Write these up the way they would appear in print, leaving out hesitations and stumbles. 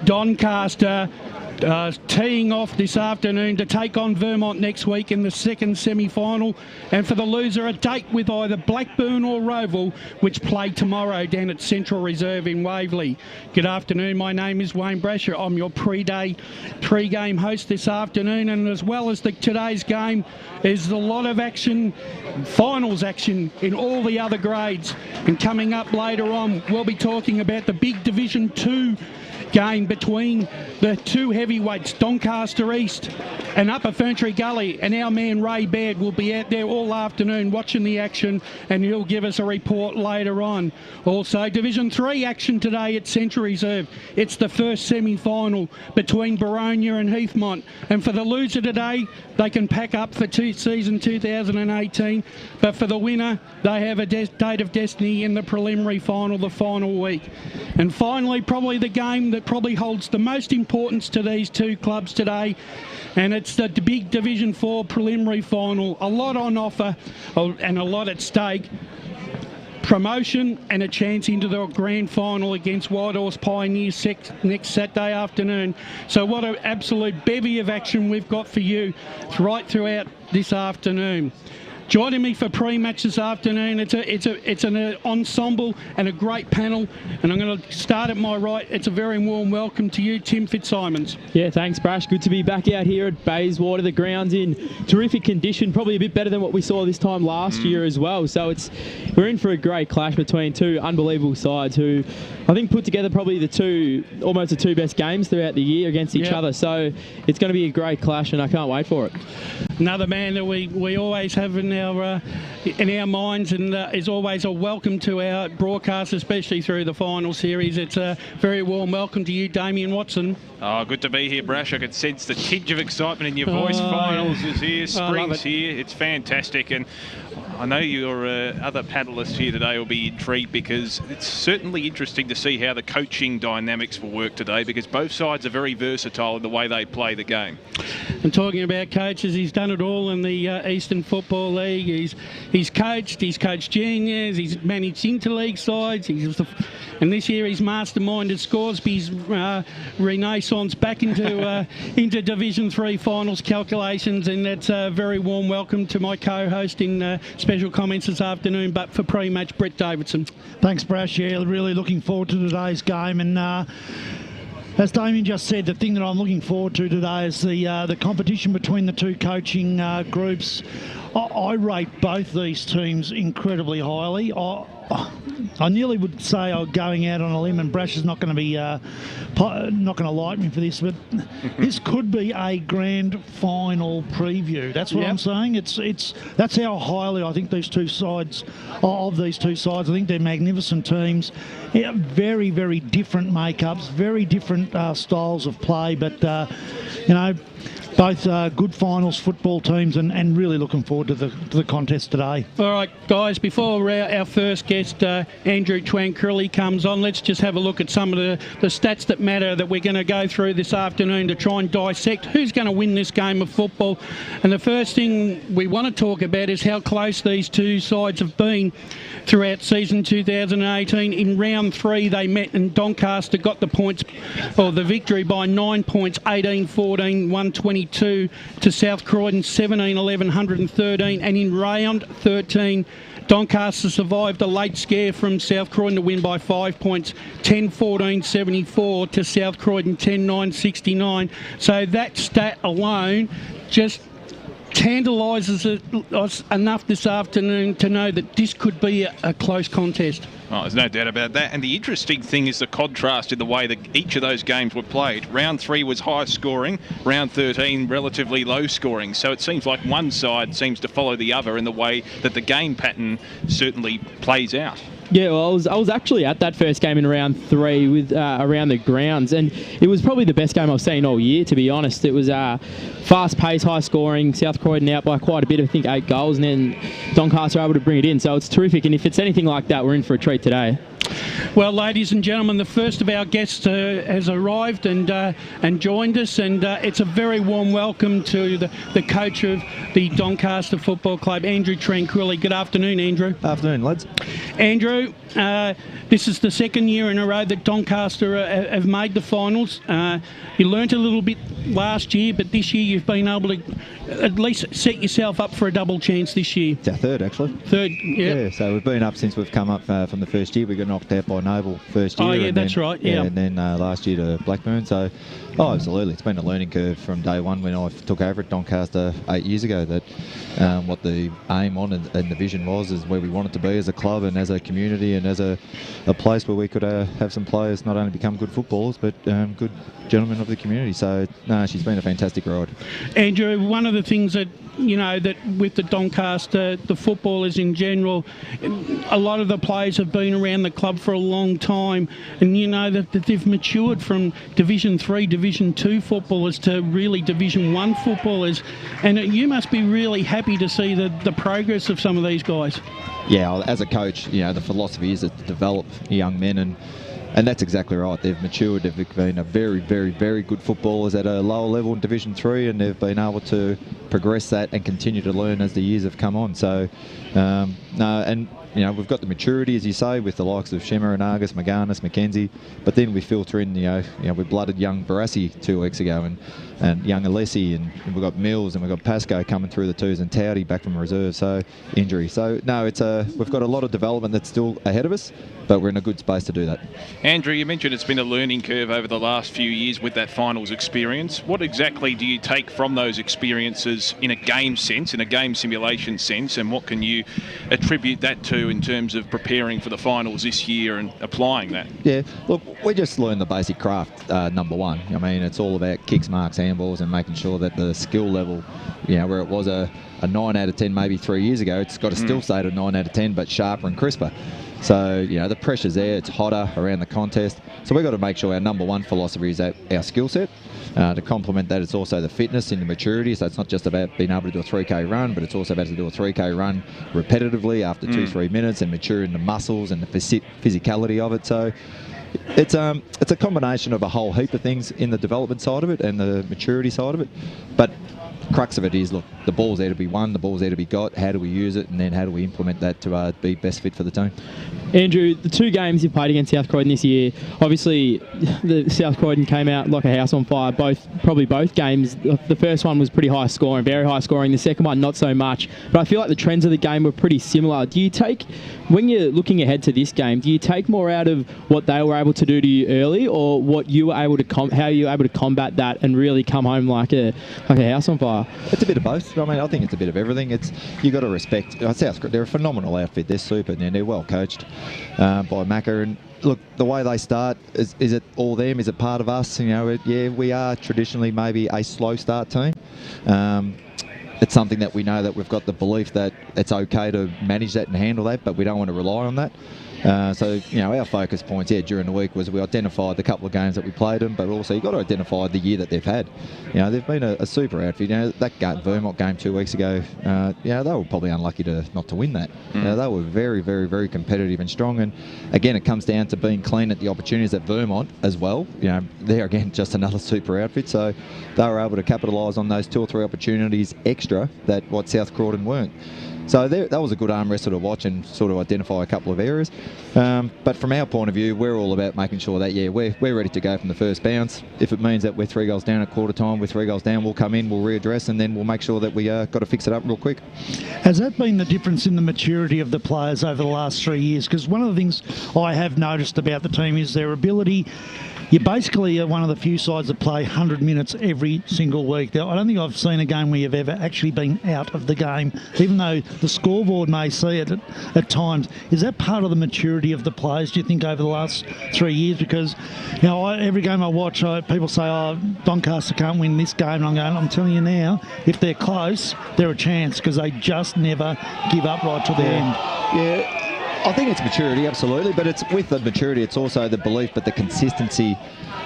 Doncaster teeing off this afternoon to take on Vermont next week in the second semi-final, and for the loser a date with either Blackburn or Roval, which play tomorrow down at Central Reserve in Waverley. Good afternoon, my name is Wayne Brasher. I'm your pre-game host this afternoon, and as well as today's game is a lot of action, finals action in all the other grades. And coming up later on, we'll be talking about the big Division 2 game between the two heavyweights, Doncaster East and Upper Ferntree Gully, and our man Ray Baird will be out there all afternoon watching the action, and he'll give us a report later on. Also, Division 3 action today at Central Reserve. It's the first semi-final between Baronia and Heathmont, and for the loser today, they can pack up for season 2018, but for the winner, they have a date of destiny in the preliminary final, the final week. And finally, probably the game that probably holds the most importance to these two clubs today, and it's the big Division 4 preliminary final. A lot on offer and a lot at stake. Promotion and a chance into the grand final against Wild Horse Pioneers next Saturday afternoon. So what an absolute bevy of action we've got for you right throughout this afternoon. Joining me for pre-match this afternoon, it's an ensemble and a great panel, and I'm going to start at my right. It's a very warm welcome to you, Tim Fitzsimons. Yeah, thanks, Brash. Good to be back out here at Bayswater. The ground's in terrific condition, probably a bit better than what we saw this time last year as well. So we're in for a great clash between two unbelievable sides who I think put together probably almost the two best games throughout the year against each other. So it's going to be a great clash, and I can't wait for it. Another man that we always have in our minds, and is always a welcome to our broadcast, especially through the final series. It's a very warm welcome to you, Damien Watson. Oh, good to be here, Brash. I could sense the tinge of excitement in your voice. Finals is here, spring's here. It's fantastic, and I know your other panellists here today will be intrigued, because it's certainly interesting to see how the coaching dynamics will work today, because both sides are very versatile in the way they play the game. And talking about coaches, he's done it all in the Eastern Football League. He's coached juniors, he's managed interleague sides, and this year he's masterminded Scoresby's renaissance back into Division 3 finals calculations, and that's a very warm welcome to my co-host in special comments this afternoon, but for pre-match, Brett Davidson. Thanks, Brash. Yeah, really looking forward to today's game, and as Damien just said, the thing that I'm looking forward to today is the competition between the two coaching groups. I rate both these teams incredibly highly. I nearly would say I'm going out on a limb, and Brash is not going to be not going to like me for this, but this could be a grand final preview. That's what I'm saying. That's how highly I think these two sides. I think they're magnificent teams. Yeah, very, very different makeups, very different styles of play, but both good finals football teams, and really looking forward to the contest today. All right, guys, before our first guest, Andrew Tranquilli, comes on, let's just have a look at some of the stats that matter that we're going to go through this afternoon to try and dissect who's going to win this game of football. And the first thing we want to talk about is how close these two sides have been throughout season 2018. In round 3, they met, and Doncaster got the victory by 9 points, 18-14, 122 to South Croydon, 17-11, 113. And in round 13, Doncaster survived a late scare from South Croydon to win by 5 points, 10-14, 74 to South Croydon, 10-9, 69. So that stat alone just tantalises us enough this afternoon to know that this could be a close contest. Oh, there's no doubt about that. And the interesting thing is the contrast in the way that each of those games were played. Round 3 was high scoring, round 13 relatively low scoring. So it seems like one side seems to follow the other in the way that the game pattern certainly plays out. Yeah, well, I was actually at that first game in round 3 with around the grounds, and it was probably the best game I've seen all year, to be honest. It was fast-paced, high-scoring. South Croydon out by quite a bit, I think 8 goals, and then Doncaster able to bring it in. So it's terrific, and if it's anything like that, we're in for a treat today. Well, ladies and gentlemen, the first of our guests has arrived and joined us, and it's a very warm welcome to the coach of the Doncaster Football Club, Andrew Tranquilli. Good afternoon, Andrew. Afternoon, lads. Andrew, this is the second year in a row that Doncaster have made the finals. You learnt a little bit last year, but this year you've been able to at least set yourself up for a double chance this year. It's our third, actually. Third, yeah. Yeah, so we've been up since we've come up from the first year. We got knocked out by Noble first year. Oh, yeah, and that's then, right, yeah. And then last year to Blackburn. So, absolutely. It's been a learning curve from day one when I took over at Doncaster 8 years ago, that what the aim on and the vision was is where we wanted to be as a club and as a community and as a place where we could have some players not only become good footballers but good gentlemen of the community. So, no, she's been a fantastic ride. Andrew, one of the things that, you know, that with the Doncaster, the footballers in general, a lot of the players have been around the club for a long time, and you know that they've matured from Division 3, Division 2 footballers to really Division 1 footballers, and you must be really happy to see the progress of some of these guys. Yeah, as a coach, you know, the philosophy is to develop young men, and that's exactly right. They've matured. They've been a very, very, very good footballers at a lower level in Division 3, and they've been able to progress that and continue to learn as the years have come on. So, no, and you know, we've got the maturity, as you say, with the likes of Shemmer and Argus, McGarnis, McKenzie, but then we filter in, you know, we blooded young Barassi 2 weeks ago, and young Alessi, and we've got Mills, and we've got Pascoe coming through the twos, and Towdy back from reserve, so injury. So, no, we've got a lot of development that's still ahead of us, but we're in a good space to do that. Andrew, you mentioned it's been a learning curve over the last few years with that finals experience. What exactly do you take from those experiences in a game sense, in a game simulation sense, and what can you attribute that to in terms of preparing for the finals this year and applying that? Yeah, look, we just learned the basic craft, number one. I mean, it's all about kicks, marks, handballs, and making sure that the skill level, you know, where it was a 9 out of 10 maybe 3 years ago, it's got to still stay at a 9 out of 10, but sharper and crisper. So, you know, the pressure's there, it's hotter around the contest. So we've got to make sure our number one philosophy is that our skill set. To complement that, it's also the fitness and the maturity. So it's not just about being able to do a 3K run, but it's also about to do a 3K run repetitively after 2-3 minutes and maturing the muscles and the physicality of it. So it's a combination of a whole heap of things in the development side of it and the maturity side of it. But crux of it is, look, the ball's there to be won, the ball's there to be got. How do we use it, and then how do we implement that to be best fit for the team? Andrew, the 2 games you played against South Croydon this year, obviously the South Croydon came out like a house on fire. Probably both games. The first one was pretty high scoring, very high scoring. The second one, not so much. But I feel like the trends of the game were pretty similar. Do you take, when you're looking ahead to this game, do you take more out of what they were able to do to you early, or what you were able to how you were able to combat that and really come home like a house on fire? It's a bit of both. I mean, I think it's a bit of everything. You got to respect South. They're a phenomenal outfit. They're super, and they're well coached by Macca. And look, the way they start, is it all them? Is it part of us? You know, yeah, we are traditionally maybe a slow start team. It's something that we know that we've got the belief that it's okay to manage that and handle that, but we don't want to rely on that. So, you know, our focus points, during the week was we identified the couple of games that we played them, but also you've got to identify the year that they've had. You know, they've been a super outfit. You know, that Vermont game 2 weeks ago, you know, they were probably unlucky not to win that. You know, they were very, very, very competitive and strong. And again, it comes down to being clean at the opportunities at Vermont as well. You know, they're again just another super outfit. So they were able to capitalise on those 2 or 3 opportunities extra that what South Croydon weren't. So that was a good arm wrestle to watch and sort of identify a couple of areas. But from our point of view, we're all about making sure that, we're ready to go from the first bounce. If it means that we're 3 goals down at quarter time, we're 3 goals down, we'll come in, we'll readdress, and then we'll make sure that we got to fix it up real quick. Has that been the difference in the maturity of the players over the last 3 years? Because one of the things I have noticed about the team is their ability. You basically are one of the few sides that play 100 minutes every single week. Now, I don't think I've seen a game where you've ever actually been out of the game, even though the scoreboard may see it at times. Is that part of the maturity of the players, do you think, over the last 3 years? Because, you know, every game I watch, people say, Doncaster can't win this game. And I'm telling you now, if they're close, they're a chance, because they just never give up right to the end. Yeah. I think it's maturity, absolutely, but it's with the maturity, it's also the belief, but the consistency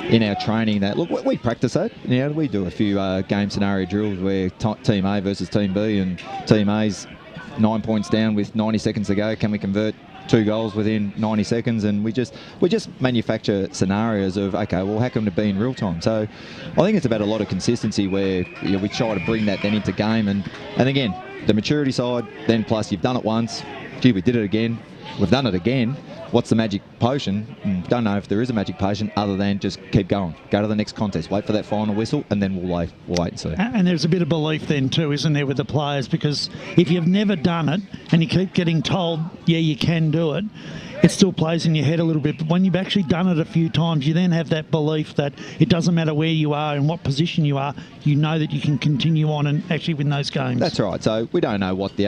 in our training that, look, we practice that. You know, we do a few game scenario drills where Team A versus Team B, and Team A's 9 points down with 90 seconds to go. Can we convert 2 goals within 90 seconds, and we just manufacture scenarios of, okay, well, how come to be in real time? So I think it's about a lot of consistency where we try to bring that then into game, and again, the maturity side, then plus you've done it once, gee, we did it again, we've done it again. What's the magic potion? Don't know if there is a magic potion other than just keep going. Go to the next contest. Wait for that final whistle, and then we'll wait and see. And there's a bit of belief then too, isn't there, with the players? Because if you've never done it and you keep getting told, yeah, you can do it, it still plays in your head a little bit. But when you've actually done it a few times, you then have that belief that it doesn't matter where you are and what position you are, you know that you can continue on and actually win those games. That's right. So we don't know what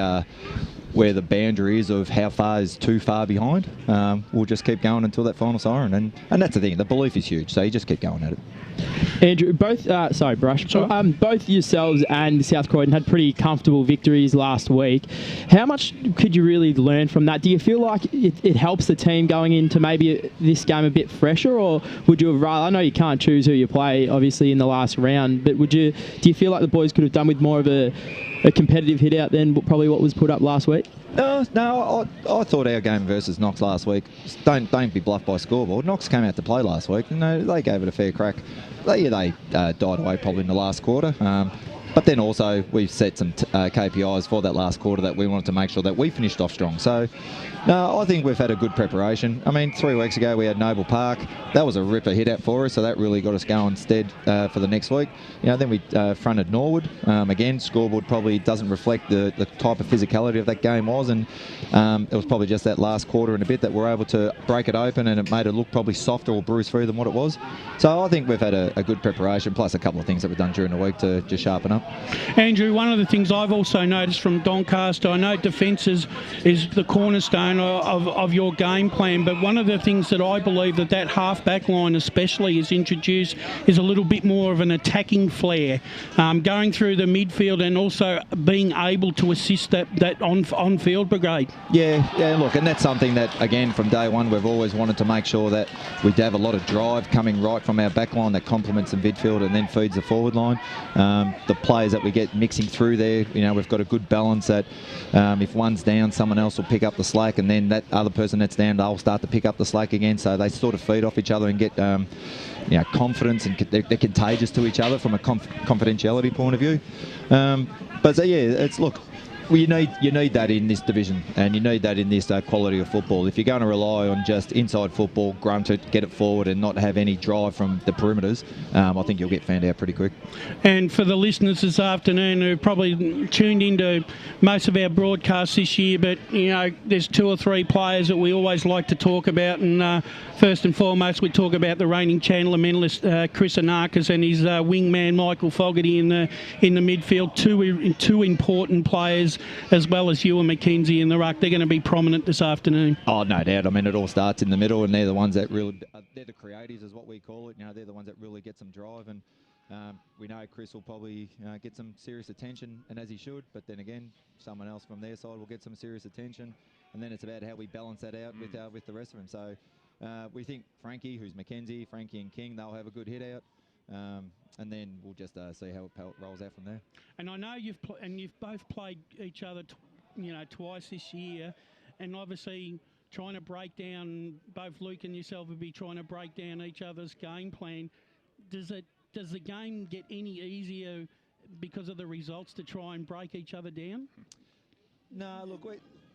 where the boundary is of how far is too far behind. We'll just keep going until that final siren, and that's the thing. The belief is huge, so you just keep going at it. Andrew, both yourselves and South Croydon had pretty comfortable victories last week. How much could you really learn from that? Do you feel like it helps the team going into maybe this game a bit fresher, or would you have rather? I know you can't choose who you play, obviously, in the last round, but do you feel like the boys could have done with more of a competitive hit out than probably what was put up last week? No, I thought our game versus Knox last week, don't be bluffed by scoreboard. Knox came out to play last week, and they gave it a fair crack. They died away probably in the last quarter. But then also we've set some KPIs for that last quarter that we wanted to make sure that we finished off strong. So, no, I think we've had a good preparation. I mean, 3 weeks ago we had Noble Park. That was a ripper hit out for us, so that really got us going stead for the next week. Then we fronted Norwood. Again, scoreboard probably doesn't reflect the type of physicality of that game was, and it was probably just that last quarter and a bit that we're able to break it open, and it made it look probably softer or bruise-free than what it was. So I think we've had a good preparation, plus a couple of things that we've done during the week to just sharpen up. Andrew, one of the things I've also noticed from Doncaster, I know defence is the cornerstone of your game plan, but one of the things that I believe that half-back line especially is introduced is a little bit more of an attacking flair, going through the midfield and also being able to assist that on-field brigade. Yeah, look, and that's something that, again, from day one, we've always wanted to make sure that we have a lot of drive coming right from our back line that complements the midfield and then feeds the forward line. The players that we get mixing through there, we've got a good balance that if one's down, someone else will pick up the slack, and then that other person that's down, they'll start to pick up the slack again, so they sort of feed off each other and get confidence, and they're contagious to each other from a confidentiality point of view. But so, yeah, it's, look, well, you need that in this division, and you need that in this quality of football. If you're going to rely on just inside football, grunt it, get it forward, and not have any drive from the perimeters, I think you'll get found out pretty quick. And for the listeners this afternoon who probably tuned into most of our broadcasts this year, but there's 2 or 3 players that we always like to talk about, and first and foremost we talk about the reigning Chandler medalist Chris Anarkis and his wingman Michael Fogarty in the midfield. Two important players, as well as Ewan McKenzie in the ruck. They're going to be prominent this afternoon. Oh, no doubt. I mean, it all starts in the middle, and they're the ones that really, they're the creatives is what we call it. They're the ones that really get some drive, and we know Chris will probably get some serious attention, and as he should, but then again, someone else from their side will get some serious attention, and then it's about how we balance that out with the rest of them. So we think Frankie, who's McKenzie, Frankie and King, they'll have a good hit out. And then we'll just see how it rolls out from there. And I know you've both played each other, twice this year, and obviously trying to break down. Both Luke and yourself would be trying to break down each other's game plan. Does the game get any easier because of the results to try and break each other down? No, look,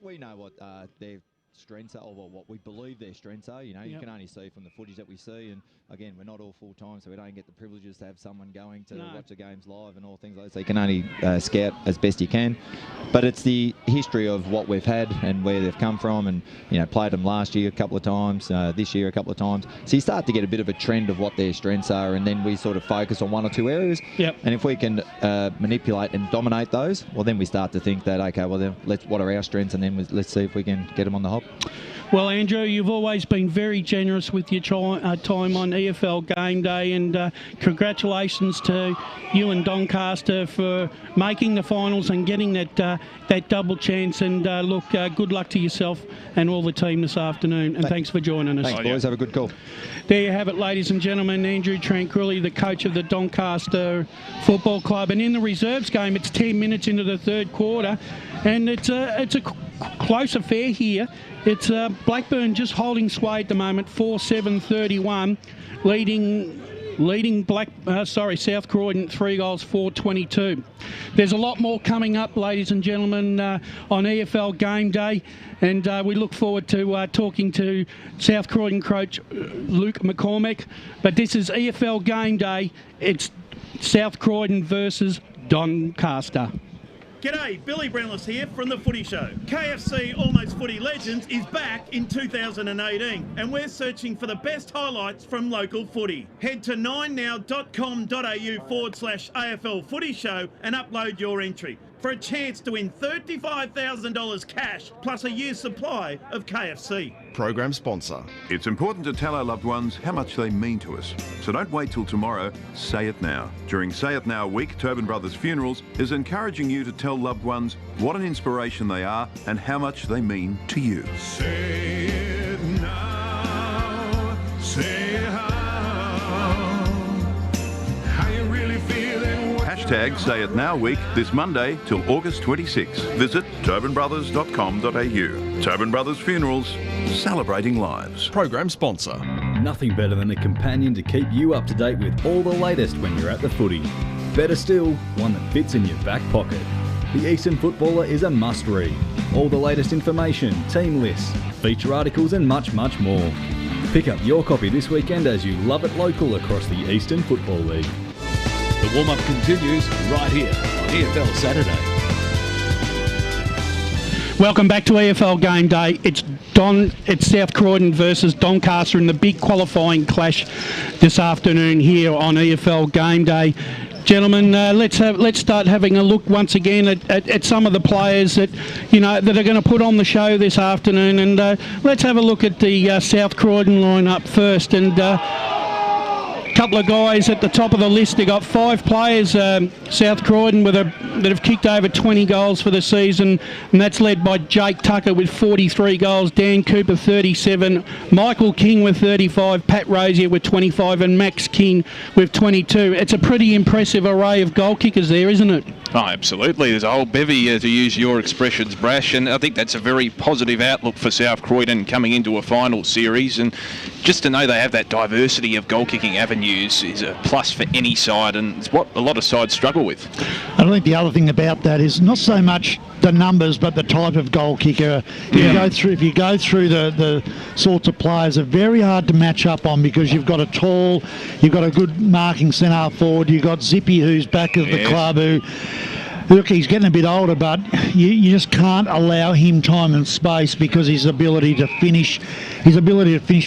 we know what their strengths are, or what we believe their strengths are. You can only see from the footage that we see, and again, we're not all full-time, so we don't get the privileges to have someone going to watch the games live and all things like that, so you can only scout as best you can. But it's the history of what we've had and where they've come from, and played them last year a couple of times, this year a couple of times, so you start to get a bit of a trend of what their strengths are, and then we sort of focus on 1 or 2 areas. And if we can manipulate and dominate those, well, then we start to think that, okay, well, then what are our strengths, and then let's see if we can get them on the hop. Well, Andrew, you've always been very generous with your time on EFL Game Day, and congratulations to you and Doncaster for making the finals and getting that double chance. And good luck to yourself and all the team this afternoon. And thanks for joining us. Thanks, boys. Have a good call. There you have it, ladies and gentlemen. Andrew Tranquilli, the coach of the Doncaster Football Club. And in the reserves game, it's 10 minutes into the third quarter, and it's a close affair here. It's Blackburn just holding sway at the moment, 4-7-31, leading South Croydon 3 goals, 4-22. There's a lot more coming up, ladies and gentlemen, on EFL Game Day, and we look forward to talking to South Croydon coach Luke McCormack. But this is EFL Game Day. It's South Croydon versus Doncaster. G'day, Billy Brownless here from The Footy Show. KFC Almost Footy Legends is back in 2018 and we're searching for the best highlights from local footy. Head to 9now.com.au/AFL Footy Show and upload your entry for a chance to win $35,000 cash plus a year's supply of KFC. Program sponsor. It's important to tell our loved ones how much they mean to us. So don't wait till tomorrow, say it now. During Say It Now week, Tobin Brothers Funerals is encouraging you to tell loved ones what an inspiration they are and how much they mean to you. Say it now, say how you really feeling. Hashtag Say It Now week this Monday till August 26. Visit tobinbrothers.com.au. Tobin Brothers Funerals, celebrating lives. Program sponsor. Nothing better than a companion to keep you up to date with all the latest when you're at the footy. Better still, one that fits in your back pocket. The Eastern Footballer is a must-read. All the latest information, team lists, feature articles and much, much more. Pick up your copy this weekend as you love it local across the Eastern Football League. The warm-up continues right here on EFL Saturday. Welcome back to EFL Game Day. It's South Croydon versus Doncaster in the big qualifying clash this afternoon here on EFL Game Day. Gentlemen, let's start having a look once again at some of the players that are going to put on the show this afternoon, and let's have a look at the South Croydon lineup first. And couple of guys at the top of the list. They got 5 players, South Croydon, that have kicked over 20 goals for the season, and that's led by Jake Tucker with 43 goals, Dan Cooper 37, Michael King with 35, Pat Rosier with 25, and Max King with 22. It's a pretty impressive array of goal kickers there, isn't it? Oh, absolutely. There's a whole bevy, to use your expressions, Brash, and I think that's a very positive outlook for South Croydon coming into a final series. And just to know they have that diversity of goal-kicking avenues is a plus for any side, and it's what a lot of sides struggle with. I think the other thing about that is not so much the numbers, but the type of goal kicker. If you go through the sorts of players, are very hard to match up on, because you've got you've got a good marking centre forward. You've got Zippy, who's back at the club, who look, he's getting a bit older, but you just can't allow him time and space, because his ability to finish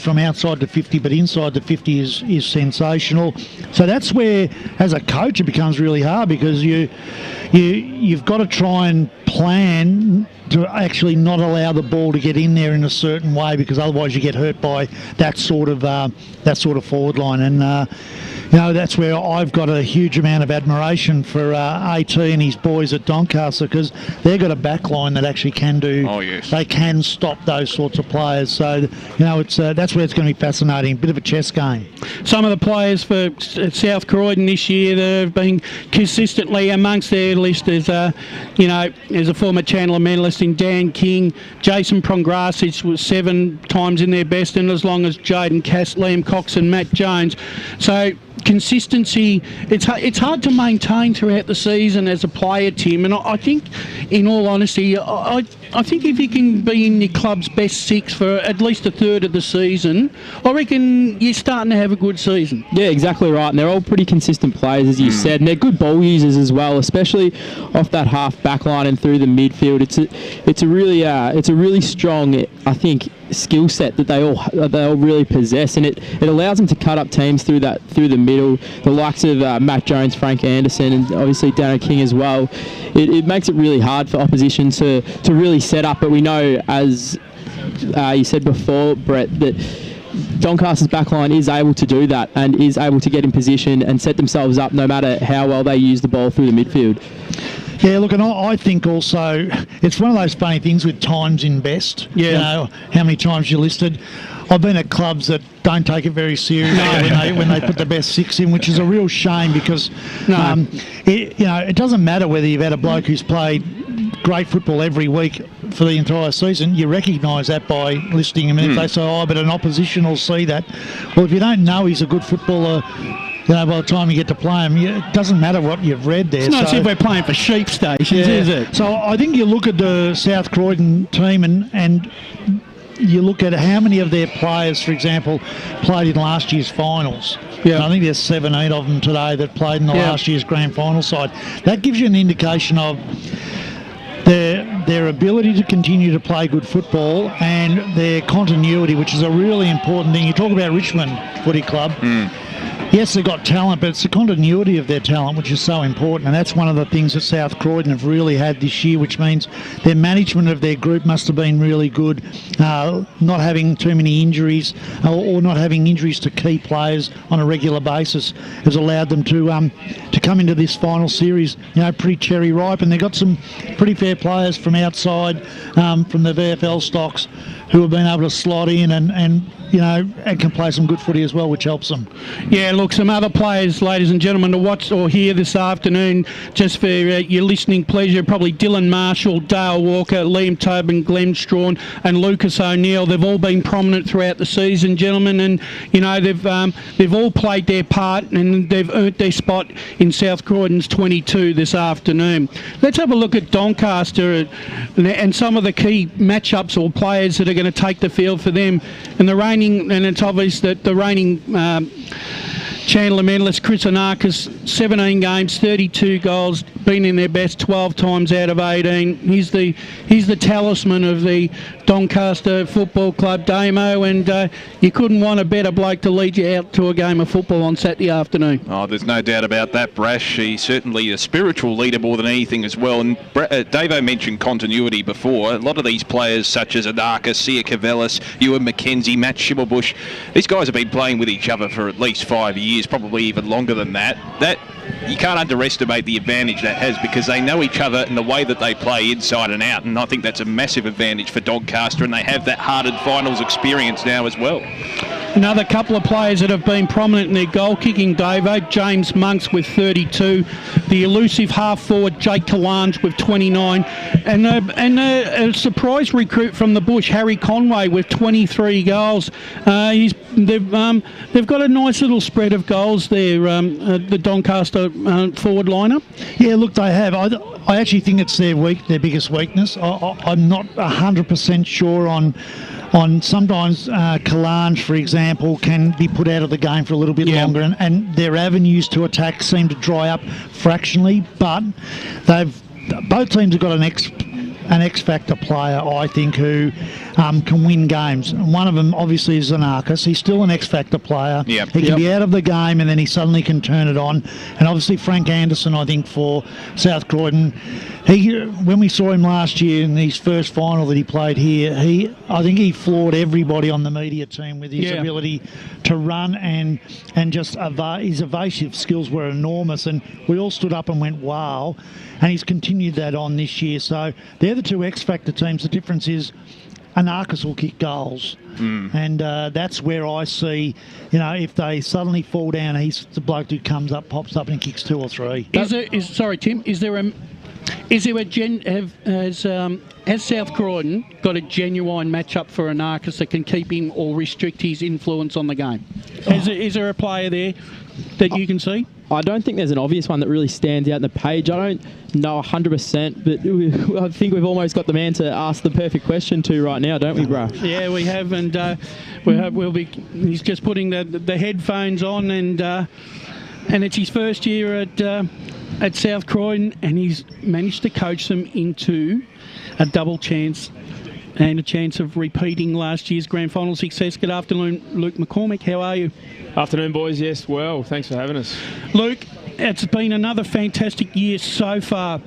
from outside the 50 but inside the 50 is sensational. So that's where, as a coach, it becomes really hard, because you've got to try and plan to actually not allow the ball to get in there in a certain way, because otherwise you get hurt by that sort of forward line. And that's where I've got a huge amount of admiration for AT and his boys at Doncaster, because they've got a back line that actually can do. Oh, yes. They can stop those sorts of players. So it's that's where it's going to be fascinating. Bit of a chess game. Some of the players for South Croydon this year that have been consistently amongst their list is, there's a former Chandler medalist in Dan King. Jason Prongrasic was 7 times in their best, and as long as Jaden Cass, Liam Cox and Matt Jones. So consistency, it's hard to maintain throughout the season as a player, Tim, and I think, in all honesty, I think if you can be in your club's best 6 for at least a third of the season, I reckon you're starting to have a good season. Yeah, exactly right, and they're all pretty consistent players, as you said, and they're good ball users as well, especially off that half back line and through the midfield. It's a really strong, I think, skill set that they all really possess, and it allows them to cut up teams through the middle. The likes of Matt Jones, Frank Anderson, and obviously Darren King as well. It makes it really hard for opposition to really set up. But we know, as you said before, Brett, that Doncaster's backline is able to do that and is able to get in position and set themselves up, no matter how well they use the ball through the midfield. Yeah, look, and I think also it's one of those funny things with times in best. Yeah. How many times you're listed. I've been at clubs that don't take it very seriously when they put the best 6 in, which is a real shame, because it doesn't matter whether you've had a bloke who's played great football every week for the entire season, you recognise that by listening to him. And if they say, oh, but an opposition will see that. Well, if you don't know he's a good footballer, by the time you get to play him, it doesn't matter what you've read there. It's not as if we're playing for sheep stations, is it? So I think you look at the South Croydon team and you look at how many of their players, for example, played in last year's finals. Yeah. And I think there's 17 of them today that played in the last year's grand final side. That gives you an indication of their ability to continue to play good football and their continuity, which is a really important thing. You talk about Richmond Footy Club. Yes, they've got talent, but it's the continuity of their talent which is so important, and that's one of the things that South Croydon have really had this year, which means their management of their group must have been really good, not having too many injuries or not having injuries to key players on a regular basis has allowed them to come into this final series, pretty cherry ripe, and they've got some pretty fair players from outside, from the VFL stocks, who have been able to slot in and can play some good footy as well, which helps them. Yeah, look, some other players, ladies and gentlemen, to watch or hear this afternoon, just for your listening pleasure, probably Dylan Marshall, Dale Walker, Liam Tobin, Glenn Strawn and Lucas O'Neill. They've all been prominent throughout the season, gentlemen, and, they've all played their part and they've earned their spot in South Croydon's 22 this afternoon. Let's have a look at Doncaster and some of the key matchups or players that are going to take the field for them. And it's obvious that the reigning Chandler medalist Chris Anarchis, 17 games, 32 goals, been in their best 12 times out of 18. He's the talisman of the Doncaster Football Club, Damo, and you couldn't want a better bloke to lead you out to a game of football on Saturday afternoon. Oh, there's no doubt about that, Brash. He's certainly a spiritual leader more than anything as well. And Davo mentioned continuity before. A lot of these players, such as Anarchis, Sia Cavellis, Ewan McKenzie, Matt Schimmelbusch, these guys have been playing with each other for at least 5 years, probably even longer than that. You can't underestimate the advantage that has, because they know each other and the way that they play inside and out, and I think that's a massive advantage for Doncaster, and they have that hardened finals experience now as well. Another couple of players that have been prominent in their goal kicking, Davo, James Monks with 32, the elusive half-forward Jake Kalange with 29, and a surprise recruit from the bush, Harry Conway, with 23 goals. They've got a nice little spread of goals there, the Doncaster forward lineup. Yeah, look, they have. I actually think it's their biggest weakness. I'm not 100% sure on sometimes Kalange, for example, can be put out of the game for a little bit longer, and their avenues to attack seem to dry up fractionally, but both teams have got an X-factor player, I think, who can win games. And one of them, obviously, is Anarchis. He's still an X-factor player. He can be out of the game and then he suddenly can turn it on. And obviously, Frank Anderson, I think, for South Croydon, when we saw him last year in his first final that he played here, I think he floored everybody on the media team with his ability to run and just his evasive skills were enormous. And we all stood up and went, wow. And he's continued that on this year. So they're the two X-factor teams. The difference is Anarchis will kick goals. And that's where I see, if they suddenly fall down, he's the bloke who comes up, pops up and kicks 2 or 3. Sorry, Tim, has South Croydon got a genuine matchup for Anarchis that can keep him or restrict his influence on the game? Is there a player there that you can see? I don't think there's an obvious one that really stands out in the page. I don't know 100%, but I think we've almost got the man to ask the perfect question to right now, don't we, bro? Yeah, we have, and he's just putting the headphones on, and it's his first year at South Croydon, and he's managed to coach them into a double chance and a chance of repeating last year's grand final success. Good afternoon, Luke McCormack. How are you? Afternoon, boys. Yes, well, thanks for having us. Luke, it's been another fantastic year so far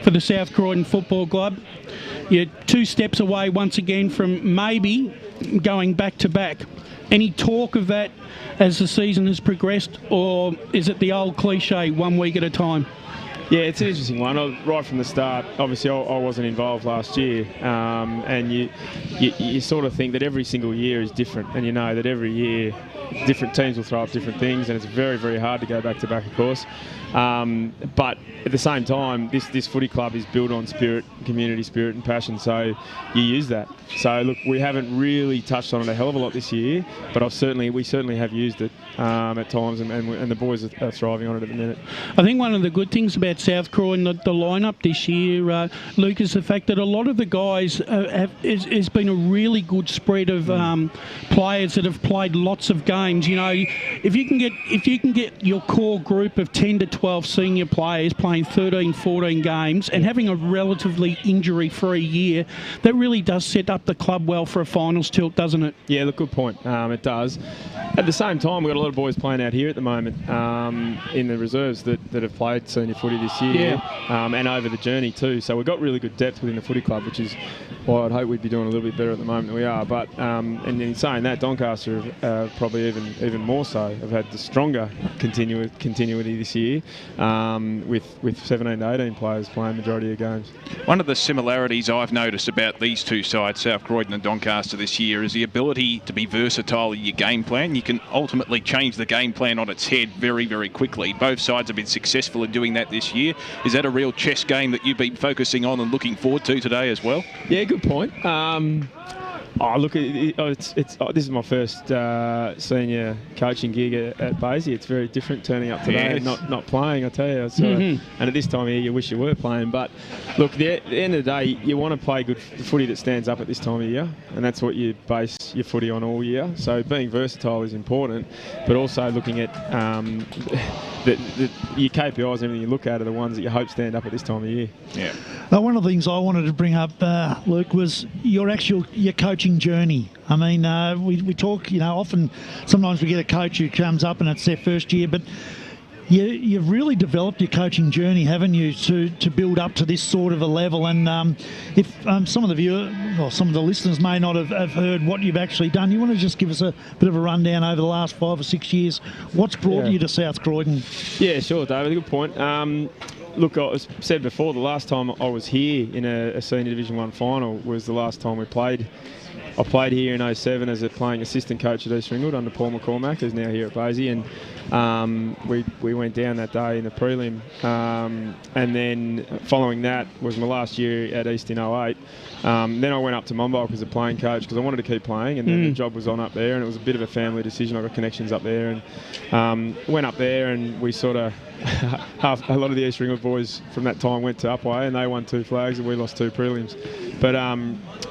for the South Croydon Football Club. You're 2 steps away once again from maybe going back to back. Any talk of that as the season has progressed, or is it the old cliche, 1 week at a time? Yeah, it's an interesting one. Right from the start, obviously I wasn't involved last year, and you sort of think that every single year is different, and you know that every year different teams will throw up different things, and it's very, very hard to go back to back, of course. But at the same time, this footy club is built on spirit, community spirit and passion, so you use that. So look, we haven't really touched on it a hell of a lot this year, but we certainly have used it at times, and the boys are thriving on it at the minute. I think one of the good things about South Croydon, the lineup this year, Luke, is the fact that a lot of the guys has been a really good spread of players that have played lots of games. You know, if you can get your core group of 10 to 12 senior players playing 13, 14 games and having a relatively injury-free year, that really does set up the club well for a finals tilt, doesn't it? Yeah, look, good point. It does. At the same time, we've got a lot of boys playing out here at the moment in the reserves that have played senior footy this year, and over the journey too. So we've got really good depth within the footy club, which is why I'd hope we'd be doing a little bit better at the moment than we are. But and in saying that, Doncaster probably even more so have had the stronger continuity this year, with 17 to 18 players playing the majority of games. One of the similarities I've noticed about these two sides, South Croydon and Doncaster, this year is the ability to be versatile in your game plan. You can ultimately change the game plan on its head very, very quickly. Both sides have been successful in doing that this year. Is that a real chess game that you've been focusing on and looking forward to today as well? Yeah, good point. Look, this is my first senior coaching gig at Basie. It's very different turning up today and not playing, I tell you. So, and at this time of year, you wish you were playing. But look, at the end of the day, you want to play good footy that stands up at this time of year, and that's what you base your footy on all year. So being versatile is important, but also looking at your KPIs and everything you look at are the ones that you hope stand up at this time of year. Yeah. One of the things I wanted to bring up, Luke, was your coaching journey. I mean, we talk, often, sometimes we get a coach who comes up and it's their first year, but you've really developed your coaching journey, haven't you, to build up to this sort of a level? And if some of the viewers or some of the listeners may not have heard what you've actually done, you want to just give us a bit of a rundown over the last 5 or 6 years. What's brought you to South Croydon? Yeah, sure, David. Good point. Look, I said before, the last time I was here in a Senior Division 1 final was the last time we played. I played here in 07 as a playing assistant coach at East Ringwood under Paul McCormack, who's now here at Basie, and we went down that day in the prelim. And then following that was my last year at East in 08. Then I went up to Mumbai as a playing coach because I wanted to keep playing, and then the job was on up there, and it was a bit of a family decision. I got connections up there, and went up there, and we sort of a lot of the East Ringwood boys from that time went to Upway, and they won 2 flags, and we lost 2 prelims. But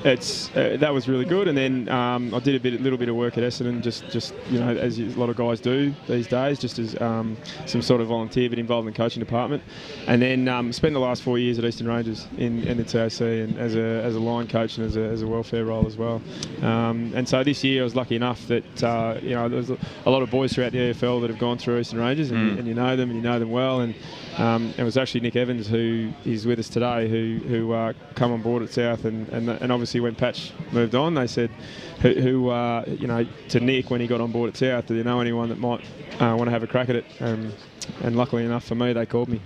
that was really good. And then I did a little bit of work at Essendon, just as a lot of guys do these days, just as some sort of volunteer, but involved in the coaching department. And then spent the last 4 years at Eastern Rangers in the TAC, and as a line coach and as a welfare role as well. And so this year I was lucky enough that there was a lot of boys throughout the AFL that have gone through Eastern Rangers, and you know them, and you know them well. And it was actually Nick Evans, who is with us today, who come on board at South, and obviously when Patch moved on, they said, to Nick when he got on board at South, do you know anyone that might want to have a crack at it? And luckily enough for me, they called me.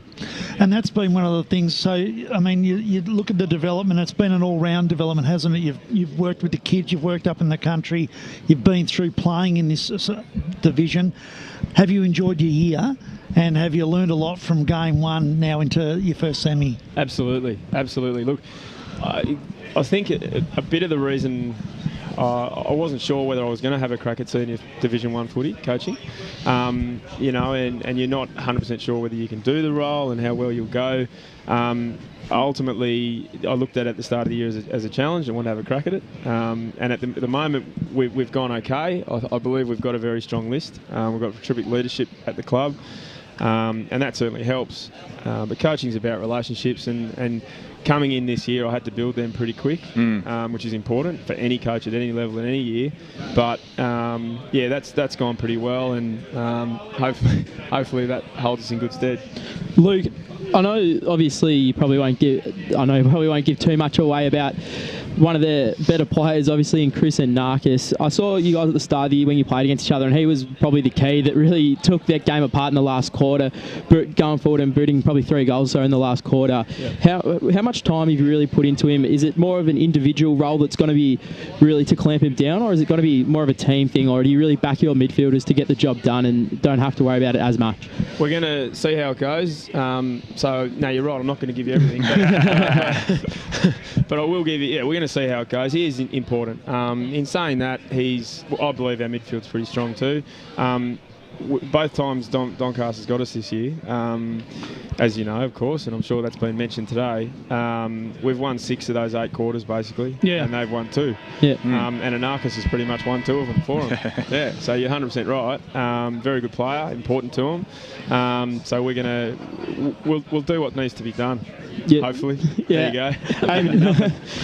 And that's been one of the things. So, I mean, you look at the development, it's been an all-round development, hasn't it? You've worked with the kids, you've worked up in the country, you've been through playing in this division. Have you enjoyed your year? And have you learned a lot from game one now into your first semi? Absolutely. Look, I think a bit of the reason I wasn't sure whether I was going to have a crack at Senior Division 1 footy coaching, and you're not 100% sure whether you can do the role and how well you'll go. Ultimately, I looked at it at the start of the year as a challenge and want to have a crack at it. And at the moment, we've gone okay. I believe we've got a very strong list. We've got terrific leadership at the club, and that certainly helps. But coaching is about relationships, and coming in this year, I had to build them pretty quick, which is important for any coach at any level in any year. But that's gone pretty well, and hopefully that holds us in good stead. Luke, I know obviously you probably won't give too much away about one of the better players, obviously, in Chris and Narcus. I saw you guys at the start of the year when you played against each other, and he was probably the key that really took that game apart in the last quarter, going forward and booting probably 3 goals in the last quarter. Yeah. How much time have you really put into him? Is it more of an individual role that's going to be really to clamp him down, or is it going to be more of a team thing, or do you really back your midfielders to get the job done and don't have to worry about it as much? We're going to see how it goes. So, no, you're right. I'm not going to give you everything. But I will give you, we're going to see how it goes. He is important. In saying that, I believe our midfield's pretty strong too. Both times Doncaster's got us this year, as you know, of course, and I'm sure that's been mentioned today. We've won 6 of those 8 quarters, basically, and they've won 2. Yeah. And Anarchus has pretty much won 2 of them for them. Yeah, so you're 100% right. Very good player, important to him. So we're we'll do what needs to be done. Yeah. Hopefully. Yeah. There you go.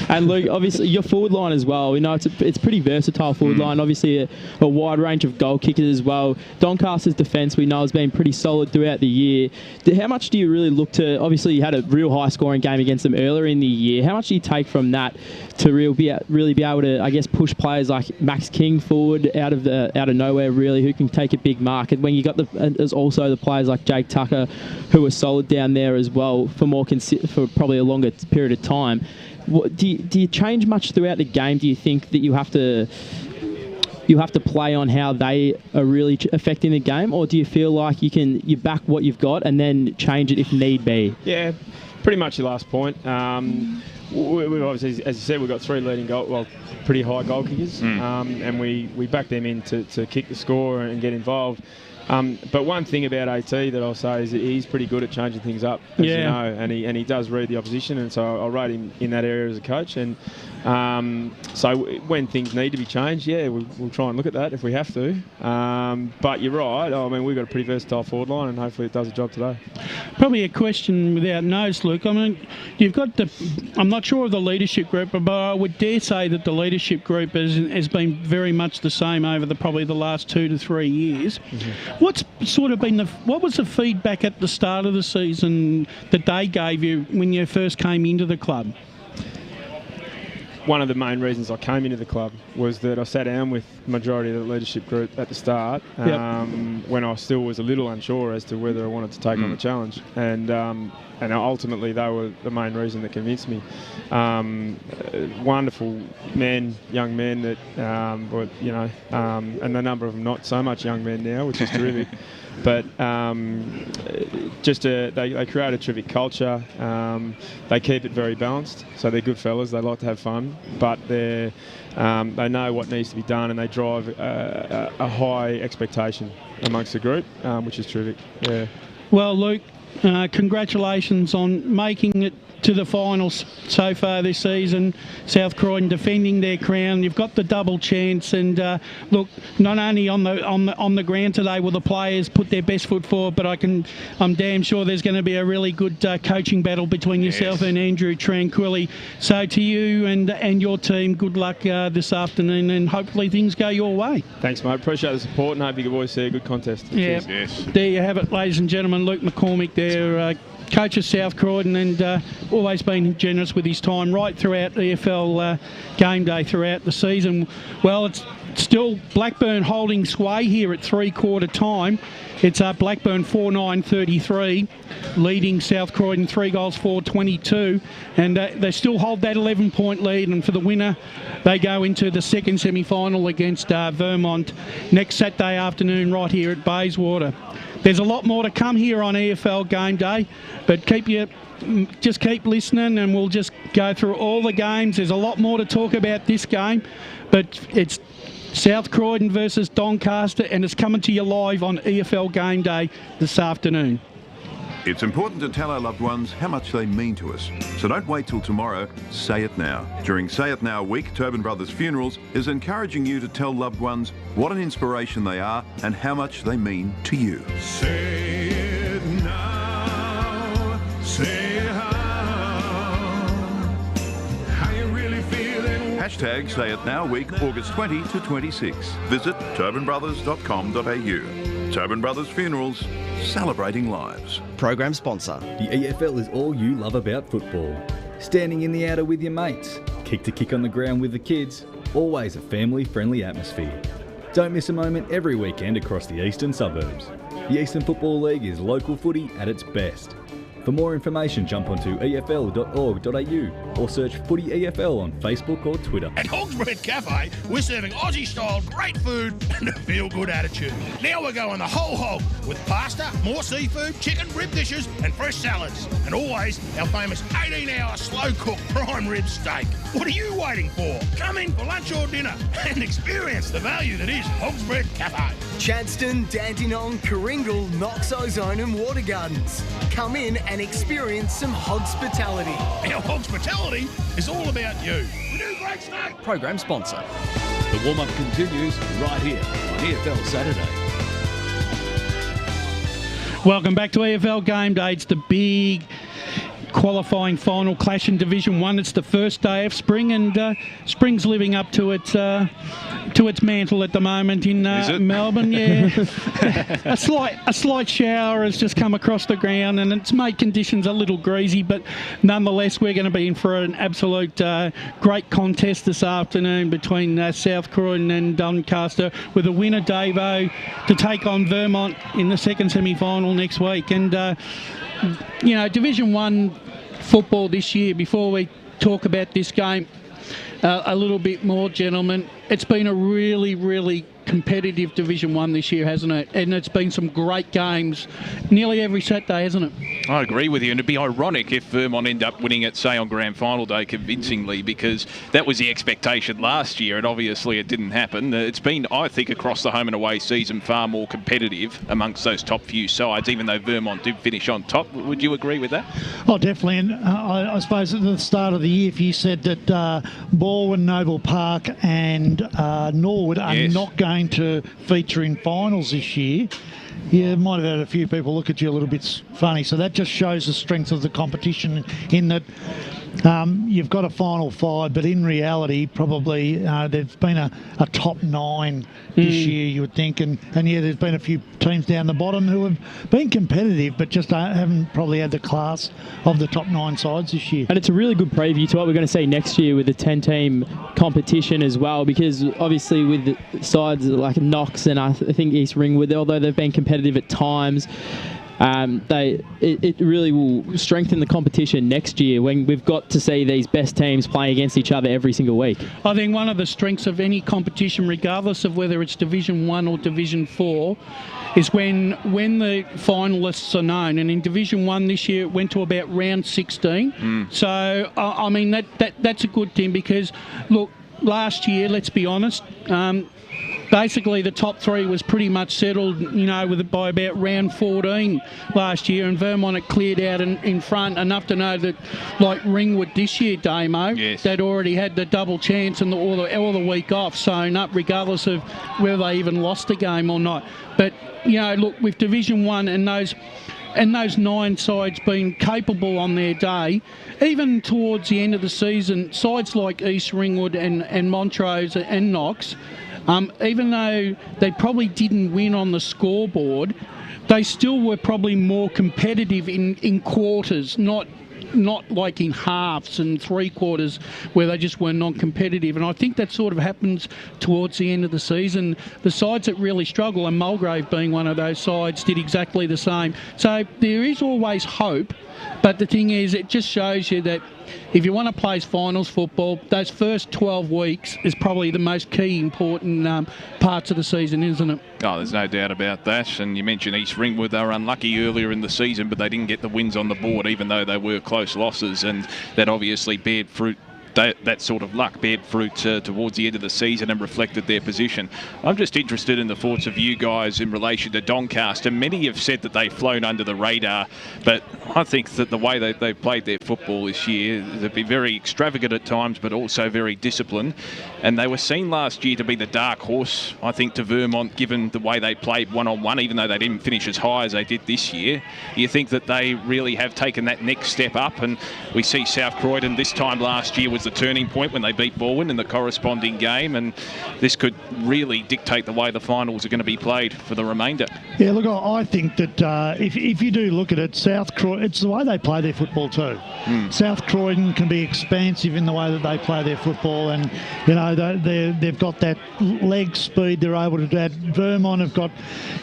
And Luke, obviously, your forward line as well. We know it's a pretty versatile forward line. Obviously, a wide range of goal kickers as well. Doncaster's defence, we know, has been pretty solid throughout the year. How much do you really look to? Obviously, you had a real high-scoring game against them earlier in the year. How much do you take from that to really be able to, I guess, push players like Max King forward out of nowhere, really, who can take a big mark? And when you got there's also the players like Jake Tucker, who are solid down there as well for probably a longer period of time. Do you change much throughout the game? Do you think that you have to play on how they are really affecting the game, or do you feel like you back what you've got and then change it if need be? Yeah, pretty much your last point. We've obviously, as you said, we've got 3 leading pretty high goal kickers, and we back them in to kick the score and get involved. But one thing about AT that I'll say is that he's pretty good at changing things up, as you know, and he does read the opposition, and so I'll rate him in that area as a coach. And so when things need to be changed, we'll try and look at that if we have to. But you're right. I mean, we've got a pretty versatile forward line, and hopefully it does the job today. Probably a question without notice, Luke. I mean, you've got I'm not sure of the leadership group, but I would dare say that the leadership group has been very much the same over probably the last 2 to 3 years. Mm-hmm. What's sort of been what was the feedback at the start of the season that they gave you when you first came into the club? One of the main reasons I came into the club was that I sat down with the majority of the leadership group at the start when I still was a little unsure as to whether I wanted to take on the challenge. And ultimately they were the main reason that convinced me. Wonderful young men that, and a number of them not so much young men now, which is terrific. But they create a terrific culture. They keep it very balanced, so they're good fellas. They like to have fun, but they know what needs to be done, and they drive a high expectation amongst the group, which is terrific. Yeah. Well, Luke, congratulations on making it to the finals so far this season. South Croydon defending their crown. You've got the double chance, and look, not only on the ground today will the players put their best foot forward, but I'm damn sure there's going to be a really good coaching battle between yourself and Andrew Tranquilli. So to you and your team, good luck this afternoon, and hopefully things go your way. Thanks, mate. Appreciate the support, and hope you boys see a good contest. Yeah. Yes. There you have it, ladies and gentlemen. Luke McCormack there, coach of South Croydon, and always been generous with his time right throughout EFL game day throughout the season. Well, it's still Blackburn holding sway here at 3/4 time. It's Blackburn 4-9-33, leading South Croydon 3 goals 4-22, and they still hold that 11-point lead. And for the winner, they go into the second semi-final against Vermont next Saturday afternoon right here at Bayswater. There's a lot more to come here on EFL Game Day, but just keep listening, and we'll just go through all the games. There's a lot more to talk about this game, but it's South Croydon versus Doncaster, and it's coming to you live on EFL Game Day this afternoon. It's important to tell our loved ones how much they mean to us. So don't wait till tomorrow, say it now. During Say It Now week, Turbin Brothers Funerals is encouraging you to tell loved ones what an inspiration they are and how much they mean to you. Say it now, say how you really feeling. Hashtag Say It Now week, August 20 to 26. Visit turbinbrothers.com.au. Turbin Brothers Funerals, celebrating lives. Program sponsor. The EFL is all you love about football. Standing in the outer with your mates. kick to kick on the ground with the kids, always a family-friendly atmosphere. Don't miss a moment every weekend across the eastern suburbs. The Eastern Football League is local footy at its best. For more information, jump onto efl.org.au or search Footy EFL on Facebook or Twitter. At Hogsbread Cafe, we're serving Aussie-style great food and a feel-good attitude. Now we're going the whole hog with pasta, more seafood, chicken, rib dishes and fresh salads. And always our famous 18-hour slow-cooked prime rib steak. What are you waiting for? Come in for lunch or dinner and experience the value that is Hogsbread Cafe. Chadstone, Dandenong, Kooringal, Knox Ozone and Water Gardens. Come in and experience some hospitality. Our hospitality is all about you. We do great steak. Program sponsor. The warm-up continues right here on EFL Saturday. Welcome back to EFL Game Day. It's the big qualifying final clash in Division 1. It's the first day of spring, and spring's living up to its mantle at the moment in Melbourne. Yeah, a slight shower has just come across the ground, and it's made conditions a little greasy, but nonetheless, we're going to be in for an absolute great contest this afternoon between South Croydon and Doncaster, with a winner, Davo, to take on Vermont in the second semi-final next week. And Division 1 football this year, before we talk about this game a little bit more, gentlemen, it's been a really, really competitive Division 1 this year, hasn't it? And it's been some great games nearly every Saturday, hasn't it? I agree with you, and it'd be ironic if Vermont end up winning it, say, on Grand Final Day convincingly, because that was the expectation last year, and obviously it didn't happen. It's been, I think, across the home and away season, far more competitive amongst those top few sides, even though Vermont did finish on top. Would you agree with that? Oh, definitely. And I suppose at the start of the year, if you said that Balwyn, Noble Park and Norwood are not going to feature in finals this year, you might have had a few people look at you a little bit funny. So that just shows the strength of the competition, in that you've got a final five, but in reality, probably there's been a top nine this year, you would think. And yeah, there's been a few teams down the bottom who have been competitive, but just haven't probably had the class of the top 9 sides this year. And it's a really good preview to what we're going to see next year with the 10-team competition as well, because obviously with the sides like Knox and I think East Ringwood, although they've been competitive at times, it really will strengthen the competition next year when we've got to see these best teams playing against each other every single week. I think one of the strengths of any competition, regardless of whether it's Division 1 or Division 4, is when the finalists are known. And in Division 1 this year, it went to about round 16. So, I mean, that's a good thing, because, look, last year, let's be honest, basically the top 3 was pretty much settled, by about round 14 last year, and Vermont had cleared out in front enough to know that, like Ringwood this year, Damo, they'd already had the double chance and all the week off sewn up, regardless of whether they even lost the game or not. But, look, with Division 1 and those 9 sides being capable on their day, even towards the end of the season, sides like East Ringwood and Montrose and Knox, even though they probably didn't win on the scoreboard, they still were probably more competitive in quarters, not like in halves and 3/4 where they just were non-competitive. And I think that sort of happens towards the end of the season. The sides that really struggle, and Mulgrave being one of those sides, did exactly the same. So there is always hope, but the thing is, it just shows you that if you want to play finals football, those first 12 weeks is probably the most key important parts of the season, isn't it? Oh, there's no doubt about that. And you mentioned East Ringwood, they were unlucky earlier in the season, but they didn't get the wins on the board, even though they were close losses, and that obviously bared fruit. That sort of luck bared fruit towards the end of the season and reflected their position. I'm just interested in the thoughts of you guys in relation to Doncaster. Many have said that they've flown under the radar, but I think that the way they've played their football this year, they've been very extravagant at times, but also very disciplined. And they were seen last year to be the dark horse, I think, to Vermont, given the way they played one-on-one, even though they didn't finish as high as they did this year. You think that they really have taken that next step up? And we see South Croydon this time last year with the turning point when they beat Baldwin in the corresponding game, and this could really dictate the way the finals are going to be played for the remainder. Yeah, look, I think that if you do look at it, South Croydon, it's the way they play their football too. South Croydon can be expansive in the way that they play their football, and they've got that leg speed. They're able to do that. Vermont have got,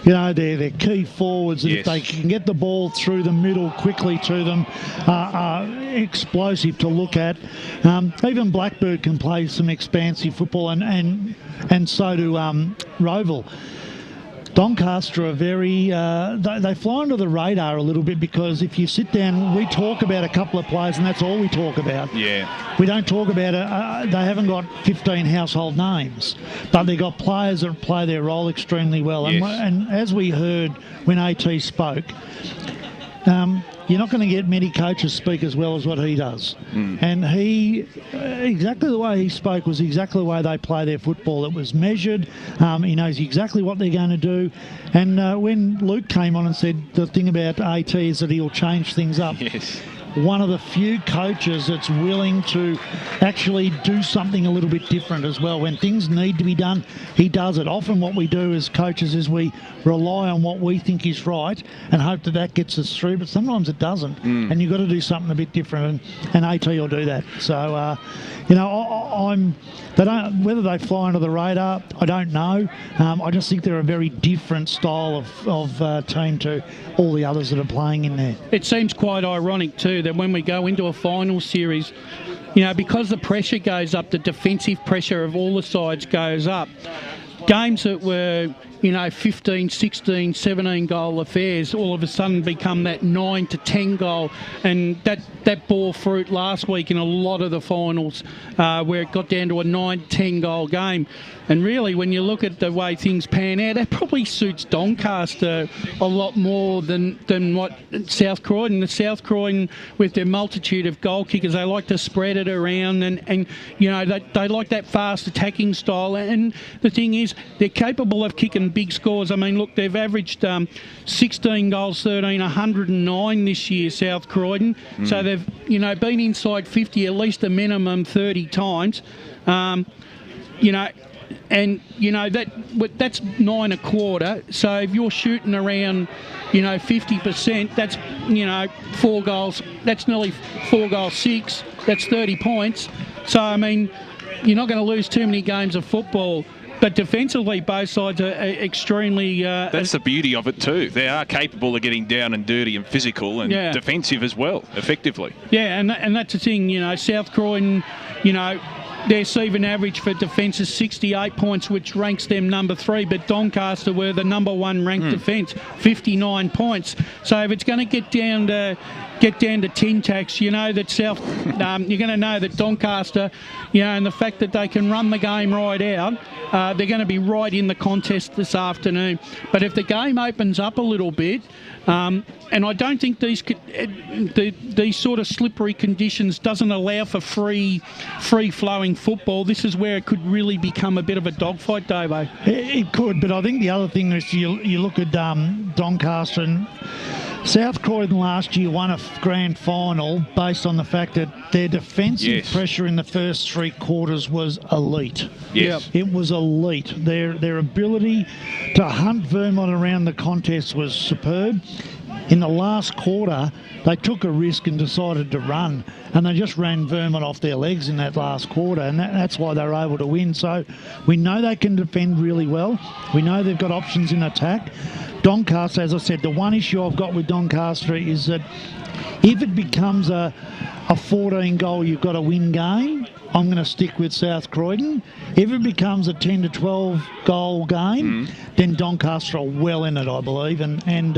their key forwards. Yes. If they can get the ball through the middle quickly to them, are explosive to look at. Even Blackbird can play some expansive football, and so do Roval. Doncaster are very, they fly under the radar a little bit, because if you sit down, we talk about a couple of players and that's all we talk about. Yeah. We don't talk about they haven't got 15 household names, but they've got players that play their role extremely well. Yes. And as we heard when AT spoke, you're not going to get many coaches speak as well as what he does. And he, exactly the way he spoke was exactly the way they play their football. It was measured. He knows exactly what they're going to do. And when Luke came on and said the thing about AT is that he'll change things up. Yes. One of the few coaches that's willing to actually do something a little bit different as well. When things need to be done, he does it. Often what we do as coaches is we rely on what we think is right and hope that that gets us through, but sometimes it doesn't. And you've got to do something a bit different, and AT will do that. So, whether they fly under the radar, I don't know. I just think they're a very different style of team to all the others that are playing in there. It seems quite ironic too that when we go into a final series, because the pressure goes up, the defensive pressure of all the sides goes up. Games that were 15, 16, 17 goal affairs all of a sudden become that 9 to 10 goal, and that bore fruit last week in a lot of the finals where it got down to a 9-10 goal game. And really, when you look at the way things pan out, that probably suits Doncaster a lot more than what South Croydon. The South Croydon, with their multitude of goal kickers, they like to spread it around, and they like that fast attacking style. And the thing is, they're capable of kicking big scores. I mean, look, they've averaged 16 goals, 13, 109 this year, South Croydon. So they've, been inside 50 at least a minimum 30 times. That's 9 a quarter. So if you're shooting around, 50%, that's, 4 goals. That's nearly 4 goals, 6. That's 30 points. So, I mean, you're not going to lose too many games of football. But defensively, both sides are extremely... That's the beauty of it too. They are capable of getting down and dirty and physical and defensive as well, effectively. Yeah, and that's the thing, South Croydon, their season average for defence is 68 points, which ranks them number 3, but Doncaster were the number 1 ranked defence, 59 points. So if it's going to get down to 10 tacks, that you're going to know that Doncaster, and the fact that they can run the game right out, they're going to be right in the contest this afternoon. But if the game opens up a little bit, and I don't think these sort of slippery conditions doesn't allow for free-flowing football. This is where it could really become a bit of a dogfight, Davo. It could, but I think the other thing is you look at Doncaster and South Croydon last year won a grand final based on the fact that their defensive pressure in the first 3 quarters was elite. Yes. It was elite. Their ability to hunt Vermont around the contest was superb. In the last quarter, they took a risk and decided to run, and they just ran Vermont off their legs in that last quarter, and that's why they were able to win. So we know they can defend really well. We know they've got options in attack. Doncaster, as I said, the one issue I've got with Doncaster is that if it becomes a 14 goal, you've got to win game, I'm going to stick with South Croydon. If it becomes a 10 to 12 goal game, then Doncaster are well in it, I believe, and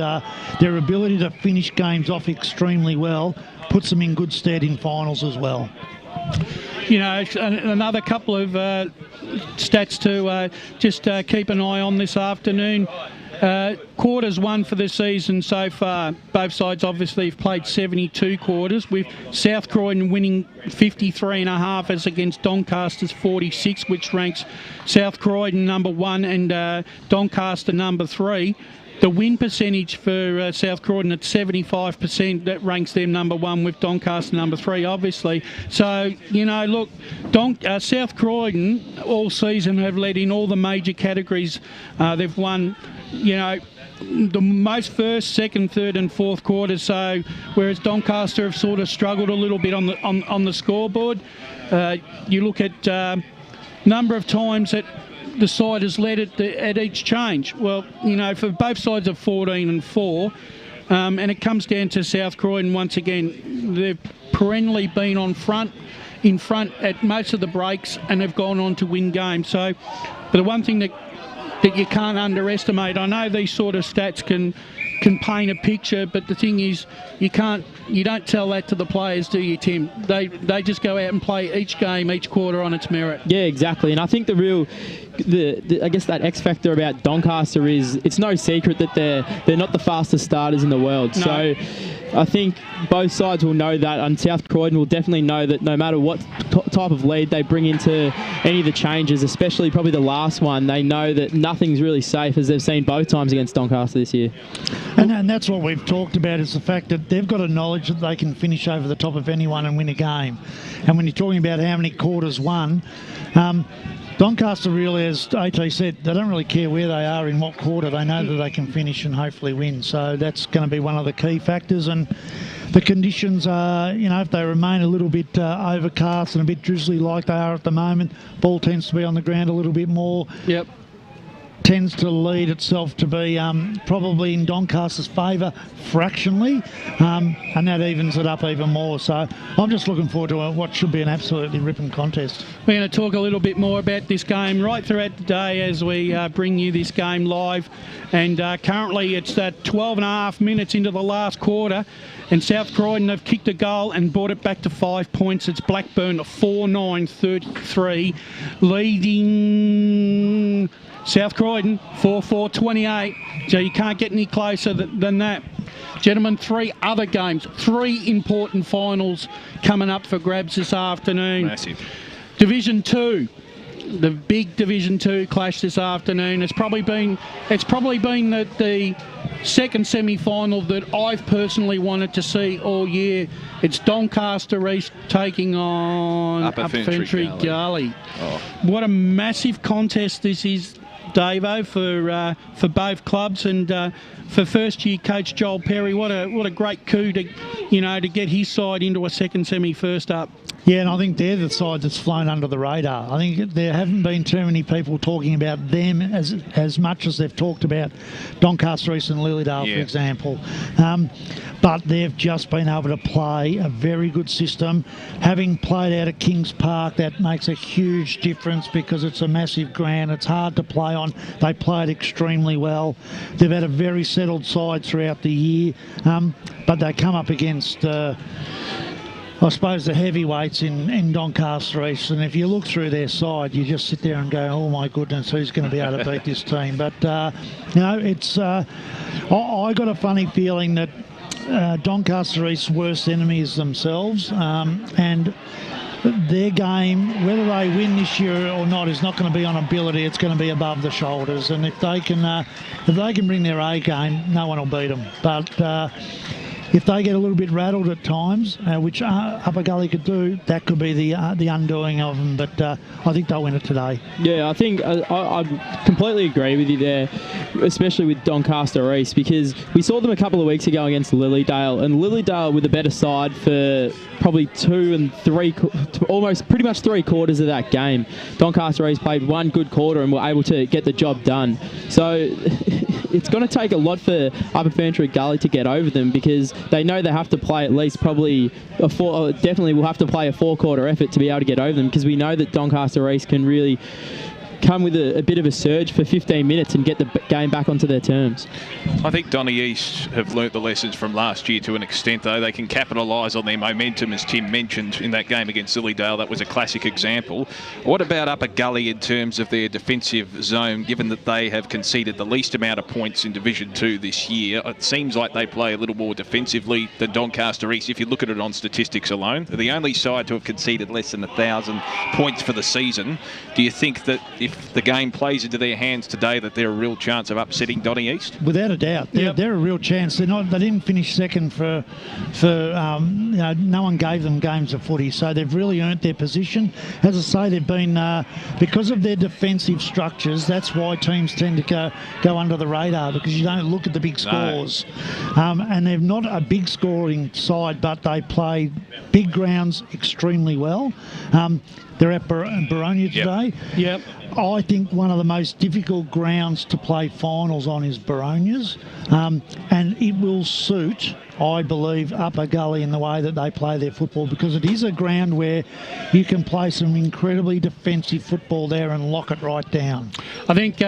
their ability to finish games off extremely well puts them in good stead in finals as well. Another couple of stats to just keep an eye on this afternoon. Quarters won for the season so far. Both sides obviously have played 72 quarters, with South Croydon winning 53.5 as against Doncaster's 46, which ranks South Croydon number 1 and Doncaster number 3. the win percentage for South Croydon at 75%. That ranks them number 1 with Doncaster number 3, obviously. So, you know, look, South Croydon all season have led in all the major categories. They've won, you know, the most first, second, third and fourth quarters. So whereas Doncaster have sort of struggled a little bit on the scoreboard, you look at number of times that the side has led at each change. Well, you know, for both sides of 14 and 4, and it comes down to South Croydon once again. They've perennially been in front at most of the breaks, and they've gone on to win games. So, but the one thing that you can't underestimate, I know these sort of stats can paint a picture, but the thing is, you don't tell that to the players, do you, Tim? They just go out and play each game, each quarter on its merit. Yeah, exactly. And I think I guess that X factor about Doncaster is it's no secret that they're not the fastest starters in the world. No. So I think both sides will know that, and South Croydon will definitely know that no matter what type of lead they bring into any of the changes, especially probably the last one, they know that nothing's really safe, as they've seen both times against Doncaster this year. And that's what we've talked about, is the fact that they've got a knowledge that they can finish over the top of anyone and win a game. And when you're talking about how many quarters won, Doncaster really, as AT said, they don't really care where they are in what quarter. They know that they can finish and hopefully win. So that's going to be one of the key factors. And the conditions are, you know, if they remain a little bit overcast and a bit drizzly like they are at the moment, ball tends to be on the ground a little bit more. Yep. Tends to lead itself to be probably in Doncaster's favour fractionally, and that evens it up even more. So I'm just looking forward to what should be an absolutely ripping contest. We're going to talk a little bit more about this game right throughout the day as we bring you this game live. And currently it's 12 and a half minutes into the last quarter, and South Croydon have kicked a goal and brought it back to 5 points. It's Blackburn 4-9-33, leading South Croydon 4-4-28. So you can't get any closer than that. Gentlemen, 3 other games, 3 important finals coming up for grabs this afternoon. Massive. Division 2. The big Division 2 clash this afternoon. It's probably been the second semi-final that I've personally wanted to see all year. It's Doncaster East taking on Upper Ferntree Gully. Oh. What a massive contest this is, Davo, for both clubs, and for first-year coach Joel Perry. What a great coup to get his side into a second semi first up. Yeah, and I think they're the side that's flown under the radar. I think there haven't been too many people talking about them as much as they've talked about Doncaster East and Lilydale, for example. But they've just been able to play a very good system. Having played out at Kings Park, that makes a huge difference because it's a massive ground. It's hard to play on. They played extremely well. They've had a very settled side throughout the year, but they come up against I suppose the heavyweights in Doncaster East, and if you look through their side, you just sit there and go, oh my goodness, who's going to be able to beat this team? But it's I got a funny feeling that Doncaster East's worst enemy is themselves, and their game, whether they win this year or not, is not going to be on ability. It's going to be above the shoulders, and if they can bring their A game, no one will beat them. But if they get a little bit rattled at times, which Upper Gully could do, that could be the undoing of them. But I think they'll win it today. Yeah, I think I completely agree with you there, especially with Doncaster East, because we saw them a couple of weeks ago against Lilydale, and Lilydale with a better side for probably 2 and 3, almost pretty much 3 quarters of that game. Doncaster East played 1 good quarter and were able to get the job done. So it's going to take a lot for Upper Ferntree Gully to get over them, because they know they have to play at least probably definitely will have to play a 4-quarter effort to be able to get over them, because we know that Doncaster East can really come with a bit of a surge for 15 minutes and get the game back onto their terms. I think Donny East have learnt the lessons from last year to an extent, though. They can capitalise on their momentum, as Tim mentioned, in that game against Lilydale. That was a classic example. What about Upper Gully in terms of their defensive zone, given that they have conceded the least amount of points in Division 2 this year? It seems like they play a little more defensively than Doncaster East, if you look at it on statistics alone. They're the only side to have conceded less than 1,000 points for the season. Do you think that if if the game plays into their hands today, that they're a real chance of upsetting Donny East? Without a doubt, they're a real chance. They didn't finish second for no one gave them games of footy, so they've really earned their position. As I say, they've been because of their defensive structures. That's why teams tend to go under the radar, because you don't look at the big scores. And they're not a big scoring side, but they play big grounds extremely well. They're at Baronia today. Yep. I think one of the most difficult grounds to play finals on is Baronia's, and it will suit, I believe, Upper Gully in the way that they play their football, because it is a ground where you can play some incredibly defensive football there and lock it right down. I think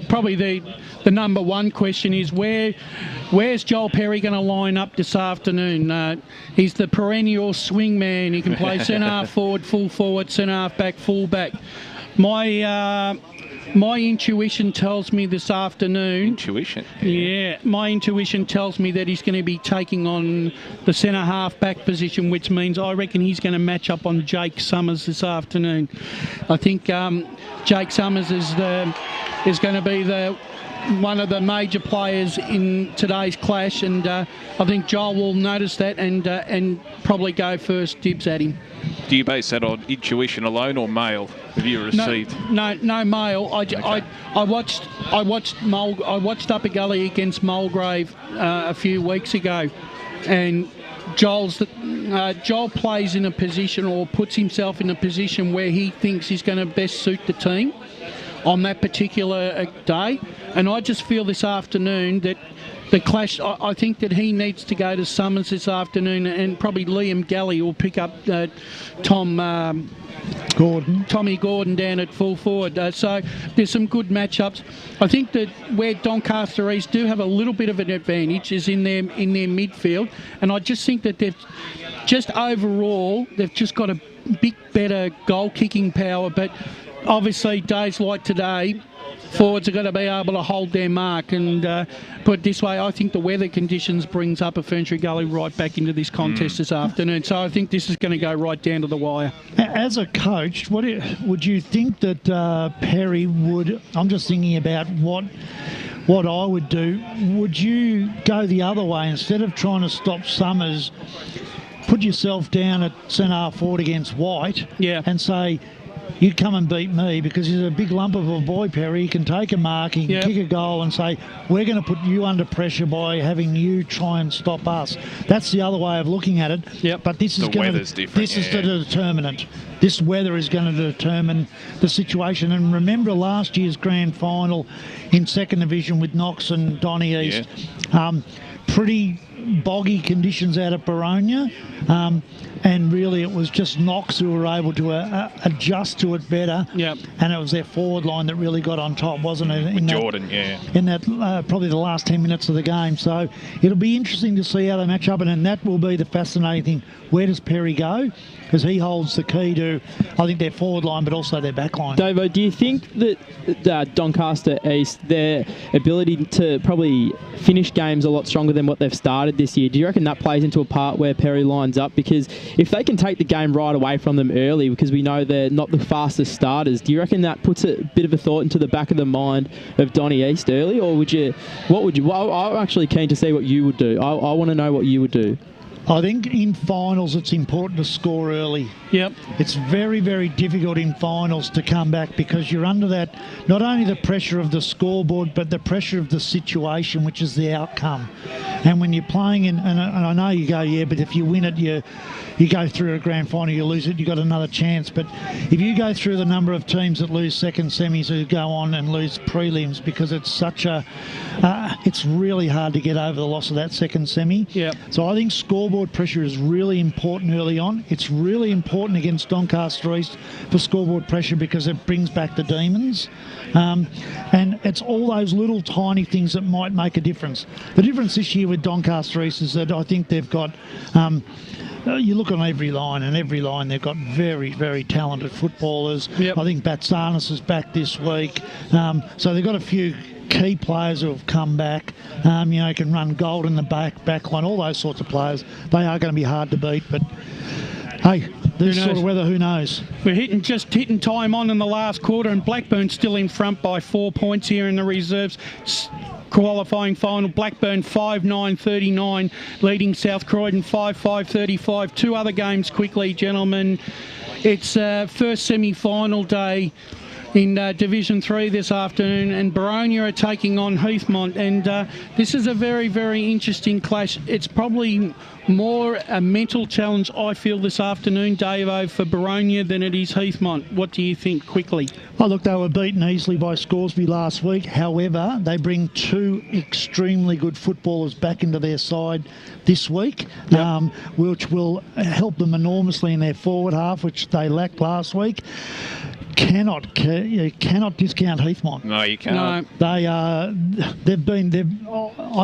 probably the number one question is where's Joel Perry going to line up this afternoon? He's the perennial swing man. He can play centre half forward, full forward, centre half back, full back. My intuition tells me this afternoon... Intuition? Yeah, my intuition tells me that he's going to be taking on the centre half-back position, which means I reckon he's going to match up on Jake Summers this afternoon. I think Jake Summers is going to be one of the major players in today's clash, and I think Joel will notice that and probably go first dibs at him. Do you base that on intuition alone or mail have you received? No mail. I watched Upper Gully against Mulgrave a few weeks ago, and Joel plays in a position, or puts himself in a position, where he thinks he's going to best suit the team on that particular day. And I just feel this afternoon that the clash, I think that he needs to go to Summers this afternoon, and probably Liam Galley will pick up Tommy Gordon down at full forward. So there's some good matchups. I think that where Doncaster East do have a little bit of an advantage is in their midfield, and I just think that they've just got a bit better goal kicking power. But obviously days like today, forwards are going to be able to hold their mark, and put it this way, I think the weather conditions brings Upper Ferntree Gully right back into this contest this afternoon. So I think this is going to go right down to the wire. As a coach, would you think that Perry would... I'm just thinking about what I would do. Would you go the other way, instead of trying to stop Summers, put yourself down at centre half forward against White, and say, you come and beat me, because he's a big lump of a boy, Perry. He can take a mark, he can kick a goal, and say, we're going to put you under pressure by having you try and stop us. That's the other way of looking at it. But this is the determinant. This weather is going to determine the situation. And remember last year's grand final in second division with Knox and Donny East. Pretty boggy conditions out at Baronia, and really it was just Knox who were able to adjust to it better. And it was their forward line that really got on top, wasn't it? In that probably the last 10 minutes of the game. So it'll be interesting to see how they match up, and that will be the fascinating thing. Where does Perry go? Because he holds the key to, I think, their forward line, but also their back line. Davo, do you think that Doncaster East, their ability to probably finish games a lot stronger than what they've started this year, do you reckon that plays into a part where Perry lines up? Because if they can take the game right away from them early, because we know they're not the fastest starters, do you reckon that puts a bit of a thought into the back of the mind of Donny East early? Or I'm actually keen to see what you would do. I want to know what you would do. I think in finals it's important to score early. It's very, very difficult in finals to come back, because you're under that, not only the pressure of the scoreboard, but the pressure of the situation, which is the outcome. And when you're playing and I know you go, but if you win it, you go through a grand final, you lose it, you got another chance. But if you go through the number of teams that lose second semis who go on and lose prelims, because it's such it's really hard to get over the loss of that second semi. So I think scoreboard pressure is really important early on. It's really important against Doncaster East for scoreboard pressure, because it brings back the demons. And it's all those little tiny things that might make a difference. The difference this year with Doncaster East is that I think they've got... you look on every line, and every line they've got very, very talented footballers. I think Batsanis is back this week. So they've got a few key players who have come back. Can run gold in the back line, all those sorts of players. They are going to be hard to beat, but Hey, this sort of weather, who knows? We're hitting time on in the last quarter, and Blackburn's still in front by 4 points here in the reserves qualifying final. Blackburn 5-9-39, leading South Croydon 5-5-35. Two other games quickly, gentlemen. It's first semi-final day in Division 3 this afternoon, and Boronia are taking on Heathmont, and this is a very, very interesting clash. It's probably more a mental challenge, I feel, this afternoon, Davo, for Boronia than it is Heathmont. What do you think, quickly? Oh, look, they were beaten easily by Scoresby last week. However, they bring two extremely good footballers back into their side this week, which will help them enormously in their forward half, which they lacked last week. You cannot discount Heathmont. No, you can't. No. I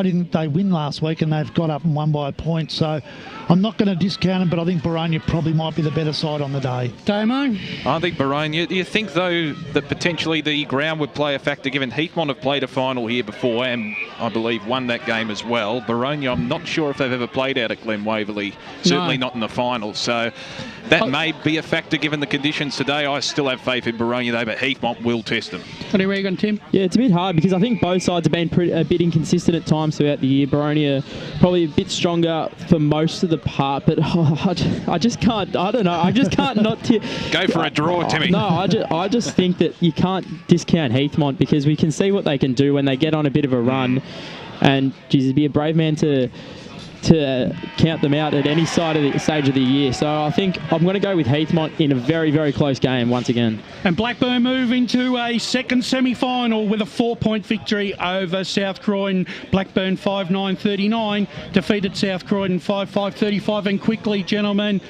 didn't. They win last week, and they've got up and won by a point. So I'm not going to discount them, but I think Boronia probably might be the better side on the day. Damo? I think Boronia. Do you think, though, that potentially the ground would play a factor, given Heathmont have played a final here before and I believe won that game as well? Boronia, I'm not sure if they've ever played out at Glen Waverley, certainly not in the final. So that may be a factor given the conditions today. I still have faith in Boronia, though, but Heathmont will test them. What do you reckon, Tim? Yeah, it's a bit hard because I think both sides have been a bit inconsistent at times throughout the year. Boronia probably a bit stronger for most of the part, but I just can't. I don't know. I just can't not. Go for a draw, Timmy. No, I just think that you can't discount Heathmont because we can see what they can do when they get on a bit of a run. And geez, it'd be a brave man to count them out at any stage of the year. So I think I'm going to go with Heathmont in a very, very close game once again. And Blackburn move into a second semi-final with a 4-point victory over South Croydon. Blackburn 5-9-39 defeated South Croydon 5-5-35. And quickly, gentlemen,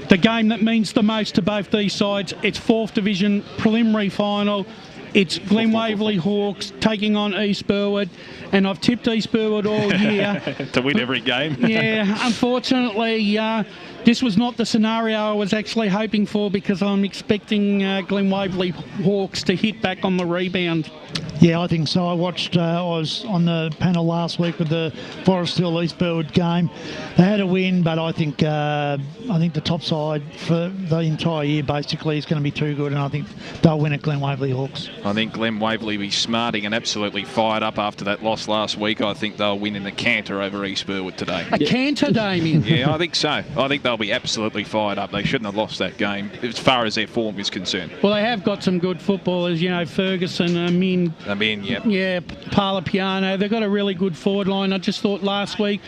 the game that means the most to both these sides, it's 4th Division preliminary final. It's Glen Waverley Hawks taking on East Burwood, and I've tipped East Burwood all year. To win every game. Yeah, unfortunately, this was not the scenario I was actually hoping for because I'm expecting Glen Waverley Hawks to hit back on the rebound. Yeah, I think so. I was on the panel last week with the Forest Hill East Burwood game. They had a win, but I think the top side for the entire year basically is going to be too good, and I think they'll win at Glen Waverley Hawks. I think Glen Waverley will be smarting and absolutely fired up after that loss last week. I think they'll win in the canter over East Burwood today. A canter, Damien? Yeah, I think so. I think they'll be absolutely fired up. They shouldn't have lost that game as far as their form is concerned. Well, they have got some good footballers, Ferguson, Amin, yep. Yeah, Parlapiano. They've got a really good forward line. I just thought last week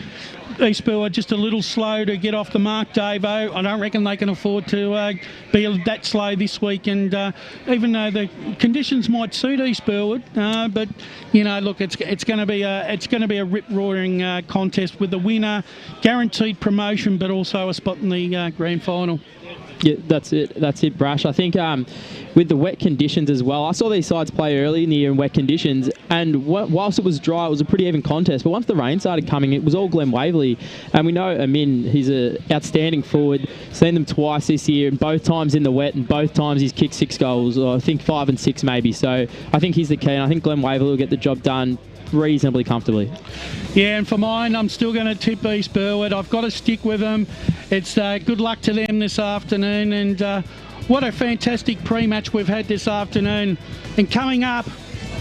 East Burwood just a little slow to get off the mark, Davo. I don't reckon they can afford to be that slow this week. And even though the conditions might suit East Burwood, but look, it's going to be a rip-roaring contest with the winner, guaranteed promotion, but also a spot in the grand final. Yeah, that's it, Brash. I think with the wet conditions as well, I saw these sides play early in the year in wet conditions, and whilst it was dry, it was a pretty even contest. But once the rain started coming, it was all Glen Waverley. And we know Amin, he's an outstanding forward. Seen them twice this year, and both times in the wet, and both times he's kicked 6 goals, or I think 5 and 6 maybe. So I think he's the key, and I think Glen Waverley will get the job done reasonably comfortably. Yeah, and for mine, I'm still going to tip East Burwood. I've got to stick with them. It's good luck to them this afternoon, and what a fantastic pre-match we've had this afternoon. And coming up,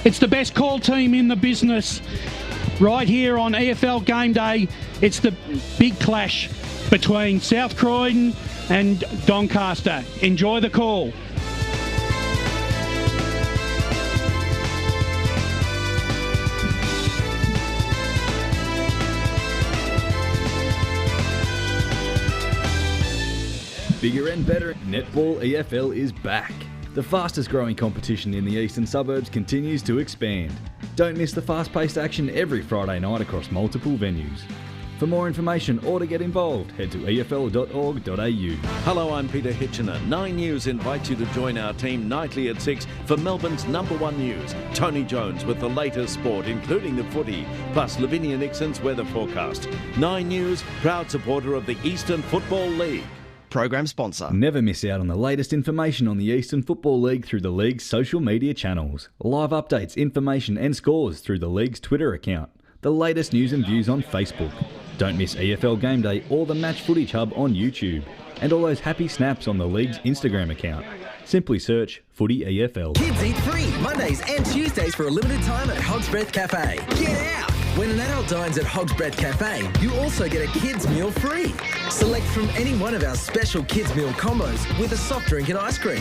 it's the best call team in the business. Right here on EFL Game Day, it's the big clash between South Croydon and Doncaster. Enjoy the call. Bigger and better, Netball EFL is back. The fastest growing competition in the eastern suburbs continues to expand. Don't miss the fast-paced action every Friday night across multiple venues. For more information or to get involved, head to efl.org.au. Hello, I'm Peter Hitchener. 9 News invites you to join our team nightly at 6 for Melbourne's #1 news. Tony Jones with the latest sport, including the footy, plus Lavinia Nixon's weather forecast. 9 News, proud supporter of the Eastern Football League. Program sponsor. Never miss out on the latest information on the Eastern Football League through the league's social media channels. Live updates, information and scores through the league's Twitter account. The latest news and views on Facebook. Don't miss EFL Game Day or the Match Footage Hub on YouTube, and all those happy snaps on the league's Instagram account. Simply search Footy EFL. Kids eat free Mondays and Tuesdays for a limited time at Hog's Breath Cafe. Get out! When an adult dines at Hog's Breath Cafe, you also get a kids meal free. Select from any one of our special kids meal combos with a soft drink and ice cream.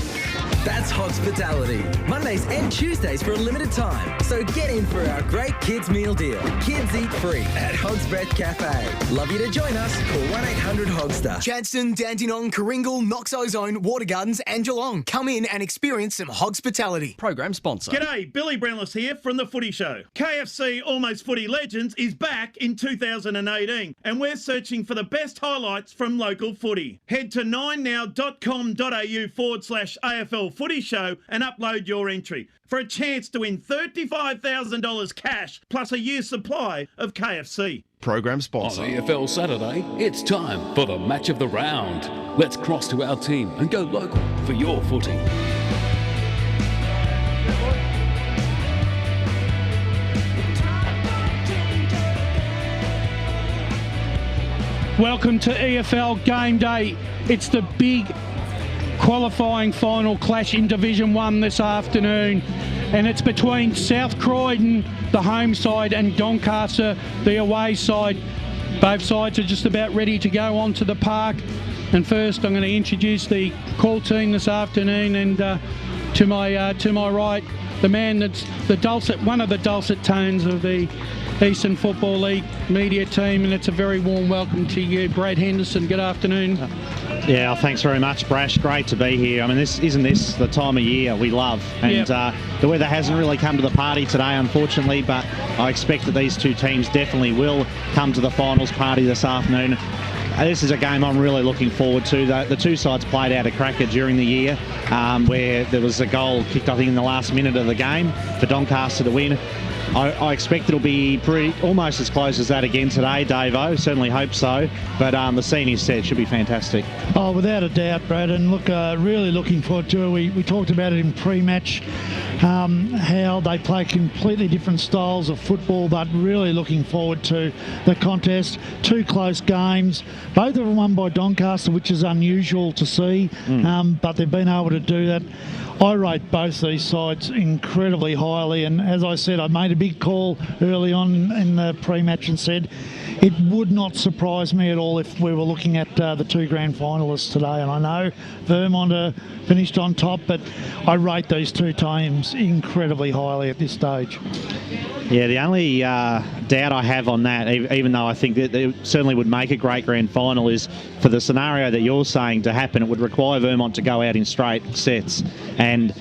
That's hospitality. Mondays and Tuesdays for a limited time. So get in for our great kids meal deal. Kids eat free at Hog's Breath Cafe. Love you to join us. Call 1-800-HOGSTAR. Chadstone, Dandenong, Coringal, Knox Ozone, Water Gardens and Geelong. Come in and experience some hospitality. Program sponsor. G'day, Billy Brownless here from The Footy Show. KFC Almost Footy Legends is back in 2018 and we're searching for the best highlights from local footy. Head to 9now.com.au/AFL Footy Show and upload your entry for a chance to win $35,000 cash plus a year's supply of KFC. Program sponsor. On EFL Saturday, it's time for the match of the round. Let's cross to our team and go local for your footy. Welcome to EFL Game Day. It's the big qualifying final clash in Division 1 this afternoon, and it's between South Croydon, the home side, and Doncaster, the away side. Both sides are just about ready to go onto the park. And first I'm going to introduce the call team this afternoon, and to my right, the man that's one of the dulcet tones of the Eastern Football League media team, and it's a very warm welcome to you, Brad Henderson. Good afternoon. Yeah, thanks very much, Brash. Great to be here. I mean, isn't this the time of year we love? And the weather hasn't really come to the party today, unfortunately, but I expect that these two teams definitely will come to the finals party this afternoon. This is a game I'm really looking forward to. The two sides played out a cracker during the year, where there was a goal kicked, I think, in the last minute of the game for Doncaster to win. I expect it'll be almost as close as that again today, Davo. Certainly hope so. But the senior set should be fantastic. Oh, without a doubt, Brad. And look, really looking forward to it. We talked about it in pre-match, how they play completely different styles of football, but really looking forward to the contest. Two close games. Both of them won by Doncaster, which is unusual to see, but they've been able to do that. I rate both these sides incredibly highly, and as I said, I made a big call early on in the pre-match and said it would not surprise me at all if we were looking at the two grand finalists today. And I know Vermont finished on top, but I rate these two teams incredibly highly at this stage. Yeah, the only doubt I have on that, even though I think that it certainly would make a great grand final, is for the scenario that you're saying to happen, it would require Vermont to go out in straight sets. And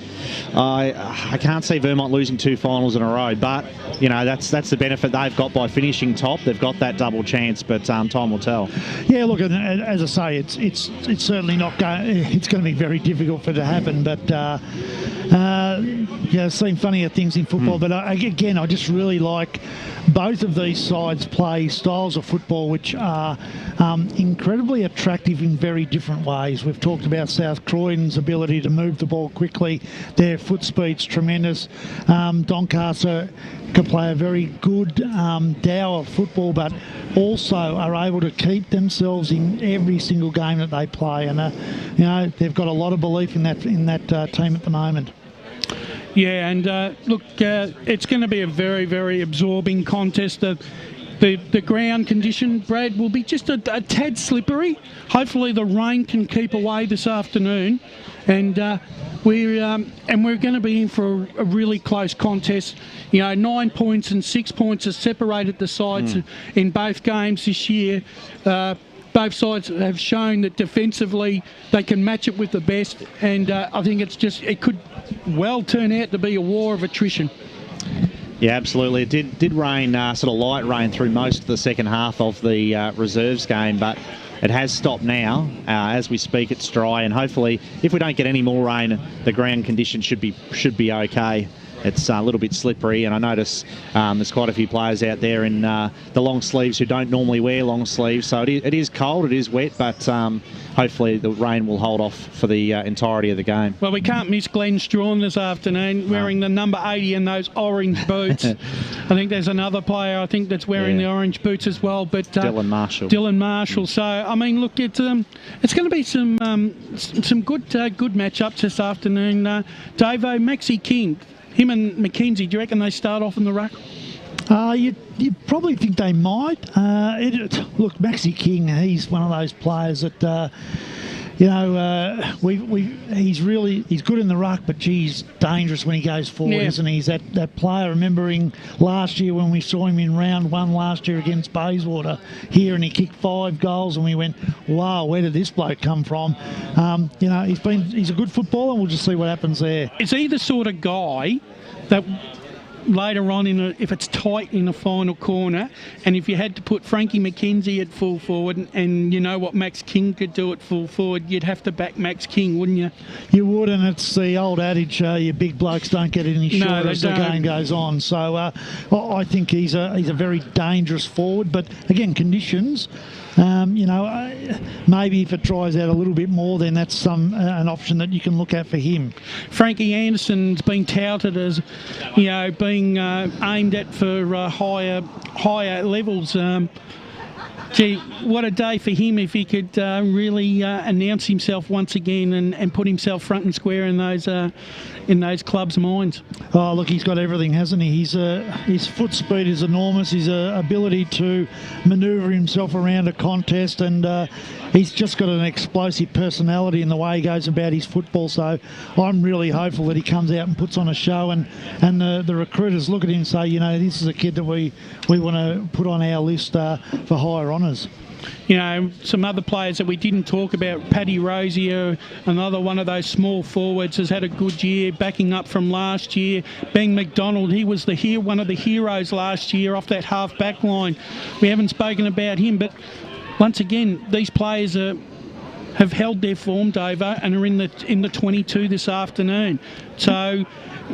I can't see Vermont losing two finals in a row, but you know that's the benefit they've got by finishing top. They've got that double chance, but time will tell. Yeah, look, as I say, it's certainly not going. It's going to be very difficult for it to happen, but I've seen funnier things in football. But again, I just really like both of these sides play styles of football which are incredibly attractive in very different ways. We've talked about South Croydon's ability to move the ball quickly. Their foot speed's tremendous. Doncaster can play a very good dower of football, but also are able to keep themselves in every single game that they play. And they've got a lot of belief in that team at the moment. Yeah, and look, it's going to be a very, very absorbing contest. The ground condition, Brad, will be just a tad slippery. Hopefully the rain can keep away this afternoon, and we're going to be in for a really close contest. 9 points and 6 points have separated the sides in both games this year. Both sides have shown that defensively they can match it with the best, and I think it could well turn out to be a war of attrition. Yeah, absolutely. It did rain, sort of light rain through most of the second half of the reserves game, but it has stopped now. As we speak, it's dry, and hopefully, if we don't get any more rain, the ground conditions should be okay. it's a little bit slippery, and I notice there's quite a few players out there in the long sleeves who don't normally wear long sleeves, so it is cold, it is wet, but hopefully the rain will hold off for the entirety of the game. Well, we can't miss Glenn Strawn this afternoon wearing the number 80 and those orange boots. I think there's another player I think that's wearing the orange boots as well, but Dylan Marshall. Dylan Marshall. So I mean, look, it's going to be some good matchups this afternoon. Davo, Maxi King, him and McKenzie, do you reckon they start off in the ruck? You probably think they might. Look, Maxi King, he's one of those players that, he's good in the ruck, but he's dangerous when he goes forward, isn't he? He's that player, remembering last year when we saw him in round 1 last year against Bayswater here, and he kicked 5 goals, and we went, wow, where did this bloke come from? He's a good footballer, and we'll just see what happens there. Is he the sort of guy that later on, if it's tight in the final corner, and if you had to put Frankie McKenzie at full forward, and you know what Max King could do at full forward, you'd have to back Max King, wouldn't you? You would, and it's the old adage, your big blokes don't get any shorter as the game goes on. So I think he's a very dangerous forward, but again, conditions. Maybe if it dries out a little bit more, then that's an option that you can look at for him. Frankie Anderson's been touted as, being aimed at for higher levels. Gee, what a day for him if he could really announce himself once again and put himself front and square in those clubs' minds. Oh, look, he's got everything, hasn't he? His foot speed is enormous. His ability to manoeuvre himself around a contest, and he's just got an explosive personality in the way he goes about his football. So I'm really hopeful that he comes out and puts on a show, and the recruiters look at him and say, this is a kid that we want to put on our list for higher honours. Some other players that we didn't talk about, Paddy Rosier, another one of those small forwards, has had a good year, backing up from last year. Ben McDonald, he was one of the heroes last year off that half-back line. We haven't spoken about him, but once again, these players have held their form, Davo, and are in the 22 this afternoon. So,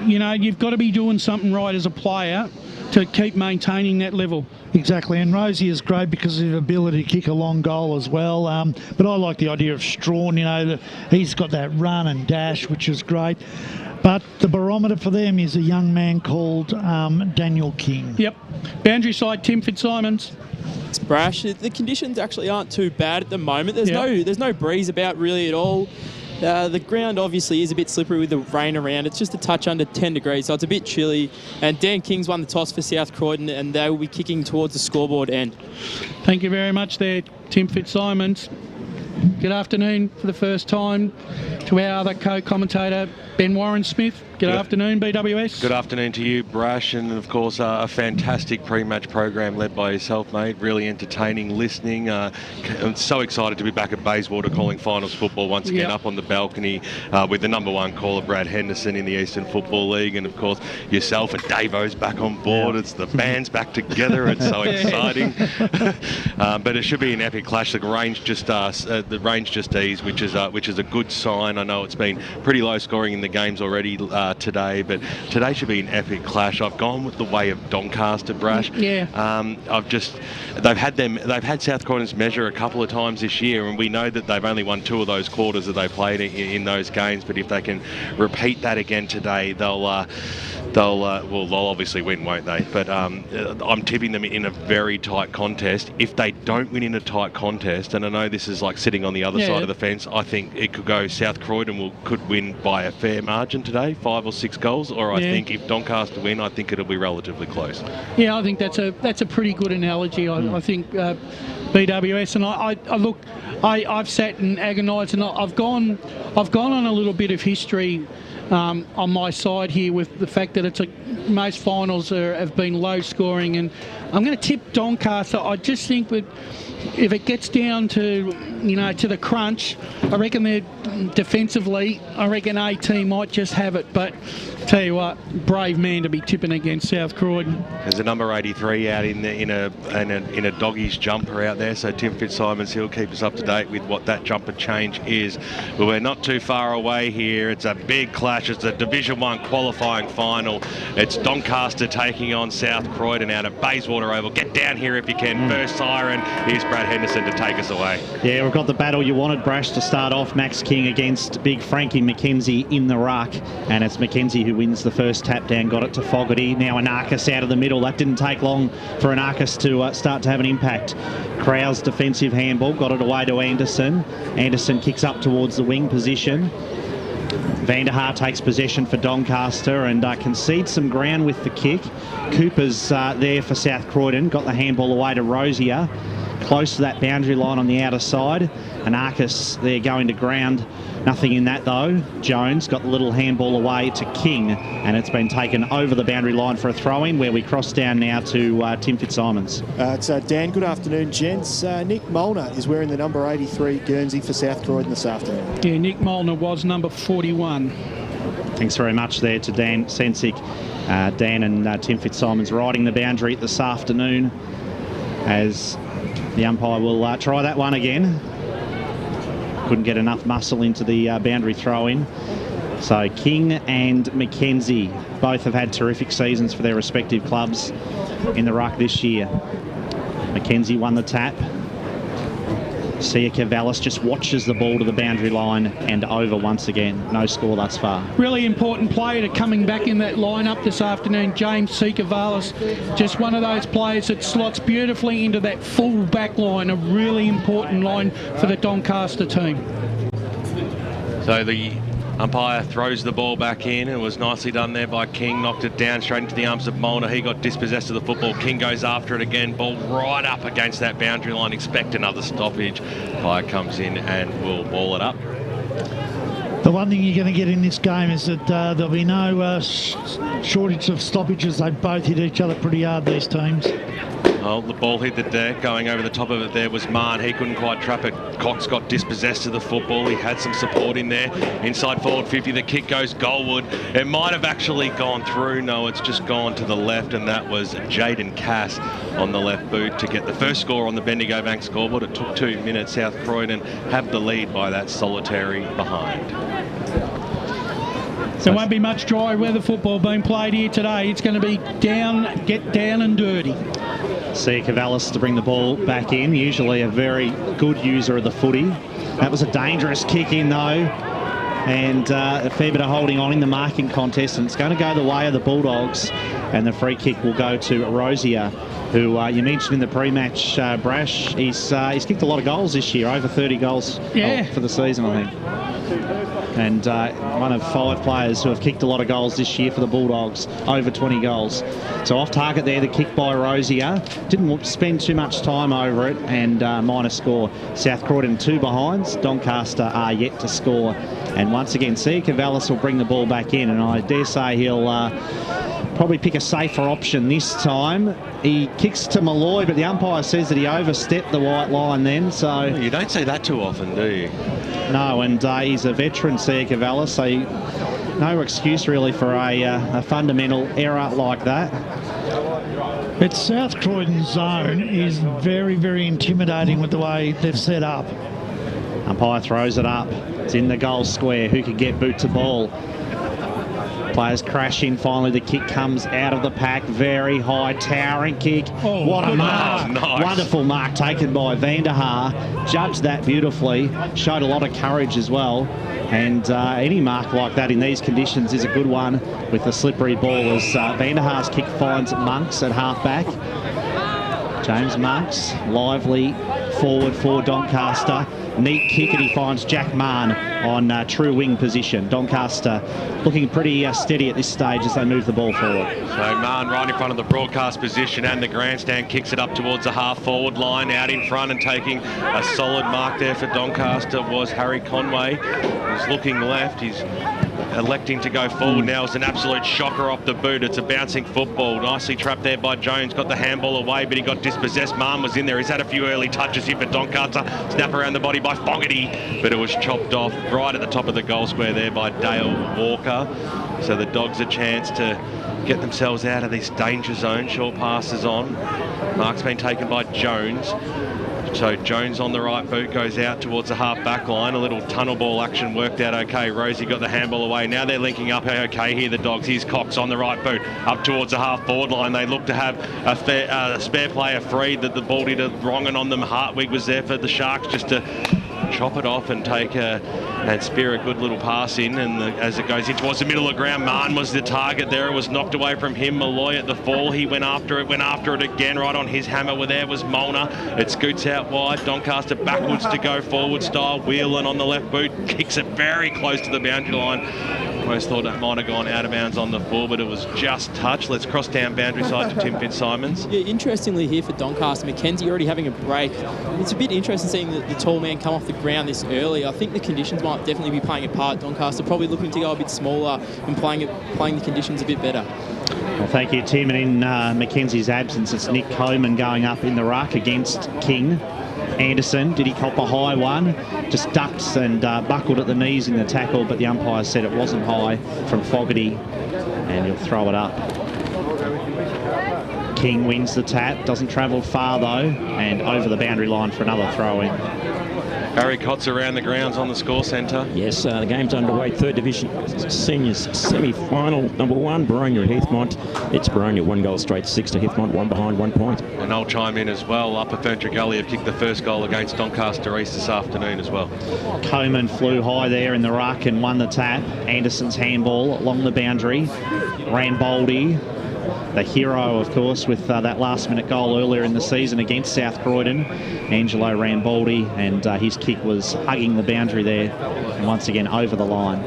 you've got to be doing something right as a player to keep maintaining that level. Exactly, and Rosie is great because of his ability to kick a long goal as well. But I like the idea of Strawn, he's got that run and dash, which is great. But the barometer for them is a young man called Daniel King. Yep. Boundary side, Tim Fitzsimons. It's Brash. The conditions actually aren't too bad at the moment. There's no breeze about really at all. The ground obviously is a bit slippery with the rain around. It's just a touch under 10 degrees, so it's a bit chilly. And Dan King's won the toss for South Croydon, and they will be kicking towards the scoreboard end. Thank you very much there, Tim Fitzsimons. Good afternoon for the first time to our other co-commentator, Ben Warren-Smith. Good afternoon, BWS. Good afternoon to you, Brash, and of course a fantastic pre-match program led by yourself, mate. Really entertaining listening. I'm so excited to be back at Bayswater calling finals football once again, up on the balcony with the number 1 caller, Brad Henderson, in the Eastern Football League, and of course yourself and Davo's back on board. It's the band's back together. It's so exciting. But it should be an epic clash. The range just eased, which is a good sign. I know it's been pretty low scoring in the games already today, but today should be an epic clash. I've gone with the way of Doncaster, Brash. They've had South Croydon's measure a couple of times this year, and we know that they've only won 2 of those quarters that they played in those games. But if they can repeat that again today, they'll obviously win, won't they? But I'm tipping them in a very tight contest. If they don't win in a tight contest, and I know this is like sitting on the other side of the fence, I think it could go South Croydon could win by a fair margin today, 5 or 6 goals. Or I think if Doncaster win, I think it'll be relatively close. Yeah, I think that's a pretty good analogy. I think BWS, and I've sat and agonised, and I've gone on a little bit of history on my side here with the fact that most finals have been low scoring, and I'm going to tip Doncaster. I just think that if it gets down to, to the crunch, I reckon they're defensively, I reckon AT might just have it. But tell you what, brave man to be tipping against South Croydon. There's a number 83 out in a doggies jumper out there, so Tim Fitzsimons, he'll keep us up to date with what that jumper change is. But we're not too far away here. It's a big clash. It's a Division 1 qualifying final. It's Doncaster taking on South Croydon out at Bayswater Oval. Get down here if you can. First siren. Here's Brad Henderson to take us away. Yeah, we've got the battle you wanted, Brash, to start off. Max King against big Frankie McKenzie in the ruck, and it's McKenzie who wins the first tap down, got it to Fogarty. Now Anarchis out of the middle. That didn't take long for Anarchis to start to have an impact. Krau's defensive handball, got it away to Anderson. Anderson kicks up towards the wing position. Vanderhaar takes possession for Doncaster and concedes some ground with the kick. Cooper's there for South Croydon, got the handball away to Rosier. Close to that boundary line on the outer side. Anarchis there going to ground. Nothing in that though. Jones got the little handball away to King, and it's been taken over the boundary line for a throw-in, where we cross down now to Tim Fitzsimons. It's Dan. Good afternoon, gents. Nick Molnar is wearing the number 83 Guernsey for South Croydon this afternoon. Yeah, Nick Molnar was number 41. Thanks very much there to Dan Sensick. Dan and Tim Fitzsimons riding the boundary this afternoon, as the umpire will try that one again. Couldn't get enough muscle into the boundary throw-in. So King and McKenzie both have had terrific seasons for their respective clubs in the ruck this year. McKenzie won the tap. Sia Cavallis just watches the ball to the boundary line and over once again. No score thus far. Really important player to coming back in that lineup this afternoon, James Cavallis. Just one of those players that slots beautifully into that full back line, a really important line for the Doncaster team. So the umpire throws the ball back in. It was nicely done there by King. Knocked it down straight into the arms of Molnar. He got dispossessed of the football. King goes after it again. Ball right up against that boundary line. Expect another stoppage. Umpire comes in and will ball it up. The one thing you're going to get in this game is that there'll be no shortage of stoppages. They both hit each other pretty hard, these teams. Oh, the ball hit the deck. Going over the top of it there was Marn. He couldn't quite trap it. Cox got dispossessed of the football. He had some support in there. Inside forward 50. The kick goes goalward. It might have actually gone through. No, it's just gone to the left, and that was Jaden Cass on the left boot to get the first score on the Bendigo Bank scoreboard. It took 2 minutes. South Croydon have the lead by that solitary behind. There won't be much dry weather football being played here today. It's going to be get down and dirty. Sia Cavallis to bring the ball back in. Usually a very good user of the footy. That was a dangerous kick in though, and a fair bit of holding on in the marking contest, and it's going to go the way of the Bulldogs, and the free kick will go to Rosier, who you mentioned in the pre-match, Brash. He's kicked a lot of goals this year, over 30 goals for the season, I think. And one of 5 players who have kicked a lot of goals this year for the Bulldogs, over 20 goals. So off target there, the kick by Rosier. Didn't spend too much time over it, and minor score. South Croydon 2 behinds. Doncaster are yet to score. And once again, Sia Cavallis will bring the ball back in, and I dare say he'll probably pick a safer option this time. He kicks to Malloy, but the umpire says that he overstepped the white line then. So you don't see that too often, do you? No, and he's a veteran, Sia Cavallis, so no excuse really for a fundamental error like that. But South Croydon's zone is very, very intimidating with the way they've set up. Umpire throws it up. It's in the goal square. Who can get boot to ball? Players crash in. Finally, the kick comes out of the pack. Very high, towering kick. Oh, what a mark. Nice. Wonderful mark taken by Vanderhaar. Judged that beautifully. Showed a lot of courage as well. And any mark like that in these conditions is a good one with the slippery ball, as Vanderhaar's kick finds Monks at half-back. James Monks, lively forward for Doncaster. Neat kick, and he finds Jack Marn on true wing position. Doncaster looking pretty steady at this stage as they move the ball forward. So Marn right in front of the broadcast position, and the grandstand kicks it up towards the half-forward line. Out in front and taking a solid mark there for Doncaster was Harry Conway. He's looking left. He's electing to go forward now is an absolute shocker off the boot. It's a bouncing football. Nicely trapped there by Jones. Got the handball away, but he got dispossessed. Marn was in there. He's had a few early touches here for Doncaster. Snap around the body by Fogarty, but it was chopped off right at the top of the goal square there by Dale Walker. So the Dogs a chance to get themselves out of this danger zone. Short passes on. Mark's been taken by Jones. So Jones on the right boot goes out towards the half back line. A little tunnel ball action worked out okay. Rosie got the handball away. Now they're linking up okay here, the Dogs. Here's Cox on the right boot up towards the half forward line. They look to have a spare player free that the ball did wrong and on them. Hartwig was there for the Sharks just to chop it off and take and spear a good little pass in, and as it goes in towards the middle of the ground, Marn was the target there. It was knocked away from him. Malloy at the fall, he went after it again. Right on his hammer where there was Molnar. It scoots out wide. Doncaster backwards to go forward style. Whelan on the left boot kicks it very close to the boundary line. Almost thought that might have gone out of bounds on the full, but it was just touched. Let's cross down boundary side to Tim Fitzsimons. Yeah, interestingly here for Doncaster, McKenzie already having a break. It's a bit interesting seeing the tall man come off the ground this early. I think the conditions might definitely be playing a part. Doncaster probably looking to go a bit smaller and playing the conditions a bit better. Well, thank you, Tim. And in Mackenzie's absence, it's Nick Coleman going up in the ruck against King. Anderson, did he cop a high one? Just ducked and buckled at the knees in the tackle, but the umpire said it wasn't high from Fogarty, and he'll throw it up. King wins the tap, doesn't travel far though, and over the boundary line for another throw-in. Barry Cott's around the grounds on the score centre. Yes, the game's underway. Third Division Seniors semi-final. Number 1, Baronia at Heathmont. It's Baronia 1 goal straight, 6 to Heathmont, 1 behind, 1 point. And I'll chime in as well. Upper Ferntree Gully have kicked the first goal against Doncaster East this afternoon as well. Coleman flew high there in the ruck and won the tap. Anderson's handball along the boundary. Ramboldi, the hero, of course, with that last-minute goal earlier in the season against South Croydon. Angelo Ramboldi, and his kick was hugging the boundary there, and once again over the line.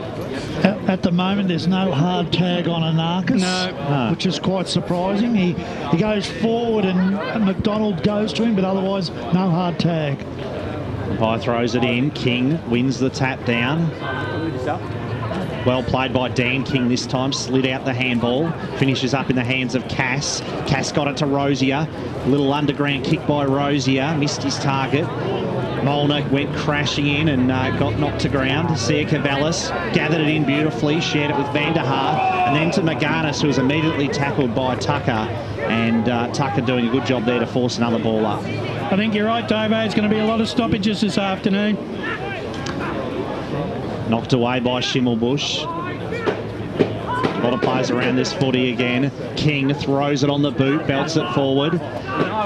At the moment, there's no hard tag on Anarchis, which is quite surprising. He goes forward and McDonald goes to him, but otherwise no hard tag. Umpire throws it in. King wins the tap down. Well played by Dan King this time, slid out the handball, finishes up in the hands of Cass. Cass got it to Rosier, little underground kick by Rosier, missed his target. Molnar went crashing in and got knocked to ground. Sia Cavallis gathered it in beautifully, shared it with Vanderhaar, and then to McGarnis, who was immediately tackled by Tucker, and Tucker doing a good job there to force another ball up. I think you're right, Dave. There's going to be a lot of stoppages this afternoon. Knocked away by Schimmelbusch. A lot of players around this footy again. King throws it on the boot, belts it forward.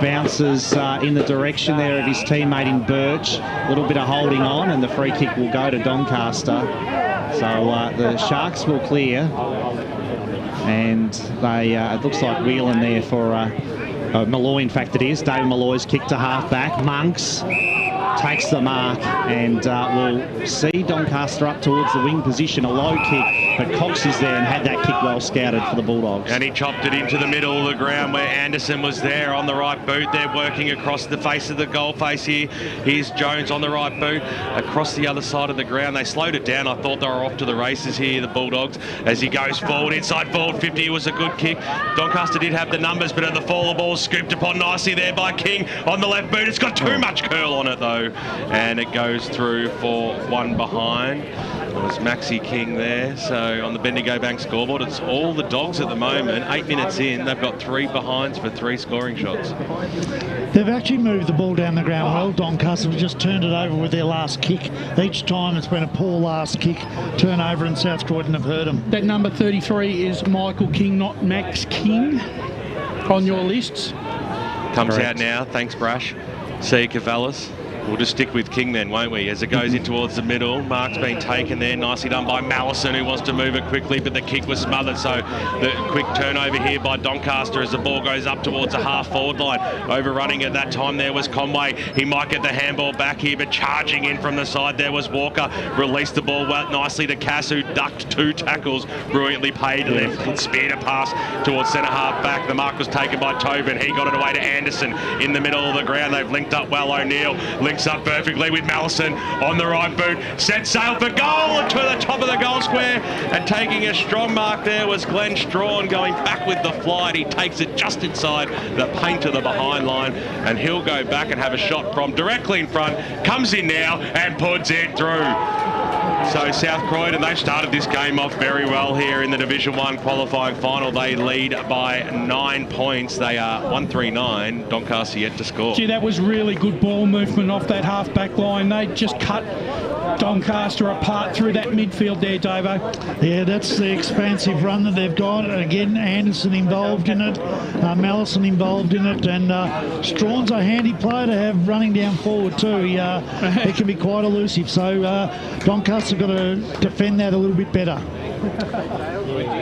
Bounces in the direction there of his teammate in Birch. A little bit of holding on, and the free kick will go to Doncaster. So the Sharks will clear. And they it looks like Whelan there for Malloy, in fact it is. David Malloy's kick to half-back. Monks takes the mark, and we'll see Doncaster up towards the wing position, a low kick, but Cox is there and had that kick well scouted for the Bulldogs. And he chopped it into the middle of the ground where Anderson was there on the right boot. They're working across the face of the goal face here. Here's Jones on the right boot across the other side of the ground. They slowed it down. I thought they were off to the races here, the Bulldogs, as he goes forward, inside forward 50. It was a good kick. Doncaster did have the numbers, but at the fall, the ball scooped upon nicely there by King on the left boot. It's got too much curl on it though, and it goes through for 1 behind. It was Maxi King there. So on the Bendigo Bank scoreboard, it's all the Dogs at the moment. 8 minutes in, they've got 3 behinds for 3 scoring shots. They've actually moved the ball down the ground well. Doncaster have just turned it over with their last kick. Each time it's been a poor last kick turnover, and South Croydon have hurt them. That number 33 is Michael King, not Max King, on your lists. Comes out now, thanks Brash. See Cavallis. We'll just stick with King then, won't we? As it goes in towards the middle, Mark's been taken there, nicely done by Mallison, who wants to move it quickly, but the kick was smothered, so the quick turnover here by Doncaster as the ball goes up towards the half-forward line. Overrunning at that time there was Conway. He might get the handball back here, but charging in from the side there was Walker. Released the ball well, nicely to Cass, who ducked 2 tackles, brilliantly paid, and then speared a pass towards centre half back. The mark was taken by Tobin. He got it away to Anderson in the middle of the ground. They've linked up well. O'Neill linked links up perfectly with Mallison on the right boot. Set sail for goal to the top of the goal square. And taking a strong mark there was Glenn Strawn going back with the flight. He takes it just inside the paint of the behind line. And he'll go back and have a shot from directly in front. Comes in now and puts it through. So South Croydon, they've started this game off very well here in the Division 1 qualifying final. They lead by 9 points. They are 1-3-9. Doncaster yet to score. Gee, that was really good ball movement off that half-back line. They just cut Doncaster apart through that midfield there, Davo. Yeah, that's the expansive run that they've got. Again, Anderson involved in it, Mallison involved in it, and Strawn's a handy player to have running down forward too. He can be quite elusive, so Doncaster got to defend that a little bit better.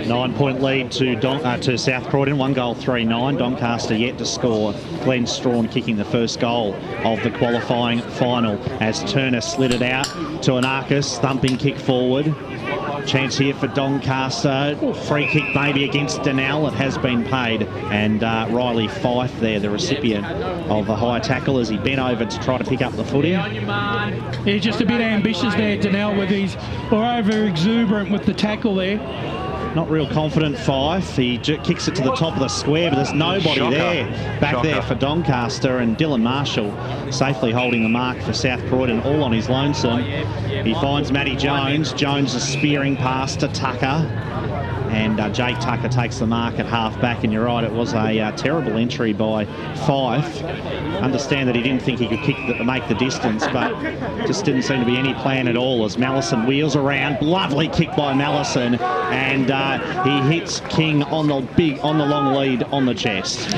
9-point lead to South Croydon, 1 goal 3-9. Doncaster yet to score. Glenn Strawn kicking the first goal of the qualifying final as Turner slid it out to Anarchis, thumping kick forward. Chance here for Doncaster. Free kick maybe against Donnell. It has been paid. And Riley Fife there, the recipient of a high tackle as he bent over to try to pick up the footy. He's just a bit ambitious there, Donnell, with his, or over-exuberant with the tackle there. Not real confident, Fife. He kicks it to the top of the square, but there's nobody there back there for Doncaster, and Dylan Marshall safely holding the mark for South Croydon, all on his lonesome. He finds Matty Jones. Jones is spearing past to Tucker, and Jake Tucker takes the mark at half-back, and you're right, it was a terrible entry by Fife. Understand that he didn't think he could make the distance, but just didn't seem to be any plan at all as Mallison wheels around. Lovely kick by Mallison, and he hits King on the long lead on the chest.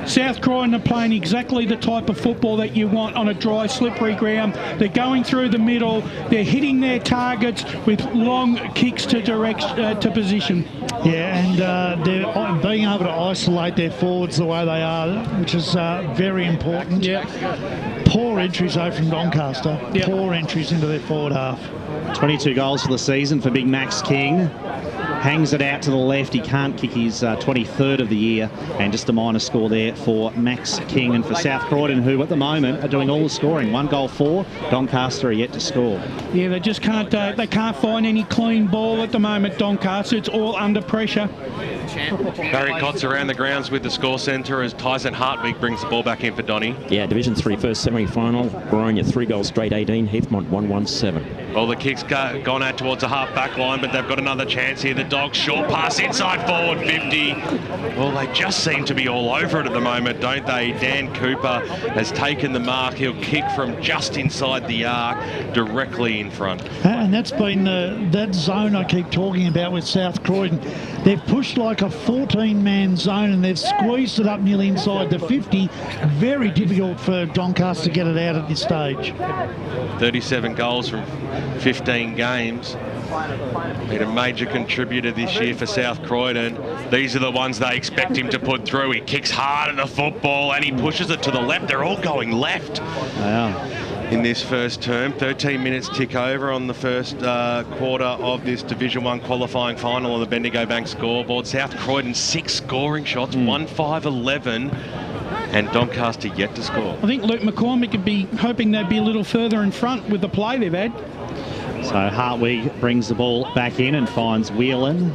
South Croydon are playing exactly the type of football that you want on a dry, slippery ground. They're going through the middle. They're hitting their targets with long kicks to position. Yeah, and they're being able to isolate their forwards the way they are, which is very important. Yeah. Poor entries though from Doncaster. Yep. Poor entries into their forward half. 22 goals for the season for Big Max King. Hangs it out to the left. He can't kick his 23rd of the year, and just a minor score there for Max King. And for South Croydon, who at the moment are doing all the scoring, 1 goal 4. Doncaster are yet to score. Yeah, they just can't. They can't find any clean ball at the moment. Doncaster, it's all under pressure. Barry Cott's around the grounds with the score centre as Tyson Hartwig brings the ball back in for Donny. Yeah, Division 3 first semi-final. Boronia 3 goals straight 18. Heathmont 1-1-7. Well, the kick's gone out towards the half-back line, but they've got another chance here. The Dogs short pass inside forward 50. Well, they just seem to be all over it at the moment, don't they? Dan Cooper has taken the mark. He'll kick from just inside the arc directly in front. And that's been that zone I keep talking about with South Croydon. They've pushed like a 14-man zone and they've squeezed it up nearly inside the 50. Very difficult for Doncaster to get it out at this stage. 37 goals from 15 games. Been a major contributor this year for South Croydon. These are the ones they expect him to put through. He kicks hard at the football and he pushes it to the left. They're all going left. Wow. In this first term, 13 minutes tick over on the first quarter of this Division 1 qualifying final on the Bendigo Bank scoreboard. South Croydon 6 scoring shots, 1-5-11, and Doncaster yet to score. I think Luke McCormack could be hoping they'd be a little further in front with the play they've had. So Hartwig brings the ball back in and finds Whelan.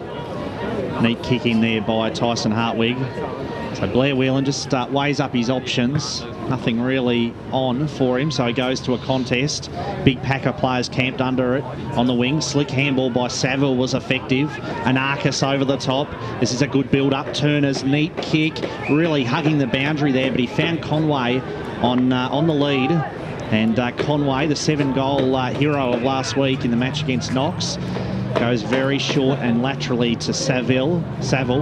Neat kick in there by Tyson Hartwig. So Blair Whelan just weighs up his options. Nothing really on for him, so he goes to a contest. Big pack of players camped under it on the wing. Slick handball by Saville was effective. Anarchis over the top. This is a good build-up. Turner's neat kick, really hugging the boundary there, but he found Conway on the lead. And Conway, the 7-goal hero of last week in the match against Knox, goes very short and laterally to Saville.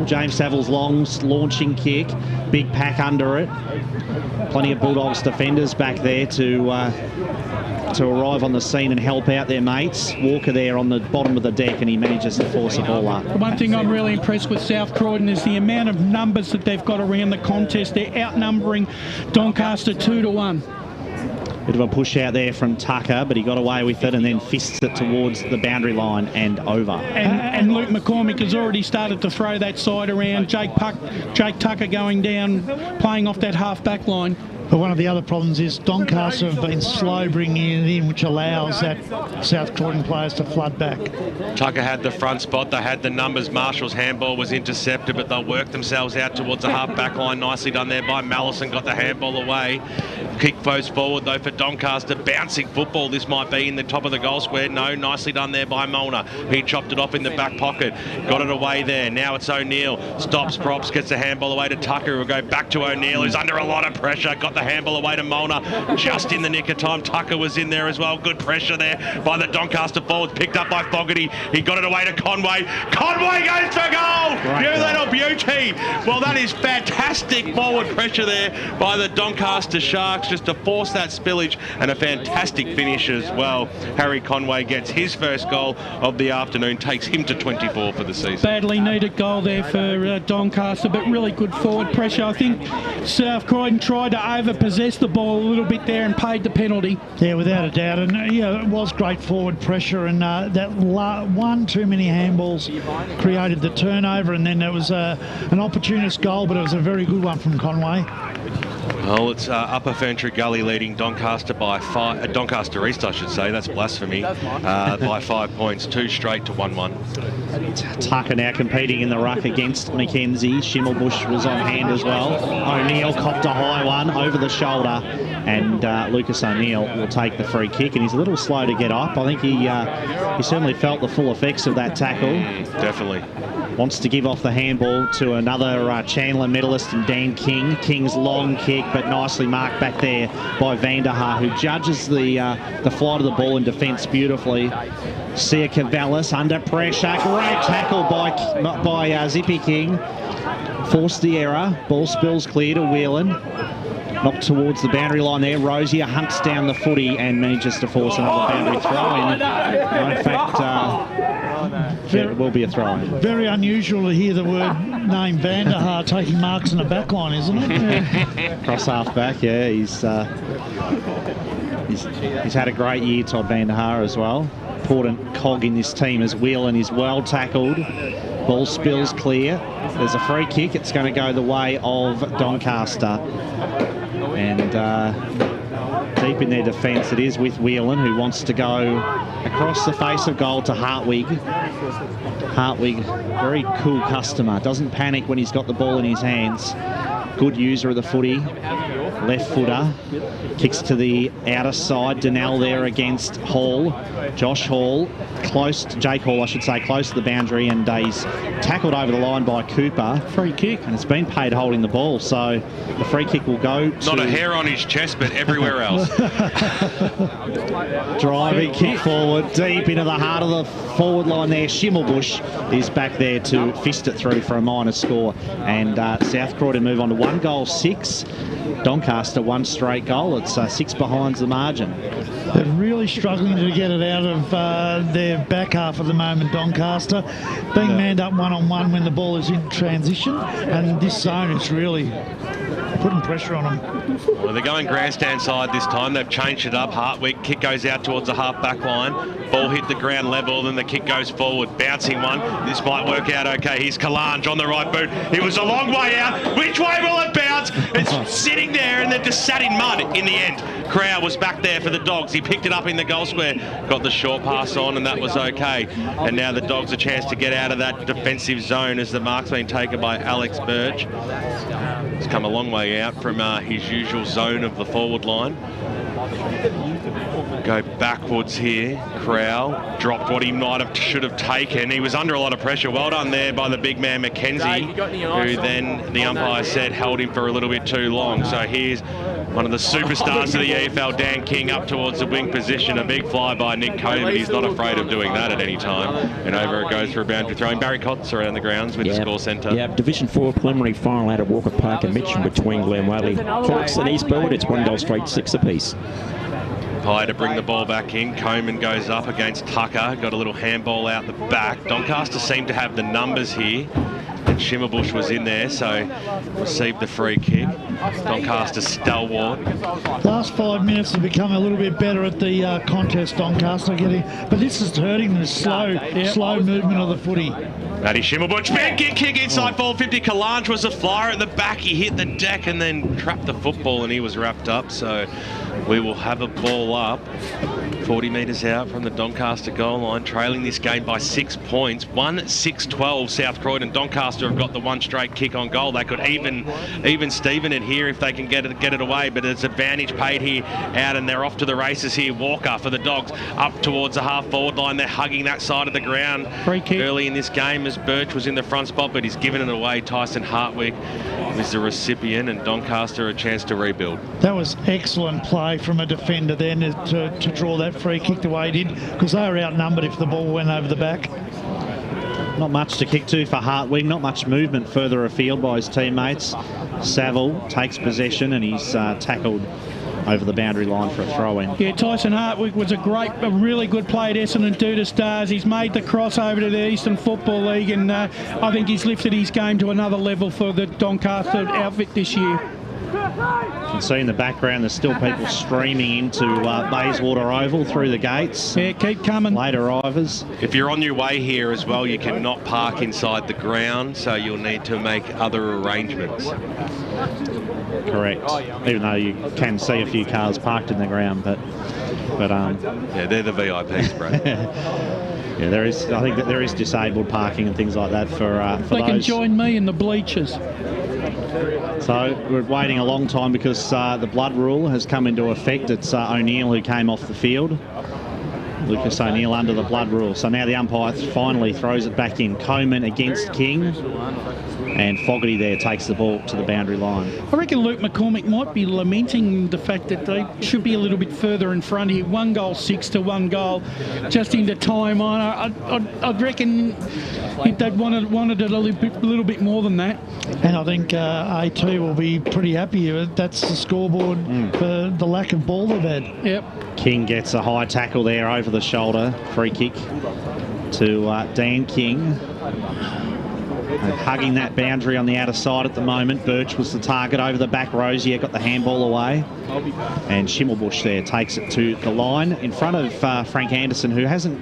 James Saville's long launching kick. Big pack under it. Plenty of Bulldogs defenders back there to arrive on the scene and help out their mates. Walker there on the bottom of the deck, and he manages to force a ball up. One thing I'm really impressed with South Croydon is the amount of numbers that they've got around the contest. They're outnumbering Doncaster 2-1. Bit of a push out there from Tucker, but he got away with it and then fists it towards the boundary line and over. And Luke McCormack has already started to throw that side around. Jake Tucker going down, playing off that half-back line. But one of the other problems is Doncaster have been slow bringing it in, which allows that South Croydon players to flood back. Tucker had the front spot, they had the numbers. Marshall's handball was intercepted, but they'll work themselves out towards the half-back line. Nicely done there by Mallison, got the handball away. Kick goes forward though for Doncaster. Bouncing football this might be in the top of the goal square. No, nicely done there by Molnar. He chopped it off in the back pocket. Got it away there. Now it's O'Neill. Stops props, gets the handball away to Tucker, who will go back to O'Neill, who's under a lot of pressure. Got the handball away to Molnar just in the nick of time. Tucker was in there as well. Good pressure there by the Doncaster forwards. Picked up by Fogarty. He got it away to Conway. Conway goes for goal! You little beauty! Well, that is fantastic forward pressure there by the Doncaster Sharks just to force that spillage, and a fantastic finish as well. Harry Conway gets his first goal of the afternoon, takes him to 24 for the season. Badly needed goal there for Doncaster, but really good forward pressure. I think South Croydon tried to over-possess the ball a little bit there and paid the penalty. Yeah, without a doubt. And yeah, it was great forward pressure, and that one too many handballs created the turnover, and then there was an opportunist goal, but it was a very good one from Conway. Well, it's Upper Ferntree Gully leading Doncaster by 5, Doncaster East, I should say. That's blasphemy. By 5 points, 2 straight to 1-1. Tucker now competing in the ruck against Mackenzie. Schimmelbusch was on hand as well. O'Neill copped a high one over the shoulder, and Lucas O'Neill will take the free kick, and he's a little slow to get up. I think he certainly felt the full effects of that tackle. Definitely. Wants to give off the handball to another Chandler medalist in Dan King. King's long kick, but nicely marked back there by Vanderhaar, who judges the flight of the ball in defence beautifully. Sia Cavallis under pressure. Great tackle by Zippy King. Forced the error. Ball spills clear to Whelan. Knocked towards the boundary line there. Rosier hunts down the footy and manages to force another boundary throw-in. In fact, it will be a throw-in. Very unusual to hear the word name Vanderhaar taking marks in the back line, isn't it? Cross half-back, yeah. He's had a great year, Todd Vanderhaar, as well. Important cog in this team as Whelan is well tackled. Ball spills clear. There's a free kick. It's going to go the way of Doncaster. And deep in their defence, it is with Whelan, who wants to go across the face of goal to Hartwig. Hartwig, very cool customer. Doesn't panic when he's got the ball in his hands. Good user of the footy. Left footer. Kicks to the outer side. Donnell there against Hall. Josh Hall, Jake Hall, I should say, close to the boundary, and he's tackled over the line by Cooper. Free kick. And it's been paid holding the ball, so the free kick will go to... Not a hair on his chest, but everywhere else. Driving kick forward, deep into the heart of the forward line there. Schimmelbusch is back there to fist it through for a minor score. And South Croydon move on to 1-6. Doncaster 1 straight goal. It's 6 behind the margin. They're really struggling to get it out of their back half at the moment, Doncaster. Being manned up one-on-one when the ball is in transition, and this zone is really putting pressure on them. Well, they're going grandstand side this time. They've changed it up. Hartwig, kick goes out towards the half-back line. Ball hit the ground level, then the kick goes forward. Bouncing one. This might work out okay. Here's Kalange on the right boot. He was a long way out. Which way will it bounce? It's sitting there, and they've just sat in mud in the end. Crow was back there for the Dogs. He picked it up in the goal square, got the short pass on, and that was okay. And now the Dogs a chance to get out of that defensive zone as the mark's been taken by Alex Birch. He's come a long way out from his usual zone of the forward line. Go backwards here. Crow dropped what he should have taken. He was under a lot of pressure. Well done there by the big man Mackenzie, who then the umpire said held him for a little bit too long. So here's one of the superstars of the EFL, Dan King, up towards the wing position. A big fly by Nick Coleman. He's not afraid of doing that at any time. And over it goes for a boundary throw. Barry Cott's around the grounds with the score centre. Yeah, Division 4 preliminary final out of Walker Park and Mitcham between Glen Whaley, Hawks and East Burwood. It's 1 goal straight, 6 apiece. Pye to bring the ball back in. Coleman goes up against Tucker. Got a little handball out the back. Doncaster seem to have the numbers here. And Schimmelbusch was in there, so received the free kick. Doncaster stalwart. Last 5 minutes have become a little bit better at the contest, Doncaster getting, but this is hurting the slow movement of the footy. Matty Schimmelbusch, big kick inside ball 50. Kalange was a flyer at the back. He hit the deck and then trapped the football, and he was wrapped up. So we will have a ball up 40 metres out from the Doncaster goal line, trailing this game by 6 points. 1-6-12 South Croydon. Doncaster have got the one straight kick on goal. They could even Steven it here if they can get it away, but it's advantage paid here out, and they're off to the races here. Walker for the Dogs up towards the half forward line. They're hugging that side of the ground early in this game as Birch was in the front spot, but he's given it away. Tyson Hartwick is the recipient, and Doncaster a chance to rebuild. That was excellent play from a defender then to draw that free kick the way he did, because they were outnumbered if the ball went over the back. Not much to kick to for Hartwig, not much movement further afield by his teammates. Saville takes possession and he's tackled over the boundary line for a throw-in. Yeah, Tyson Hartwick was a really good play at Essendon Duda Stars. He's made the crossover to the Eastern Football League, and I think he's lifted his game to another level for the Doncaster outfit this year. You can see in the background there's still people streaming into Bayswater Oval through the gates. Yeah, keep coming. Late arrivers. If you're on your way here as well, you cannot park inside the ground, so you'll need to make other arrangements. Correct. Even though you can see a few cars parked in the ground, but yeah, they're the VIPs, bro. Yeah, there is. I think that there is disabled parking and things like that for they those. Can join me in the bleachers. So we're waiting a long time because the blood rule has come into effect. It's O'Neill who came off the field. Lucas O'Neill under the blood rule. So now the umpire finally throws it back in. Coleman against King. And Fogarty there takes the ball to the boundary line. I reckon Luke McCormack might be lamenting the fact that they should be a little bit further in front here. 1 goal 6 to 1 goal just into time on. I'd reckon they'd wanted it a little bit more than that. And I think AT will be pretty happy. That's the scoreboard for the lack of ball they've had. Yep. King gets a high tackle there over the shoulder. Free kick to Dan King. Hugging that boundary on the outer side at the moment. Birch was the target over the back. Rosier got the handball away. And Schimmelbusch there takes it to the line in front of Frank Anderson, who hasn't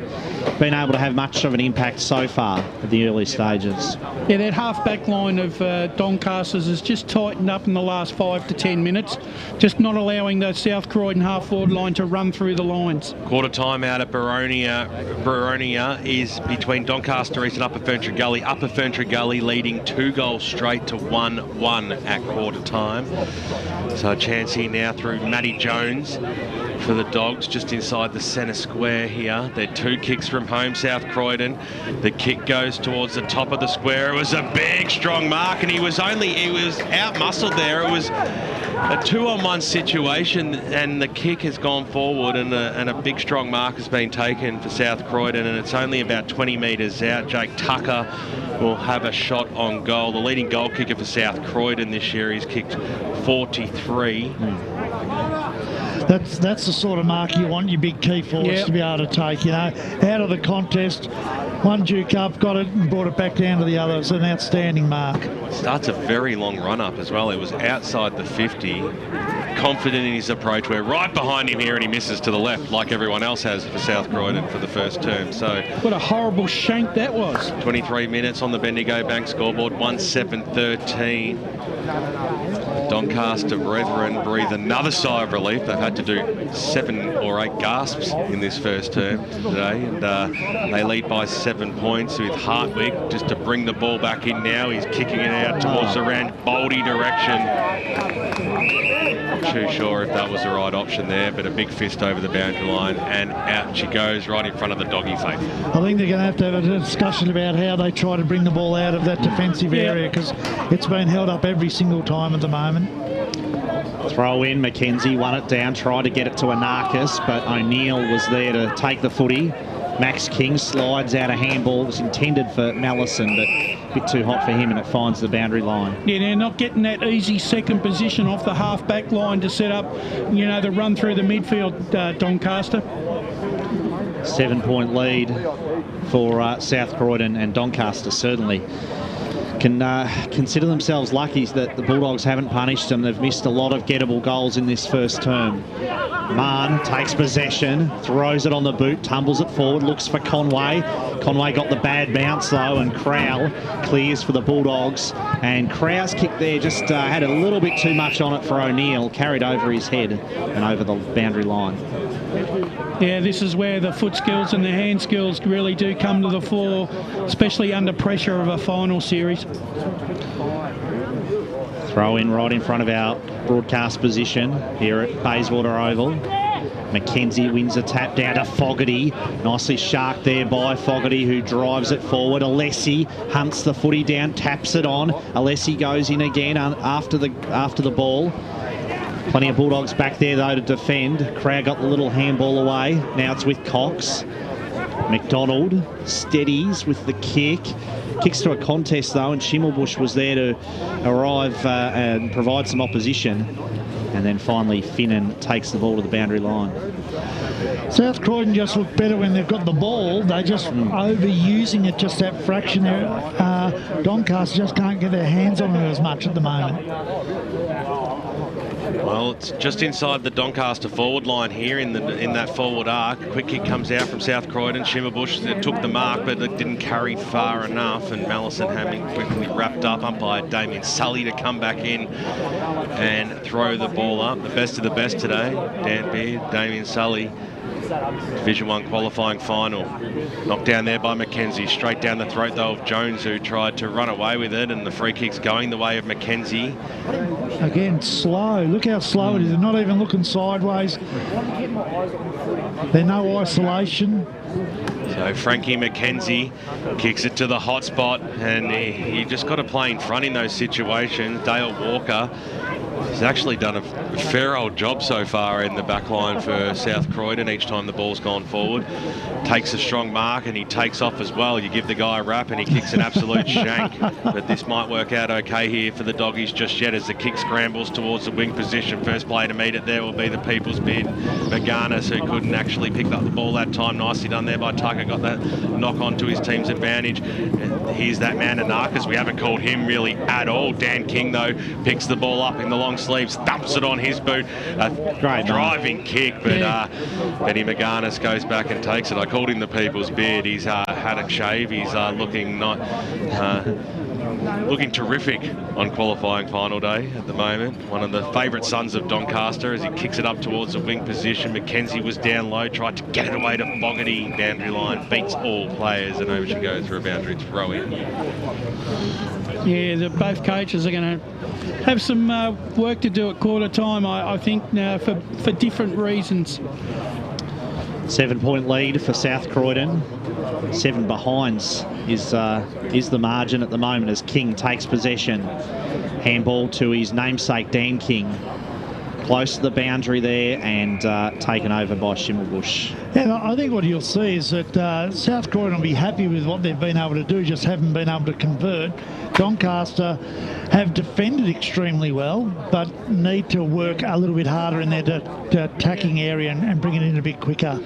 been able to have much of an impact so far at the early stages. Yeah, that half-back line of Doncaster's has just tightened up in the last 5 to 10 minutes, just not allowing the South Croydon half-forward line to run through the lines. Quarter time out at Baronia is between Doncaster East and Upper Ferntree Gully. Upper Ferntree Gully leading 2 goals straight to 1-1 at quarter time. So a chance here now through Matty Jones for the Dogs, just inside the centre square here. They're 2 kicks from home, South Croydon. The kick goes towards the top of the square. It was a big, strong mark, and he was out-muscled there. It was a 2-on-1 situation, and the kick has gone forward, and a big, strong mark has been taken for South Croydon, and it's only about 20 metres out. Jake Tucker will have a shot on goal. The leading goal kicker for South Croydon this year, he's kicked 43. That's the sort of mark you want your big key forwards to be able to take, you know, out of the contest. One Duke up, got it and brought it back down to the other. It's an outstanding mark. Starts a very long run up as well. It was outside the 50. Confident in his approach. We're right behind him here and he misses to the left like everyone else has for South Croydon for the first term. So what a horrible shank that was. 23 minutes on the Bendigo Bank scoreboard. 1-7-13. Doncaster brethren breathe another sigh of relief. They've had to do 7 or 8 gasps in this first term today, and they lead by 7 points with Hartwig just to bring the ball back in now. He's kicking it out towards the Baldy direction. Not too sure if that was the right option there, but a big fist over the boundary line, and out she goes right in front of the Doggy faith. I think they're going to have a discussion about how they try to bring the ball out of that defensive area, because it's been held up every single time at the moment. Throw in, McKenzie won it down, tried to get it to Anarchis, but O'Neill was there to take the footy. Max King slides out a handball. It was intended for Mallison, but a bit too hot for him, and it finds the boundary line. Yeah, they're not getting that easy second position off the half-back line to set up, you know, the run through the midfield, Doncaster. 7-point lead for South Croydon, and Doncaster certainly can consider themselves lucky that the Bulldogs haven't punished them. They've missed a lot of gettable goals in this first term. Mann takes possession, throws it on the boot, tumbles it forward, looks for Conway. Conway got the bad bounce though, and Crowell clears for the Bulldogs. And Crowell's kick there just had a little bit too much on it for O'Neill, carried over his head and over the boundary line. Yeah, this is where the foot skills and the hand skills really do come to the fore, especially under pressure of a final series. Throw in right in front of our broadcast position here at Bayswater Oval. McKenzie wins a tap down to Fogarty. Nicely sharked there by Fogarty, who drives it forward. Alessi hunts the footy down, taps it on. Alessi goes in again after the ball. Plenty of Bulldogs back there though to defend. Crowd got the little handball away. Now it's with Cox. McDonald steadies with the kick. Kicks to a contest though, and Schimmelbusch was there to arrive and provide some opposition. And then finally Finnan takes the ball to the boundary line. South Croydon just look better when they've got the ball. They're just overusing it, just that fraction there. Doncaster just can't get their hands on it as much at the moment. Well, it's just inside the Doncaster forward line here in that forward arc. Quick kick comes out from South Croydon. Schimmelbusch took the mark, but it didn't carry far enough, and Mallison having quickly wrapped up umpire Damien Sully to come back in and throw the ball up. The best of the best today, Dan Beard, Damien Sully. Division 1 qualifying final. Knocked down there by McKenzie. Straight down the throat though of Jones, who tried to run away with it, and the free kick's going the way of McKenzie. Again, slow. Look how slow it is. They're not even looking sideways. There's no isolation. So Frankie McKenzie kicks it to the hot spot, and he just got to play in front in those situations. Dale Walker has actually done a fair old job so far in the back line for South Croydon each time the ball's gone forward. Takes a strong mark and he takes off as well. You give the guy a rap and he kicks an absolute shank. But this might work out okay here for the Doggies just yet as the kick scrambles towards the wing position. First player to meet it there will be the People's Bid, Maganis, who couldn't actually pick up the ball that time. Nicely done there by Tucker. Got that knock on to his team's advantage. Here's that man Anarchis. We haven't called him really at all. Dan King, though, picks the ball up in the long sleeves, dumps it on his boot. Great driving kick, but Benny Maganis goes back and takes it. I called him the People's Beard. He's had a shave. He's looking terrific on qualifying final day at the moment. One of the favourite sons of Doncaster as he kicks it up towards the wing position. McKenzie was down low, tried to get it away to Fogarty. Boundary line beats all players, and over she goes for a boundary throw in. Yeah, both coaches are going to have some work to do at quarter time, I think, for different reasons. 7-point lead for South Croydon. 7 behinds is the margin at the moment as King takes possession. Handball to his namesake Dan King. Close to the boundary there and taken over by Schimmelbusch. Yeah, I think what you'll see is that South Croydon will be happy with what they've been able to do, just haven't been able to convert. Doncaster have defended extremely well, but need to work a little bit harder in their attacking area and bring it in a bit quicker.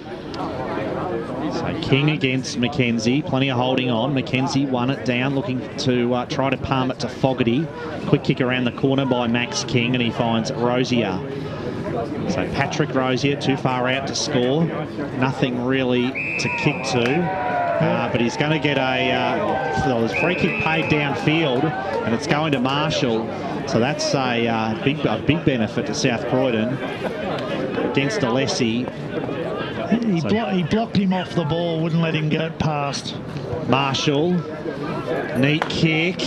So King against McKenzie, plenty of holding on. McKenzie won it down, looking to try to palm it to Fogarty. Quick kick around the corner by Max King, and he finds Rosier. So Patrick Rosier too far out to score. Nothing really to kick to. But he's going to get a free kick paid downfield, and it's going to Marshall. So that's a big benefit to South Croydon against Alessi. He blocked him off the ball, wouldn't let him get past. Marshall, neat kick.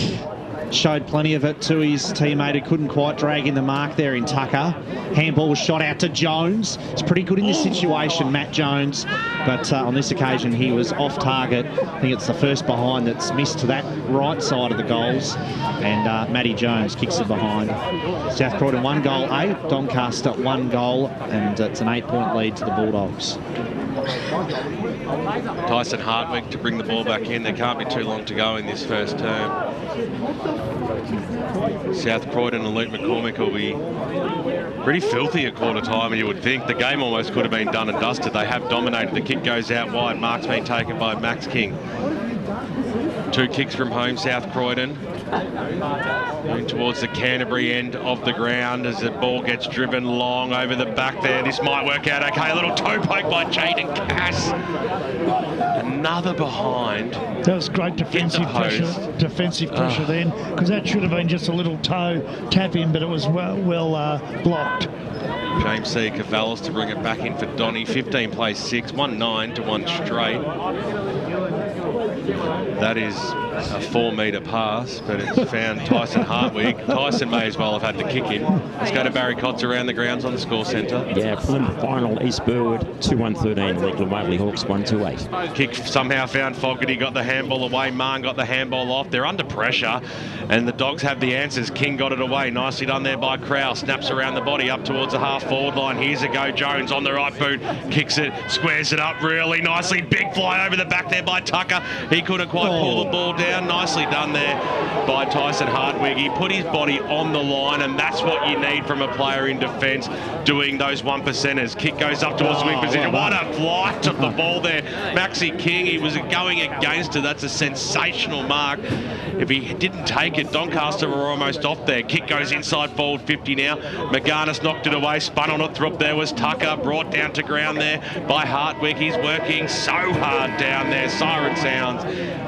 Showed plenty of it to his teammate who couldn't quite drag in the mark there in Tucker. Handball was shot out to Jones. He's pretty good in this situation, Matt Jones. But on this occasion, he was off target. I think it's the first behind that's missed to that right side of the goals. And Matty Jones kicks it behind. South Croydon 1 goal, 8. Doncaster 1 goal. And it's an 8-point lead to the Bulldogs. Tyson Hartwig to bring the ball back in. There can't be too long to go in this first term. South Croydon and Luke McCormack will be pretty filthy at quarter time, and you would think the game almost could have been done and dusted. They have dominated. The kick goes out wide. Mark's been taken by Max King. 2 kicks from home, South Croydon. Moving towards the Canterbury end of the ground as the ball gets driven long over the back there. This might work out okay. A little toe poke by Jaden Cass. Another behind. That was great defensive pressure then, because that should have been just a little toe tap in, but it was well blocked. James C. Cavallis to bring it back in for Donny. 15 plays 6, 1-9 to 1 straight. That is a 4-metre pass, but it's found Tyson Hartwig. Tyson may as well have had the kick in. Let's go to Barry Cotts around the grounds on the score centre. Yeah, preliminary final, East Burwood 2-1-13, Legal Waverley Hawks 1-2-8. Kick somehow found Fogarty, got the handball away. Marn got the handball off. They're under pressure, and the Dogs have the answers. King got it away. Nicely done there by Krause. Snaps around the body up towards the half-forward line. Here's a go. Jones on the right boot. Kicks it, squares it up really nicely. Big fly over the back there by Tucker. He couldn't quite pull the ball down. Nicely done there by Tyson Hartwig. He put his body on the line, and that's what you need from a player in defence, doing those 1%ers. Kick goes up towards the wing position. What a flight of the ball there. Maxi King, he was going against it. That's a sensational mark. If he didn't take it, Doncaster were almost off there. Kick goes inside forward 50 now. McGarnis knocked it away, spun on it. Through there was Tucker, brought down to ground there by Hartwig. He's working so hard down there. Siren sounds.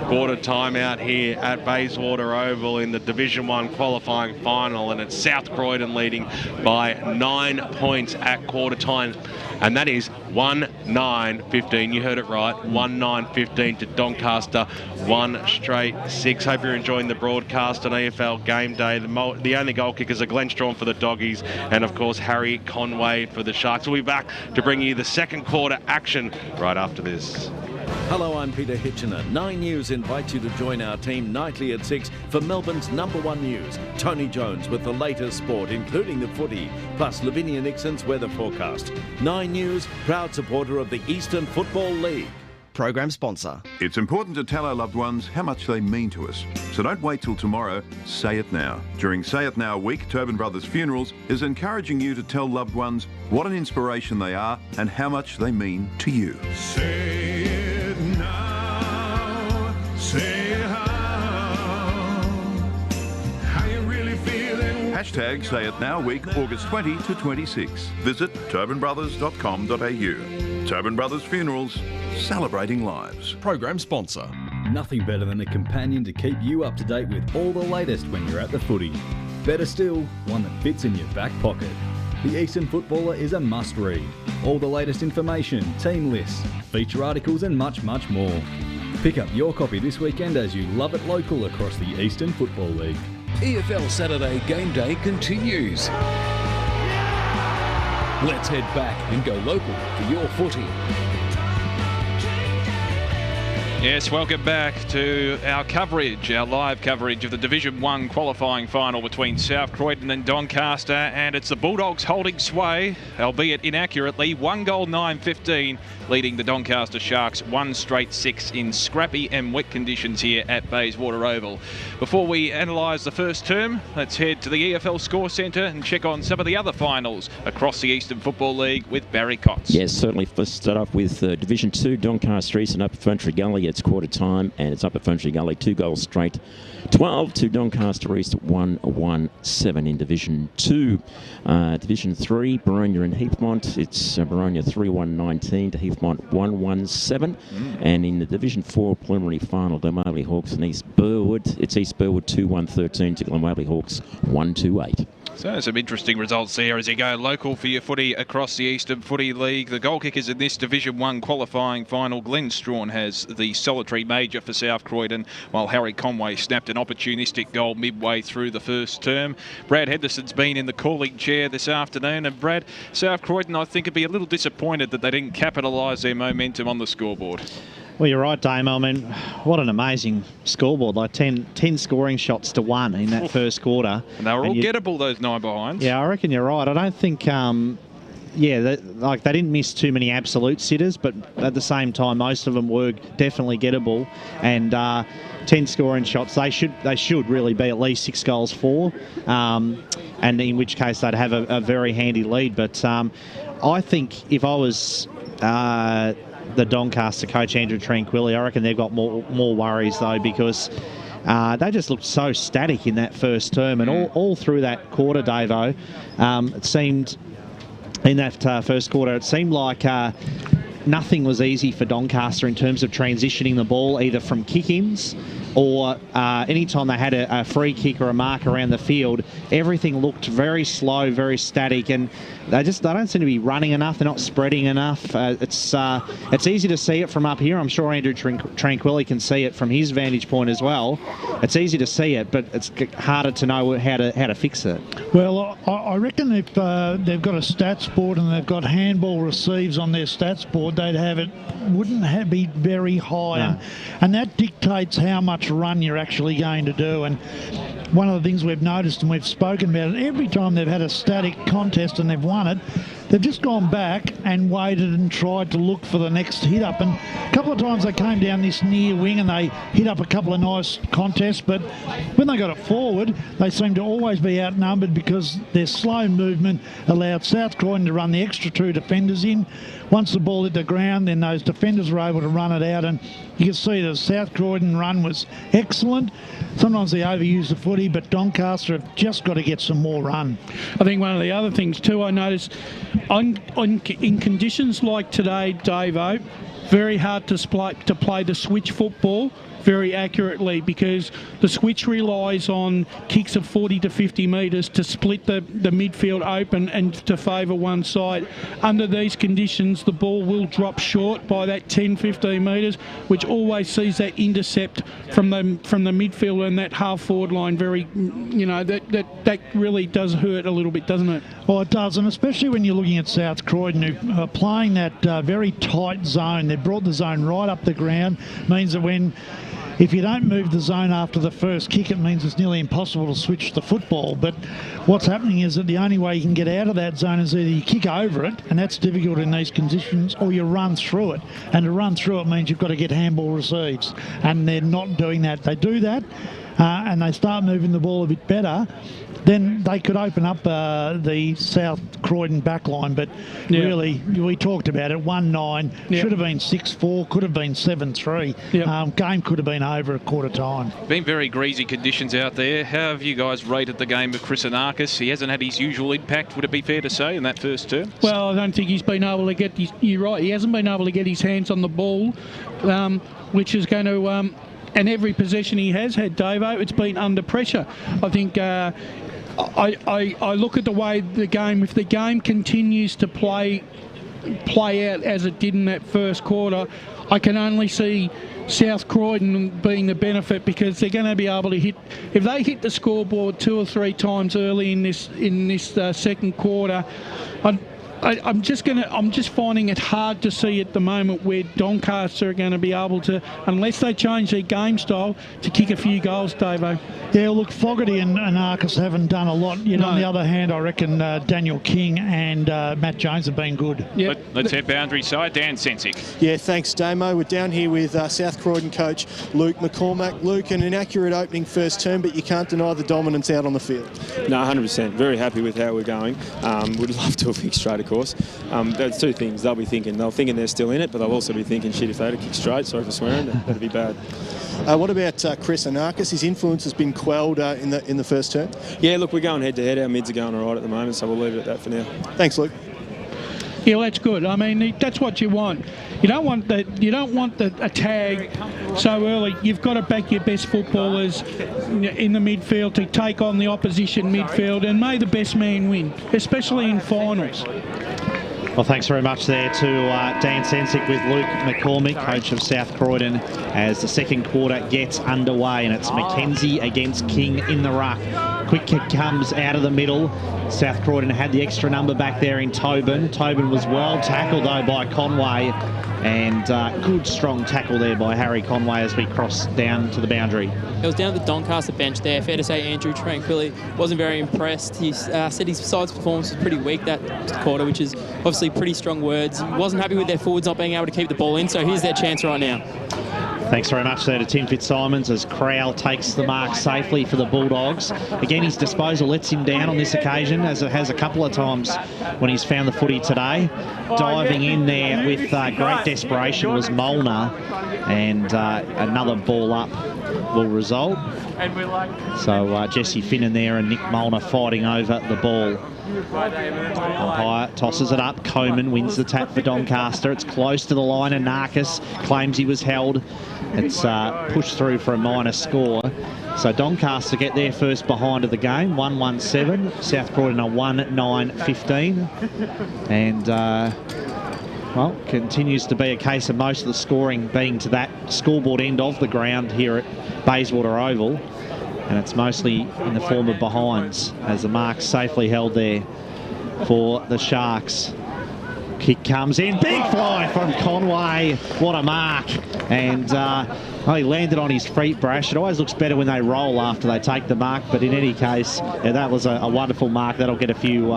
Quarter time out here at Bayswater Oval in the Division 1 qualifying final, and it's South Croydon leading by 9 points at quarter time, and that is 1-9-15. You heard it right, 1-9-15 to Doncaster, 1 straight 6. Hope you're enjoying the broadcast on EFL Game Day. The only goal kickers are Glenn Strawn for the Doggies and of course Harry Conway for the Sharks. We'll be back to bring you the second quarter action right after this. Hello, I'm Peter Hitchener. 9 News invites you to join our team nightly at 6 for Melbourne's #1 news. Tony Jones with the latest sport, including the footy, plus Lavinia Nixon's weather forecast. 9 News, proud supporter of the Eastern Football League. Program sponsor. It's important to tell our loved ones how much they mean to us. So don't wait till tomorrow, say it now. During Say It Now week, Tobin Brothers Funerals is encouraging you to tell loved ones what an inspiration they are and how much they mean to you. Say it now, say how you really feeling. Hashtag Say It Now week, August 20 to 26. Visit tobinbrothers.com.au. Tobin Brothers Funerals, celebrating lives. Program sponsor. Nothing better than a companion to keep you up to date with all the latest when you're at the footy. Better still, one that fits in your back pocket. The Eastern Footballer is a must-read. All the latest information, team lists, feature articles and much, much more. Pick up your copy this weekend as you love it local across the Eastern Football League. EFL Saturday Game Day continues. Let's head back and go local for your footy. Yes, welcome back to our coverage, our live coverage of the Division 1 qualifying final between South Croydon and Doncaster, and it's the Bulldogs holding sway, albeit inaccurately, 1-9-15, leading the Doncaster Sharks 1 straight 6 in scrappy and wet conditions here at Bayswater Oval. Before we analyse the first term, let's head to the EFL Score Centre and check on some of the other finals across the Eastern Football League with Barry Cotts. Yes, certainly. Let's start off with Division 2, Doncaster East and Upper Ferntree Gully. It's quarter time, and it's Upper Ferntree Gully 2 goals straight, 12 to Doncaster East, 1-1-7 in Division 2. Division 3, Baronia and Heathmont. It's Baronia 3-1-19 to Heathmont 1-1-7. And in the Division 4 preliminary final, Glenwaverley Hawks and East Burwood, it's East Burwood 2-1-13 to Glenwaverley Hawks 1-2-8. So some interesting results there as you go local for your footy across the Eastern Footy League. The goal kickers in this Division 1 qualifying final, Glenn Strawn has the solitary major for South Croydon, while Harry Conway snapped an opportunistic goal midway through the first term. Brad Henderson's been in the calling chair this afternoon, and Brad, South Croydon I think would be a little disappointed that they didn't capitalise their momentum on the scoreboard. Well, you're right, Damo. I mean, what an amazing scoreboard. Like 10 scoring shots to 1 in that first quarter. And they were all gettable, those 9 behinds. Yeah, I reckon you're right. I don't think, they didn't miss too many absolute sitters, but at the same time, most of them were definitely gettable. And 10 scoring shots, they should really be at least 6 goals for, and in which case they'd have a very handy lead. But I think if I was the Doncaster coach, Andrew Tranquilli. I reckon they've got more worries, though, because they just looked so static in that first term, and all through that quarter, Davo, it seemed, in that first quarter, it seemed like nothing was easy for Doncaster in terms of transitioning the ball, either from kick-ins or anytime they had a free kick or a mark around the field, everything looked very slow, very static, and they don't seem to be running enough. They're not spreading enough. It's easy to see it from up here. I'm sure Andrew Tranquilli can see it from his vantage point as well. It's easy to see it, but it's harder to know how to fix it. Well, I reckon if they've got a stats board and they've got handball receives on their stats board, they'd have it, wouldn't be very high, No. and that dictates how much run you're actually going to do. And one of the things we've noticed, and we've spoken about it, every time they've had a static contest and they've won it, they've just gone back and waited and tried to look for the next hit up. And a couple of times they came down this near wing and they hit up a couple of nice contests, but when they got it forward, they seemed to always be outnumbered because their slow movement allowed South Croydon to run the extra 2 defenders in. Once the ball hit the ground, then those defenders were able to run it out, and you can see the South Croydon run was excellent. Sometimes they overuse the footy, but Doncaster have just got to get some more run. I think one of the other things too, I noticed in conditions like today, Davo, very hard to play the switch football very accurately, because the switch relies on kicks of 40 to 50 metres to split the midfield open and to favour one side. Under these conditions, the ball will drop short by that 10-15 metres, which always sees that intercept from the midfield and that half forward line very, that really does hurt a little bit, doesn't it? Well, it does, and especially when you're looking at South Croydon, who are playing that very tight zone. They've brought the zone right up the ground, means that if you don't move the zone after the first kick, it means it's nearly impossible to switch the football. But what's happening is that the only way you can get out of that zone is either you kick over it, and that's difficult in these conditions, or you run through it. And to run through it means you've got to get handball receives. And they're not doing that. They do that, and they start moving the ball a bit better, then they could open up the South Croydon backline. But really, we talked about it, 1-9, should have been 6-4, could have been 7-3. Game could have been over at quarter time. Been very greasy conditions out there. How have you guys rated the game of Chris Anarkis? He hasn't had his usual impact, would it be fair to say, in that first term? Well, I don't think he's been able to get you're right, he hasn't been able to get his hands on the ball, which is going to... and every possession he has had, Davo, it's been under pressure. I think I look at the way the game, if the game continues to play out as it did in that first quarter, I can only see South Croydon being the benefit, because they're going to be able to hit, if they hit the scoreboard 2 or 3 times early in this second quarter, I'm just finding it hard to see at the moment where Doncaster are going to be able to, unless they change their game style, to kick a few goals, Davo. Yeah, look, Fogarty and Arcus haven't done a lot. On the other hand, I reckon Daniel King and Matt Jones have been good. Let's head boundary side. Dan Sensick. Yeah, thanks, Damo. We're down here with South Croydon coach Luke McCormack. Luke, an inaccurate opening first term, but you can't deny the dominance out on the field. No, 100%. Very happy with how we're going. Would love to have kicked straight, of course. There's 2 things. They'll thinking they're still in it, but they'll also be thinking, shit, if they had to kick straight, sorry for swearing, that'd be bad. What about Chris Anarkis? His influence has been quelled in the first term. Yeah, look, we're going head-to-head. Our mids are going all right at the moment, so we'll leave it at that for now. Thanks, Luke. Yeah, well, that's good. I mean, that's what you want. You don't want a tag so early. You've got to back your best footballers in the midfield to take on the opposition midfield, and may the best man win, especially in finals. Well, thanks very much there to Dan Sensick with Luke McCormack, coach of South Croydon, as the second quarter gets underway, and it's Mackenzie against King in the ruck. Quick kick comes out of the middle. South Croydon had the extra number back there in Tobin. Tobin was well tackled, though, by Conway, and good strong tackle there by Harry Conway as we cross down to the boundary. It was down at the Doncaster bench there. Fair to say Andrew Tranquilli wasn't very impressed. He said his side's performance was pretty weak that quarter, which is obviously pretty strong words. He wasn't happy with their forwards not being able to keep the ball in, so here's their chance right now. Thanks very much there to Tim Fitzsimons as Crowell takes the mark safely for the Bulldogs. Again, his disposal lets him down on this occasion, as it has a couple of times when he's found the footy today. Diving in there with great desperation was Molnar, and another ball up will result. So Jesse Finnan there and Nick Molnar fighting over the ball. Umpire tosses it up. Coleman wins the tap for Doncaster. It's close to the line, and Narcus claims he was held. It's pushed through for a minor score. So Doncaster get their first behind of the game, 1-1-7. South Croydon are 1-9-15. And, well, continues to be a case of most of the scoring being to that scoreboard end of the ground here at Bayswater Oval. And it's mostly in the form of behinds, as the mark's safely held there for the Sharks. Kick comes in, big fly from Conway, what a mark. And he landed on his feet, Brash. It always looks better when they roll after they take the mark, but in any case, that was a wonderful mark. That'll get a few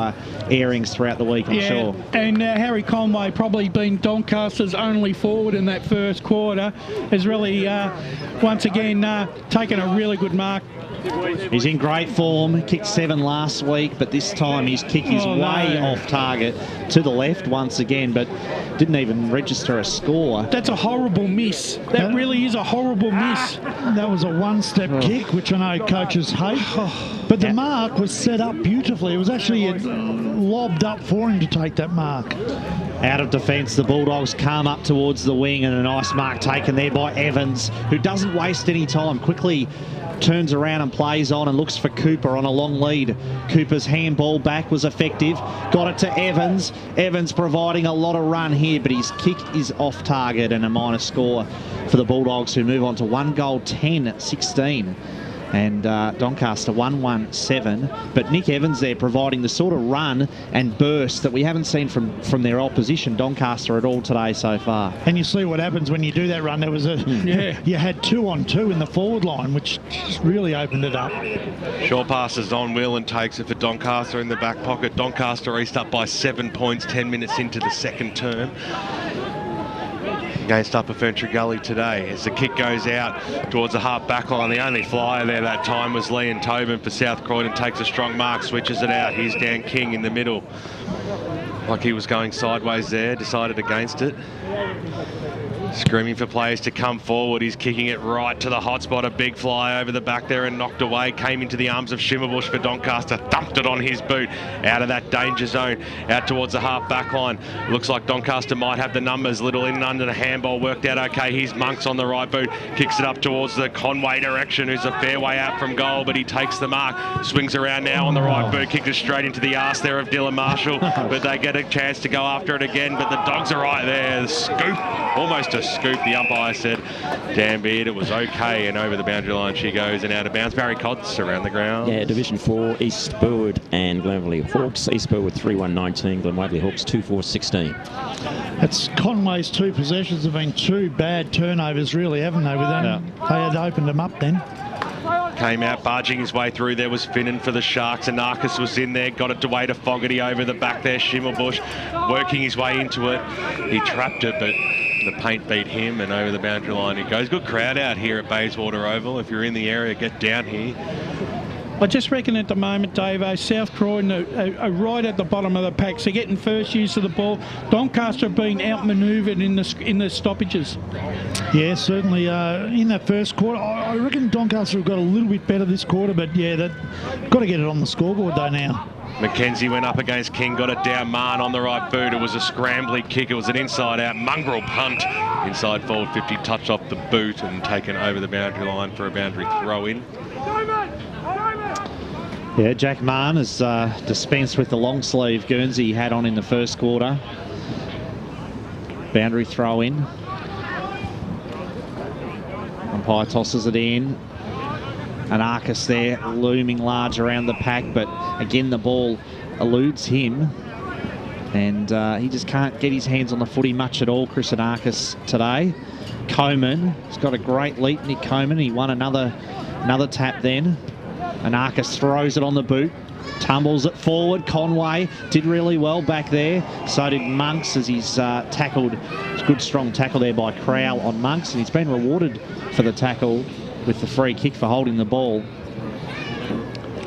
airings throughout the week, I'm sure. And Harry Conway, probably been Doncaster's only forward in that first quarter, has really once again taken a really good mark. He's in great form. Kicked 7 last week, but this time his kick is way off target to the left once again, but didn't even register a score. That's a horrible miss. That really is a horrible miss. That was a one-step kick, which I know coaches hate. But the mark was set up beautifully. It was actually lobbed up for him to take that mark. Out of defence, the Bulldogs come up towards the wing, and a nice mark taken there by Evans, who doesn't waste any time. Quickly turns around and plays on and looks for Cooper on a long lead. Cooper's handball back was effective. Got it to Evans. Evans providing a lot of run here, but his kick is off target, and a minor score for the Bulldogs, who move on to 1 goal 10-16. And Doncaster 1-1-7. But Nick Evans there providing the sort of run and burst that we haven't seen from their opposition, Doncaster, at all today so far. And you see what happens when you do that run. There was you had 2-on-2 in the forward line, which just really opened it up. Short passes on Will and takes it for Doncaster in the back pocket. Doncaster East up by 7 points, 10 minutes into the second term against Upper Ferntree Gully today. As the kick goes out towards the half back line, the only flyer there that time was Liam Tobin for South Croydon. Takes a strong mark, switches it out. Here's Dan King in the middle. Like he was going sideways there, decided against it. Screaming for players to come forward. He's kicking it right to the hot spot. A big fly over the back there and knocked away. Came into the arms of Shimmerbush for Doncaster. Thumped it on his boot out of that danger zone. Out towards the half back line. Looks like Doncaster might have the numbers. Little in and under the handball. Worked out okay. Here's Monks on the right boot. Kicks it up towards the Conway direction, who's a fair way out from goal, but he takes the mark. Swings around now on the right boot. Kicked it straight into the arse there of Dylan Marshall. But they get a chance to go after it again. But the Dogs are right there. The scoop. Almost a scoop. The umpire said, Dan Beard, it was okay, and over the boundary line she goes and out of bounds. Barry Codds around the ground. Yeah, Division 4, East Burwood and Glenwaverley Hawks. East Burwood 3-1-19, Glenwaverley Hawks 2-4-16. It's Conway's 2 possessions have been 2 bad turnovers, really, haven't they? They had opened them up then. Came out barging his way through. There was Finnan for the Sharks, and Narcus was in there. Got it away to Fogarty over the back there. Shimmerbush working his way into it. He trapped it, but the paint beat him, and over the boundary line he goes. Good crowd out here at Bayswater Oval. If you're in the area, get down here. I just reckon at the moment, Dave, South Croydon are right at the bottom of the pack. So getting first use of the ball. Doncaster have been outmanoeuvred in the stoppages. Yeah, certainly. In that first quarter, I reckon Doncaster have got a little bit better this quarter, but yeah, they've got to get it on the scoreboard though now. McKenzie went up against King, got it down. Mann on the right boot. It was a scrambly kick. It was an inside-out mongrel punt. Inside forward 50, touched off the boot and taken over the boundary line for a boundary throw-in. Yeah, Jack Mann has dispensed with the long sleeve Guernsey he had on in the first quarter. Boundary throw-in. Umpire tosses it in. And Arcus there looming large around the pack, but again the ball eludes him, and he just can't get his hands on the footy much at all, Chris Anarchis today. Coleman has got a great leap, Nick Coleman. He won another tap then. Anarchis throws it on the boot, tumbles it forward. Conway did really well back there. So did Monks as he's tackled Good strong tackle there by Crowell on Monks, and he's been rewarded for the tackle with the free kick for holding the ball.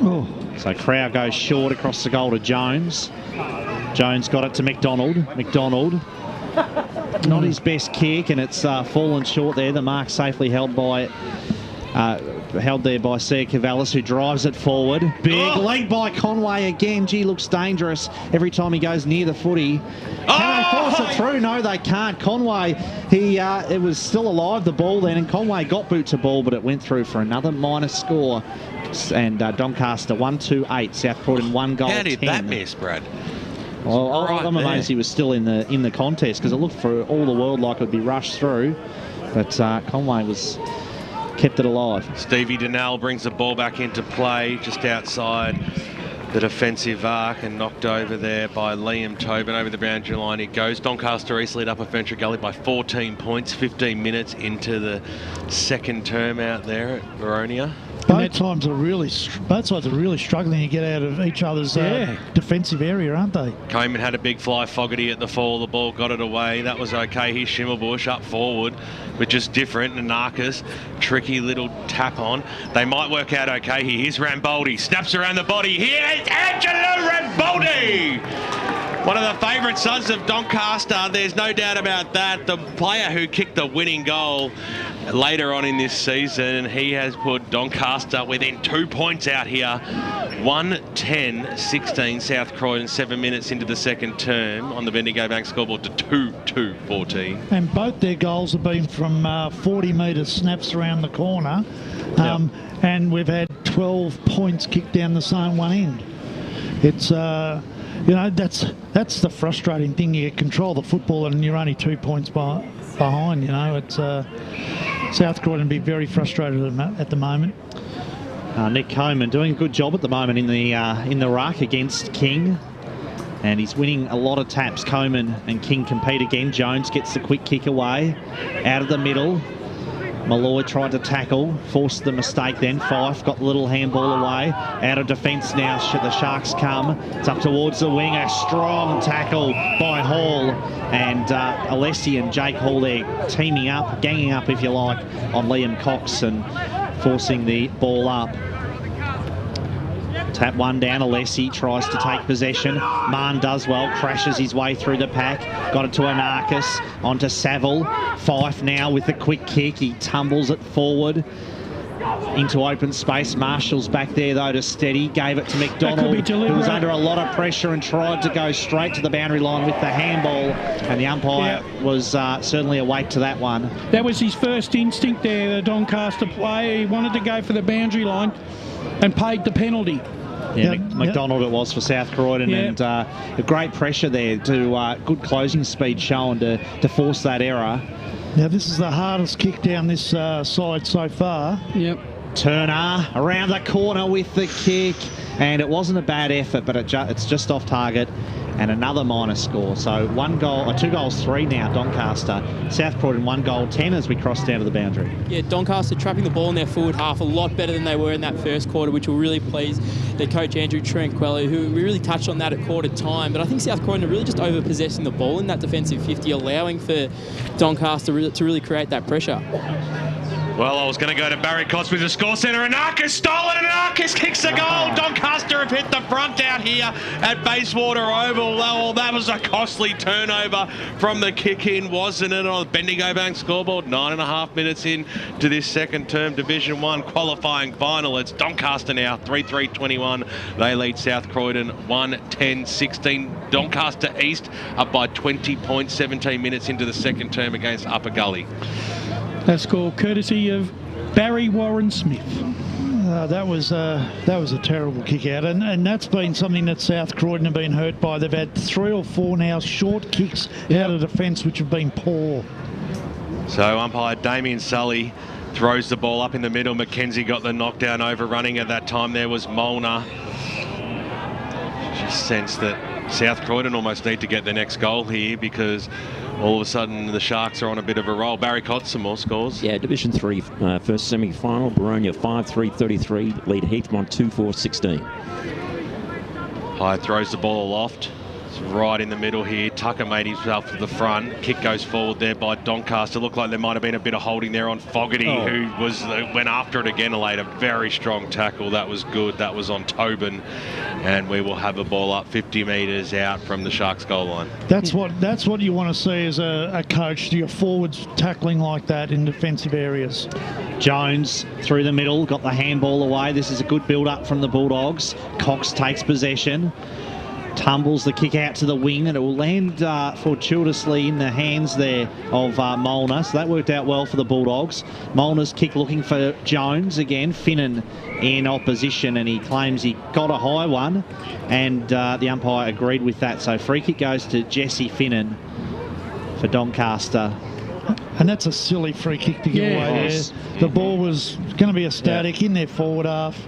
Oh. So Crowell goes short across the goal to Jones. Jones got it to McDonald. McDonald, not his best kick, and it's fallen short there. The mark safely held by there by Sia Cavallis, who drives it forward. Big lead by Conway again. Gee, looks dangerous every time he goes near the footy. Can they force it through? No, they can't. Conway, it was still alive, the ball then, and Conway got boot to ball, but it went through for another minor score. And Doncaster 1-2-8, South Croydon 1 goal. How did 10. that miss, Brad? Well, Right I'm amazed he was still in the contest, because it looked for all the world like it would be rushed through, but Conway kept it alive. Stevie Donnell brings the ball back into play just outside the defensive arc and knocked over there by Liam Tobin over the boundary line. It goes. Doncaster East lead up at Fenchurch Gully by 14 points, 15 minutes into the second term out there at Veronia. Both sides are really struggling to get out of each other's defensive area, aren't they? Coleman had a big fly. Fogarty at the fall. The ball got it away. That was okay. Here's Schimmelbusch up forward, but just different. Nanakis, tricky little tap on. They might work out okay here. Here's Ramboldi. Snaps around the body. Here is Angelo Ramboldi! One of the favourite sons of Doncaster, there's no doubt about that. The player who kicked the winning goal later on in this season, he has put Doncaster within 2 points out here. 1-10-16 South Croydon, 7 minutes into the second term on the Bendigo Bank scoreboard to 2-2-14. And both their goals have been from 40-metre snaps around the corner. And we've had 12 points kicked down the same one end. It's... that's the frustrating thing. You control the football and you're only 2 points behind. It's South Croydon be very frustrated at the moment. Nick Coleman doing a good job at the moment in the ruck against King, and he's winning a lot of taps. Coleman and King compete again. Jones gets the quick kick away out of the middle. Malloy tried to tackle, forced the mistake then. Fife got the little handball away. Out of defence now, the Sharks come. It's up towards the wing. A strong tackle by Hall. And Alessi and Jake Hall there teaming up, ganging up if you like, on Liam Cox and forcing the ball up. Tap one down, Alessi tries to take possession. Mahon does well, crashes his way through the pack. Got it to Anarchis, onto Saville. Fife now with the quick kick. He tumbles it forward into open space. Marshall's back there though to steady. Gave it to McDonald, who was under a lot of pressure and tried to go straight to the boundary line with the handball. And the umpire was certainly awake to that one. That was his first instinct there, the Doncaster player. He wanted to go for the boundary line and paid the penalty. Yeah, McDonald it was for South Croydon, and a great pressure there to good closing speed shown to force that error. Now this is the hardest kick down this side so far. Yep. Turner around the corner with the kick, and it wasn't a bad effort, but it's just off target. And another minor score. So 1 goal, 2 goals, 3 now, Doncaster. South Croydon 1 goal, 10 as we cross down to the boundary. Yeah, Doncaster trapping the ball in their forward half a lot better than they were in that first quarter, which will really please their coach Andrew Tranquilli, who we really touched on that at quarter time. But I think South Croydon are really just over-possessing the ball in that defensive 50, allowing for Doncaster to really create that pressure. Well, I was going to go to Barry Cotts with the score centre. Anarchis stolen, and Anarchis kicks the goal. Doncaster have hit the front out here at Bayswater Oval. Oh, that was a costly turnover from the kick-in, wasn't it, on the Bendigo Bank scoreboard? 9.5 minutes into this second term Division 1 qualifying final. It's Doncaster now, 3-3-21. They lead South Croydon 1-10-16. Doncaster East up by 20 points, 17 minutes into the second term against Upper Gully. That score courtesy of Barry Warren Smith. That was a terrible kick out, and that's been something that South Croydon have been hurt by. They've had 3 or 4 now short kicks out of defence which have been poor. So umpire Damien Sully throws the ball up in the middle. Mackenzie got the knockdown overrunning at that time. There was Molnar. Just sense that South Croydon almost need to get their next goal here, because all of a sudden the Sharks are on a bit of a roll. Barry Cotts, some more scores. Yeah, Division 3 first semi-final. Baronia 5-3-33. Lead Heathmont 2-4-16. Hyde throws the ball aloft. It's right in the middle here. Tucker made himself to the front. Kick goes forward there by Doncaster. Looked like there might have been a bit of holding there on Fogarty, who went after it again and laid a very strong tackle. That was good. That was on Tobin. And we will have a ball up 50 metres out from the Sharks goal line. That's what you want to see as a coach, your forwards tackling like that in defensive areas. Jones through the middle, got the handball away. This is a good build-up from the Bulldogs. Cox takes possession. Tumbles the kick out to the wing, and it will land fortuitously in the hands there of Molnar. So that worked out well for the Bulldogs. Molnar's kick looking for Jones again. Finnan in opposition, and he claims he got a high one, and the umpire agreed with that. So free kick goes to Jesse Finnan for Doncaster. And that's a silly free kick to get away there. The ball was going to be a static in their forward half.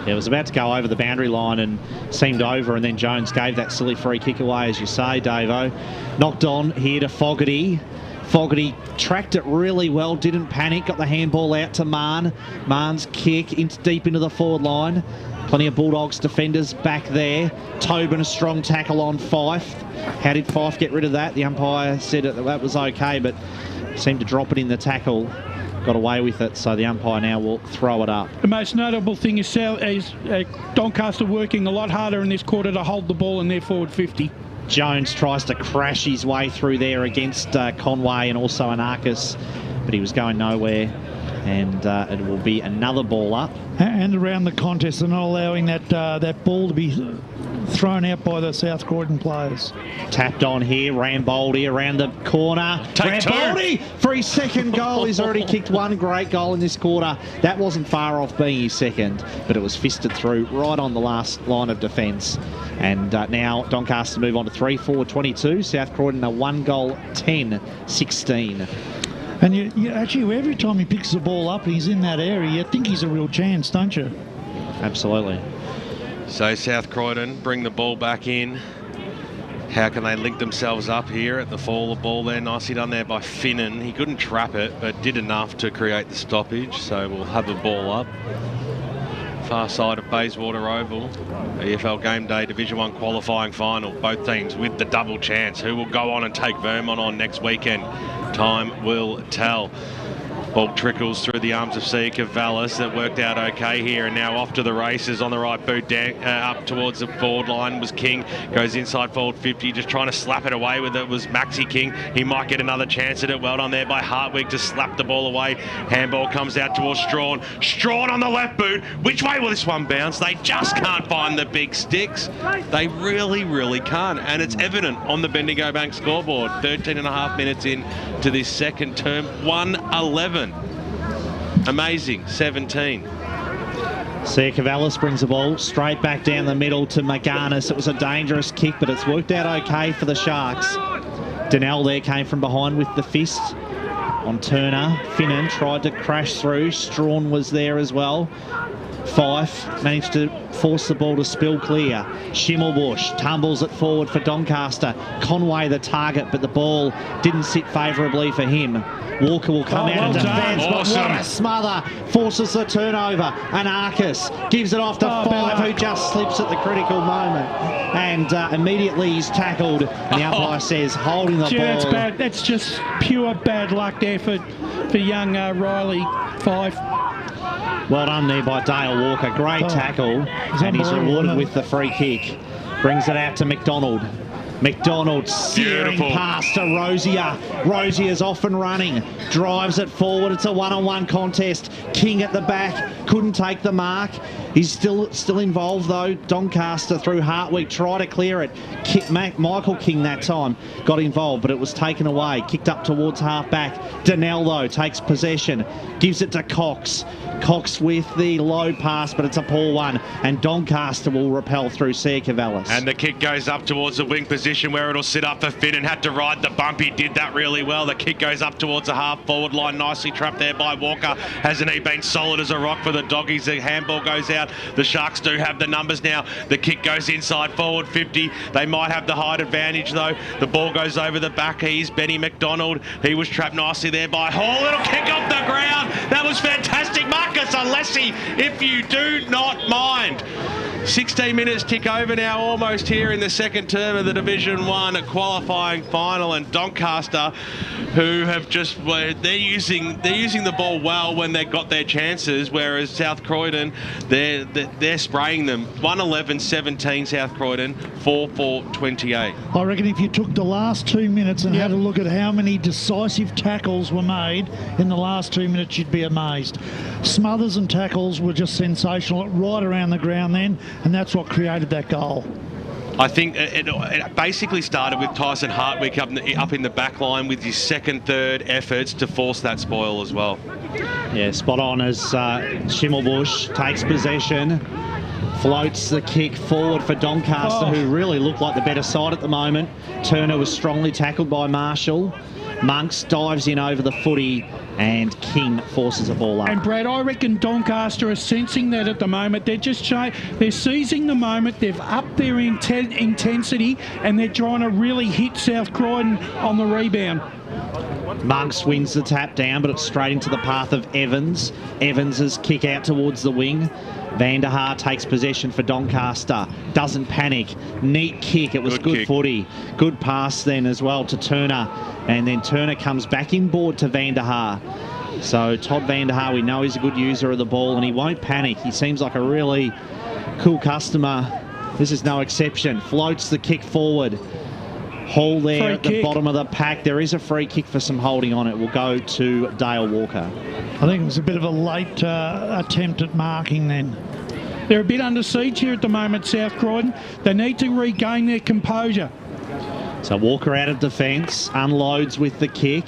It was about to go over the boundary line and seemed over, and then Jones gave that silly free kick away, as you say, Davo. Knocked on here to Fogarty. Fogarty tracked it really well, didn't panic, got the handball out to Marn. Marn's kick deep into the forward line. Plenty of Bulldogs defenders back there. Tobin, a strong tackle on Fife. How did Fife get rid of that? The umpire said that was okay, but seemed to drop it in the tackle. Got away with it, so the umpire now will throw it up. The most notable thing is Doncaster working a lot harder in this quarter to hold the ball in their forward 50. Jones tries to crash his way through there against Conway and also Anarchis, but he was going nowhere, and it will be another ball up. And around the contest, they're not allowing that ball to be thrown out by the South Croydon players. Tapped on here, Ramboldi around the corner. Ramboldi for his second goal. He's already kicked one great goal in this quarter. That wasn't far off being his second, but it was fisted through right on the last line of defence. And now Doncaster move on to 3-4-22. South Croydon a 1-goal 10-16. And you actually, every time he picks the ball up and he's in that area, you think he's a real chance, don't you? Absolutely. So South Croydon bring the ball back in. How can they link themselves up here at the fall of the ball there? Nicely done there by Finnan. He couldn't trap it, but did enough to create the stoppage. So we'll have a ball up. Far side of Bayswater Oval. EFL Game Day Division 1 qualifying final. Both teams with the double chance. Who will go on and take Vermont on next weekend? Time will tell. Ball trickles through the arms of Seika Vallis. That worked out okay here, and now off to the races on the right boot down, up towards the forward line was King. Goes inside forward 50, just trying to slap it away with it was Maxi King. He might get another chance at it. Well done there by Hartwig to slap the ball away. Handball comes out towards Strawn. Strawn on the left boot. Which way will this one bounce? They just can't find the big sticks. They really, really can't, and it's evident on the Bendigo Bank scoreboard. 13 and a half minutes in to this second term. 1-11. Amazing, 17. Sia Cavallis brings the ball straight back down the middle to McGarnis. It was a dangerous kick, but it's worked out okay for the Sharks. Donnell there came from behind with the fist on Turner. Finnan tried to crash through. Strawn was there as well. Fife managed to force the ball to spill clear. Schimmelbusch tumbles it forward for Doncaster. Conway the target, but the ball didn't sit favourably for him. Walker will come out of defence, but what a smother. Forces the turnover. Anarchis gives it off to Fife, who just slips at the critical moment. And immediately he's tackled, and the umpire says holding the ball. That's bad. That's just pure bad luck there for young Riley Fife. Well done there by Dale Walker. Great tackle, and he's rewarded with the free kick. Brings it out to McDonald. McDonald searing past to Rosier. Rosier's off and running. Drives it forward. It's a one-on-one contest. King at the back. Couldn't take the mark. He's still involved though. Doncaster through Hartwig. Try to clear it. Michael King that time got involved, but it was taken away. Kicked up towards half back. Donnell though takes possession. Gives it to Cox. Cox with the low pass, but it's a poor one. And Doncaster will repel through Sia Cavallis. And the kick goes up towards the wing position where it'll sit up for Finn, and had to ride the bump. He did that really well. The kick goes up towards the half forward line. Nicely trapped there by Walker. Hasn't he been solid as a rock for the Doggies? The handball goes out. The Sharks do have the numbers now. The kick goes inside forward 50. They might have the height advantage though. The ball goes over the back. He's Benny McDonald. He was trapped nicely there by Hall. Little kick off the ground. That was fantastic. Marcus us a lassie if you do not mind. 16 minutes tick over now, almost here in the second term of the Division 1 qualifying final, and Doncaster, who have just they're using the ball well when they've got their chances, whereas South Croydon they're spraying them. 1-11-17 South Croydon, 4-4-28. I reckon if you took the last 2 minutes and had a look at how many decisive tackles were made in the last 2 minutes, you'd be amazed. Smothers and tackles were just sensational right around the ground then, and that's what created that goal. I think it basically started with Tyson Hartwick up in the back line with his second, third efforts to force that spoil as well. Yeah, spot on as Schimmelbusch takes possession, floats the kick forward for Doncaster, who really look like the better side at the moment. Turner was strongly tackled by Marshall. Monks dives in over the footy, and King forces a ball up. And Brad, I reckon Doncaster are sensing that at the moment. They're just they're seizing the moment. They've upped their intensity, and they're trying to really hit South Croydon on the rebound. Monks wins the tap down, but it's straight into the path of Evans. Evans's kick out towards the wing. Van der Haar takes possession for Doncaster. Doesn't panic. Neat kick. It was good footy. Good pass then as well to Turner. And then Turner comes back inboard to Van der Haar. So Todd Van der Haar, we know he's a good user of the ball, and he won't panic. He seems like a really cool customer. This is no exception. Floats the kick forward. Hall there free at the bottom of the pack. There is a free kick for some holding on it. Will go to Dale Walker. I think it was a bit of a late attempt at marking then. They're a bit under siege here at the moment, South Croydon. They need to regain their composure. So Walker out of defence, unloads with the kick,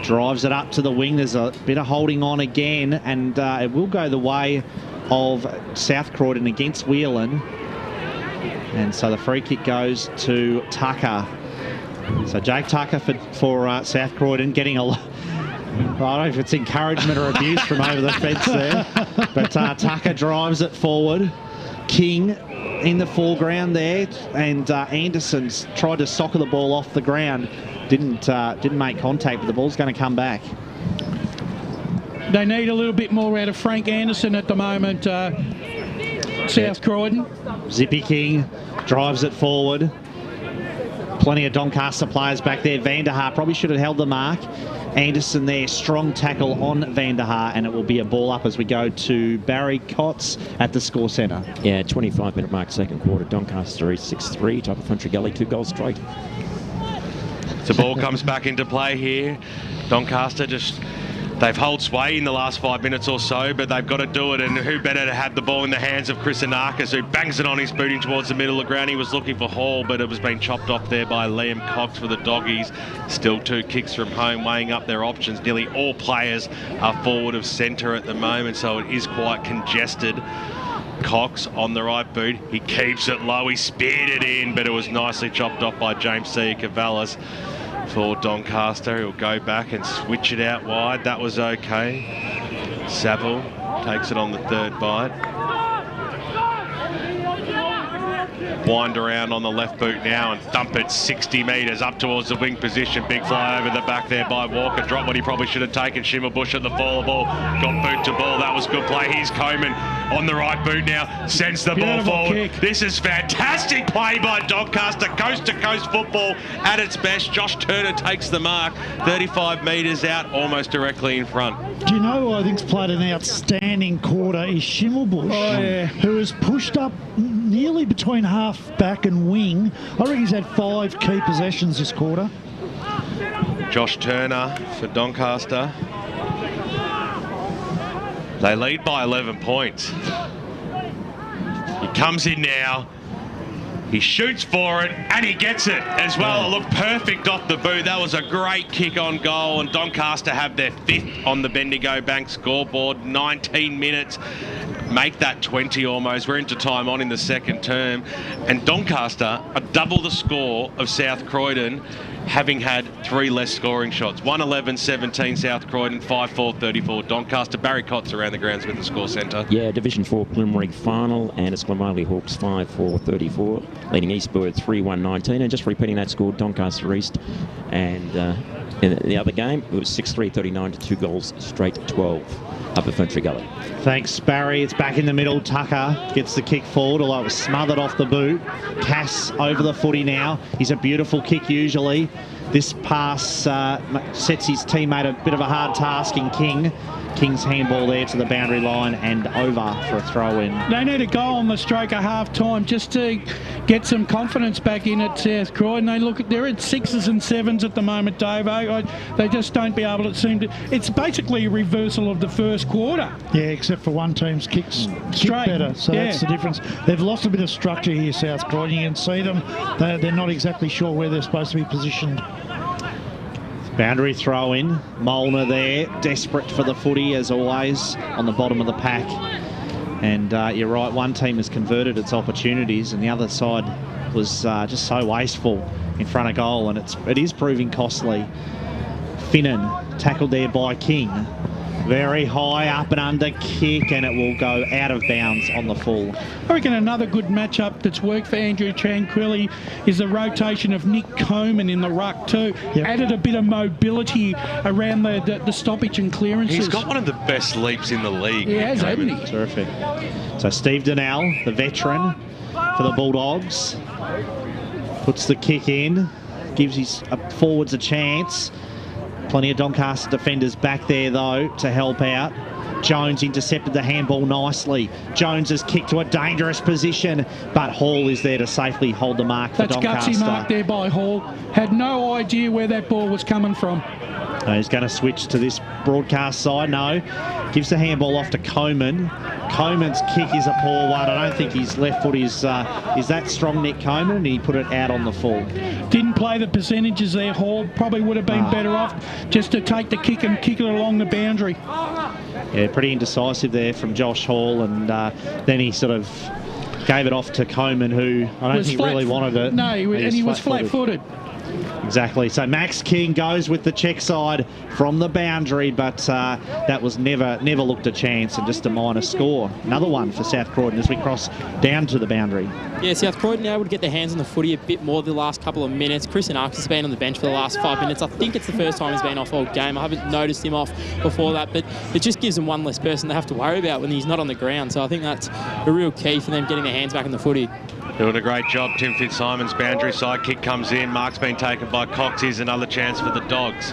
drives it up to the wing. There's a bit of holding on again, and it will go the way of South Croydon against Whelan. And so the free kick goes to Tucker. So Jake Tucker for South Croydon getting a lot. I don't know if it's encouragement or abuse from over the fence there. But Tucker drives it forward. King in the foreground there. And Anderson's tried to soccer the ball off the ground. Didn't make contact, but the ball's going to come back. They need a little bit more out of Frank Anderson at the moment, South Croydon. Zippy King drives it forward. Plenty of Doncaster players back there. Van der Haar probably should have held the mark. Anderson there, strong tackle on Van der Haar, and it will be a ball up as we go to Barry Cotts at the score centre. Yeah, 25-minute mark, second quarter. Doncaster East 6-3, top of Country Gully, 2 goals straight. The ball comes back into play here. Doncaster they've held sway in the last 5 minutes or so, but they've got to do it, and who better to have the ball in the hands of Chris Anarkis, who bangs it on his booting towards the middle of the ground. He was looking for Hall, but it was being chopped off there by Liam Cox for the Doggies. Still 2 kicks from home, weighing up their options. Nearly all players are forward of centre at the moment, so it is quite congested. Cox on the right boot. He keeps it low. He speared it in, but it was nicely chopped off by James C. Cavallis. For Doncaster, he'll go back and switch it out wide. That was okay. Saville takes it on the third bite. Wind around on the left boot now and thump it 60 metres up towards the wing position. Big fly over the back there by Walker. Drop what he probably should have taken. Schimmelbusch at the fall of ball. Got boot to ball. That was good play. Here's Coleman on the right boot now. Sends the ball forward. Kick. This is fantastic play by Doncaster. Coast-to-coast football at its best. Josh Turner takes the mark. 35 metres out, almost directly in front. Do you know who I think's played an outstanding quarter is Schimmelbusch, who has pushed up nearly between half back and wing. I reckon he's had 5 key possessions this quarter. Josh Turner for Doncaster. They lead by 11 points. He comes in now. He shoots for it, and he gets it as well. It looked perfect off the boot. That was a great kick on goal, and Doncaster have their 5th on the Bendigo Bank scoreboard. 19 minutes. Make that 20 almost. We're into time on in the second term. And Doncaster are double the score of South Croydon, having had 3 less scoring shots. 1-11-17 South Croydon, 5-4-34 Doncaster. Barry Cotts around the grounds with the score centre. Yeah, Division 4 preliminary final, and it's Glamoli Hawks 5-4-34, leading Eastbourne 3-1-19. And just repeating that score, Doncaster East and In the other game, it was 6-3-39 to 2 goals straight 12 up at Ferntree Gully. Thanks, Barry. It's back in the middle. Tucker gets the kick forward, although it was smothered off the boot. Cass over the footy now. He's a beautiful kick usually. This pass sets his teammate a bit of a hard task in King. King's handball there to the boundary line and over for a throw-in. They need a goal on the stroke of half-time just to get some confidence back in at South Croydon. They're at 6s and 7s at the moment, Dave. They just don't be able to seem to... It's basically a reversal of the first quarter. Yeah, except for one team's kicks Straight. better, so that's the difference. They've lost a bit of structure here, South Croydon. You can see them. They're not exactly sure where they're supposed to be positioned. Boundary throw in. Molnar there, desperate for the footy as always on the bottom of the pack. And you're right, one team has converted its opportunities and the other side was just so wasteful in front of goal, and it is proving costly. Finnan tackled there by King. Very high up and under kick, and it will go out of bounds on the full. I reckon another good matchup that's worked for Andrew Tranquilli is the rotation of Nick Coman in the ruck too. Yep. Added a bit of mobility around the stoppage and clearances. He's got one of the best leaps in the league. He has, hasn't he? Terrific. So Steve Donnell, the veteran for the Bulldogs, puts the kick in, gives his forwards a chance. Plenty of Doncaster defenders back there, though, to help out. Jones intercepted the handball nicely. Jones has kicked to a dangerous position, but Hall is there to safely hold the mark for Doncaster. That's gutsy mark there by Hall. Had no idea where that ball was coming from. He's going to switch to this broadcast side. No. Gives the handball off to Coman. Coman's kick is a poor one. I don't think his left foot is that strong, Nick Coman, and he put it out on the full. Didn't play the percentages there, Hall. Probably would have been better off just to take the kick and kick it along the boundary. Yeah, pretty indecisive there from Josh Hall, and then he sort of gave it off to Coman, who I don't think really wanted it. No, and he was flat-footed. Exactly. So Max King goes with the check side from the boundary, but that was never looked a chance, and just a minor score. Another one for South Croydon as we cross down to the boundary. Yeah, South Croydon now would get their hands on the footy a bit more the last couple of minutes. Chris Arks has been on the bench for the last 5 minutes. I think it's the first time he's been off all game. I haven't noticed him off before that, but it just gives them one less person to have to worry about when he's not on the ground. So I think that's a real key for them getting their hands back on the footy. Doing a great job. Tim Fitzsimon's boundary side kick comes in. Mark's been taken by Cox. Here's another chance for the Dogs.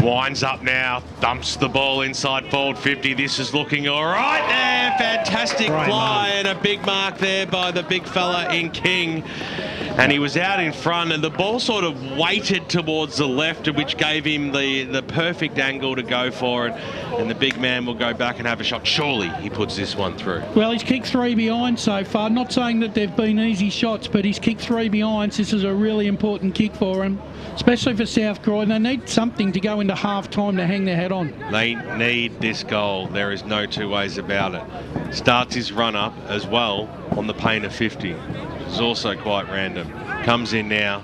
Winds up now, dumps the ball inside forward 50. This is looking all right there. Fantastic fly and a big mark there by the big fella in King. And he was out in front, and the ball sort of weighted towards the left, which gave him the perfect angle to go for it. And the big man will go back and have a shot. Surely he puts this one through. Well, he's kicked 3 behinds so far. Not saying that they've been easy shots, but he's kicked 3 behinds. This is a really important kick for him, especially for South Croydon. They need something to go into half-time to hang their head on. They need this goal. There is no two ways about it. Starts his run-up as well on the pain of 50. It's also quite random. Comes in now,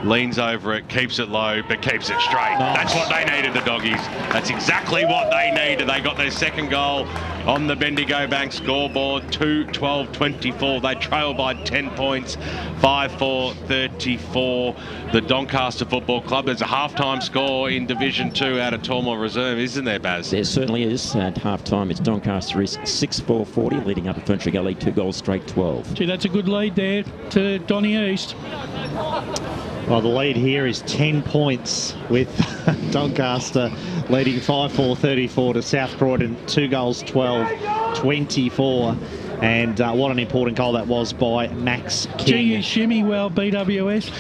leans over it, keeps it low, but keeps it straight. That's what they needed, the Doggies. That's exactly what they needed. They got their second goal on the Bendigo Bank scoreboard, 2-12-24. They trail by 10 points, 5-4-34. The Doncaster Football Club. There's a half-time score in Division 2 out of Tormore Reserve, isn't there, Baz? There certainly is. At half-time, it's Doncaster is 6-4-40, leading up at Ferntree Gully, 2 goals straight 12. Gee, that's a good lead there to Donny East. Well, the lead here is 10 points with Doncaster leading 5-4-34 to South Croydon, 2 goals 12-24. And what an important goal that was by Max King. Gee, you shimmy well, BWS.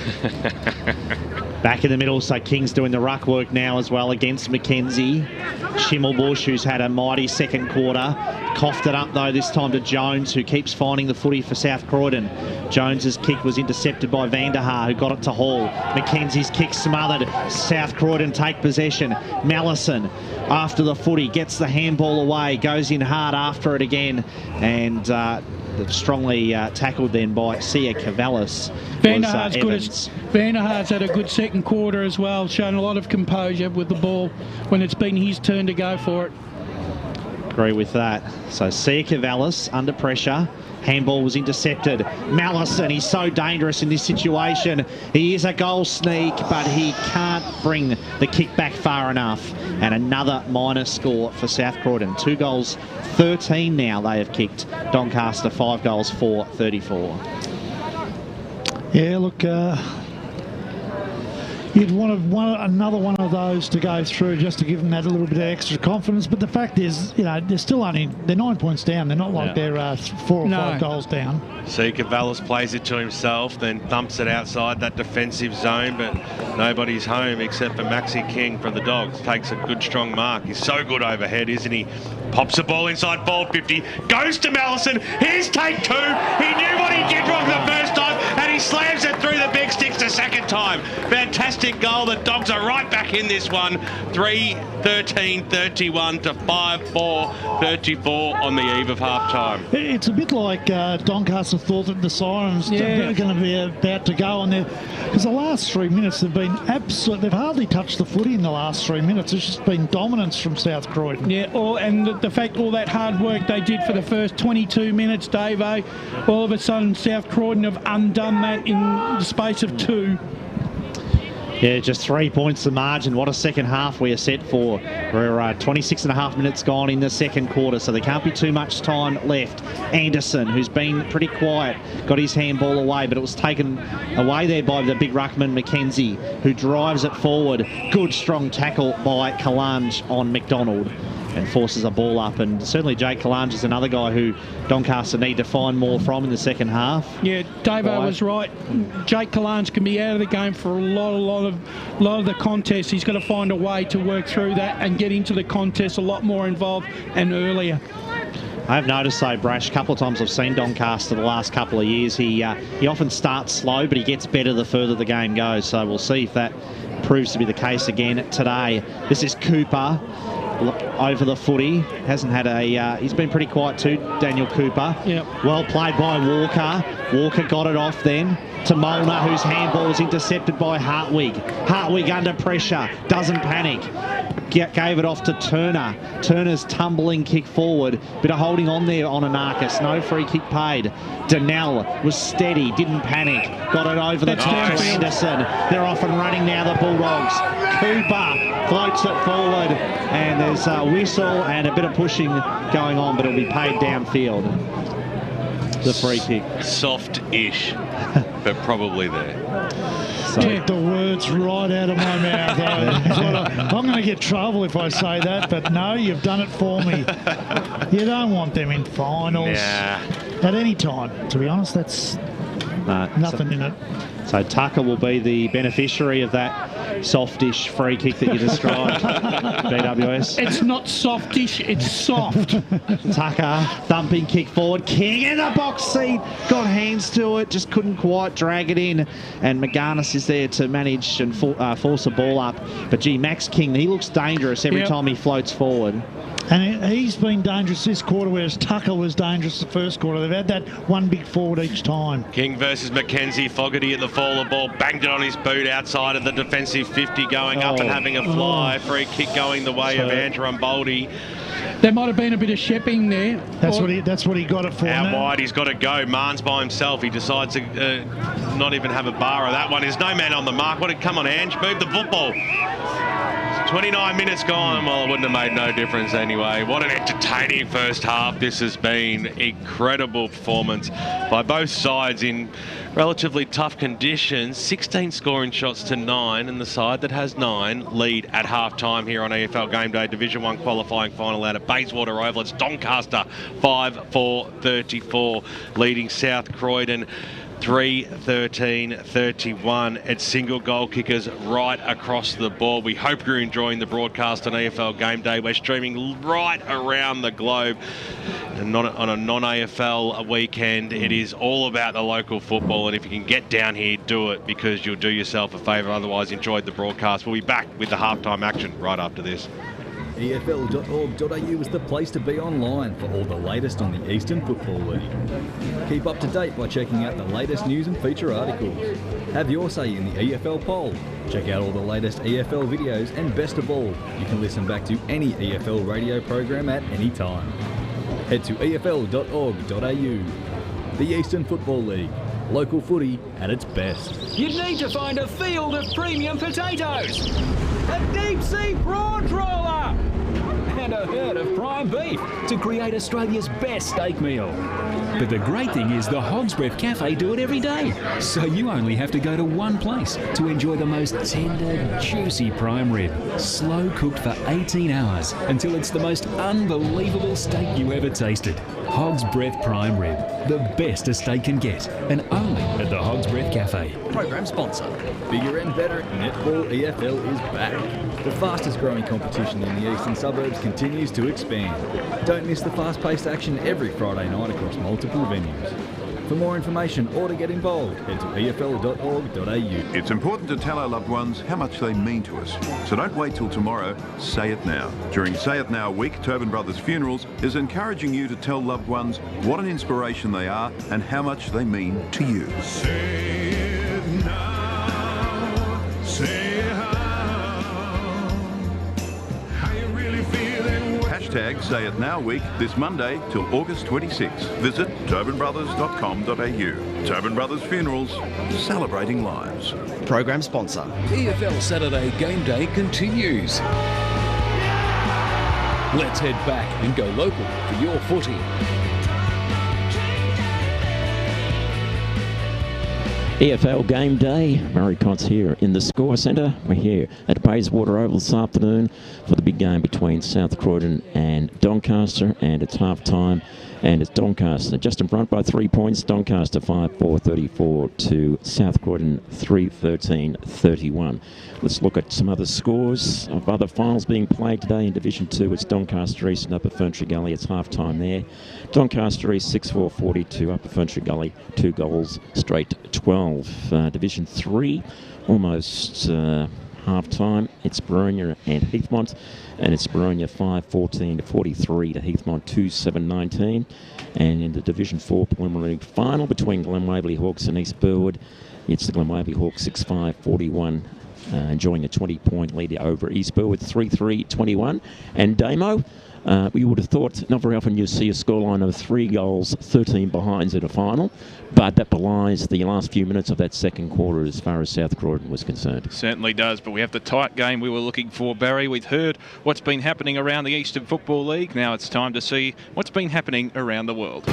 Back in the middle, so King's doing the ruck work now as well against Mackenzie. Schimmelbusch, who's had a mighty second quarter. Coughed it up, though, this time to Jones, who keeps finding the footy for South Croydon. Jones's kick was intercepted by Vanderhaar, who got it to Hall. Mackenzie's kick smothered. South Croydon take possession. Mallison, after the footy, gets the handball away, goes in hard after it again, and strongly tackled then by Sia Cavallis. Vanderhaar's had a good second quarter as well, shown a lot of composure with the ball when it's been his turn to go for it. agree with that. So Sia Cavalis under pressure. Handball was intercepted. Mallison, he's so dangerous in this situation. He is a goal sneak, but he can't bring the kick back far enough. And another minus score for South Croydon. 2 goals, 13 now they have kicked. Doncaster 5 goals, 4-34. Yeah, look, you'd want another one of those to go through just to give them that little bit of extra confidence. But the fact is, you know, they're 9 points down. They're not like they're 4 or 5 goals down. See, Cavalis plays it to himself, then thumps it outside that defensive zone, but nobody's home except for Maxi King from the Dogs. Takes a good, strong mark. He's so good overhead, isn't he? Pops the ball inside ball 50, goes to Mallison. Here's take 2. He knew what he did wrong the first time, and he slams it through the big sticks the second time. Fantastic goal. The Dogs are right back in this one. 3-13-31 to 5-4-34 on the eve of half-time. It's a bit like Doncaster thought that the sirens are going to be about to go on there, because the last 3 minutes have been absolute. They've hardly touched the footy in the last 3 minutes. It's just been dominance from South Croydon. Yeah, and the fact all that hard work they did for the first 22 minutes, Dave, all of a sudden South Croydon have undone that in the space of 2. Yeah, just 3 points the margin. What a second half we are set for. We're 26 and a half minutes gone in the second quarter, so there can't be too much time left. Anderson, who's been pretty quiet, got his handball away, but it was taken away there by the big ruckman McKenzie, who drives it forward. Good, strong tackle by Kalange on McDonald, and forces a ball up. And certainly Jake Kalange is another guy who Doncaster need to find more from in the second half. Yeah, Davo was right. Jake Kalange can be out of the game for a lot of the contest. He's got to find a way to work through that and get into the contest a lot more involved and earlier. I've noticed though, Brash, a couple of times I've seen Doncaster the last couple of years, he often starts slow, but he gets better the further the game goes. So we'll see if that proves to be the case again today. This is Cooper over the footy. Hasn't had he's been pretty quiet too, Daniel Cooper. Yep. Well played by Walker. Walker got it off then to Molnar, whose handball was intercepted by Hartwig. Hartwig under pressure, doesn't panic. Gave it off to Turner. Turner's tumbling kick forward. Bit of holding on there on Anarchis. No free kick paid. Donnell was steady, didn't panic. Got it over the top to Anderson. They're off and running now, the Bulldogs. Cooper floats it forward, and there's a whistle and a bit of pushing going on, but it'll be paid downfield. The free kick. Soft-ish, but probably there. So, get the words right out of my mouth. I'm going to get trouble if I say that, but no, you've done it for me. You don't want them in finals at any time. To be honest, that's nothing in it. So Tucker will be the beneficiary of that softish free kick that you described, BWS. It's not softish, it's soft. Tucker, thumping kick forward. King in the box seat, got hands to it, just couldn't quite drag it in. And McGarnis is there to manage and force a ball up. But gee, Max King, he looks dangerous every time he floats forward. And he's been dangerous this quarter, whereas Tucker was dangerous the first quarter. They've had that one big forward each time. King versus McKenzie. Fogarty at the fall of ball, banged it on his boot outside of the defensive 50, going up and having a fly. Free kick going the way of Andrew Tranquilli. There might have been a bit of shepping there. That's what he got it for. Out wide, he's got to go. Marnes by himself. He decides to not even have a bar of that one. There's no man on the mark. Come on, Ange, move the football. 29 minutes gone. Well, it wouldn't have made no difference anyway. What an entertaining first half this has been. Incredible performance by both sides in relatively tough conditions. 16 scoring shots to 9, and the side that has 9 lead at half-time here on AFL Game Day Division 1 qualifying final out at Bayswater Oval. It's Doncaster 5-4-34 leading South Croydon 3-13-31. It's single goal kickers right across the board. We hope you're enjoying the broadcast on AFL Game Day. We're streaming right around the globe. And on a non-AFL weekend, it is all about the local football. And if you can get down here, do it, because you'll do yourself a favour. Otherwise, enjoy the broadcast. We'll be back with the halftime action right after this. EFL.org.au is the place to be online for all the latest on the Eastern Football League. Keep up to date by checking out the latest news and feature articles. Have your say in the EFL poll. Check out all the latest EFL videos, and best of all, you can listen back to any EFL radio program at any time. Head to EFL.org.au. The Eastern Football League. Local footy at its best. You'd need to find a field of premium potatoes, a deep-sea prawn trawler, and a herd of prime beef to create Australia's best steak meal. But the great thing is the Hog's Breath Cafe do it every day. So you only have to go to one place to enjoy the most tender, juicy prime rib, slow cooked for 18 hours until it's the most unbelievable steak you ever tasted. Hog's Breath Prime Rib, the best a steak can get, and only at the Hog's Breath Cafe. Program sponsor. Bigger and better, Netball EFL is back. The fastest growing competition in the eastern suburbs continues to expand. Don't miss the fast-paced action every Friday night across multiple venues. For more information or to get involved, head to EFL.org.au. It's important to tell our loved ones how much they mean to us. So don't wait till tomorrow, say it now. During Say It Now week, Tobin Brothers Funerals is encouraging you to tell loved ones what an inspiration they are and how much they mean to you. Say it now, say how you really feeling. Hashtag Say It Now week this Monday till August 26. Visit tobinbrothers.com.au. Tobin Brothers Funerals, celebrating lives. Program sponsor. EFL Saturday Game Day continues. Let's head back and go local for your footy. EFL Game Day. Murray Cott's here in the Score Centre. We're here at Bayswater Oval this afternoon for the big game between South Croydon and Doncaster, and it's half time, and it's Doncaster just in front by 3 points. Doncaster 5-4-34 to South Croydon 3-13-31. Let's look at some other scores of other finals being played today in Division 2. It's Doncaster East and Upper Ferntree Gully. It's half time there. Doncaster East 6-4-40 to Upper Ferntree Gully, 2 goals straight 12. Division 3, almost half-time. It's Baronia and Heathmont, and it's Baronia 5-14-43 to Heathmont 2-7-19. And in the Division 4 preliminary final between Glen Waverley Hawks and East Burwood, it's the Glen Waverley Hawks 6-5-41, enjoying a 20-point lead over East Burwood 3-3-21. And Damo, we would have thought not very often you see a scoreline of 3 goals, 13 behinds in a final, but that belies the last few minutes of that second quarter as far as South Croydon was concerned. Certainly does, but we have the tight game we were looking for, Barry. We've heard what's been happening around the Eastern Football League. Now it's time to see what's been happening around the world.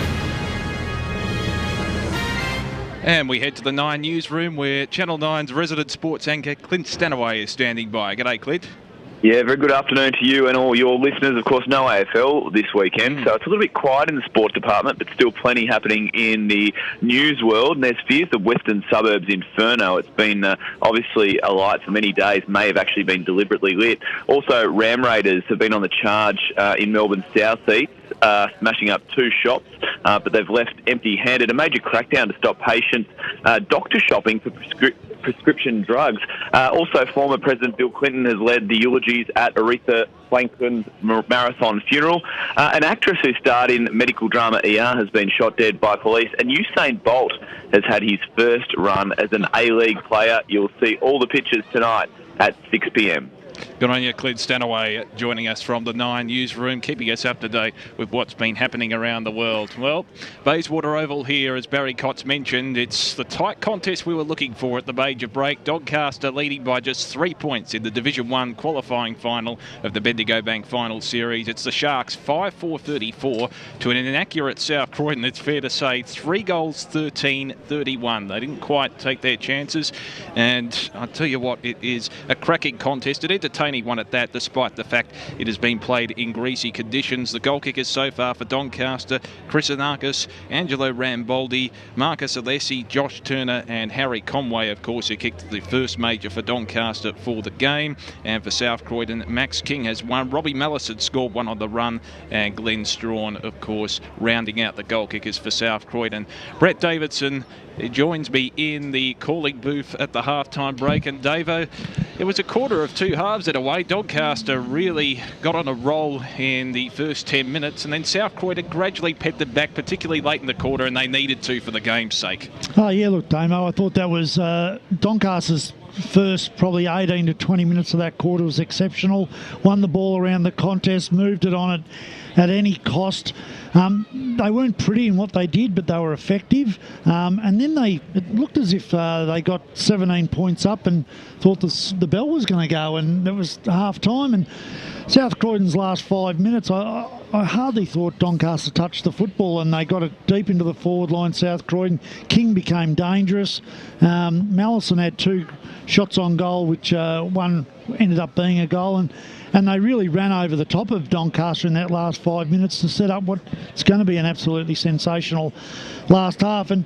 And we head to the 9 newsroom where Channel 9's resident sports anchor Clint Stanaway is standing by. G'day, Clint. Yeah, very good afternoon to you and all your listeners. Of course, no AFL this weekend, so it's a little bit quiet in the sports department, but still plenty happening in the news world. And there's fears the Western Suburbs inferno. It's been obviously alight for many days, may have actually been deliberately lit. Also, Ram Raiders have been on the charge in Melbourne's South East, smashing up 2 shops, but they've left empty-handed. A major crackdown to stop patients doctor shopping for prescription drugs. Also, former President Bill Clinton has led the eulogies at Aretha Franklin's marathon funeral. An actress who starred in medical drama ER has been shot dead by police, and Usain Bolt has had his first run as an A-League player. You'll see all the pictures tonight at 6 p.m. Good on you, Clint Stanaway, joining us from the 9 newsroom, keeping us up to date with what's been happening around the world. Well, Bayswater Oval here, as Barry Cott's mentioned, it's the tight contest we were looking for at the major break. Doncaster leading by just 3 points in the Division 1 qualifying final of the Bendigo Bank Final Series. It's the Sharks 5-4-34 to an inaccurate South Croydon, it's fair to say, 3 goals 13-31. They didn't quite take their chances, and I'll tell you what, it is a cracking contest. It entertaining one at that, despite the fact it has been played in greasy conditions. The goal kickers so far for Doncaster: Chris Anarkis, Angelo Ramboldi, Marcus Alessi, Josh Turner and Harry Conway, of course, who kicked the first major for Doncaster for the game. And for South Croydon, Max King has one. Robbie Mallis had scored one on the run, and Glenn Strawn, of course, rounding out the goal kickers for South Croydon. Brett Davidson joins me in the calling booth at the halftime break. And Davo, It was a quarter of two halves in a way. Doncaster really got on a roll in the first 10 minutes, and then South Croydon gradually pegged them back, particularly late in the quarter, and they needed to for the game's sake. Oh, yeah, look, Damo, I thought that was Doncaster's first probably 18 to 20 minutes of that quarter was exceptional. Won the ball around the contest, moved it on at any cost. They weren't pretty in what they did, but they were effective. And then it looked as if they got 17 points up and thought the bell was going to go, and it was half time. And South Croydon's last 5 minutes, I hardly thought Doncaster touched the football, and they got it deep into the forward line, South Croydon. King became dangerous. Mallison had 2 shots on goal, which one ended up being a goal, and they really ran over the top of Doncaster in that last 5 minutes to set up what's going to be an absolutely sensational last half. And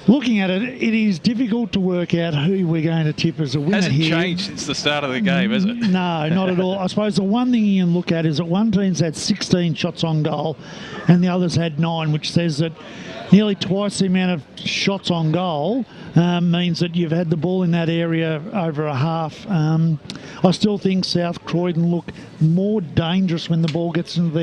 looking at it, it is difficult to work out who we're going to tip as a winner. Hasn't here. changed since the start of the game, has it? No, not at all. I suppose the one thing you can look at is that one team's had 16 shots on goal and the others had 9, which says that nearly twice the amount of shots on goal means that you've had the ball in that area over a half. I still think South Croydon look more dangerous when the ball gets into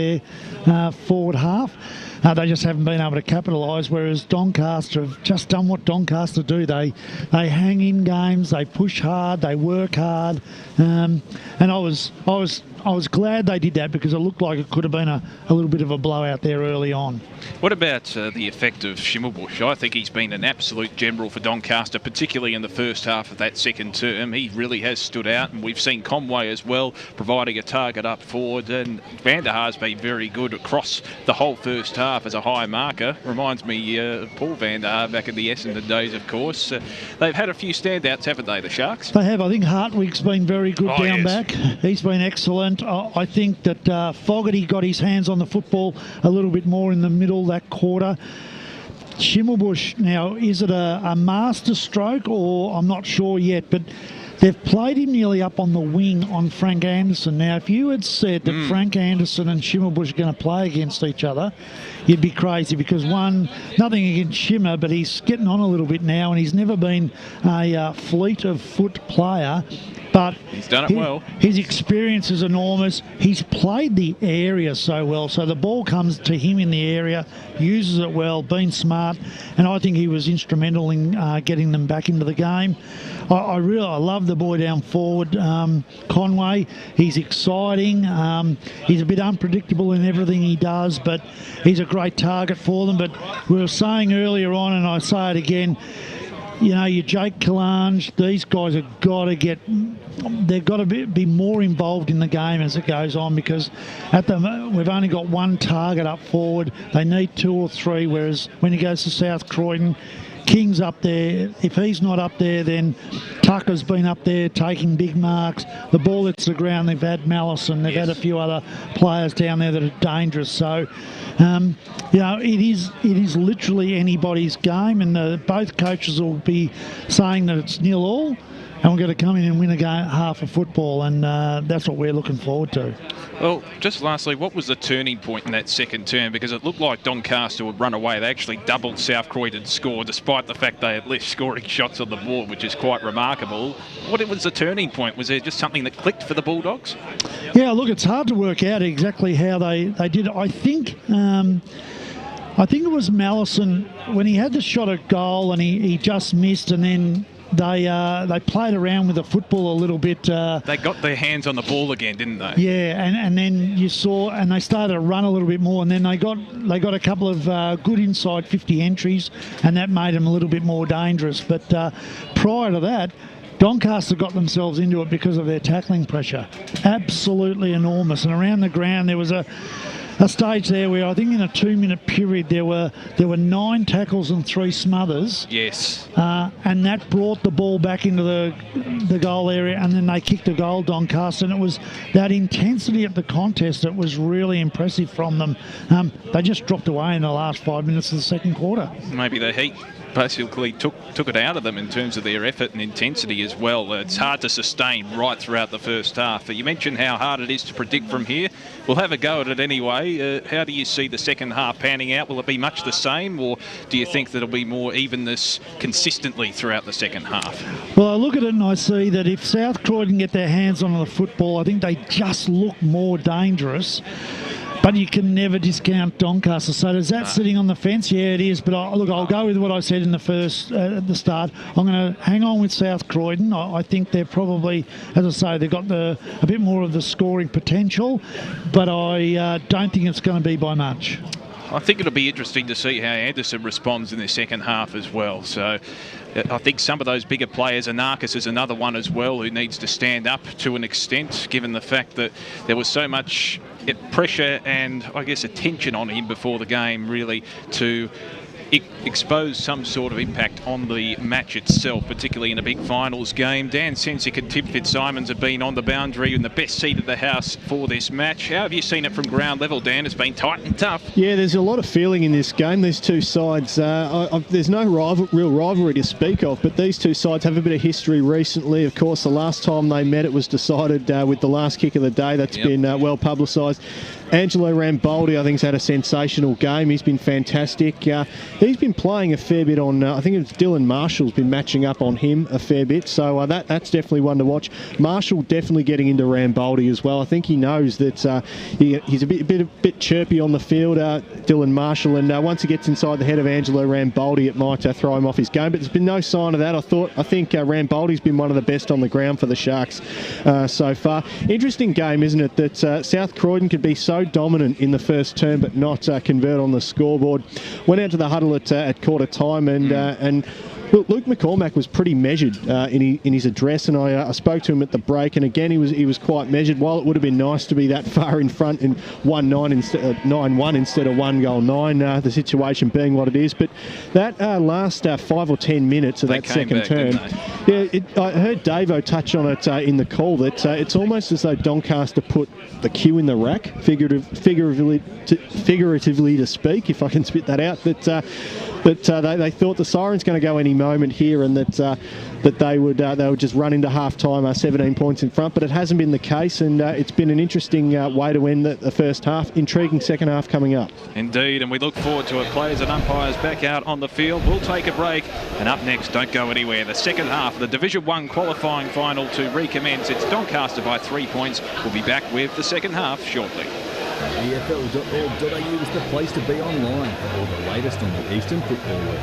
their forward half. They just haven't been able to capitalise, whereas Doncaster have just done what Doncaster do. They hang in games, they push hard, they work hard, and I was glad they did that, because it looked like it could have been a little bit of a blowout there early on. What about the effect of Schimmelbusch? I think he's been an absolute general for Doncaster, particularly in the first half of that second term. He really has stood out, and we've seen Conway as well providing a target up forward, and Van der Haar's been very good across the whole first half as a high marker. Reminds me of Paul Van der Haar back in the Essendon days, of course. They've had a few standouts, haven't they, the Sharks? They have. I think Hartwig's been very good down back. He's been excellent. I think that Fogarty got his hands on the football a little bit more in the middle that quarter. Schimmelbusch, now, is it a master stroke, or I'm not sure yet, but they've played him nearly up on the wing on Frank Anderson. Now, if you had said that Frank Anderson and Schimmelbusch are going to play against each other, you'd be crazy, because one, nothing against Schimmer, but he's getting on a little bit now, and he's never been a fleet of foot player. But he's done it well. His experience is enormous. He's played the area so well. So the ball comes to him in the area, uses it well, been smart, and I think he was instrumental in getting them back into the game. I love the boy down forward, Conway. He's exciting. He's a bit unpredictable in everything he does, but he's a great target for them. But we were saying earlier on, and I say it again, you know, your Jake Kalange, these guys have got to they've got to be more involved in the game as it goes on, because we've only got one target up forward. They need 2 or 3, whereas when he goes to South Croydon, King's up there. If he's not up there, then Tucker's been up there taking big marks. The ball hits the ground. They've had Mallison. They've had a few other players down there that are dangerous. So, you know, it is literally anybody's game, and both coaches will be saying that it's 0-0. And we're going to come in and win a game, half of football, and that's what we're looking forward to. Well, just lastly, what was the turning point in that second term? Because it looked like Doncaster would run away. They actually doubled South Croydon's score, despite the fact they had less scoring shots on the board, which is quite remarkable. What was the turning point? Was there just something that clicked for the Bulldogs? Yeah, look, it's hard to work out exactly how they did it. I think it was Mallison, when he had the shot at goal and he just missed, and then they played around with the football a little bit. They got their hands on the ball again, didn't they? Yeah, and then you saw, and they started to run a little bit more, and then they got a couple of good inside 50 entries, and that made them a little bit more dangerous. But prior to that, Doncaster got themselves into it because of their tackling pressure. Absolutely enormous. And around the ground there was a stage there where I think in a 2-minute period there were 9 tackles and 3 smothers. Yes. And that brought the ball back into the goal area, and then they kicked a goal, Doncaster, and it was that intensity at the contest that was really impressive from them. They just dropped away in the last 5 minutes of the second quarter. Maybe the heat basically took it out of them in terms of their effort and intensity as well. It's hard to sustain right throughout the first half. You mentioned how hard it is to predict from here. We'll have a go at it anyway. play. How do you see the second half panning out? Will it be much the same, or do you think that it'll be more evenness consistently throughout the second half? Well, I look at it and I see that if South Croydon get their hands on the football, I think they just look more dangerous. But you can never discount Doncaster. So is that sitting on the fence? Yeah, it is. But I'll go with what I said in the first at the start. I'm going to hang on with South Croydon. I think they're probably, as I say, they've got a bit more of the scoring potential. But I don't think it's going to be by much. I think it'll be interesting to see how Anderson responds in the second half as well. So I think some of those bigger players, Anarchis is another one as well who needs to stand up to an extent, given the fact that there was so much pressure and, I guess, attention on him before the game, really, to expose some sort of impact on the match itself, particularly in a big finals game. Dan Sensick and Tim Fitzsimons have been on the boundary in the best seat of the house for this match. How have you seen it from ground level, Dan? It's been tight and tough. Yeah, there's a lot of feeling in this game. These two sides, there's no real rivalry to speak of, but these two sides have a bit of history recently. Of course, the last time they met, it was decided with the last kick of the day. That's been well publicised. Angelo Rambaldi, I think, has had a sensational game. He's been fantastic. He's been playing a fair bit on, I think it was Dylan Marshall's been matching up on him a fair bit. So that's definitely one to watch. Marshall definitely getting into Rambaldi as well. I think he knows that he's a bit chirpy on the field, Dylan Marshall. And once he gets inside the head of Angelo Rambaldi, it might throw him off his game. But there's been no sign of that. I think Rambaldi's been one of the best on the ground for the Sharks so far. Interesting game, isn't it, that South Croydon could be so dominant in the first term but not convert on the scoreboard. Went out to the huddle at quarter time and Luke McCormack was pretty measured in his address, and I spoke to him at the break, and again he was quite measured. While it would have been nice to be that far in front in 9-1 instead of 1-9, the situation being what it is, but that last 5 or 10 minutes of that second term, I heard Davo touch on it in the call that it's almost as though Doncaster put the cue in the rack, figuratively to speak, if I can spit that out, that they thought the siren's going to go any moment here, and that they would just run into half time 17 points in front, but it hasn't been the case, and it's been an interesting way to end the first half. Intriguing second half coming up. Indeed, and we look forward to it. Players and umpires back out on the field. We'll take a break, and up next, don't go anywhere, the second half of the Division 1 qualifying final to recommence. It's Doncaster by 3 points. We'll be back with the second half shortly. EFL.org.au is the place to be online for all the latest on the Eastern Football League.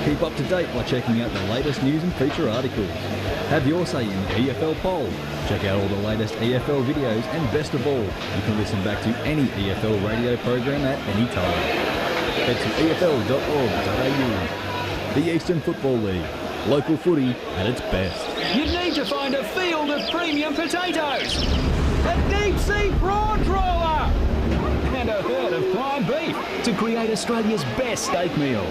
Keep up to date by checking out the latest news and feature articles. Have your say in the EFL poll. Check out all the latest EFL videos, and best of all, you can listen back to any EFL radio program at any time. Head to EFL.org.au. The Eastern Football League. Local footy at its best. You need to find a field of premium potatoes, a deep sea prawn trawler, and a herd of prime beef to create Australia's best steak meal.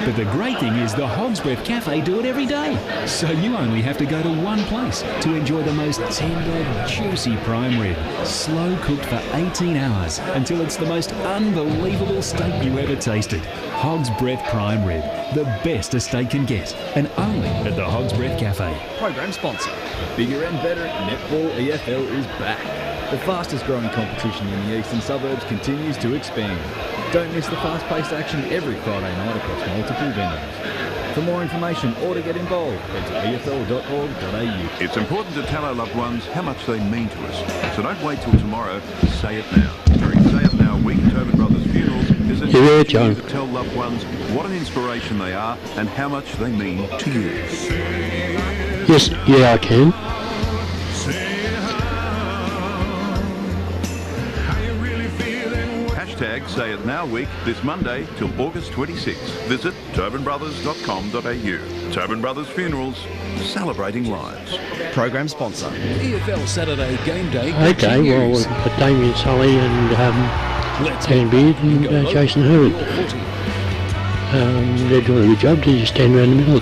But the great thing is the Hog's Breath Cafe do it every day. So you only have to go to one place to enjoy the most tender, juicy prime rib, slow cooked for 18 hours until it's the most unbelievable steak you ever tasted. Hog's Breath Prime Rib, the best a steak can get, and only at the Hog's Breath Cafe. Program sponsor. Bigger and better, Netball EFL is back. The fastest growing competition in the eastern suburbs continues to expand. Don't miss the fast-paced action every Friday night across multiple venues. For more information or to get involved, head to efl.org.au. It's important to tell our loved ones how much they mean to us. So don't wait till tomorrow, say it now. During Say It Now week, Tobin Brothers Funerals is a chance for you to tell loved ones what an inspiration they are and how much they mean to you. Yes, yeah, I can. Hashtag Say It Now week this Monday till August 26th. Visit tobinbrothers.com.au. Tobin Brothers Funerals, celebrating lives. Program sponsor. EFL Saturday Game Day. Okay, well, we've got Damien Sully and Dan Beard and Jason Hurd. They're doing a good job. They just stand around the middle.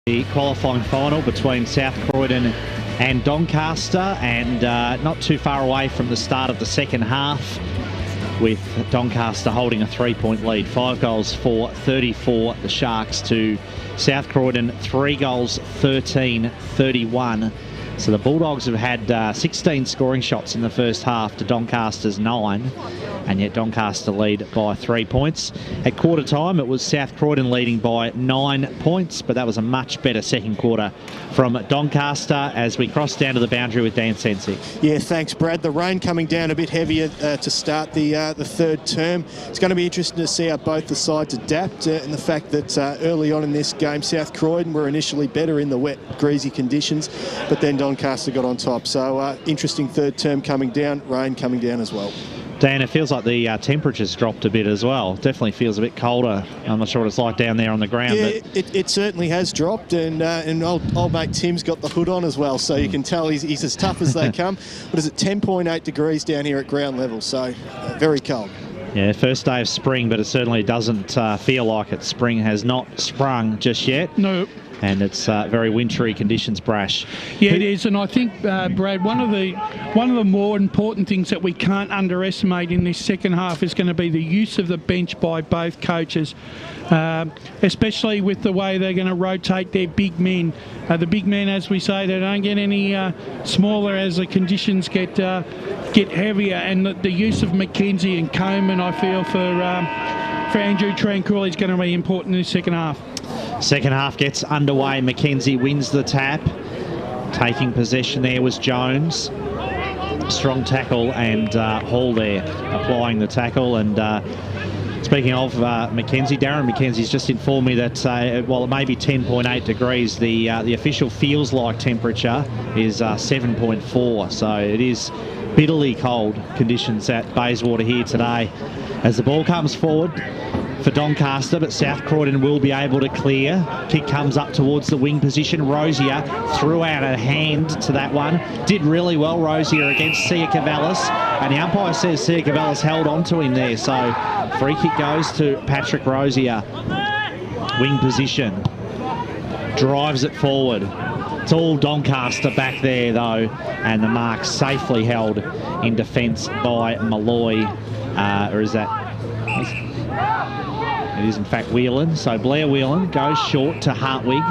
The qualifying final between South Croydon and Doncaster, and not too far away from the start of the second half, with Doncaster holding a 3-point lead. 5 goals for 34 the Sharks to South Croydon 3 goals 13-31 So the Bulldogs have had 16 scoring shots in the first half to Doncaster's 9, and yet Doncaster lead by 3 points. At quarter time, it was South Croydon leading by 9 points, but that was a much better second quarter from Doncaster as we cross down to the boundary with Dan Sensi. Yeah, thanks, Brad. The rain coming down a bit heavier to start the third term. It's going to be interesting to see how both the sides adapt, and the fact that early on in this game, South Croydon were initially better in the wet, greasy conditions, but then Doncaster got on top. So interesting third term coming down, rain coming down as well. Dan, it feels like the temperature's dropped a bit as well. Definitely feels a bit colder. I'm not sure what it's like down there on the ground. Yeah, but it certainly has dropped, and old mate Tim's got the hood on as well, so you can tell he's as tough as they come. But it's at 10.8 degrees down here at ground level, so very cold. Yeah, first day of spring, but it certainly doesn't feel like it. Spring has not sprung just yet. No. And it's very wintry conditions, Brash. Yeah, it is, and I think, Brad, one of the more important things that we can't underestimate in this second half is going to be the use of the bench by both coaches, especially with the way they're going to rotate their big men. The big men, as we say, they don't get any smaller as the conditions get heavier, and the use of McKenzie and Coleman, I feel, for Andrew Tranquilli is going to be important in the second half. Second half gets underway. McKenzie wins the tap. Taking possession there was Jones. Strong tackle, and Hall there applying the tackle. And speaking of McKenzie, Darren McKenzie's just informed me that while it may be 10.8 degrees, the official feels like temperature is 7.4. So it is bitterly cold conditions at Bayswater here today. As the ball comes forward for Doncaster, but South Croydon will be able to clear. Kick comes up towards the wing position. Rosier threw out a hand to that one. Did really well, Rosier, against Sia Cavallis, and the umpire says Sia Cavallis held on to him there. So free kick goes to Patrick Rosier. Wing position. Drives it forward. It's all Doncaster back there, though, and the mark safely held in defence by Malloy. Or is that... It is in fact Whelan. So Blair Whelan goes short to Hartwig.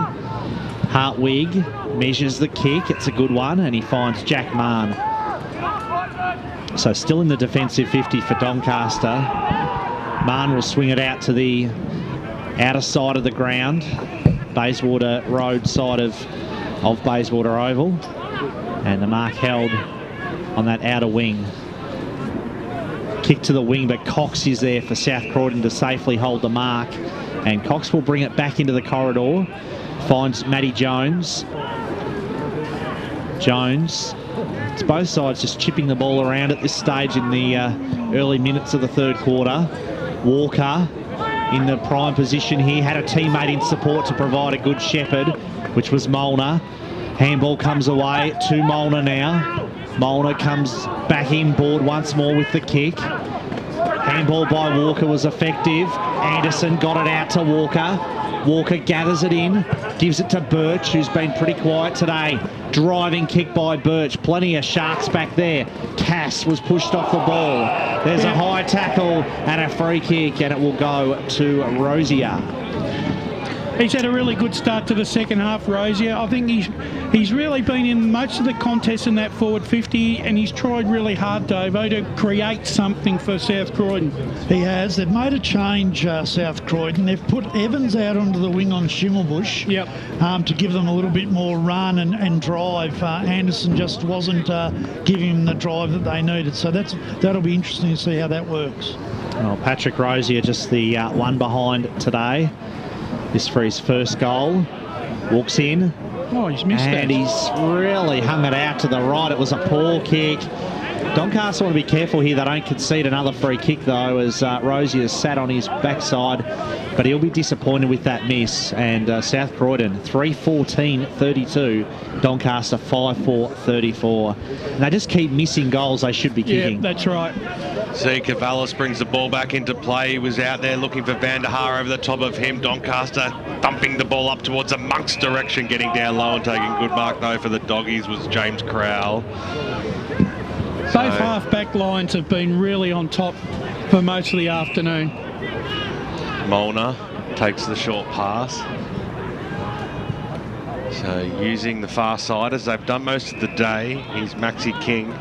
Hartwig measures the kick. It's a good one, and he finds Jack Mann. So still in the defensive 50 for Doncaster. Mann will swing it out to the outer side of the ground, Bayswater Road side of Bayswater Oval, and the mark held on that outer wing. Kick to the wing, but Cox is there for South Croydon to safely hold the mark, and Cox will bring it back into the corridor. Finds Matty Jones. Jones. It's both sides just chipping the ball around at this stage in the early minutes of the third quarter. Walker in the prime position here, had a teammate in support to provide a good shepherd, which was Molnar. Handball comes away to Molnar now. Molnar comes back inboard once more with the kick. Handball by Walker was effective. Anderson got it out to Walker. Walker gathers it in, gives it to Birch, who's been pretty quiet today. Driving kick by Birch. Plenty of sharks back there. Cass was pushed off the ball. There's a high tackle and a free kick, and it will go to Rosier. He's had a really good start to the second half, Rosier. I think he's really been in most of the contests in that forward 50, and he's tried really hard, Davo, to create something for South Croydon. He has. They've made a change, South Croydon. They've put Evans out onto the wing on Schimmelbusch to give them a little bit more run and drive. Anderson just wasn't giving them the drive that they needed. So that'll be interesting to see how that works. Well, Patrick Rosier just the one behind today. This for his first goal. Walks in. Oh, he's missed and that. He's really hung it out to the right. It was a poor kick. Doncaster want to be careful here. They don't concede another free kick, though, as Rosier sat on his backside. But he'll be disappointed with that miss. And South Croydon, 3-14-32. Doncaster, 5-4-34. And they just keep missing goals they should be kicking. Yeah, that's right. See, Cavallis brings the ball back into play. He was out there looking for Van der Haar over the top of him. Doncaster thumping the ball up towards a Monk's direction, getting down low and taking good mark, though, for the Doggies was James Crowell. Both half-back lines have been really on top for most of the afternoon. Molnar takes the short pass. So using the far side as they've done most of the day, he's Maxi King.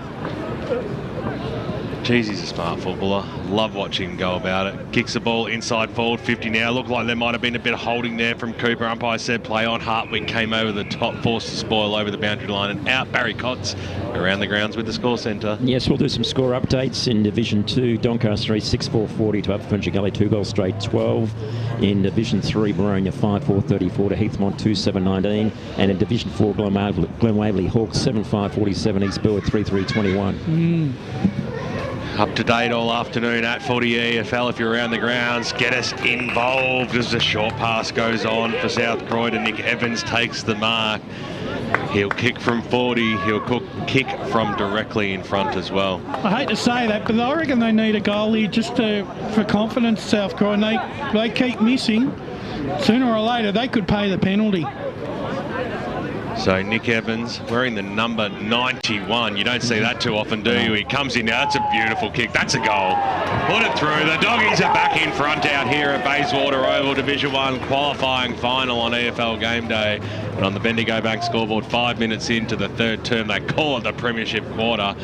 Geez, he's a smart footballer. Love watching him go about it. Kicks the ball inside forward, 50 now. Looked like there might have been a bit of holding there from Cooper. Umpire said play on. Hartwig came over the top, forced the spoil over the boundary line and out. Barry Cotts around the grounds with the score centre. Yes, we'll do some score updates. In Division 2, Doncaster 6-4-40 to Upper Gully, 2 goals straight, 12. In Division 3, Baronia 5-4-34 to Heathmont, 2-7-19. And in Division 4, Glen Waverley Hawks 7-5-47, East Burwood 3-3-21. Up to date all afternoon at 40 EFL. If you're around the grounds, get us involved as the short pass goes on for South Croydon. Nick Evans takes the mark. He'll kick from 40. He'll kick from directly in front as well. I hate to say that, but I reckon they need a goal here just for confidence, South Croydon. They keep missing. Sooner or later, they could pay the penalty. So Nick Evans wearing the number 91. You don't see that too often, do you? He comes in now. That's a beautiful kick. That's a goal. Put it through. The Doggies are back in front out here at Bayswater Oval, Division 1 qualifying final on EFL game day. And on the Bendigo Bank scoreboard, 5 minutes into the third term, they call it the Premiership quarter.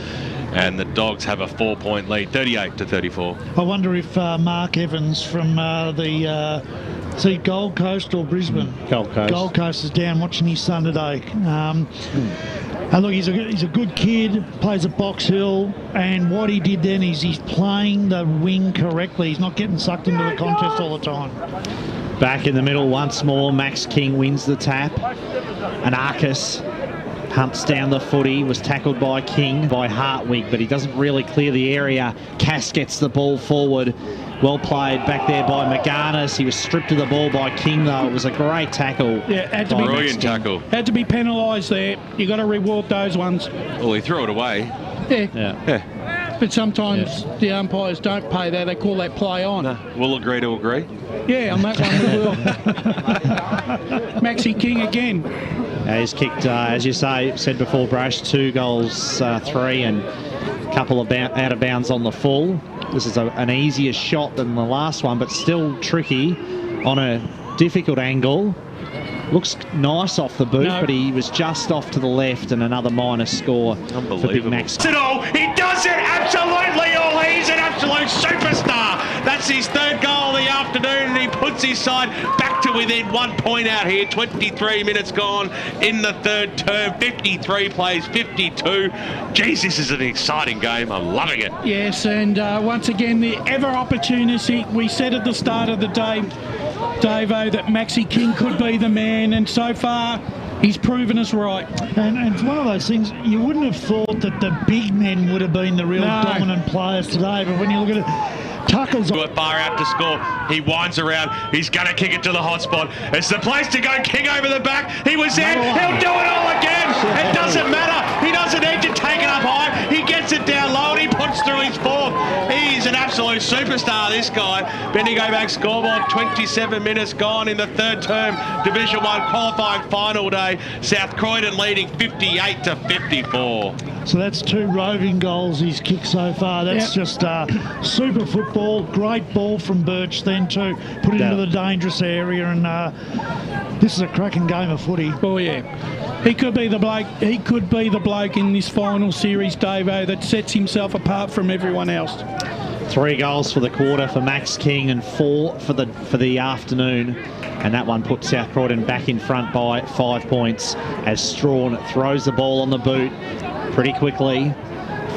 And the Dogs have a 4-point lead, 38-34. I wonder if Mark Evans from the Gold Coast or Brisbane? Gold Coast. Gold Coast is down watching his son today. And look, he's a good kid, plays at Box Hill, and what he did then is he's playing the wing correctly. He's not getting sucked into the contest all the time. Back in the middle once more, Max King wins the tap. And Arcus hunts down the footy, was tackled by King, by Hartwig, but he doesn't really clear the area. Cass gets the ball forward. Well played back there by McGarnis. He was stripped of the ball by King, though. It was a great tackle. Yeah, had to be brilliant tackle. Had to be penalised there. You got to reward those ones. Well, he threw it away. Yeah. But sometimes the umpires don't pay that. They call that play on. No, we'll agree to agree. Yeah, on that one we will. Maxi King again. He's kicked, as you said before, Brash, 2 goals, 3, and a couple of out of bounds on the full. This is an easier shot than the last one, but still tricky on a difficult angle. Looks nice off the boot, but he was just off to the left, and another minus score for Big Max. He does it absolutely all. He's an absolute superstar. That's his 3rd goal of the afternoon, and he puts his side back to within 1 point out here. 23 minutes gone in the 3rd term. 53 plays 52. Jeez, this is an exciting game. I'm loving it. Yes, and once again, the ever opportunity. We said at the start of the day, Davo, that Maxi King could be the man, and so far he's proven us right. And it's one of those things, you wouldn't have thought that the big men would have been the real dominant players today, but when you look at it, Tucker's far out to score. He winds around. He's going to kick it to the hot spot. It's the place to go. King over the back. He was there. He'll do it all again. It doesn't matter. He doesn't need to take it up high. He gets it down low and he puts through his 4th. He's an absolute superstar, this guy. Bendigo Bank scoreboard, 27 minutes gone in the 3rd term. Division 1 qualifying final day. South Croydon leading 58-54. So that's 2 roving goals he's kicked so far. That's just super football. Great ball from Birch then too. Put it into the dangerous area, and this is a cracking game of footy. Oh yeah. He could be the bloke. He could be the bloke in this final series, Davo, that sets himself apart from everyone else. 3 goals for the quarter for Max King and 4 for the afternoon. And that one puts South Croydon back in front by 5 points as Strawn throws the ball on the boot pretty quickly.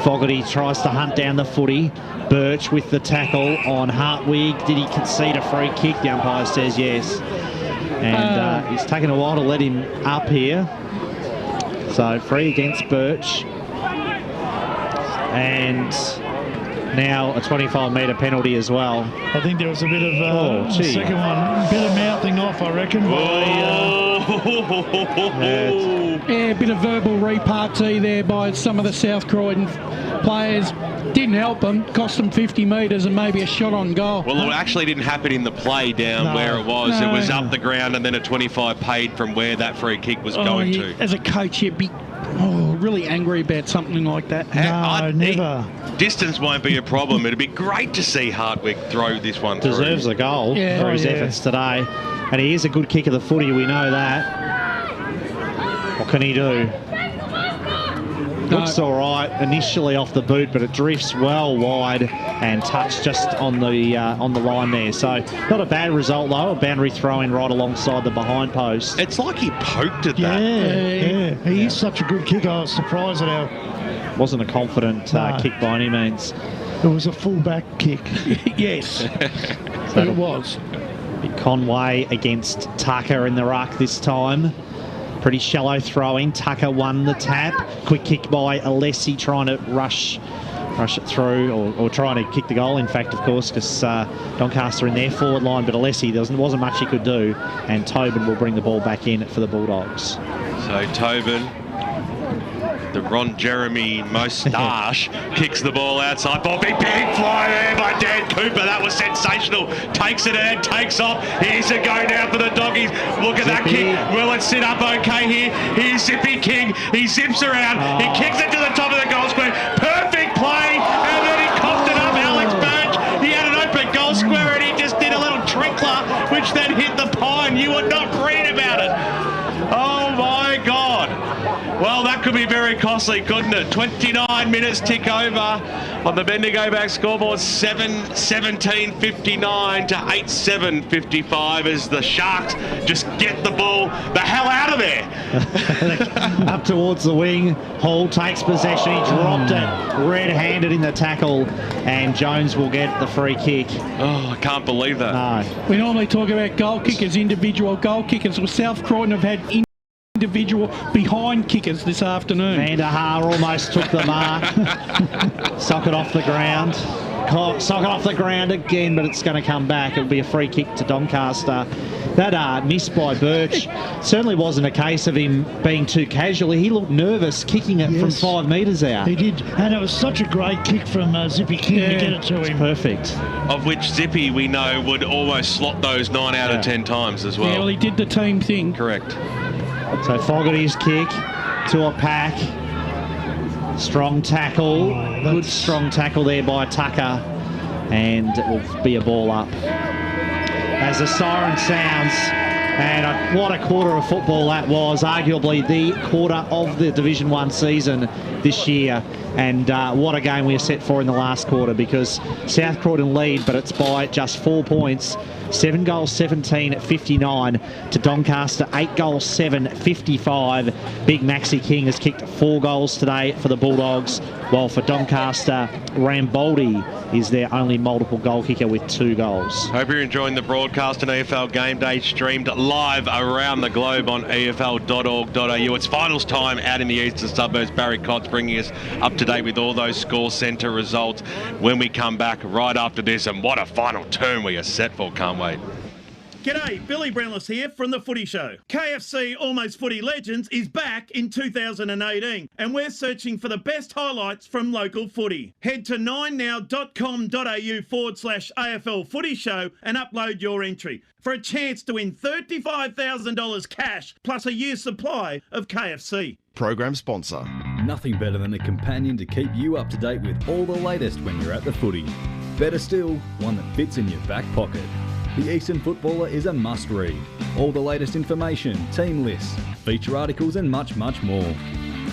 Fogarty tries to hunt down the footy. Birch with the tackle on Hartwig. Did he concede a free kick? The umpire says yes. And it's taken a while to let him up here. So free against Birch. And now a 25-metre penalty as well. I think there was a bit of the second one, a bit of mouthing off, I reckon. Yeah, a bit of verbal repartee there by some of the South Croydon players. Didn't help them, cost them 50 metres and maybe a shot on goal. Well, it actually didn't happen in the play down where it was. It was up the ground and then a 25 paid from where that free kick was going to. As a coach, you'd be really angry about something like that. Never. Distance won't be a problem. It'd be great to see Hartwig throw this one through. Deserves a goal for his efforts today. And he is a good kick of the footy, we know that. can he do? Looks all right initially off the boot, but it drifts well wide and touched just on the line there. So not a bad result though. A boundary throw-in right alongside the behind post. It's like he poked at that. Yeah. He is such a good kicker. I was surprised at how... Wasn't a confident kick by any means. It was a full-back kick. Yes, but it was. Conway against Tucker in the ruck this time. Pretty shallow throwing. Tucker won the tap. Quick kick by Alessi, trying to rush it through, or trying to kick the goal, in fact, of course, because Doncaster in their forward line, but Alessi, there wasn't much he could do, and Tobin will bring the ball back in for the Bulldogs. So Tobin, the Ron Jeremy moustache, kicks the ball outside. Big fly there by Dan Cooper. That was sensational. Takes it and takes off. Here's a go now for the Doggies. Look at that kick. Will it sit up okay here? Here's Zippy King. He zips around. He kicks it to the top of the goal square. Perfect play. And then he coughed it up. Alex Burge. He had an open goal square and he just did a little trickler, which then hit the pine. You would not read about it. Oh my God. Well, that could be very costly, couldn't it? 29 minutes tick over on the Bendigo back scoreboard, 7-17-59 to 8-7-55 as the Sharks just get the ball the hell out of there. Up towards the wing. Hall takes possession. He dropped it red-handed in the tackle, and Jones will get the free kick. Oh, I can't believe that. No. We normally talk about goal kickers, individual goal kickers. Well, South Croydon have had individual behind kickers this afternoon. Van der Haar almost took the mark. Sock it off the ground. Sock it off the ground again, but it's going to come back. It'll be a free kick to Doncaster. That miss by Birch certainly wasn't a case of him being too casual. He looked nervous kicking it from 5 metres out. He did, and it was such a great kick from Zippy King to get it to him. Perfect. Of which Zippy, we know, would almost slot those 9 out of 10 times as well. Yeah, well, he did the team thing. Correct. So Fogarty's kick to a pack. Strong tackle. Good strong tackle there by Tucker. And it will be a ball up. As the siren sounds, and what a quarter of football that was. Arguably the quarter of the Division 1 season this year. And what a game we are set for in the last quarter, because South Croydon lead, but it's by just 4 points. 7 goals, 17-59 to Doncaster, 8 goals, 7-55. Big Maxi King has kicked 4 goals today for the Bulldogs, while for Doncaster, Ramboldi is their only multiple goal kicker with 2 goals. Hope you're enjoying the broadcast on EFL Game Day, streamed live around the globe on EFL.org.au. It's finals time out in the eastern suburbs. Barry Cott's bringing us up to date with all those score centre results when we come back right after this. And what a final turn we are set for, can't wait. G'day, Billy Brownless here from The Footy Show. KFC Almost Footy Legends is back in 2018 and we're searching for the best highlights from local footy. Head to 9now.com.au/AFL Footy Show and upload your entry for a chance to win $35,000 cash plus a year's supply of KFC. Program sponsor. Nothing better than a companion to keep you up to date with all the latest when you're at the footy. Better still, one that fits in your back pocket. The Eastern Footballer is a must-read. All the latest information, team lists, feature articles and much, much more.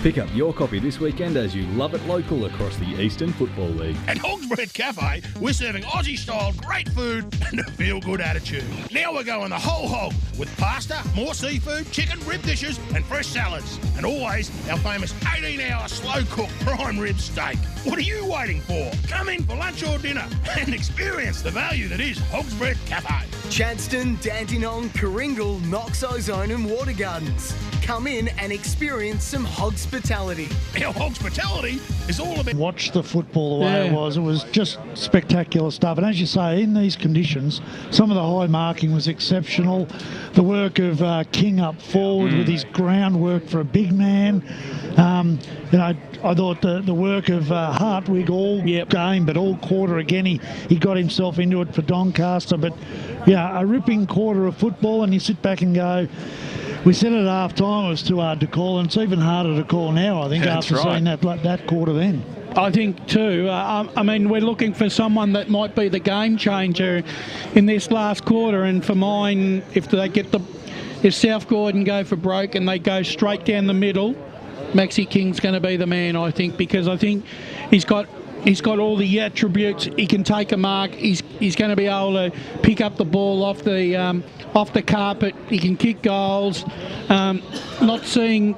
Pick up your copy this weekend as you love it local across the Eastern Football League. At Hogsbread Cafe, we're serving Aussie-style great food and a feel-good attitude. Now we're going the whole hog with pasta, more seafood, chicken, rib dishes and fresh salads. And always our famous 18-hour slow-cooked prime rib steak. What are you waiting for? Come in for lunch or dinner and experience the value that is Hogsbread Cafe. Chadstone, Dandenong, Coringal, Knox Ozone and Water Gardens. Come in and experience some hospitality. Our hospitality is all about... Watch the football the way it was. It was just spectacular stuff. And as you say, in these conditions, some of the high marking was exceptional. The work of King up forward with his groundwork for a big man. I thought the work of Hartwig all game, but all quarter again, he got himself into it for Doncaster. But yeah, a ripping quarter of football, and you sit back and go, we said at half time it was too hard to call, and it's even harder to call now, I think, after seeing that quarter then. I think too. I mean, we're looking for someone that might be the game changer in this last quarter, and for mine, if they get the if South Croydon go for broke and they go straight down the middle, Maxi King's going to be the man, I think, because I think he's got all the attributes. He can take a mark. He's going to be able to pick up the ball off the carpet. He can kick goals. Not seeing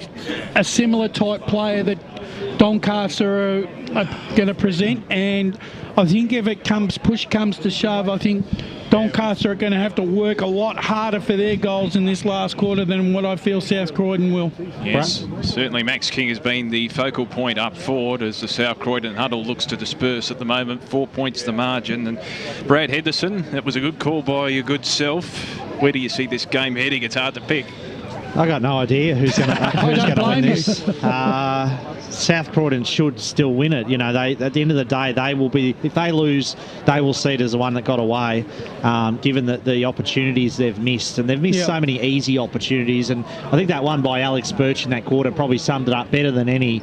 a similar type player that Doncaster are going to present, and I think if push comes to shove, I think Doncaster are going to have to work a lot harder for their goals in this last quarter than what I feel South Croydon will. Yes, certainly Max King has been the focal point up forward as the South Croydon huddle looks to disperse at the moment. 4 points the margin. And Brad Henderson, that was a good call by your good self. Where do you see this game heading? It's hard to pick. I got no idea who's going to win this. South Croydon should still win it. You know, at the end of the day, they will be. If they lose, they will see it as the one that got away. Given that the opportunities they've missed, and they've missed so many easy opportunities, and I think that one by Alex Birch in that quarter probably summed it up better than any.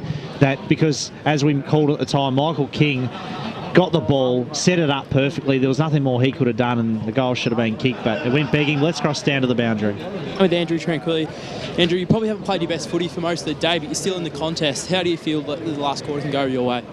Because as we called it at the time, Michael King got the ball, set it up perfectly. There was nothing more he could have done, and the goal should have been kicked, but it went begging. Let's cross down to the boundary. With Andrew Tranquilli. Andrew, you probably haven't played your best footy for most of the day, but you're still in the contest. How do you feel that the last quarter can go your way?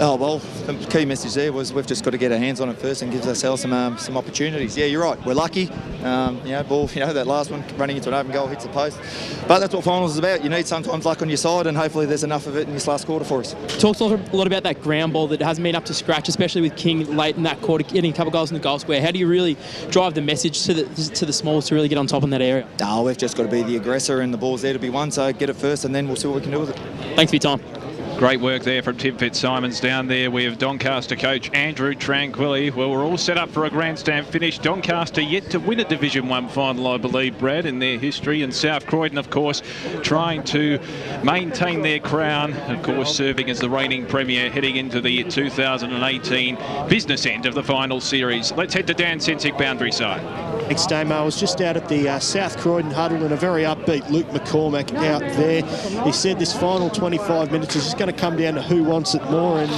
Oh, well, the key message there was we've just got to get our hands on it first and give ourselves some opportunities. Yeah, you're right. We're lucky. Ball, that last one running into an open goal hits the post. But that's what finals is about. You need sometimes luck on your side, and hopefully there's enough of it in this last quarter for us. Talks a lot about that ground ball that hasn't been up to scratch, especially with King late in that quarter, getting a couple of goals in the goal square. How do you really drive the message to the smalls to really get on top in that area? Oh, we've just got to be the aggressor, and the ball's there to be won, so get it first, and then we'll see what we can do with it. Thanks for your time. Great work there from Tim Fitzsimons down there. We have Doncaster coach Andrew Tranquilli. Well, we're all set up for a grandstand finish. Doncaster yet to win a Division 1 final, I believe, Brad, in their history. And South Croydon, of course, trying to maintain their crown. Of course, serving as the reigning premier heading into the 2018 business end of the final series. Let's head to Dan Sensick boundary side. Thanks, Damo. I was just out at the South Croydon huddle, and a very upbeat Luke McCormack out there. He said this final 25 minutes is just going to come down to who wants it more, and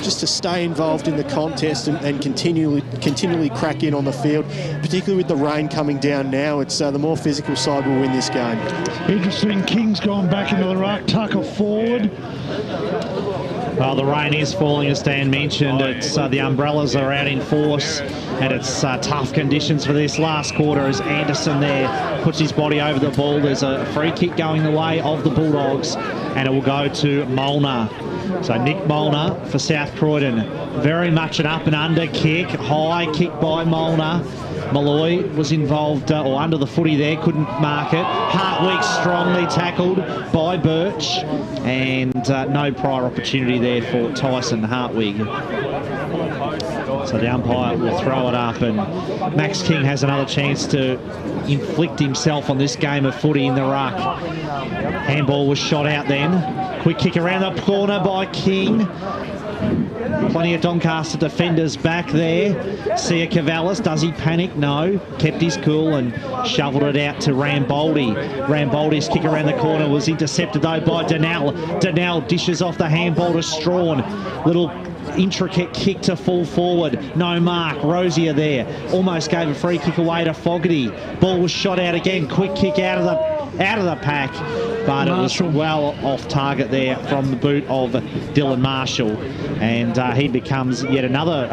just to stay involved in the contest and continually crack in on the field, particularly with the rain coming down now. It's the more physical side will win this game. Interesting. King's gone back into the ruck, Tucker forward. Well, the rain is falling, as Dan mentioned. It's the umbrellas are out in force, and it's tough conditions for this last quarter as Anderson there puts his body over the ball. There's a free kick going the way of the Bulldogs, and it will go to Molnar. So Nick Molnar for South Croydon. Very much an up and under kick, high kick by Molnar. Malloy was involved or under the footy there, couldn't mark it. Hartwig strongly tackled by Birch, and no prior opportunity there for Tyson Hartwig. So the umpire will throw it up, and Max King has another chance to inflict himself on this game of footy in the ruck. Handball was shot out then. Quick kick around the corner by King. Plenty of Doncaster defenders back there. Sia Cavallis, does he panic? No. Kept his cool and shoveled it out to Ramboldi. Ramboldi's kick around the corner was intercepted though by Donnell. Donnell dishes off the handball to Strawn. Little intricate kick to full forward. No mark. Rosier there. Almost gave a free kick away to Fogarty. Ball was shot out again. Quick kick out of the pack, but it was well off target there from the boot of Dylan Marshall, and he becomes yet another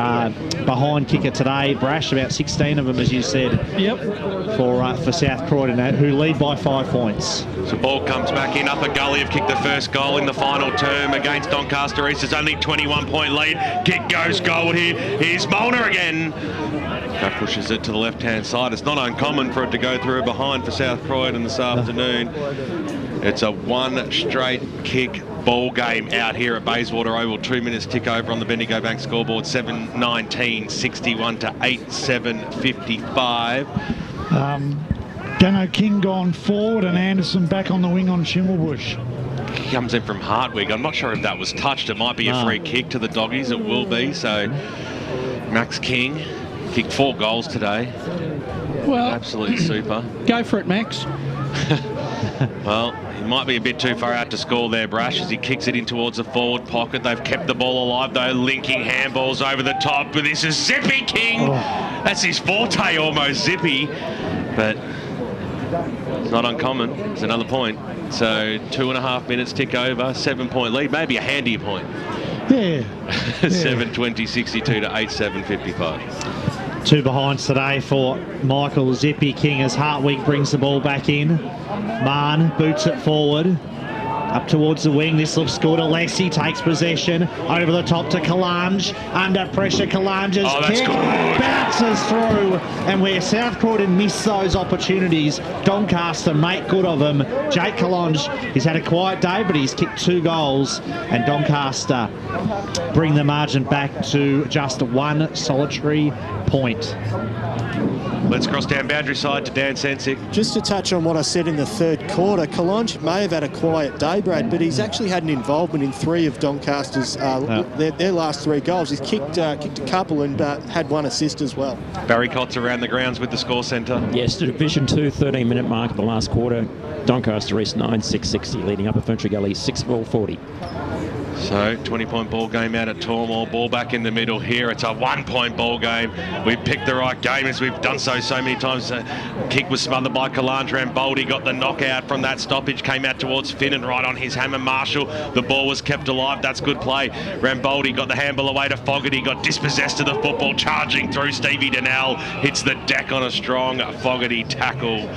behind kicker today. Brash, about 16 of them, as you said. Yep. For South Croydon, who lead by 5 points. So ball comes back in. Upper Gully have kicked the first goal in the final term against Doncaster East. It's only 21-point lead. Kick goes goal here. Here's Molnar again. That pushes it to the left-hand side. It's not uncommon for it to go through behind for South Croydon this afternoon. It's a one straight kick ball game out here at Bayswater Oval. 2 minutes tick over on the Bendigo Bank scoreboard. 7:19:61 to 8:7:55. Dano King gone forward, and Anderson back on the wing on Schimmelbusch. He comes in from Hartwig. I'm not sure if that was touched. It might be a free kick to the Doggies. It will be. So Max King kicked 4 goals today. Well, absolutely super. Go for it, Max. Well, he might be a bit too far out to score there, Brash, as he kicks it in towards the forward pocket. They've kept the ball alive, though, linking handballs over the top. But this is Zippy King. That's his forte, almost, Zippy. But It's not uncommon. It's another point. So 2.5 minutes tick over, 7-point lead, maybe a handier point. Yeah. 7:20.62 to 8:7.55. 2 behinds today for Michael Zippy King as Hartwig brings the ball back in. Mahon boots it forward. Up towards the wing, this looks good. Alessi takes possession, over the top to Kalange. Under pressure, Kalange's kick bounces through. And where South Croydon miss those opportunities, Doncaster make good of them. Jake Kalange, he's had a quiet day, but he's kicked 2 goals. And Doncaster bring the margin back to just 1 solitary point. Let's cross down boundary side to Dan Sensick. Just to touch on what I said in the third quarter, Kalange may have had a quiet day, Brad, but he's actually had an involvement in 3 of Doncaster's their last 3 goals. He's kicked a couple and had 1 assist as well. Barry Cott's around the grounds with the score centre. Yes, the Division 2 13-minute mark of the last quarter. Doncaster East 9-6-60, leading Upper Ferntree Gully 6-4-40. So 20-point ball game out at Tormore. Ball back in the middle here. It's a 1-point ball game. We've picked the right game as we've done so many times. Kick was smothered by Kalange. Ramboldi got the knockout from that stoppage. Came out towards Finnan right on his hammer. Marshall. The ball was kept alive. That's good play. Ramboldi got the handball away to Fogarty. Got dispossessed of the football. Charging through. Stevie Donnell hits the deck on a strong Fogarty tackle.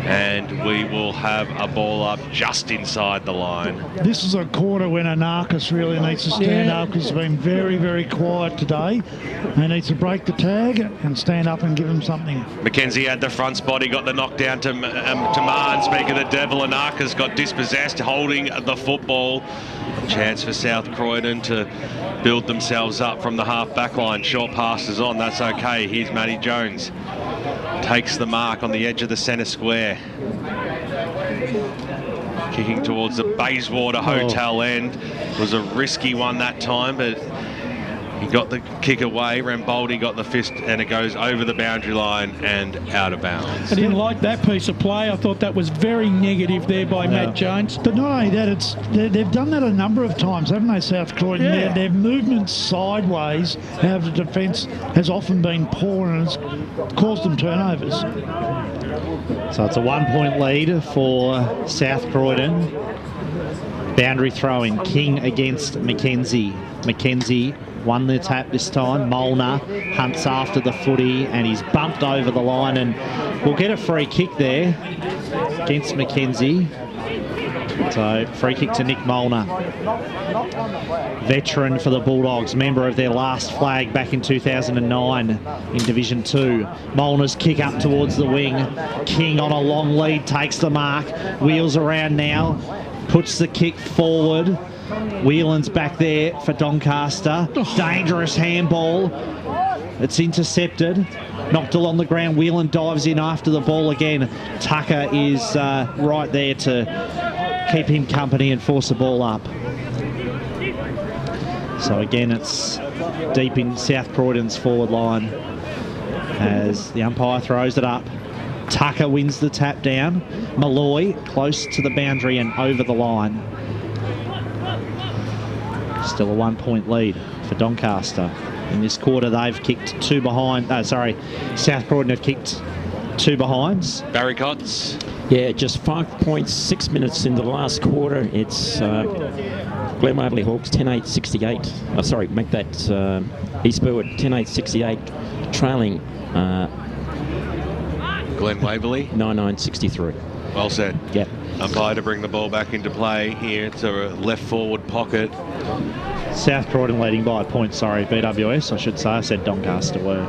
And we will have a ball up just inside the line. This is a quarter when Anarchis really needs to stand up because he's been very, very quiet today. He needs to break the tag and stand up and give him something. Mackenzie had the front spot. He got the knockdown to Marn. Speak of the devil, Anarchis got dispossessed, holding the football. Chance for South Croydon to build themselves up from the half-back line. Short passes on, that's okay. Here's Matty Jones. Takes the mark on the edge of the centre square. Kicking towards the Bayswater Hotel end. Was a risky one that time, but he got the kick away. Ramboldi got the fist, and it goes over the boundary line and out of bounds. I didn't like that piece of play. I thought that was very negative there by Matt Jones. But not only that, they've done that a number of times, haven't they, South Croydon? Yeah. Their movements sideways out of the defence has often been poor and has caused them turnovers. So it's a 1-point lead for South Croydon. Boundary throw-in, King against Mackenzie. Mackenzie won the tap this time. Molnar hunts after the footy and he's bumped over the line and we'll get a free kick there against Mackenzie. So free kick to Nick Molnar. Veteran for the Bulldogs, member of their last flag back in 2009 in Division 2. Molnar's kick up towards the wing. King on a long lead takes the mark. Wheels around now. Puts the kick forward. Whelan's back there for Doncaster. Dangerous handball. It's intercepted. Knocked along the ground. Whelan dives in after the ball again. Tucker is right there to keep him company and force the ball up. So again, it's deep in South Croydon's forward line as the umpire throws it up. Tucker wins the tap down. Malloy close to the boundary and over the line. Still a 1-point lead for Doncaster. In this quarter, they've kicked 2 behind. South Croydon have kicked 2 behinds. Barry Cotts. Yeah, just 5.6 minutes into the last quarter. It's Glen Waverley Hawks 10-8-68. Oh, sorry, make that East Burwood 10-8-68, trailing Glen Waverley 9-9-63. Well said. Yep. Umpire to bring the ball back into play here to a left forward pocket. South Croydon leading by a point, sorry, BWS, I should say. I said Doncaster were.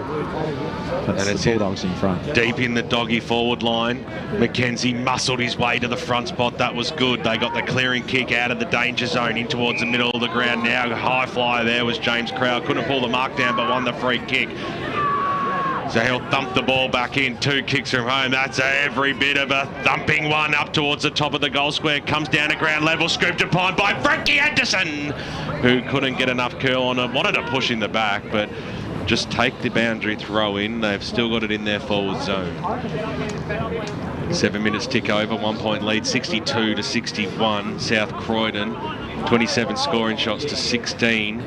That's And it's the Bulldogs in front. Deep in the doggy forward line. Mackenzie muscled his way to the front spot. That was good. They got the clearing kick out of the danger zone in towards the middle of the ground. Now high flyer there was James Crowell. Couldn't pull the mark down, but won the free kick. So he'll thump the ball back in. 2 kicks from home. That's every bit of a thumping one up towards the top of the goal square. Comes down to ground level. Scooped upon by Frankie Anderson, who couldn't get enough curl on it. Wanted to push in the back, but just take the boundary throw in. They've still got it in their forward zone. 7 minutes tick over. 1-point lead. 62-61. South Croydon. 27 scoring shots to 16.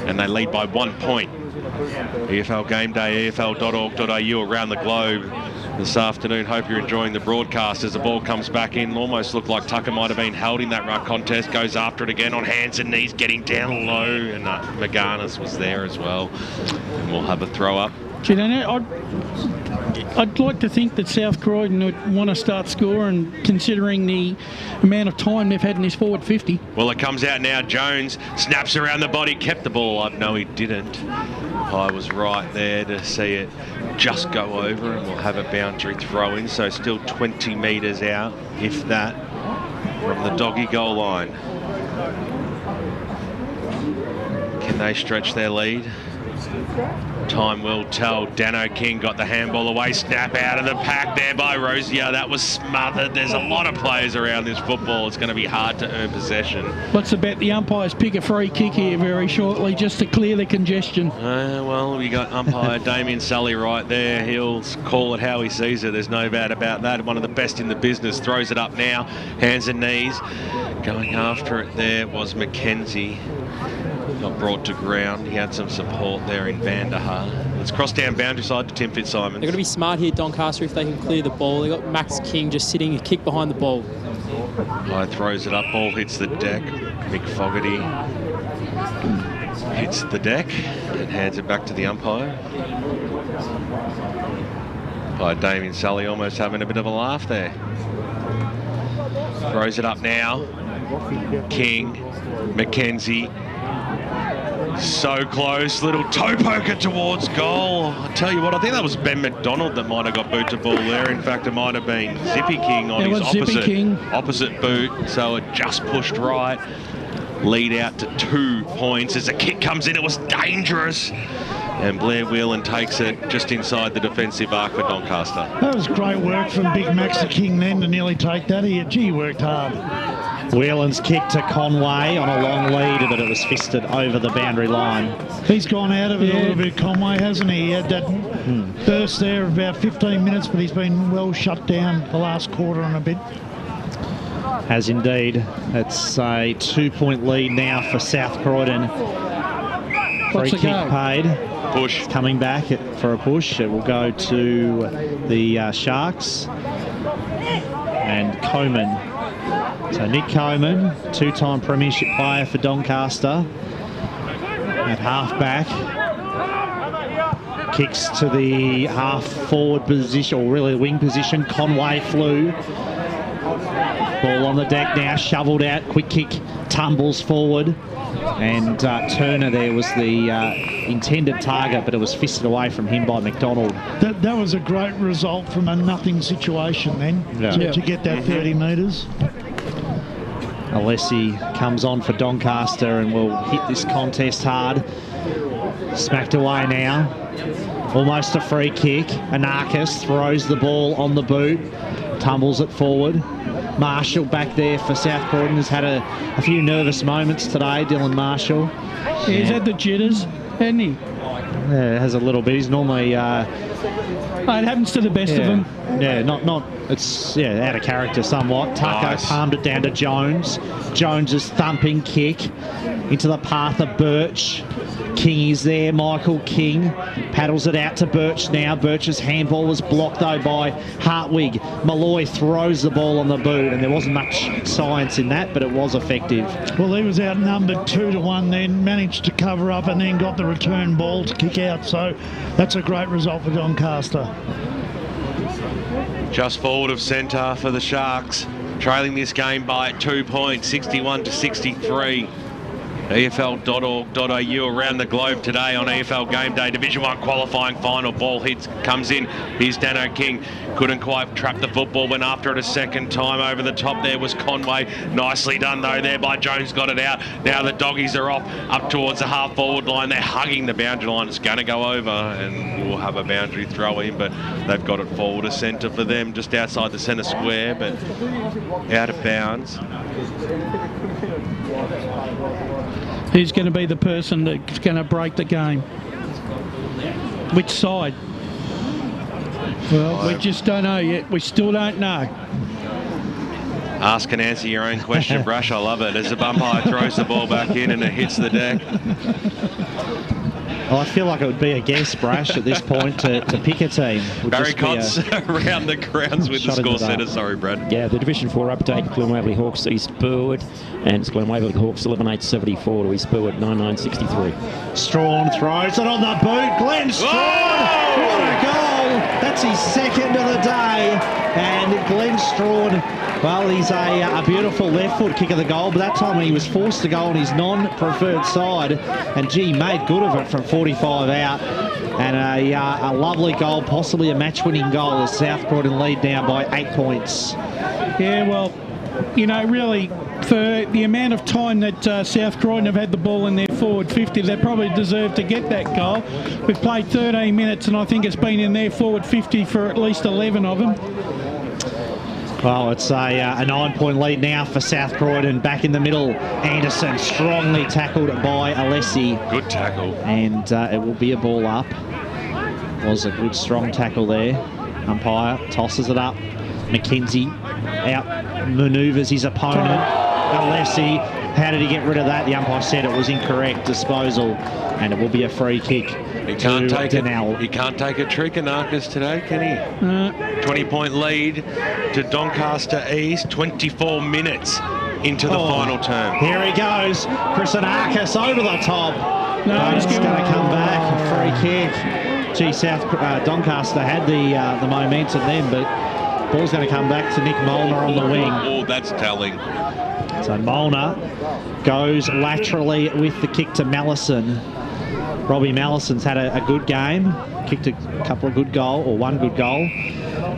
And they lead by 1 point. EFL Game Day, EFL.org.au around the globe. this afternoon. Hope you're enjoying the broadcast as the ball comes back in. Almost looked like Tucker might have been held in that ruck contest. Goes after it again on hands and knees, getting down low, and McGarnis was there as well. And we'll have a throw up. Do you know, I'd like to think that South Croydon would want to start scoring, considering the amount of time they've had in this forward 50. Well, it comes out now. Jones snaps around the body, kept the ball alive. No, he didn't. I was right there to see it just go over, and we'll have a boundary throw in. So still 20 metres out, if that, from the doggy goal line. Can they stretch their lead? Time will tell. Dano King got the handball away. Snap out of the pack there by Rosier. That was smothered. There's a lot of players around this football. It's going to be hard to earn possession. What's the bet? The umpires pick a free kick here very shortly just to clear the congestion. Well, we got umpire Damien Sully right there. He'll call it how he sees it. There's no doubt about that. One of the best in the business. Throws it up now. Hands and knees. Going after it there was Mackenzie. Got brought to ground. He had some support there in Vanderhaar. Let's cross down boundary side to Tim Fitzsimons. They've got to be smart here, Doncaster, if they can clear the ball. They've got Max King just sitting a kick behind the ball. Guy throws it up, ball hits the deck. Mick Fogarty hits the deck and hands it back to the umpire. By Damien Sully almost having a bit of a laugh there. Throws it up now. King, Mackenzie. So close, little toe poker towards goal. I tell you what, I think that was Ben McDonald that might have got boot to ball there. In fact, it might have been Zippy King on his opposite boot. So it just pushed right. Lead out to 2 points as a kick comes in. It was dangerous. And Blair Whelan takes it just inside the defensive arc for Doncaster. That was great work from Big Max the King then to nearly take that. He worked hard. Whelan's kick to Conway on a long lead, but it was fisted over the boundary line. He's gone out of it a little bit, Conway, hasn't he? He had that burst there of about 15 minutes, but he's been well shut down the last quarter and a bit. Has indeed. It's a 2-point lead now for South Croydon. Free kick paid. Push. Coming back for a push. It will go to the Sharks. And Coleman. So Nick Coleman, 2-time premiership player for Doncaster. At half-back. Kicks to the half-forward position, or really wing position. Conway flew. Ball on the deck now, shovelled out. Quick kick, tumbles forward. And Turner there was the intended target, but it was fisted away from him by McDonald. That was a great result from a nothing situation then, to get that 30 metres. Alessi comes on for Doncaster and will hit this contest hard. Smacked away now. Almost a free kick. Anarchis throws the ball on the boot. Tumbles it forward. Marshall back there for South Croydon has had a few nervous moments today, Dylan Marshall. Yeah, he's had the jitters, hasn't he? Yeah, has a little bit. He's normally... it happens to the best of them. Yeah, not. It's out of character somewhat. Tucker palmed it down to Jones. Jones's thumping kick into the path of Birch. King is there. Michael King paddles it out to Birch now. Birch's handball was blocked though by Hartwig. Malloy throws the ball on the boot, and there wasn't much science in that, but it was effective. Well, he was outnumbered 2-1 then, managed to cover up and then got the return ball to kick out. So that's a great result for Doncaster. Just forward of centre for the Sharks, trailing this game by 2 points, 61-63. EFL.org.au around the globe today on EFL Game Day. Division 1 qualifying final. Ball hits, comes in. Here's Dano King. Couldn't quite trap the football. Went after it a second time. Over the top there was Conway. Nicely done though there by Jones. Got it out. Now the doggies are off up towards the half forward line. They're hugging the boundary line. It's going to go over and we'll have a boundary throw in, but they've got it forward of centre for them, just outside the centre square, but out of bounds. Who's going to be the person that's going to break the game? Which side? Well, we just don't know yet. We still don't know. Ask and answer your own question, Brush. I love it. As the umpire throws the ball back in and it hits the deck. Well, I feel like it would be a guess, Brash, at this point to pick a team. Barry Cotts around the grounds with the score setter. Sorry, Brad. Yeah, the Division 4 update, Glen Waverley Hawks, East Burwood, and it's Glen Waverley Hawks 11,874 to East Burwood 9,963. Strawn throws it on the boot. Glenn Strawn! What a goal! That's his second of the day. And Glenn Strawn, well, he's a beautiful left foot kick of the goal, but that time he was forced to go on his non-preferred side, and gee, made good of it from 45 out. And a lovely goal, possibly a match-winning goal, as South Croydon lead now by 8 points. Yeah, well, you know, really, for the amount of time that South Croydon have had the ball in their forward 50, they probably deserve to get that goal. We've played 13 minutes, and I think it's been in their forward 50 for at least 11 of them. Well, it's a 9-point lead now for South Croydon. Back in the middle, Anderson strongly tackled by Alessi. Good tackle. And it will be a ball up. Was a good strong tackle there. Umpire tosses it up. McKenzie out manoeuvres his opponent. Alessi, how did he get rid of that? The umpire said it was incorrect disposal, and it will be a free kick. He can't take it. He can't take a trick in Arcus today, can he? 20-point lead to Doncaster East. 24 minutes into the final term. Here he goes. Chris Arcus over the top. No, he's going to come back. A free kick. Gee, Doncaster had the momentum then, but ball's going to come back to Nick Molnar on the wing. Oh, that's telling. So Molnar goes laterally with the kick to Mallison. Robbie Mallison's had a good game, kicked a couple of good goals, or one good goal.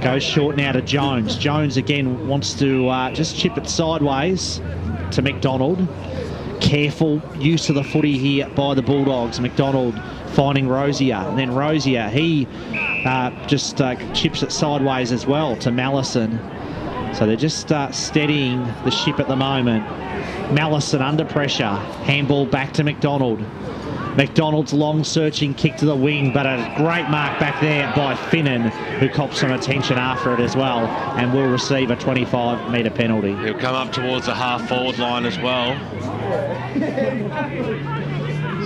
Goes short now to Jones. Jones again wants to just chip it sideways to McDonald. Careful use of the footy here by the Bulldogs. McDonald finding Rosier, and then Rosier, he just chips it sideways as well to Mallison. So they're just steadying the ship at the moment. Mallison under pressure. Handball back to McDonald. McDonald's long searching kick to the wing, but a great mark back there by Finnan, who cops some attention after it as well, and will receive a 25-metre penalty. He'll come up towards the half-forward line as well.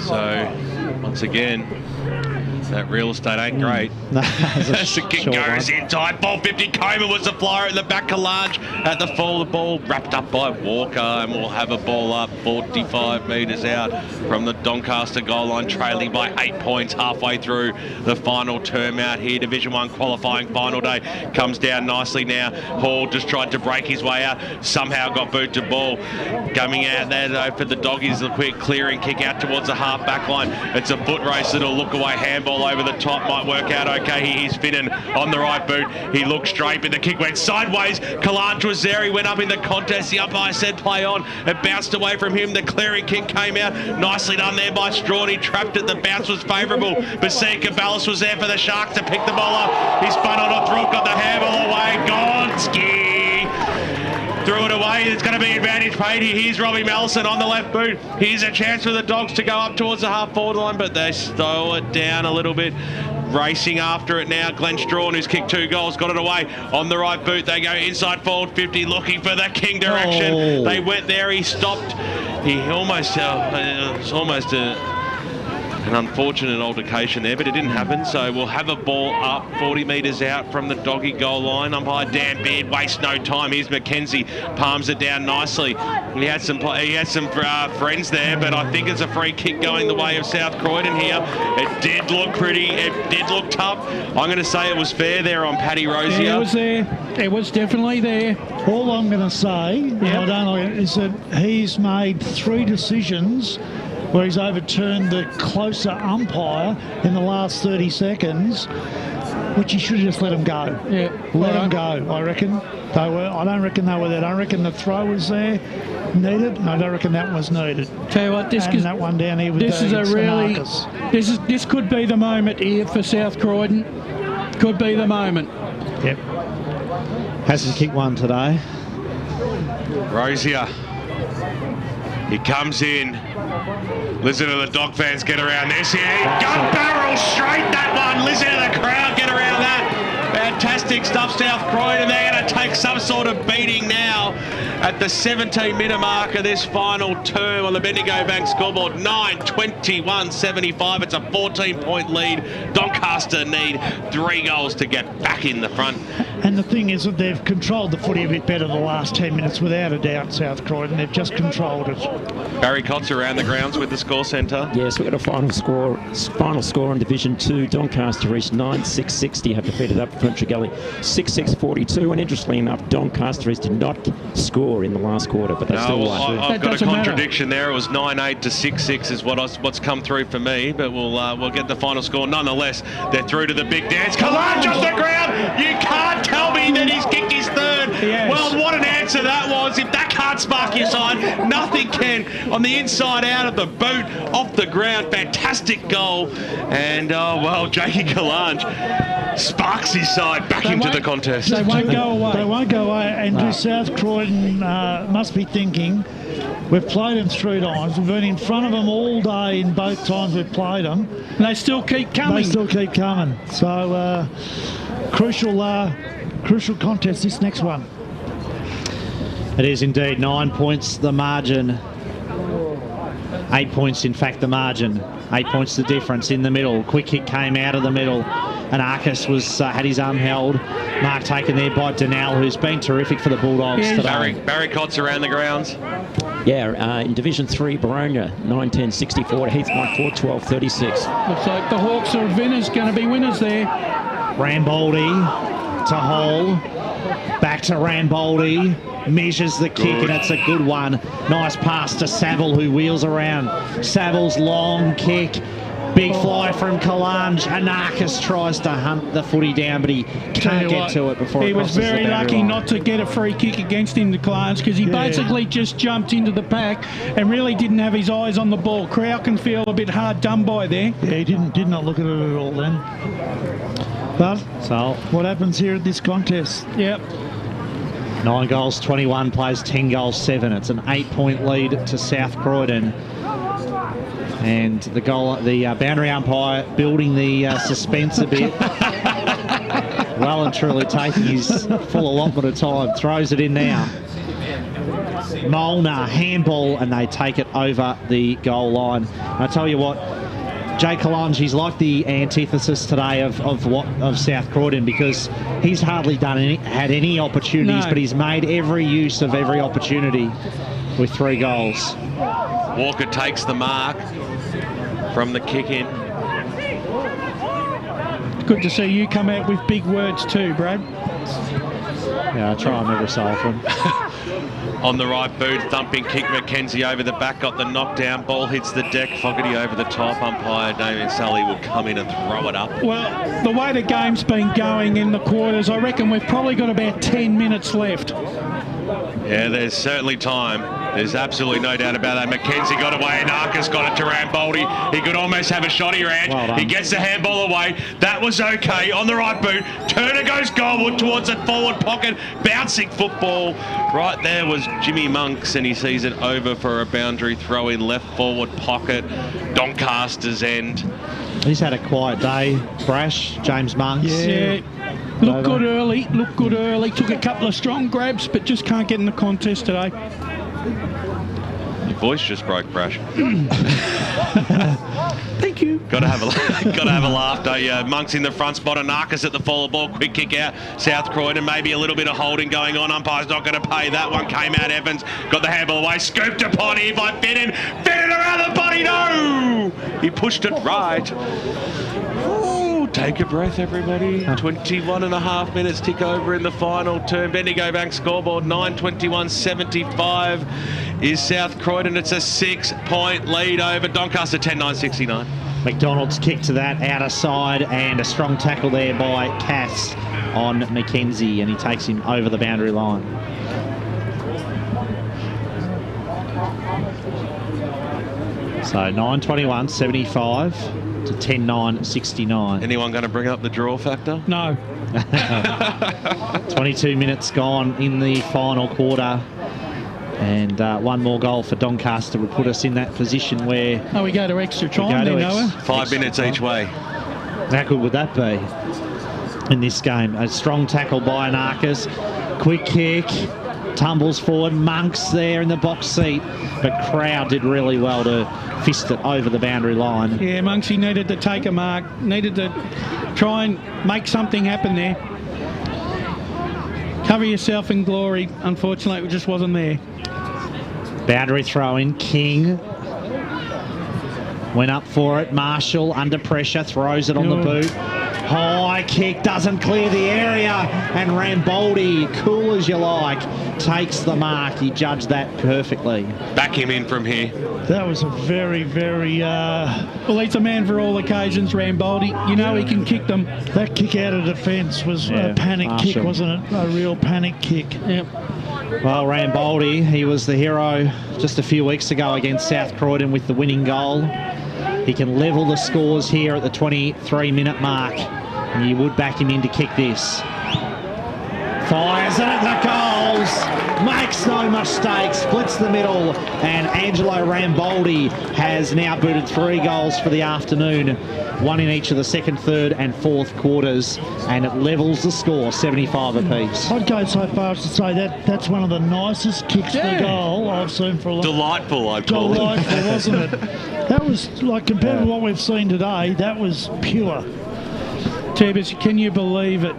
So, once again, that real estate ain't great. As the kick goes in tight, ball 50, Comer was the flyer at the back, Kalanj at the fall, the ball wrapped up by Walker, and we'll have a ball up 45 metres out from the Doncaster goal line, trailing by 8 points halfway through the final term out here. Division 1 qualifying final day comes down nicely now. Hall just tried to break his way out, somehow got boot to ball. Coming out there though for the Doggies, the quick clearing kick out towards the half back line. It's a foot race that'll look away, handball over the top, might work out okay. He's Finnan on the right boot. He looked straight, but the kick went sideways. Kalanj was there. He went up in the contest. The umpire said play on. It bounced away from him. The clearing kick came out. Nicely done there by Strawn. He trapped it. The bounce was favourable. But Sia Caballas was there for the Sharks to pick the ball up. He spun on a through, got the handball away. Gonski threw it away. It's going to be advantage paid here. Here's Robbie Mallison on the left boot. Here's a chance for the Dogs to go up towards the half-forward line, but they slow it down a little bit. Racing after it now, Glenn Strawn, who's kicked 2 goals, got it away on the right boot. They go inside forward 50, looking for the King direction. Oh. They went there, he stopped. He almost, it's almost an unfortunate altercation there, but it didn't happen. So we'll have a ball up 40 metres out from the Doggy goal line. Umpire Dan Beard wastes no time. Here's McKenzie, palms it down nicely. He had some friends there, but I think it's a free kick going the way of South Croydon here. It did look pretty. It did look tough. I'm going to say it was fair there on Paddy Rosier. Yeah, it was there. It was definitely there. All I'm going to say, I don't like it, is that he's made 3 decisions where he's overturned the closer umpire in the last 30 seconds, which he should have just let him go. Yeah, let him go, I reckon. I don't reckon they were there. I don't reckon the throw was there needed. I don't reckon that was needed. Tell you what, that one down here with this is a really this could be the moment here for South Croydon. Could be the moment. Yep. Hasn't kicked one today. Rosier He comes in. Listen to the dog fans get around this here. Gun barrel straight, that one. Listen to the crowd get around that. Fantastic stuff, South Croydon. They're going to take some sort of beating now at the 17-minute mark of this final term on the Bendigo Bank scoreboard. 9:21.75. It's a 14-point lead. Doncaster need 3 goals to get back in the front. And the thing is that they've controlled the footy a bit better the last 10 minutes, without a doubt, South Croydon. They've just controlled it. Barry Cott's around the grounds with the score centre. Yes, we've got a final score in Division 2. Doncaster East 9-6-60 have defeated Upper Country Gully 6-6-42. And interestingly enough, Doncaster East did not score in the last quarter, but they still won. I've got a contradiction there. It was 9-8 to 6-6 is what's come through for me, but we'll get the final score. Nonetheless, they're through to the big dance. Kalanj off the ground! You can't tell me that he's kicked his third. Yes. Well, what an answer that was. If that can't spark your side, nothing can. On the inside out of the boot, off the ground, fantastic goal. And, Jakey Kalanj sparks his side back into the contest. They won't go away. They won't go away. And South Croydon must be thinking, we've played them 3 times. We've been in front of them all day in both times we've played them. And they still keep coming. So, crucial contest, this next one. It is indeed. 9 points the margin. 8 points, in fact, the margin. 8 points the difference in the middle. Quick kick came out of the middle, and Arcus had his arm held. Mark taken there by Donnell, who's been terrific for the Bulldogs today. Barry Cott's around the grounds. Yeah, in Division 3, Baronia 9-10-64 to Heath 1-4-12-36. Looks like the Hawks are winners, going to be winners there. Rambaldi to Hall. Back to Rambaldi. Measures the kick, and it's a good one. Nice pass to Saville, who wheels around. Savile's long kick. Big fly from Kalanj. Anarchis tries to hunt the footy down, but he can't get to it before he it was crosses very the boundary lucky line. not to get a free kick against him, to Kalanj, because he basically just jumped into the pack and really didn't have his eyes on the ball. Crow can feel a bit hard done by there. Yeah, he did not look at it at all then. But what happens here at this contest? Yep. 9 goals, 21 plays, 10 goals, 7. It's an 8-point lead to South Croydon. And the boundary umpire building the suspense a bit. Well and truly taking his full allotment of time. Throws it in now. Molnar, handball, and they take it over the goal line. I tell you what, Jay Kalanj, he's like the antithesis today of South Croydon, because he's hardly had any opportunities, but he's made every use of every opportunity with 3 goals. Walker takes the mark from the kick in. Good to see you come out with big words too, Brad. Yeah, I try them every so often. On the right boot, thumping kick, McKenzie over the back, got the knockdown, ball hits the deck, Fogarty over the top, umpire Damien Sully will come in and throw it up. Well, the way the game's been going in the quarters, I reckon we've probably got about 10 minutes left. Yeah, there's certainly time. There's absolutely no doubt about that. McKenzie got away and Arcus got it to Rambaldi. He could almost have a shot here, Ange. He gets the handball away. That was okay. On the right boot. Turner goes goalward towards that forward pocket. Bouncing football. Right there was Jimmy Monks, and he sees it over for a boundary throw in left forward pocket. Doncaster's end. He's had a quiet day. Brash, James Monks. Yeah. Looked good early. Took a couple of strong grabs, but just can't get in the contest today. Your voice just broke, Brash. Thank you. Got to have a laugh, don't you? Monks in the front spot, Anarchis at the forward ball, quick kick out. South Croydon, maybe a little bit of holding going on. Umpire's not going to pay that one. Came out Evans, got the handball away, scooped upon here by Fenton. Fenton around the body, no! He pushed it right. Take a breath, everybody. 21 and a half minutes tick over in the final term. Bendigo Bank scoreboard 9:21.75 is South Croydon. It's a 6-point lead over Doncaster 10-9-69. McDonald's kick to that outer side, and a strong tackle there by Cass on McKenzie, and he takes him over the boundary line. So 9:21.75 to 10-9-69. Anyone going to bring up the draw factor? No. 22 minutes gone in the final quarter. And one more goal for Doncaster would put us in that position where... Oh, we go to extra time there, Noah. 5 minutes each way. How good would that be in this game? A strong tackle by Anarchis. Quick kick. Tumbles forward. Monk's there in the box seat. But Crowd did really well to fist it over the boundary line. Yeah, Monksy needed to take a mark. Needed to try and make something happen there. Cover yourself in glory. Unfortunately, it just wasn't there. Boundary throw in. King went up for it. Marshall under pressure, throws it on the boot. High kick, doesn't clear the area. And Ramboldi, cool as you like, takes the mark. He judged that perfectly. Back him in from here. That was a very, very... Well, he's a man for all occasions, Ramboldi. You know he can kick them. That kick out of defence was a panic kick, wasn't it? A real panic kick. Yep. Well, Ramboldi, he was the hero just a few weeks ago against South Croydon with the winning goal. He can level the scores here at the 23-minute mark, and you would back him in to kick this. Fires it at the goals, makes no mistake, splits the middle, and Angelo Ramboldi has now booted 3 goals for the afternoon, 1 in each of the second, third and fourth quarters, and it levels the score, 75 apiece. I'd go so far as to say that's one of the nicest kicks for goal I've seen for a long time. Delightful, I'd call it. Delightful, wasn't it? That was, like, compared to what we've seen today, that was pure. Tubers, can you believe it?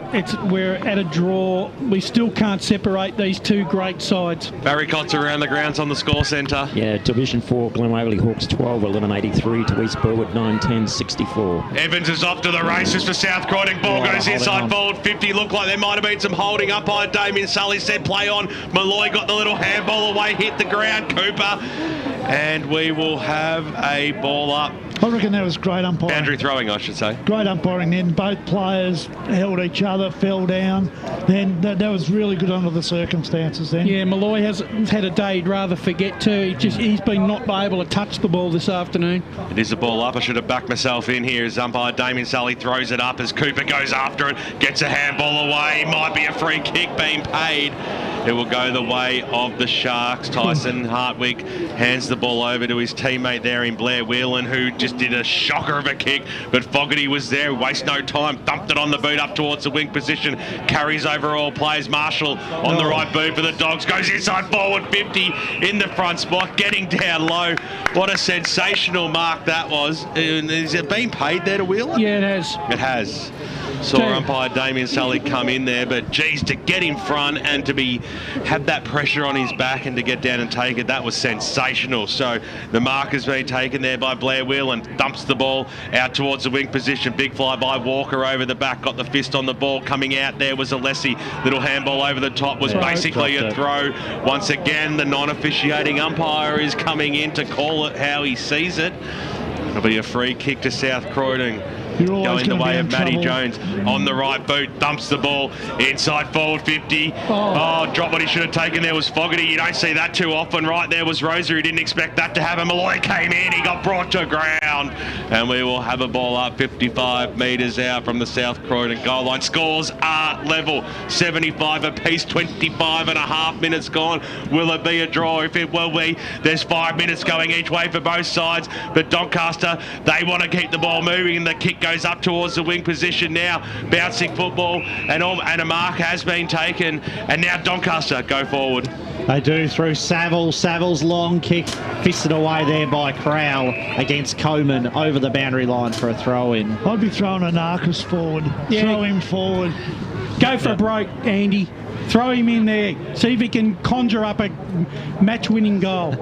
We're at a draw. We still can't separate these two great sides. Barry Cott's around the grounds on the score centre. Yeah, Division 4, Glen Waverley Hawks 12, 1183 to East Burwood 910 64. Evans is off to the races for South Croydon. Ball goes inside forward 50. Looked like there might have been some holding up by Damien Sully. Said play on. Malloy got the little handball away, hit the ground. Cooper. And we will have a ball up. I reckon that was great umpiring. Boundary throwing, I should say. Great umpiring then. Both players held each other, fell down. Then that was really good under the circumstances then. Yeah, Malloy has had a day he'd rather forget too. He's been not able to touch the ball this afternoon. It is a ball up. I should have backed myself in here as umpire Damien Sully throws it up as Cooper goes after it, gets a handball away. Might be a free kick being paid. It will go the way of the Sharks. Tyson Hartwig hands the ball over to his teammate there in Blair Whelan, who just did a shocker of a kick, but Fogarty was there, waste no time, dumped it on the boot up towards the wing position, carries over all players. Marshall on the right boot for the Dogs, goes inside forward 50 in the front spot, getting down low. What a sensational mark that was. Is it being paid there to Whelan? Yeah, it has. It has. Saw umpire Damien Sully come in there, but geez, to get in front and to have that pressure on his back and to get down and take it, that was sensational. So the mark has been taken there by Blair Whelan, dumps the ball out towards the wing position. Big fly by Walker over the back, got the fist on the ball. Coming out there was Alessi. Little handball over the top was basically a throw. Once again, the non-officiating umpire is coming in to call it how he sees it. It'll be a free kick to South Croydon. Going the way of Matty Jones on the right boot, dumps the ball inside forward 50. Drop what he should have taken there was Fogarty. You don't see that too often. Right there was Roser. He didn't expect that to happen. Malloy came in. He got brought to ground. And we will have a ball up 55 metres out from the South Croydon goal line. Scores are level, 75 apiece, 25 and a half minutes gone. Will it be a draw? If it will be, there's 5 minutes going each way for both sides. But Doncaster, they want to keep the ball moving, and the kick goes up towards the wing position now. Bouncing football, and a mark has been taken, and now Doncaster go forward. They do through Saville. Saville's long kick fisted away there by Crowell against Coleman over the boundary line for a throw-in. I'd be throwing Anarchis forward. Yeah. Throw him forward. Go for a break, Andy. Throw him in there. See if he can conjure up a match-winning goal.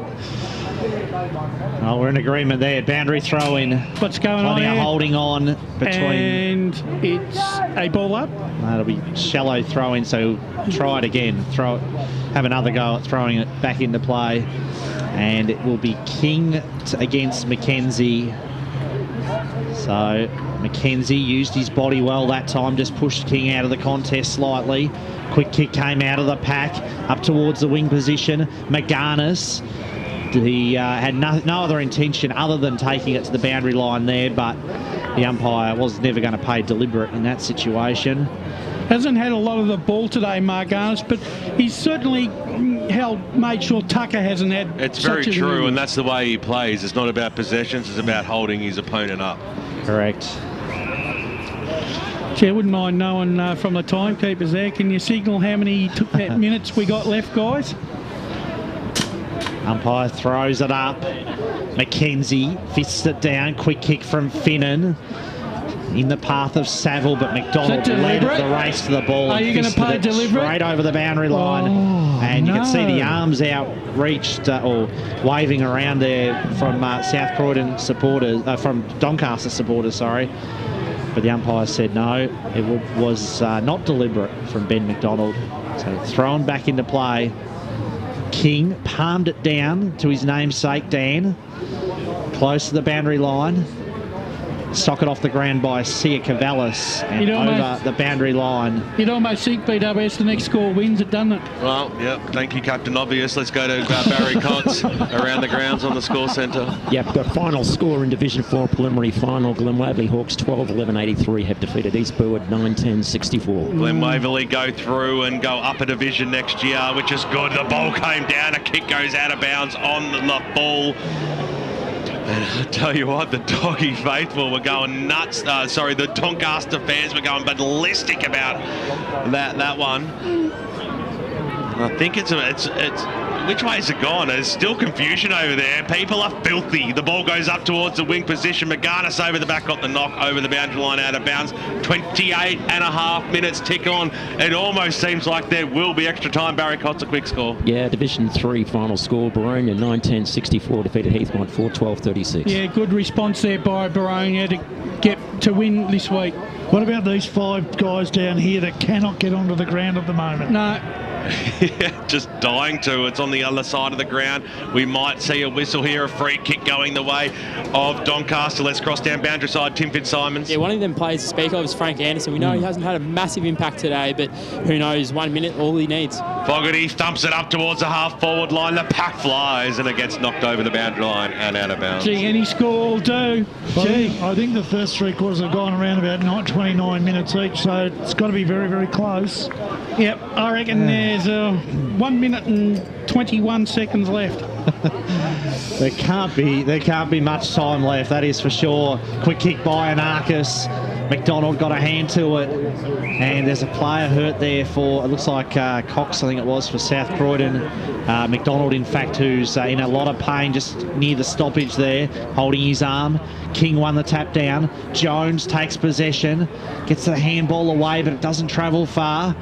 Oh, we're in agreement there. Boundary throw-in. What's going on there? Holding on between. And it's a ball up. That'll be shallow throw-in, so try it again. Have another go at throwing it back into play. And it will be King against Mackenzie. So Mackenzie used his body well that time, just pushed King out of the contest slightly. Quick kick came out of the pack, up towards the wing position. McGarnis. He had no other intention other than taking it to the boundary line there, but the umpire was never going to pay deliberate in that situation. Hasn't had a lot of the ball today, Mark Arnott, but he's certainly made sure Tucker hasn't had. It's very true, and that's the way he plays. It's not about possessions; it's about holding his opponent up. Correct. Gee, I wouldn't mind knowing from the timekeepers there. Can you signal how many minutes we got left, guys? Umpire throws it up. McKenzie fists it down. Quick kick from Finnan. In the path of Saville, but McDonald led the race to the ball. Are you going to play deliberate? Straight over the boundary line. And you can see the arms outreached or waving around there from South Croydon supporters, from Doncaster supporters, sorry. But the umpire said no, it was not deliberate from Ben McDonald. So thrown back into play. King palmed it down to his namesake, Dan. Close to the boundary line. Socket off the ground by Sia Cavallis and over the boundary line. You'd almost think BWS the next score wins it, doesn't it? Well, yep. Thank you, Captain Obvious. Let's go to Barry Cox around the grounds on the score centre. Yep, the final score in Division 4 preliminary final. Glen Waverley Hawks 12-11-83 have defeated East Burwood 9-10-64. Glen Waverley go through and go up a division next year, which is good. The ball came down. A kick goes out of bounds on the ball. And I tell you what, the Doggy faithful were going nuts. The Doncaster fans were going ballistic about that one. I think it's which way has it gone? There's still confusion over there. People are filthy. The ball goes up towards the wing position. McGarnis over the back got the knock over the boundary line out of bounds. 28 and a half minutes tick on. It almost seems like there will be extra time. Barry Cott's a quick score. Yeah, Division 3 final score. Baronia 9-10-64 defeated Heathmont 4-12-36. Yeah, good response there by Baronia to get to win this week. What about these 5 guys down here that cannot get onto the ground at the moment? No. Yeah, just dying to. It's on the other side of the ground. We might see a whistle here, a free kick going the way of Doncaster. Let's cross down boundary side. Tim Fitzsimons. Yeah, one of them players to speak of is Frank Anderson. We know he hasn't had a massive impact today, but who knows, 1 minute, all he needs. Fogarty thumps it up towards the half-forward line. The pack flies, and it gets knocked over the boundary line and out of bounds. Gee, any score will do. Gee. I think the first 3 quarters have gone around about 29 minutes each, so it's got to be very, very close. Yep, I reckon there's 1 minute and 21 seconds left. There can't be much time left, that is for sure. Quick kick by Anarchis. McDonald got a hand to it, and there's a player hurt there for, it looks like Cox, I think it was, for South Croydon. McDonald, in fact, who's in a lot of pain just near the stoppage there, holding his arm. King won the tap down. Jones takes possession, gets the handball away, but it doesn't travel far.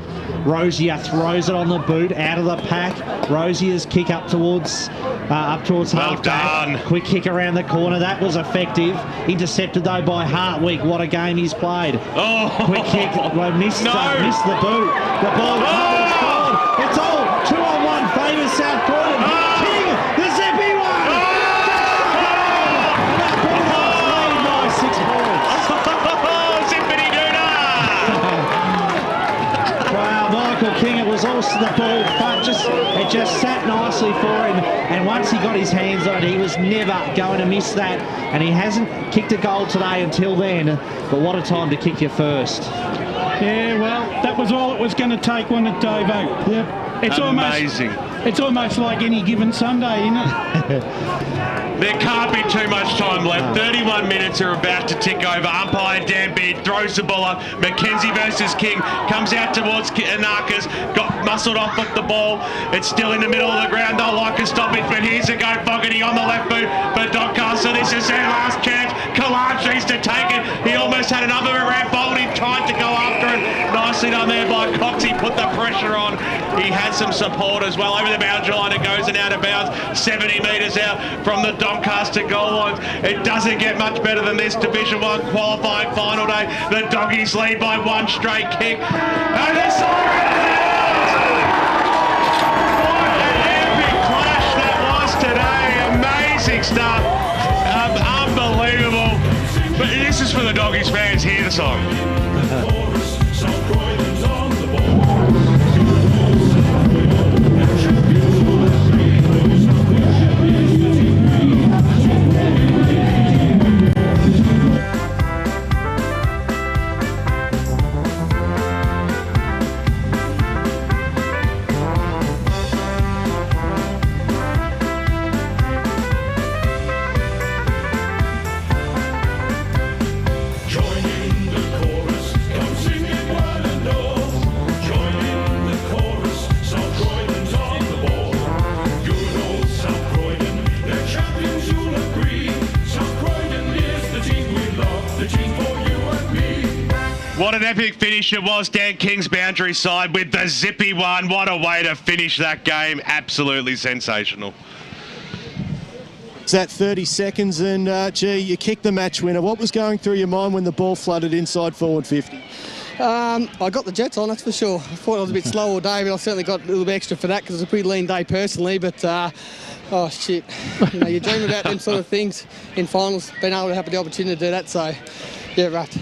Rosier throws it on the boot, out of the pack. Rosier's kick up towards half-back. Quick kick around the corner. That was effective. Intercepted, though, by Hartwig. What a game he's played. Quick kick. Missed the boot. The ball scored. It's all 2-on-1 favours South Croydon. King, the zippy one. And that Bulldogs lead by 6 points. Zippity doodah. Wow, Michael King, it was also the ball, but it just sat nicely for him. And once he got his hands on it, he was never going to miss that. And he hasn't kicked a goal today until then. But what a time to kick your first. Yeah, well, that was all it was going to take, wasn't it, Davo? Yep. It's amazing. It's almost like any given Sunday, isn't it? There can't be too much time left. 31 minutes are about to tick over. Umpire Dan Beard throws the ball up. McKenzie versus King. Comes out towards Anarchis. Got muscled off with the ball. It's still in the middle of the ground. They'll like a stoppage, but here's a go. Fogarty on the left boot for Doncaster. This is their last chance. Kalaj needs to take it. He almost had another around Bold. He tried to go after it. Nicely done there by Cox. He put the pressure on. He had some support as well. Over the boundary line it goes and out of bounds. 70 metres out from the Doncaster goal line. It doesn't get much better than this Division 1 qualifying final day. The Doggies lead by 1 straight kick. And the siren What an epic clash that was today. Amazing stuff. Unbelievable. But this is for the Doggies fans. Hear the song. What an epic finish it was, Dan King's boundary side with the zippy one. What a way to finish that game. Absolutely sensational. It's that 30 seconds and, gee, you kicked the match winner. What was going through your mind when the ball flooded inside forward 50? I got the jets on, that's for sure. I thought I was a bit slow all day, but I certainly got a little bit extra for that because it was a pretty lean day personally. But, oh, shit. You dream about them sort of things in finals, being able to have the opportunity to do that. So, yeah, right.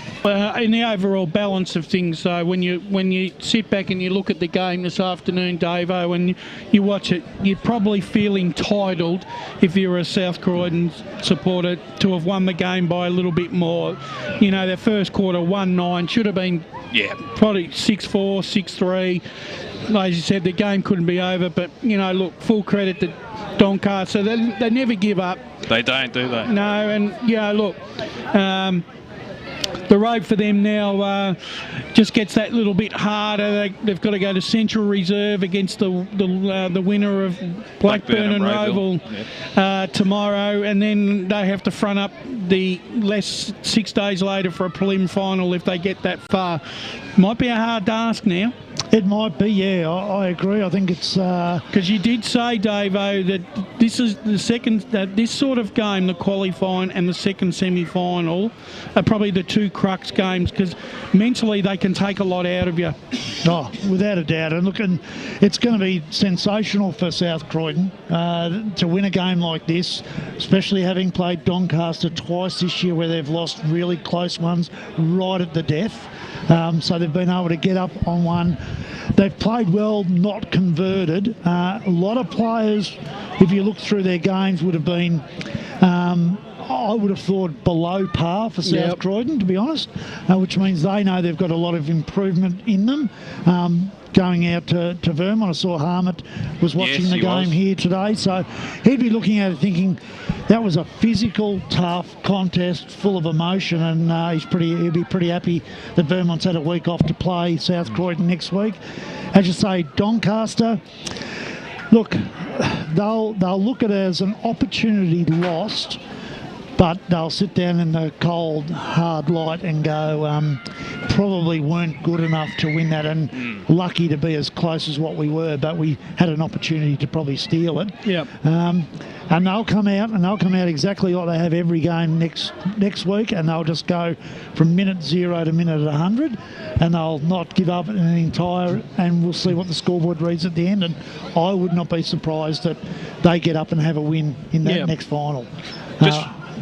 In the overall balance of things, though, when you sit back and you look at the game this afternoon, Davo, and you watch it, you're probably feeling entitled, if you're a South Croydon supporter, to have won the game by a little bit more. You know, their first quarter 1-9 should have been probably 6-4, 6-3. As you said, the game couldn't be over, but, you know, look, full credit to Doncaster. They never give up. They don't, do they? No, and, yeah, look, the road for them now just gets that little bit harder. They've got to go to Central Reserve against the winner of Blackburn and Roval tomorrow, and then they have to front up the 6 days later for a prelim final if they get that far. Might be a hard task now. It might be, yeah. I agree. I think it's because you did say, Davo, that this is the second. That this sort of game, the qualifying and the second semi-final, are probably the two crux games because mentally they can take a lot out of you. Oh, without a doubt. And look, it's going to be sensational for South Croydon to win a game like this, especially having played Doncaster twice this year, where they've lost really close ones right at the death. So they've been able to get up on one. They've played well, not converted. A lot of players, if you look through their games, would have been, I would have thought, below par for South Croydon, to be honest, which means they know they've got a lot of improvement in them. Going out to Vermont, I saw Harmett was watching the game here today, so he'd be looking at it thinking that was a physical, tough contest full of emotion, and he'll be pretty happy that Vermont's had a week off to play South Croydon next week. As you say, Doncaster, look, they'll look at it as an opportunity lost, but they'll sit down in the cold, hard light and go, probably weren't good enough to win that, and lucky to be as close as what we were, but we had an opportunity to probably steal it. Yep. And they'll come out exactly like they have every game next week, and they'll just go from minute 0 to minute 100, and they'll not give up an entire, and we'll see what the scoreboard reads at the end, and I would not be surprised that they get up and have a win in that next final.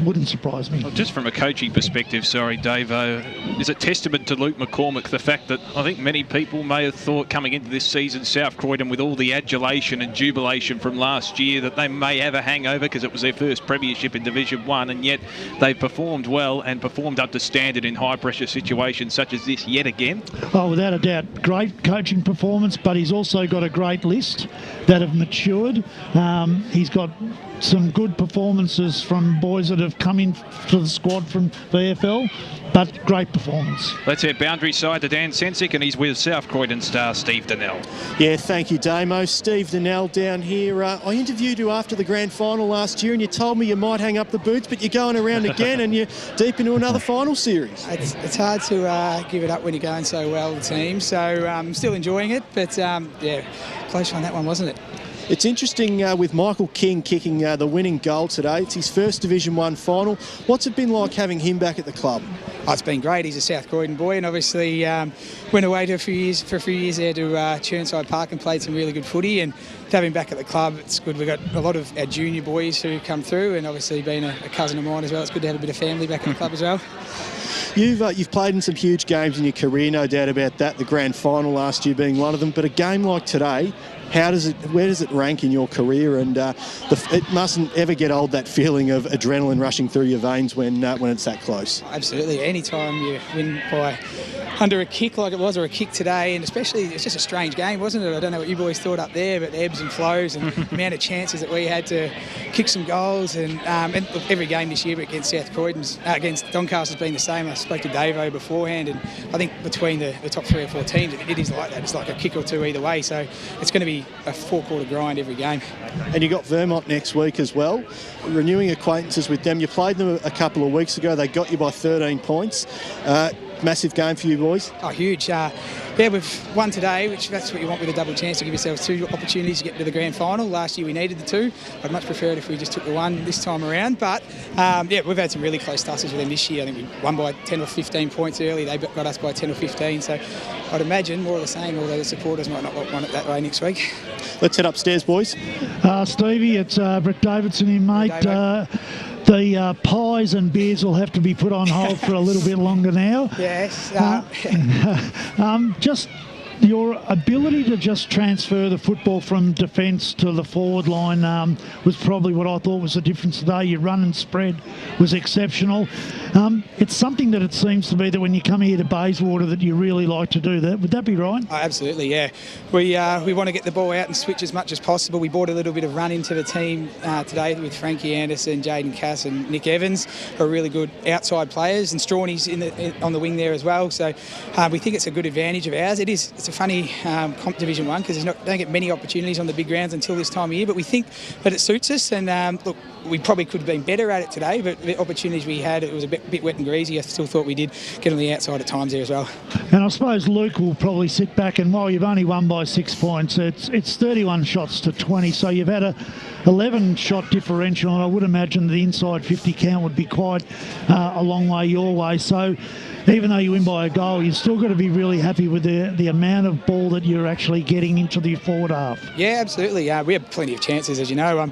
Wouldn't surprise me. Just from a coaching perspective, sorry, Davo, is it testament to Luke McCormack the fact that I think many people may have thought coming into this season, South Croydon, with all the adulation and jubilation from last year, that they may have a hangover because it was their first premiership in Division 1, and yet they've performed well and performed up to standard in high-pressure situations such as this yet again? Oh, without a doubt. Great coaching performance, but he's also got a great list that have matured. He's got some good performances from boys that have come in to the squad from VFL, but great performance. Let's hear boundary side to Dan Sensick, and he's with South Croydon star Steve Donnell. Yeah, thank you, Damo. Steve Donnell down here. I interviewed you after the grand final last year, and you told me you might hang up the boots, but you're going around again and you're deep into another final series. It's hard to give it up when you're going so well, the team, so I'm still enjoying it, but yeah, close on that one, wasn't it? It's interesting with Michael King kicking the winning goal today. It's his first Division 1 final. What's it been like having him back at the club? Oh, it's been great. He's a South Croydon boy, and obviously went away for a few years there to Churnside Park and played some really good footy. And to have him back at the club, it's good. We've got a lot of our junior boys who come through, and obviously being a cousin of mine as well, it's good to have a bit of family back in the club as well. You've played in some huge games in your career, no doubt about that. The grand final last year being one of them, but a game like today, where does it rank in your career? And it mustn't ever get old, that feeling of adrenaline rushing through your veins when it's that close. Absolutely. Anytime you win by under a kick like it was, or a kick today, and especially it's just a strange game, wasn't it? I don't know what you boys thought up there, but the ebbs and flows and the amount of chances that we had to kick some goals, and look, every game this year against South Croydon's, against Doncaster's been the same. I spoke to Davo beforehand, and I think between the top 3 or 4 teams, it is like that. It's like a kick or two either way, so it's going to be a 4-quarter grind every game. And you got Vermont next week as well. Renewing acquaintances with them. You played them a couple of weeks ago. They got you by 13 points. massive game for you boys. Oh, huge. We've won today, that's what you want with a double chance, to give yourselves 2 opportunities to get to the grand final. Last year we needed the 2. I'd much prefer it if we just took the 1 this time around. But, we've had some really close tussles with them this year. I think we won by 10 or 15 points early. They got us by 10 or 15. So I'd imagine more of the same, although the supporters might not want it that way next week. Let's head upstairs, boys. Stevie, it's Brett Davidson here, mate. The pies and beers will have to be put on hold for a little bit longer now. Yes. Just your ability to just transfer the football from defence to the forward line was probably what I thought was the difference today. Your run and spread was exceptional. It's something that it seems to be that when you come here to Bayswater that you really like to do that. Would that be right? Oh, absolutely, yeah. We want to get the ball out and switch as much as possible. We brought a little bit of run into the team today with Frankie Anderson, Jaden Cass and Nick Evans, who are really good outside players, and Strawny's on the wing there as well. So we think it's a good advantage of ours. It's a funny comp Division 1 because don't get many opportunities on the big grounds until this time of year, but we think that it suits us. And look, we probably could have been better at it today, but the opportunities we had, it was a bit wet and greasy. I still thought we did get on the outside at times there as well. And I suppose Luke will probably sit back, and while you've only won by 6 points, it's 31 shots to 20, so you've had a 11 shot differential, and I would imagine the inside 50 count would be quite a long way your way. So even though you win by a goal, you've still got to be really happy with the amount of ball that you're actually getting into the forward half. Yeah, absolutely. We have plenty of chances, as you know.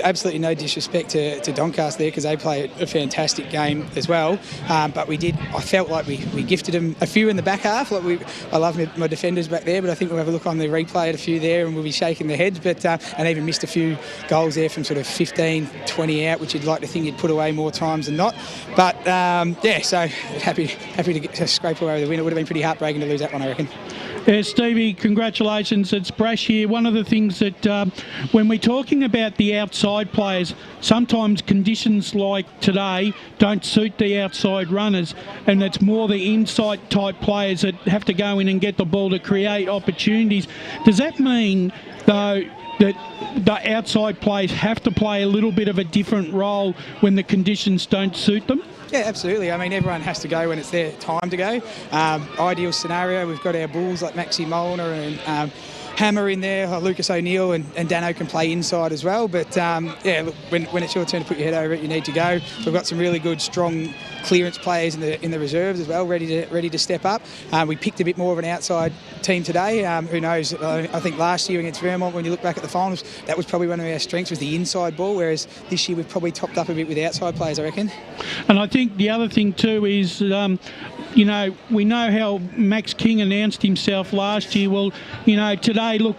Absolutely no disrespect to Doncaster there, because they play a fantastic game as well. But I felt like we gifted them a few in the back half. I love my defenders back there, but I think we'll have a look on the replay at a few there and we'll be shaking their heads. But and even missed a few goals there from sort of 15, 20 out, which you'd like to think you'd put away more times than not. But so happy to scrape away the win. It would have been pretty heartbreaking to lose that one, I reckon. Yeah, Stevie, congratulations. It's Brash here. One of the things that when we're talking about the outside players, sometimes conditions like today don't suit the outside runners, and it's more the inside type players that have to go in and get the ball to create opportunities. Does that mean, though, that the outside players have to play a little bit of a different role when the conditions don't suit them? Yeah, absolutely. I mean, everyone has to go when it's their time to go. Ideal scenario, we've got our Bulls like Maxi Molnar and Hammer in there, Lucas O'Neill and Dano can play inside as well. But look, when it's your turn to put your head over it, you need to go. We've got some really good, strong clearance players in the reserves as well, ready to step up. We picked a bit more of an outside team today. Who knows? I think last year against Vermont, when you look back at the finals, that was probably one of our strengths, was the inside ball. Whereas this year we've probably topped up a bit with outside players, I reckon. And I think the other thing too is, we know how Max King announced himself last year. Well, today, look,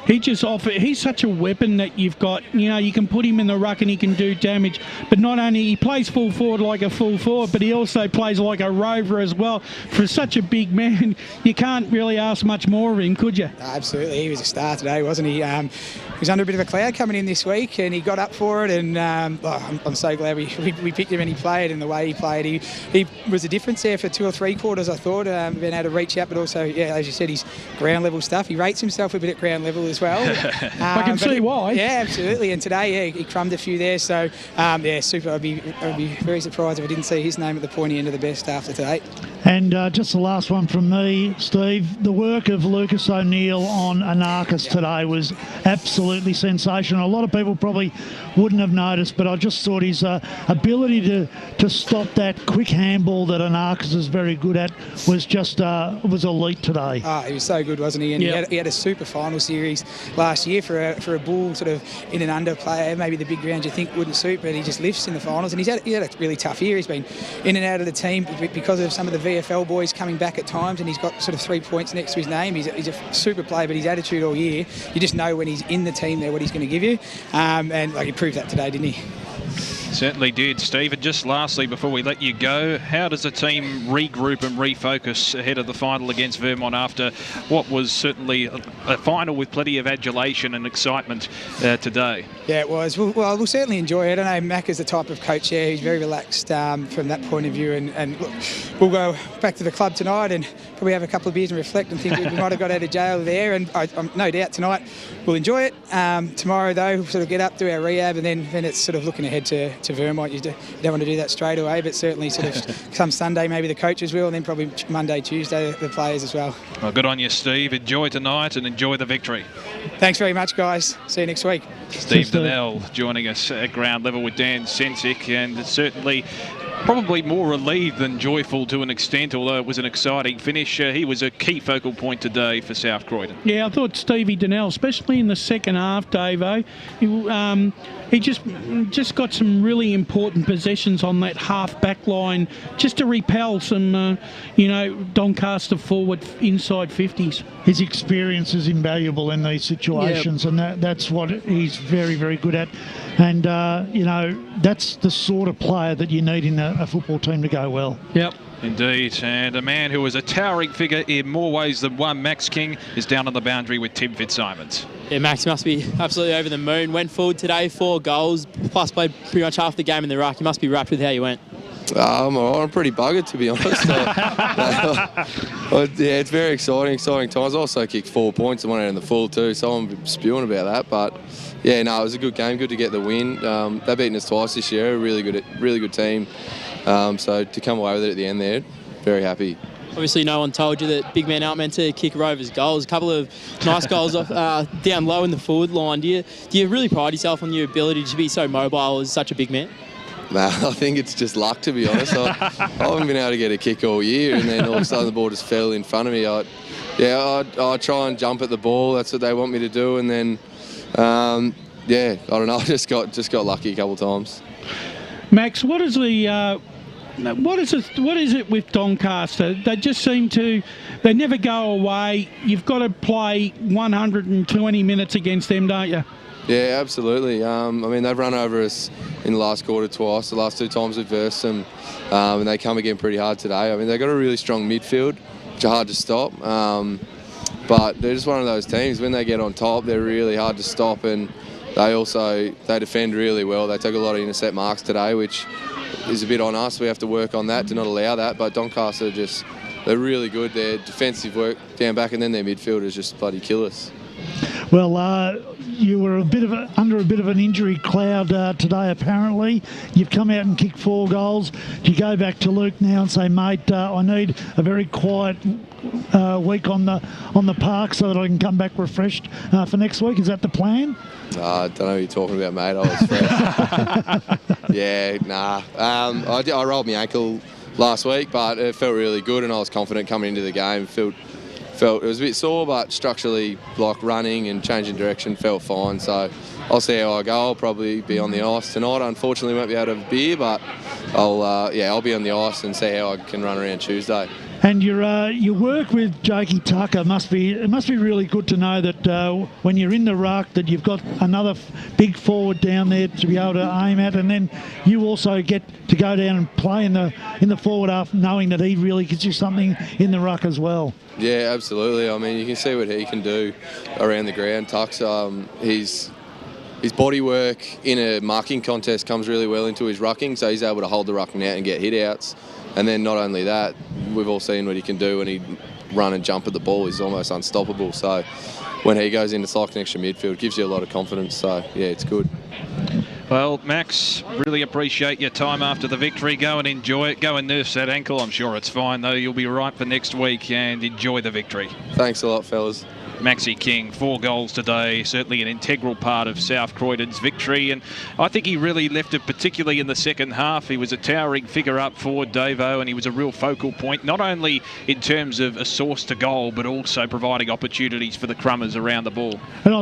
he's such a weapon that you've got. You can put him in the ruck and he can do damage. But not only he plays full forward like a full forward, but he also plays like a rover as well. For such a big man, you can't really ask much more of him, could you? Absolutely. He was a star today, wasn't he? He was under a bit of a cloud coming in this week, and he got up for it. And I'm so glad we picked him and he played, and the way he played, he was a difference there for 2 or 3 quarters, I thought. Been able to reach out, but also, as you said, his ground level stuff. He rates himself a bit at ground level as well. I can see why. Yeah, absolutely. And today, he crumbed a few there. So, super. I'd be very surprised if I didn't see his name at the pointy end of the best after today. And just the last one from me, Steve. The work of Lucas O'Neill on Anarchis today was absolutely sensational. A lot of people probably wouldn't have noticed, but I just thought his ability to stop that quick handball that Anarchis is very good at was just was elite today. He was so good, wasn't he? And he had a super final series last year for a Bull sort of in and under player. Maybe the big ground you think wouldn't suit, but he just lifts in the finals. And he had a really tough year. He's been in and out of the team because of some of the VFL boys coming back at times, and he's got sort of 3 points next to his name. He's a super player, but his attitude all year, you just know when he's in the team there what he's going to give you. And he proved that today, didn't he? Certainly did, Steve. And just lastly, before we let you go, how does the team regroup and refocus ahead of the final against Vermont after what was certainly a final with plenty of adulation and excitement today? Yeah, it was. Well, we'll certainly enjoy it. I know Mac is the type of coach here. He's very relaxed from that point of view. And look, we'll go back to the club tonight and probably have a couple of beers and reflect and think we might have got out of jail there. And I'm no doubt tonight we'll enjoy it. Tomorrow, though, we'll sort of get up, do our rehab, and then it's sort of looking ahead to to Vermont. You don't want to do that straight away, but certainly sort of come Sunday, maybe the coaches will, and then probably Monday, Tuesday, the players as well. Well, good on you, Steve. Enjoy tonight and enjoy the victory. Thanks very much, guys. See you next week. Steve Donnell joining us at ground level with Dan Sensick, and certainly probably more relieved than joyful to an extent, although it was an exciting finish. He was a key focal point today for South Croydon. Yeah, I thought Stevie Donnell, especially in the second half, Davo, he just got some really important possessions on that half back line just to repel some, Doncaster forward inside 50s. His experience is invaluable in these situations, and that's what he's very, very good at. And, that's the sort of player that you need in a football team to go well. Yep. Indeed, and a man who was a towering figure in more ways than one, Max King, is down on the boundary with Tim Fitzsimons. Yeah, Max must be absolutely over the moon. Went forward today, 4 goals, plus played pretty much half the game in the ruck. You must be wrapped with how you went. I'm pretty buggered, to be honest. Yeah, it's very exciting times. I also kicked 4 points and one out in the full too, so I'm spewing about that. But yeah, no, it was a good game. Good to get the win. They've beaten us twice this year. A really good team. So to come away with it at the end there, very happy. Obviously, no one told you that big men aren't meant to kick Rovers goals. A couple of nice goals off, down low in the forward line. Do you really pride yourself on your ability to be so mobile as such a big man? No, I think it's just luck, to be honest. I haven't been able to get a kick all year, and then all of a sudden the ball just fell in front of me. I try and jump at the ball. That's what they want me to do, and then I don't know. I just got lucky a couple of times. Max, what is it with Doncaster? They just seem to, they never go away. You've got to play 120 minutes against them, don't you? Yeah, absolutely. They've run over us in the last quarter twice. The last 2 times we've versed them, and they come again pretty hard today. They've got a really strong midfield, which are hard to stop. But they're just one of those teams. When they get on top, they're really hard to stop, and they defend really well. They take a lot of intercept marks today, which is a bit on us. We have to work on that to not allow that. But Doncaster they're really good. Their defensive work down back, and then their midfielders just bloody kill us. Well, you were under a bit of an injury cloud today, apparently. You've come out and kicked 4 goals. Do you go back to Luke now and say, mate, I need a very quiet week on the park so that I can come back refreshed for next week? Is that the plan? I don't know what you're talking about, mate. I was fresh. Yeah, nah. I rolled my ankle last week, but it felt really good, and I was confident coming into the game. Felt it was a bit sore, but structurally, like running and changing direction, felt fine. So I'll see how I go. I'll probably be on the ice tonight. Unfortunately, won't be able to have a beer, but I'll be on the ice and see how I can run around Tuesday. And your work with Jakey Tucker must be really good to know that when you're in the ruck that you've got another big forward down there to be able to aim at, and then you also get to go down and play in the forward half, knowing that he really gives you something in the ruck as well. Yeah, absolutely. You can see what he can do around the ground. Tuck's his body work in a marking contest comes really well into his rucking, so he's able to hold the rucking out and get hit outs. And then not only that, we've all seen what he can do when he run and jump at the ball. He's almost unstoppable. So when he goes into like an extra midfield, it gives you a lot of confidence. So yeah, it's good. Well, Max, really appreciate your time after the victory. Go and enjoy it. Go and nurse that ankle. I'm sure it's fine, though. You'll be right for next week, and enjoy the victory. Thanks a lot, fellas. Maxi King, 4 goals today, certainly an integral part of South Croydon's victory, and I think he really left it, particularly in the second half. He was a towering figure up forward, Davo, and he was a real focal point, not only in terms of a source to goal, but also providing opportunities for the Crummers around the ball. And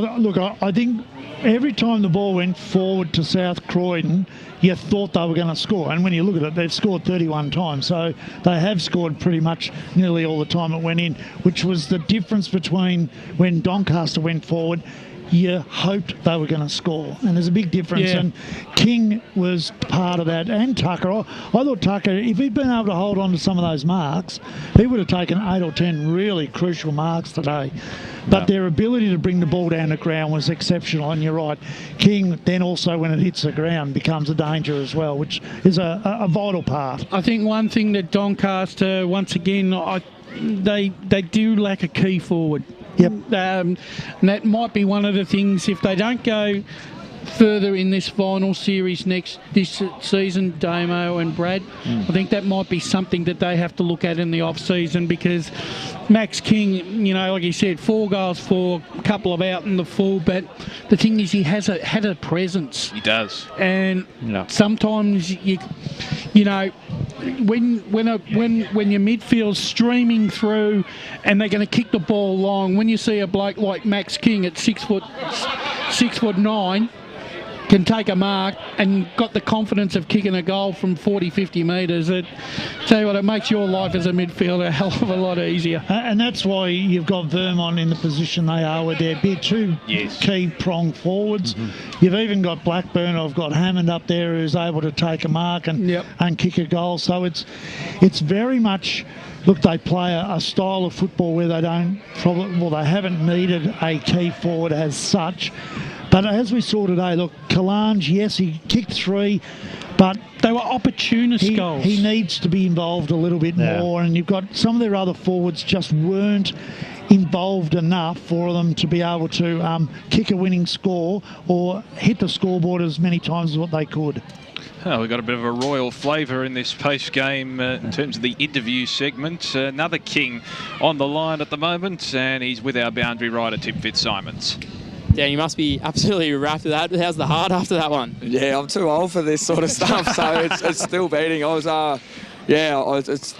I think every time the ball went forward to South Croydon, you thought they were going to score. And when you look at it, they've scored 31 times. So they have scored pretty much nearly all the time it went in, which was the difference between when Doncaster went forward. You hoped they were going to score. And there's a big difference. Yeah. And King was part of that. And Tucker. I thought Tucker, if he'd been able to hold on to some of those marks, he would have taken 8 or 10 really crucial marks today. But their ability to bring the ball down the ground was exceptional. And you're right, King then also, when it hits the ground, becomes a danger as well, which is a vital part. I think one thing that Doncaster, once again, they do lack a key forward. Yep. And that might be one of the things, if they don't go further in this final series this season, Damo and Brad. I think that might be something that they have to look at in the off-season, because Max King, you know, like you said, 4 goals for, a couple of out in the full, but the thing is he had a presence. He does. And sometimes you know, when your midfield's streaming through and they're going to kick the ball long, when you see a bloke like Max King at 6'9", can take a mark and got the confidence of kicking a goal from 40, 50 metres, tell you what, it makes your life as a midfielder a hell of a lot easier. And that's why you've got Vermont in the position they are with their two key prong forwards. You've even got Blackburn, I've got Hammond up there who's able to take a mark and kick a goal. So it's very much, look, they play a style of football where they they haven't needed a key forward as such. But as we saw today, look, Kalange, yes, he kicked 3, but they were opportunist goals. He needs to be involved a little bit more, and you've got some of their other forwards just weren't involved enough for them to be able to kick a winning score or hit the scoreboard as many times as what they could. Oh, we've got a bit of a royal flavour in this post-game in terms of the interview segment. Another King on the line at the moment, and he's with our boundary rider, Tim Fitzsimons. Dan, you must be absolutely wrapped with that. How's the heart after that one? Yeah, I'm too old for this sort of stuff, so it's still beating. It's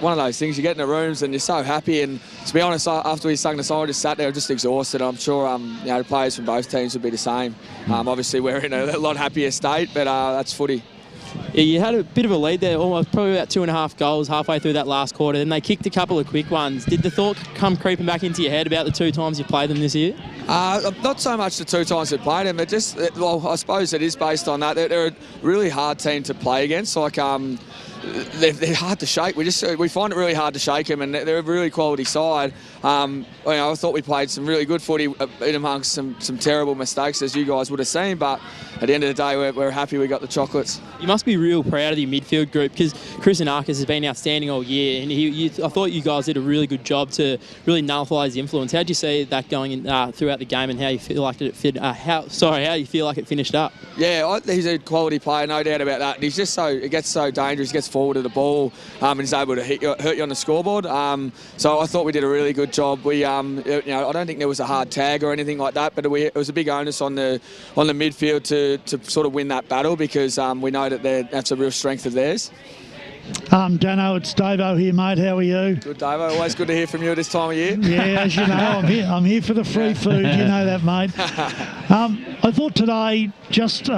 one of those things. You get in the rooms and you're so happy. And to be honest, after we sung the song, I just sat there just exhausted. I'm sure the players from both teams would be the same. Obviously, we're in a lot happier state, but that's footy. Yeah, you had a bit of a lead there, almost probably about 2.5 goals halfway through that last quarter. Then they kicked a couple of quick ones. Did the thought come creeping back into your head about the 2 times you played them this year? Not so much the 2 times we played them. I suppose it is based on that. They're a really hard team to play against. Like they're hard to shake. We find it really hard to shake them, and they're a really quality side. I thought we played some really good footy in amongst some terrible mistakes, as you guys would have seen. But at the end of the day, we're happy we got the chocolates. You must be real proud of your midfield group, because Chris Anarkis has been outstanding all year, and I thought you guys did a really good job to really nullify his influence. How did you see that going in, throughout the game, and how you feel like how you feel like it finished up? Yeah, he's a quality player, no doubt about that. And he's just he gets so dangerous, he gets forward of the ball, and he's able to hurt you on the scoreboard. So I thought we did a really good job. We, I don't think there was a hard tag or anything like that, but it was a big onus on the midfield to sort of win that battle, because we know that that's a real strength of theirs. Dano, it's Davo here, mate. How are you? Good, Davo. Always good to hear from you at this time of year. Yeah, as you know, I'm here for the free food. You know that, mate. I thought today just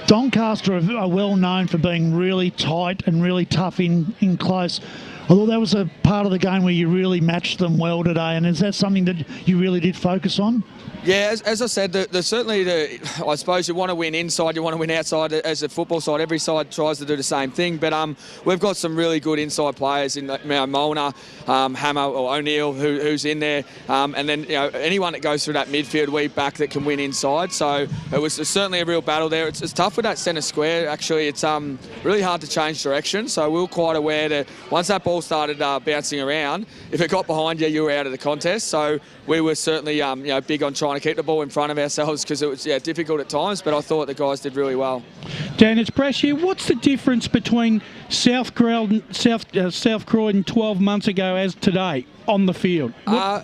Doncaster are well known for being really tight and really tough in close. I thought that was a part of the game where you really matched them well today, and is that something that you really did focus on? Yeah, as I said, I suppose you want to win inside, you want to win outside. As a football side, every side tries to do the same thing. But we've got some really good inside players in Molnar, Hammer or O'Neill, who's in there, and then anyone that goes through that midfield, we back that can win inside. So it was certainly a real battle there. It's tough with that centre square. Actually, it's really hard to change direction. So we were quite aware that once that ball started bouncing around, if it got behind you, you were out of the contest. So we were certainly big on trying to keep the ball in front of ourselves, because it was difficult at times, but I thought the guys did really well. Dan, it's Brash here. What's the difference between South Croydon 12 months ago as today on the field? So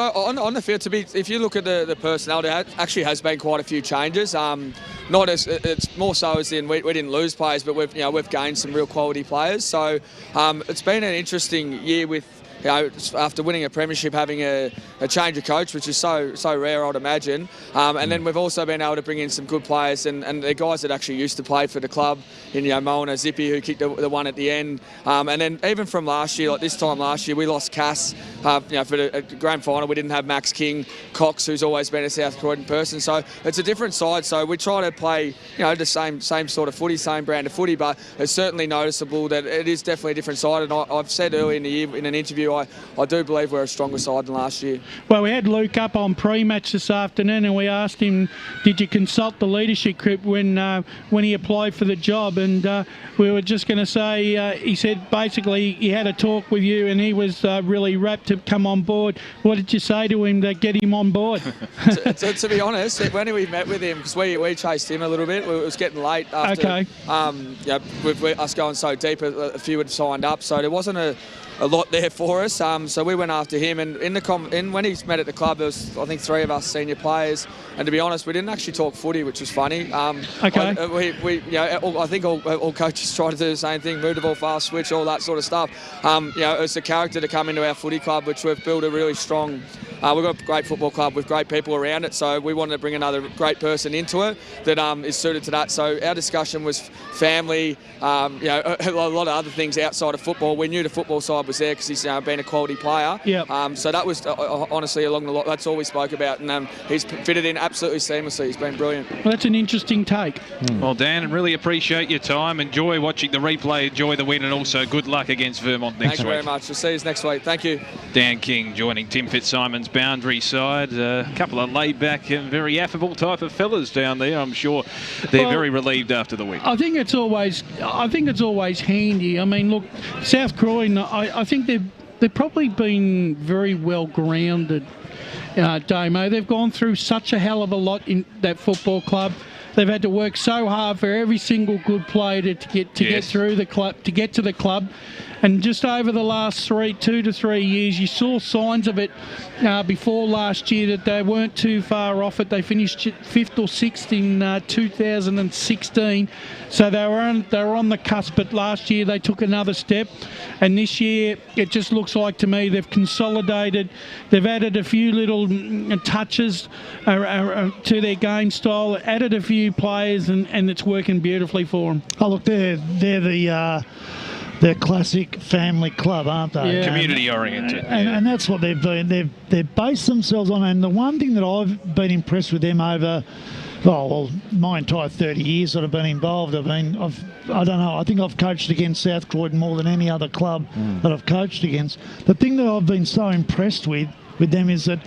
on the field, if you look at the personnel, there actually has been quite a few changes. It's more so as in we didn't lose players, but we've gained some real quality players. So it's been an interesting year with, after winning a premiership, having a change of coach, which is so rare, I'd imagine. And then we've also been able to bring in some good players, and the guys that actually used to play for the club, in Molnar, Zippy, who kicked the one at the end. And then even from last year, like this time last year, we lost Cass. For the grand final, we didn't have Max King, Cox, who's always been a South Croydon person. So it's a different side. So we try to play, the same sort of footy, same brand of footy, but it's certainly noticeable that it is definitely a different side. And I've said earlier in the year in an interview, I do believe we're a stronger side than last year. Well, we had Luke up on pre-match this afternoon, and we asked him, did you consult the leadership group when he applied for the job? And we were just going to say, he said basically he had a talk with you, and he was really rapt to come on board. What did you say to him to get him on board? to be honest, when we met with him, because we chased him a little bit, it was getting late after with us going so deep, a few had signed up, so there wasn't a lot there for us. So we went after him, and when he met at the club, there was I think 3 of us senior players, and to be honest, we didn't actually talk footy, which was funny. I think all coaches try to do the same thing: move the ball fast, switch, all that sort of stuff. It's a character to come into our footy club, which we've built a really strong. We've got a great football club with great people around it, so we wanted to bring another great person into it that is suited to that. So our discussion was family, a lot of other things outside of football. We knew the football side was there because he's been a quality player. So that was honestly along the lot. That's all we spoke about, and he's fitted in absolutely seamlessly. He's been brilliant. Well, that's an interesting take. Well, Dan, really appreciate your time. Enjoy watching the replay. Enjoy the win, and also good luck against Vermont next week. Thank you very much. We'll see you next week. Thank you. Dan King joining Tim Fitzsimon's Boundary side. A couple of laid-back and very affable type of fellas down there. I'm sure they're very relieved after the win. I think it's always handy. I mean, look, South Croydon, I think they've probably been very well grounded, Damo. They've gone through such a hell of a lot in that football club. They've had to work so hard for every single good player to get through the club, to get to the club. And just over the last 2 to 3 years, you saw signs of it before last year that they weren't too far off it. They finished 5th or 6th in 2016, so they were on the cusp. But last year they took another step, and this year it just looks like to me they've consolidated. They've added a few little touches to their game style, added a few players, and it's working beautifully for them. Oh, look, they're the classic family club, aren't they? Yeah. Community oriented. And that's what they've been. They've based themselves on. And the one thing that I've been impressed with them over, my entire 30 years that I've been involved, I think I've coached against South Croydon more than any other club that I've coached against. The thing that I've been so impressed with them is that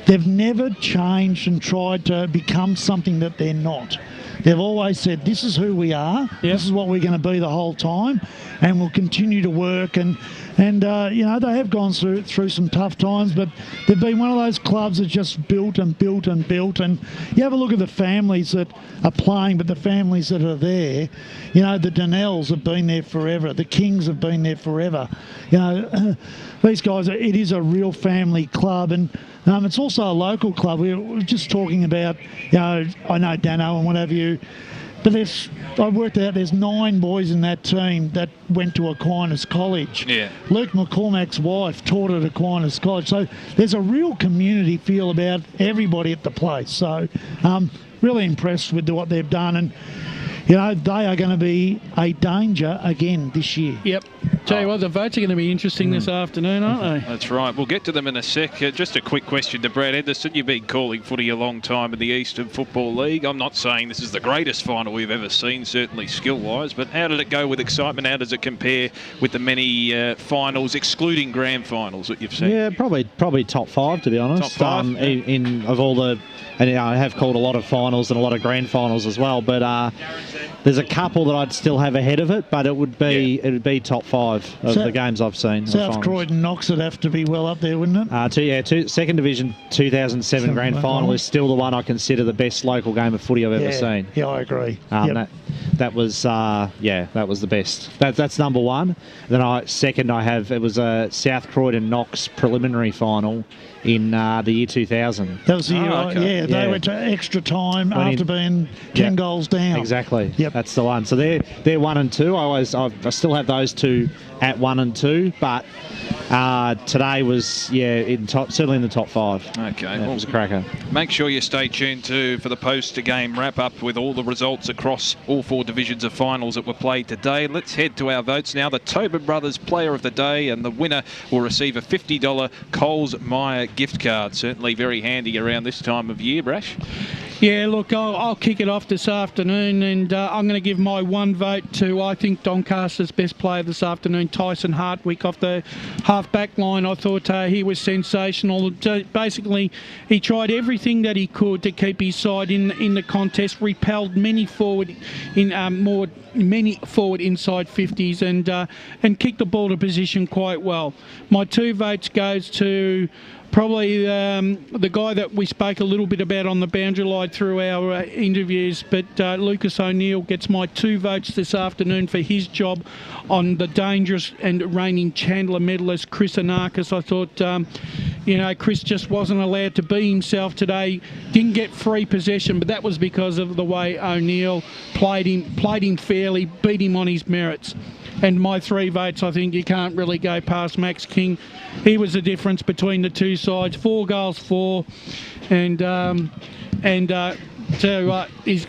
they've never changed and tried to become something that they're not. They've always said, this is who we are, this is what we're going to be the whole time, and we'll continue to work. And they have gone through some tough times, but they've been one of those clubs that just built and built and built. And you have a look at the families that are playing, but the families that are there, the Donnells have been there forever, the Kings have been there forever. These guys, it is a real family club, and it's also a local club. We were just talking about, I know Dano and what have you, but I worked out there's 9 boys in that team that went to Aquinas College. Yeah. Luke McCormack's wife taught at Aquinas College. So there's a real community feel about everybody at the place. So really impressed with what they've done, and they are going to be a danger again this year. Yep. Tell you what, the votes are going to be interesting this afternoon, aren't they? That's right. We'll get to them in a sec. Just a quick question to Brad Henderson. You've been calling footy a long time in the Eastern Football League. I'm not saying this is the greatest final we've ever seen, certainly skill-wise, but how did it go with excitement? How does it compare with the many finals, excluding grand finals, that you've seen? Yeah, probably top 5, to be honest. Top 5? Of all the... And I have called a lot of finals and a lot of grand finals as well, but there's a couple that I'd still have ahead of it, but it would be top 5 of the games I've seen. South Croydon Knox would have to be well up there, wouldn't it? Second Division 2007 grand final is still the one I consider the best local game of footy I've ever seen. Yeah, I agree. That was the best. That's number 1. Then it was a South Croydon Knox preliminary final in the year 2000. That was the year, they went to extra time after being 10 goals down. Exactly. Yep. That's the one. So they're 1 and 2. I still have those 2 at 1 and 2, but today was certainly in the top 5. Okay, it was a cracker. Make sure you stay tuned too for the post-game wrap-up with all the results across all 4 divisions of finals that were played today. Let's head to our votes now. The Tobin Brothers Player of the Day, and the winner will receive a $50 Coles Myer gift card. Certainly very handy around this time of year, Brash. Yeah, look, I'll kick it off this afternoon, and I'm going to give my one vote to, I think, Doncaster's best player this afternoon, Tyson Hartwick, off the half-back line. I thought he was sensational. Basically, he tried everything that he could to keep his side in the contest, repelled many forward inside 50s, and kicked the ball to position quite well. My 2 votes goes to probably the guy that we spoke a little bit about on the boundary line through our interviews, but Lucas O'Neill gets my 2 votes this afternoon for his job on the dangerous and reigning Chandler medalist Chris Anarkis. I thought, Chris just wasn't allowed to be himself today. Didn't get free possession, but that was because of the way O'Neill played him fairly, beat him on his merits. And my 3 votes, I think you can't really go past Max King. He was the difference between the 2 sides. 4 goals for, he's,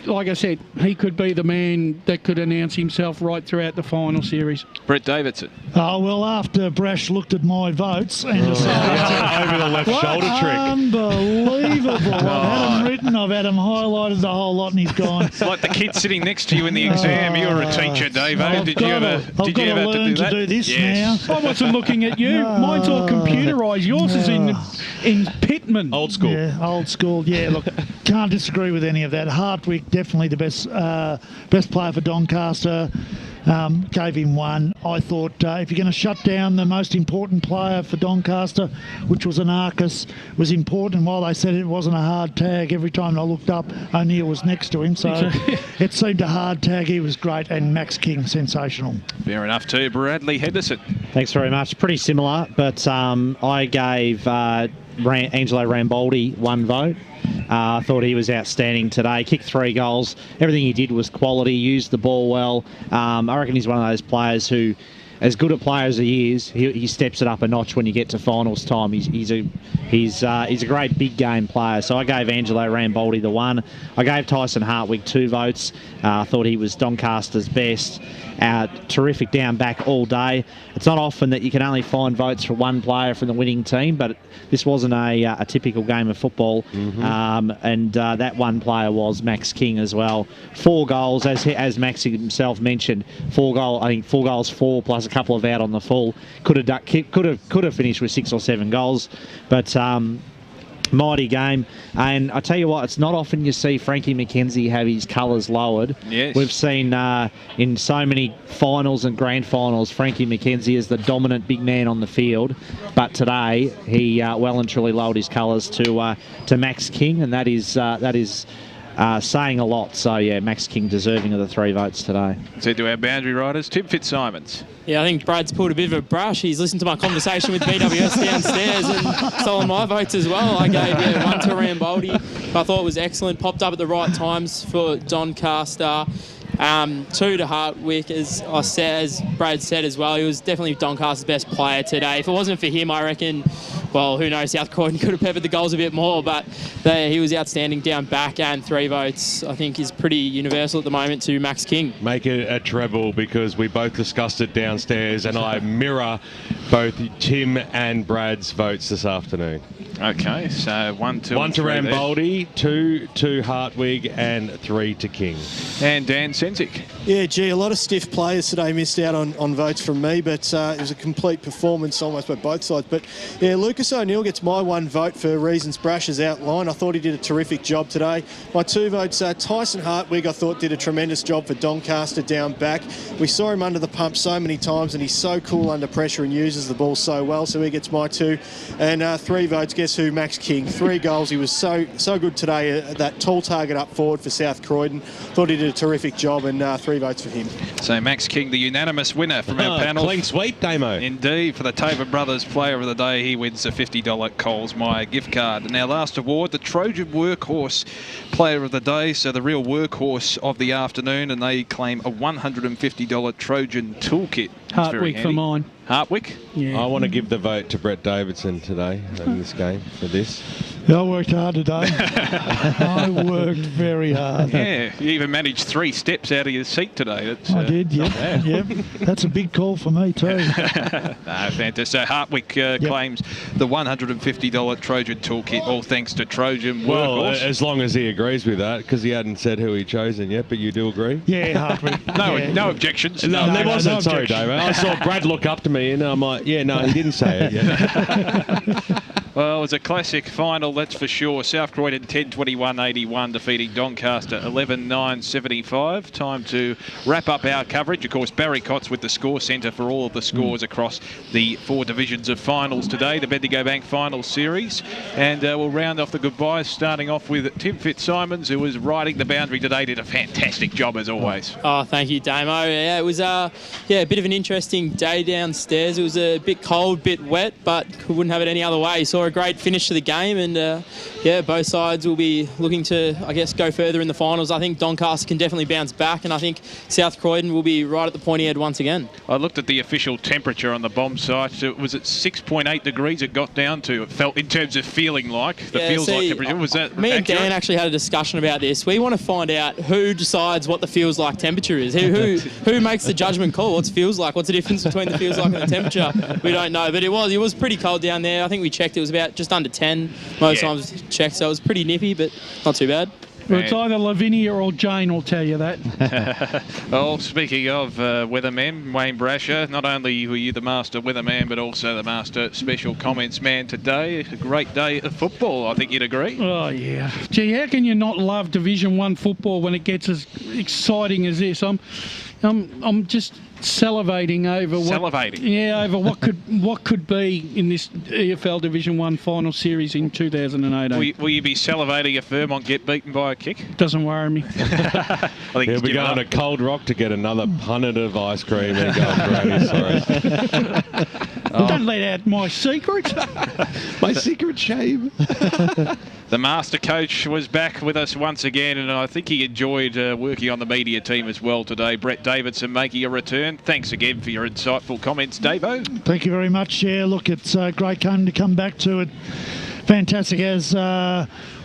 like I said, he could be the man that could announce himself right throughout the final series. Brett Davidson. Oh, well, after Brash looked at my votes and decided over the left shoulder trick. Unbelievable. I've had him written, I've had him highlighted the whole lot, and he's gone. It's like the kid sitting next to you in the exam. You were a teacher, Davo. Did you ever learn to do this now. I wasn't looking at you. Mine's all computerised. Yours is in Pittman. Old school. Yeah, old school. Yeah, look, can't disagree with any of that. Hartwick, definitely the best player for Doncaster. Gave him 1. I thought if you're going to shut down the most important player for Doncaster, which was Anarkis, was important. While they said it wasn't a hard tag, every time I looked up, O'Neill was next to him, so it seemed a hard tag. He was great, and Max King, sensational. Fair enough too. Bradley Henderson. Thanks very much. Pretty similar, but I gave Angelo Rambaldi 1 vote. I thought he was outstanding today. Kicked 3 goals. Everything he did was quality. Used the ball well. I reckon he's one of those players who, as good a player as he is, he steps it up a notch when you get to finals time. He's a great big game player. So I gave Angelo Rambaldi the 1. I gave Tyson Hartwick 2 votes. I thought he was Doncaster's best. Terrific down back all day. It's not often that you can only find votes for 1 player from the winning team, but this wasn't a typical game of football. And that 1 player was Max King as well. 4 goals, as Max himself mentioned. 4 goals, 4 plus a couple of out on the full. Could have finished with 6 or 7 goals, but mighty game. And I tell you what, it's not often you see Frankie McKenzie have his colours lowered. Yes. We've seen in so many finals and grand finals, Frankie McKenzie is the dominant big man on the field. But today, he well and truly lowered his colours to Max King, and that is saying a lot. So, yeah, Max King deserving of the 3 votes today. So to our boundary riders, Tim Fitzsimons. Yeah, I think Brad's pulled a bit of a brush. He's listened to my conversation with BWS downstairs and stolen my votes as well. I gave 1 to Rambaldi. I thought it was excellent. Popped up at the right times for Doncaster. 2 to Hartwick, as Brad said as well. He was definitely Doncaster's best player today. If it wasn't for him, I reckon, well, who knows, South Croydon could have peppered the goals a bit more, but he was outstanding down back, and 3 votes, I think, is pretty universal at the moment to Max King. Make it a treble, because we both discussed it downstairs, and I mirror both Tim and Brad's votes this afternoon. Okay, so 1, 2, 1 and to 3 Rambaldi, 2 to Hartwig, and 3 to King. And Dan Senzik. Yeah, gee, a lot of stiff players today missed out on votes from me, but it was a complete performance almost by both sides. But yeah, Lucas O'Neill gets my 1 vote for reasons Brash has outlined. I thought he did a terrific job today. My 2 votes, Tyson Hartwig, I thought did a tremendous job for Doncaster down back. We saw him under the pump so many times, and he's so cool under pressure and uses the ball so well, so he gets my 2. And 3 votes, guess who? Max King. 3 goals. He was so good today. That tall target up forward for South Croydon. Thought he did a terrific job, and 3 votes for him. So Max King, the unanimous winner from our panel. Clean sweep, Damo. Indeed, for the Tabor Brothers Player of the Day, he wins a $50 Coles Myer gift card. And our last award, the Trojan Workhorse Player of the Day, so the real workhorse of the afternoon, and they claim a $150 Trojan toolkit. Hartwick for mine. Hartwick? Yeah. I want to give the vote to Brett Davidson today in this game for this. I worked hard today. I worked very hard. Yeah, you even managed 3 steps out of your seat today. That's, I did, yep. Yep. That's a big call for me too. No, fantastic. So Hartwick claims the $150 Trojan toolkit, all thanks to Trojan Well, Workhorse. as long as he agrees with that, because he hadn't said who he chosen yet, but you do agree? Yeah, Hartwick. No objections. No, there wasn't. no Sorry, objection. Dave. I saw Brad look up to me, and I'm like, yeah, no, he didn't say it yet. Well, it was a classic final, that's for sure. South Croydon 10-21-81, defeating Doncaster 11-9-75. Time to wrap up our coverage. Of course, Barry Cotts with the score centre for all of the scores across the 4 divisions of finals today, the Bendigo Bank Finals Series. And we'll round off the goodbyes, starting off with Tim Fitzsimons, who was riding the boundary today, did a fantastic job as always. Oh, thank you, Damo. Yeah, it was a bit of an interesting day downstairs. It was a bit cold, bit wet, but wouldn't have it any other way. Saw a great finish to the game, and both sides will be looking to, I guess, go further in the finals. I think Doncaster can definitely bounce back, and I think South Croydon will be right at the pointy end once again. I looked at the official temperature on the bomb site. It was at 6.8 degrees it got down to. It felt, in terms of feeling like, the feels-like temperature. Was that me and accurate? Dan actually had a discussion about this. We want to find out who decides what the feels-like temperature is. Who makes the judgment call? What's feels like? What's the difference between the feels like and the temperature? We don't know, but it was pretty cold down there. I think we checked. It was about just under 10 most times checked, so it was pretty nippy, but not too bad. Well, it's either Lavinia or Jane will tell you that. Well, speaking of weatherman, Wayne Brasher, not only were you the master weatherman, but also the master special comments man today. A great day of football, I think you'd agree. Oh, yeah. Gee, how can you not love Division 1 football when it gets as exciting as this? I'm just salivating over what could be in this EFL Division 1 final series in 2018. Will you be salivating if Vermont get beaten by a kick? Doesn't worry me. I think He'll be going to Cold Rock to get another punnet of ice cream and go sorry. Don't let out my secret. My secret shame. The master coach was back with us once again, and I think he enjoyed working on the media team as well today. Brett Davidson making a return. Thanks again for your insightful comments, Davo. Thank you very much. Yeah, look, it's a great game to come back to. It fantastic, as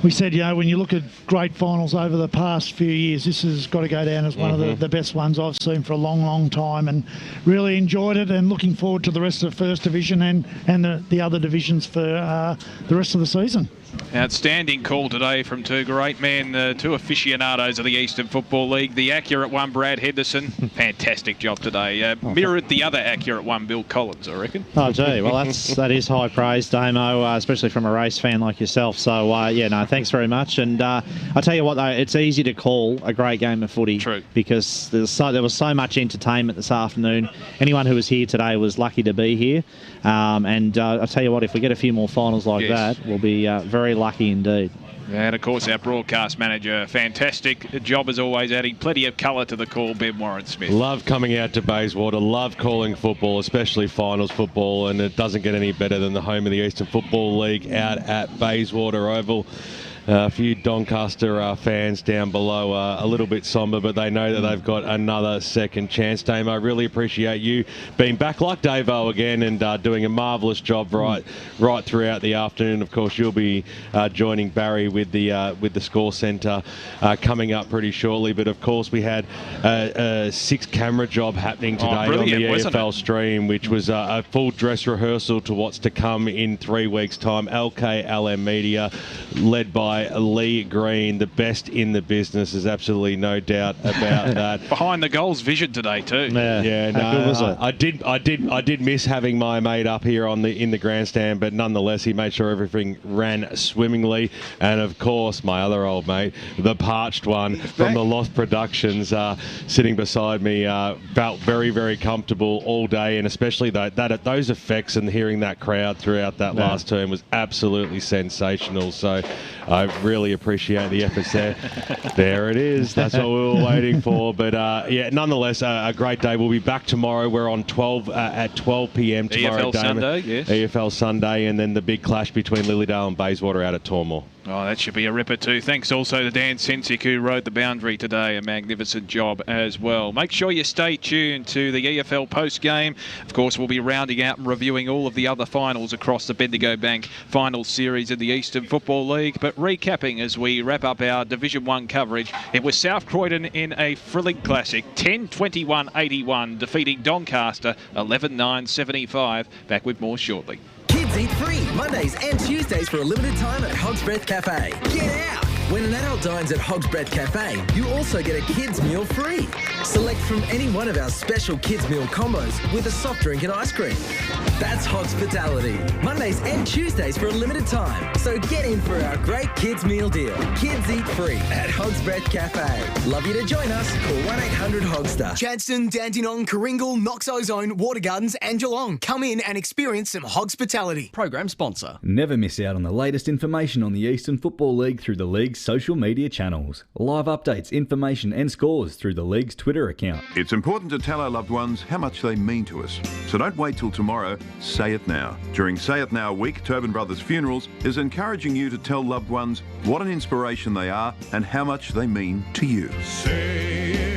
we said, when you look at great finals over the past few years, this has got to go down as one of the best ones I've seen for a long, long time, and really enjoyed it, and looking forward to the rest of the First Division and the other divisions for the rest of the season. Outstanding call today from two great men, two aficionados of the Eastern Football League. The accurate one, Brad Henderson, fantastic job today. Mirrored the other accurate one, Bill Collins, I reckon. Oh, gee, well, that is high praise, Damo, especially from a race fan like yourself. So, thanks very much. And I tell you what, though, it's easy to call a great game of footy. True. Because there was so much entertainment this afternoon. Anyone who was here today was lucky to be here. I'll tell you what, if we get a few more finals like that, we'll be very lucky indeed. And of course, our broadcast manager, fantastic job as always, adding plenty of colour to the call, Ben Warren Smith. Love coming out to Bayswater, love calling football, especially finals football, and it doesn't get any better than the home of the Eastern Football League out at Bayswater Oval. A few Doncaster fans down below are a little bit sombre, but they know that they've got another second chance. Damo, I really appreciate you being back like Davo again and doing a marvellous job right throughout the afternoon. Of course, you'll be joining Barry with the score centre coming up pretty shortly. But of course, we had a 6-camera job happening today on the EFL stream, which was a full dress rehearsal to what's to come in 3 weeks' time. LKLM Media, led by Lee Green, the best in the business. There's absolutely no doubt about that. Behind the goals vision today too. Yeah. How good was it? I did miss having my mate up here in the grandstand, but nonetheless, he made sure everything ran swimmingly. And of course, my other old mate, the parched one from the Loft Productions, sitting beside me, felt very, very comfortable all day, and especially those effects and hearing that crowd throughout that last term was absolutely sensational. So I really appreciate the efforts there. There it is. That's what we were waiting for. But yeah, nonetheless, a great day. We'll be back tomorrow. We're on 12 at 12 p.m. tomorrow. EFL Sunday, yes. EFL Sunday, and then the big clash between Lilydale and Bayswater out at Tormore. Oh, that should be a ripper too. Thanks also to Dan Sensick, who rode the boundary today. A magnificent job as well. Make sure you stay tuned to the EFL post-game. Of course, we'll be rounding out and reviewing all of the other finals across the Bendigo Bank final series in the Eastern Football League. But recapping as we wrap up our Division 1 coverage, it was South Croydon in a thrilling classic, 10-21-81, defeating Doncaster 11-9-75. Back with more shortly. Kids eat free Mondays and Tuesdays for a limited time at Hog's Breath Cafe. Get out! When an adult dines at Hog's Breath Cafe, you also get a kids meal free. Select from any one of our special kids meal combos with a soft drink and ice cream. That's Hospitality. Mondays and Tuesdays for a limited time. So get in for our great kids meal deal. Kids eat free at Hog's Breath Cafe. Love you to join us. Call 1-800-HOGSTAR. Chadstone, Dandenong, Coringal, Knox Ozone, Water Gardens and Geelong. Come in and experience some Hospitality. Program sponsor. Never miss out on the latest information on the Eastern Football League through the league's social media channels. Live updates, information and scores through the league's Twitter account. It's important to tell our loved ones how much they mean to us. So don't wait till tomorrow, say it now. During Say It Now week, Tobin Brothers Funerals is encouraging you to tell loved ones what an inspiration they are and how much they mean to you. Say it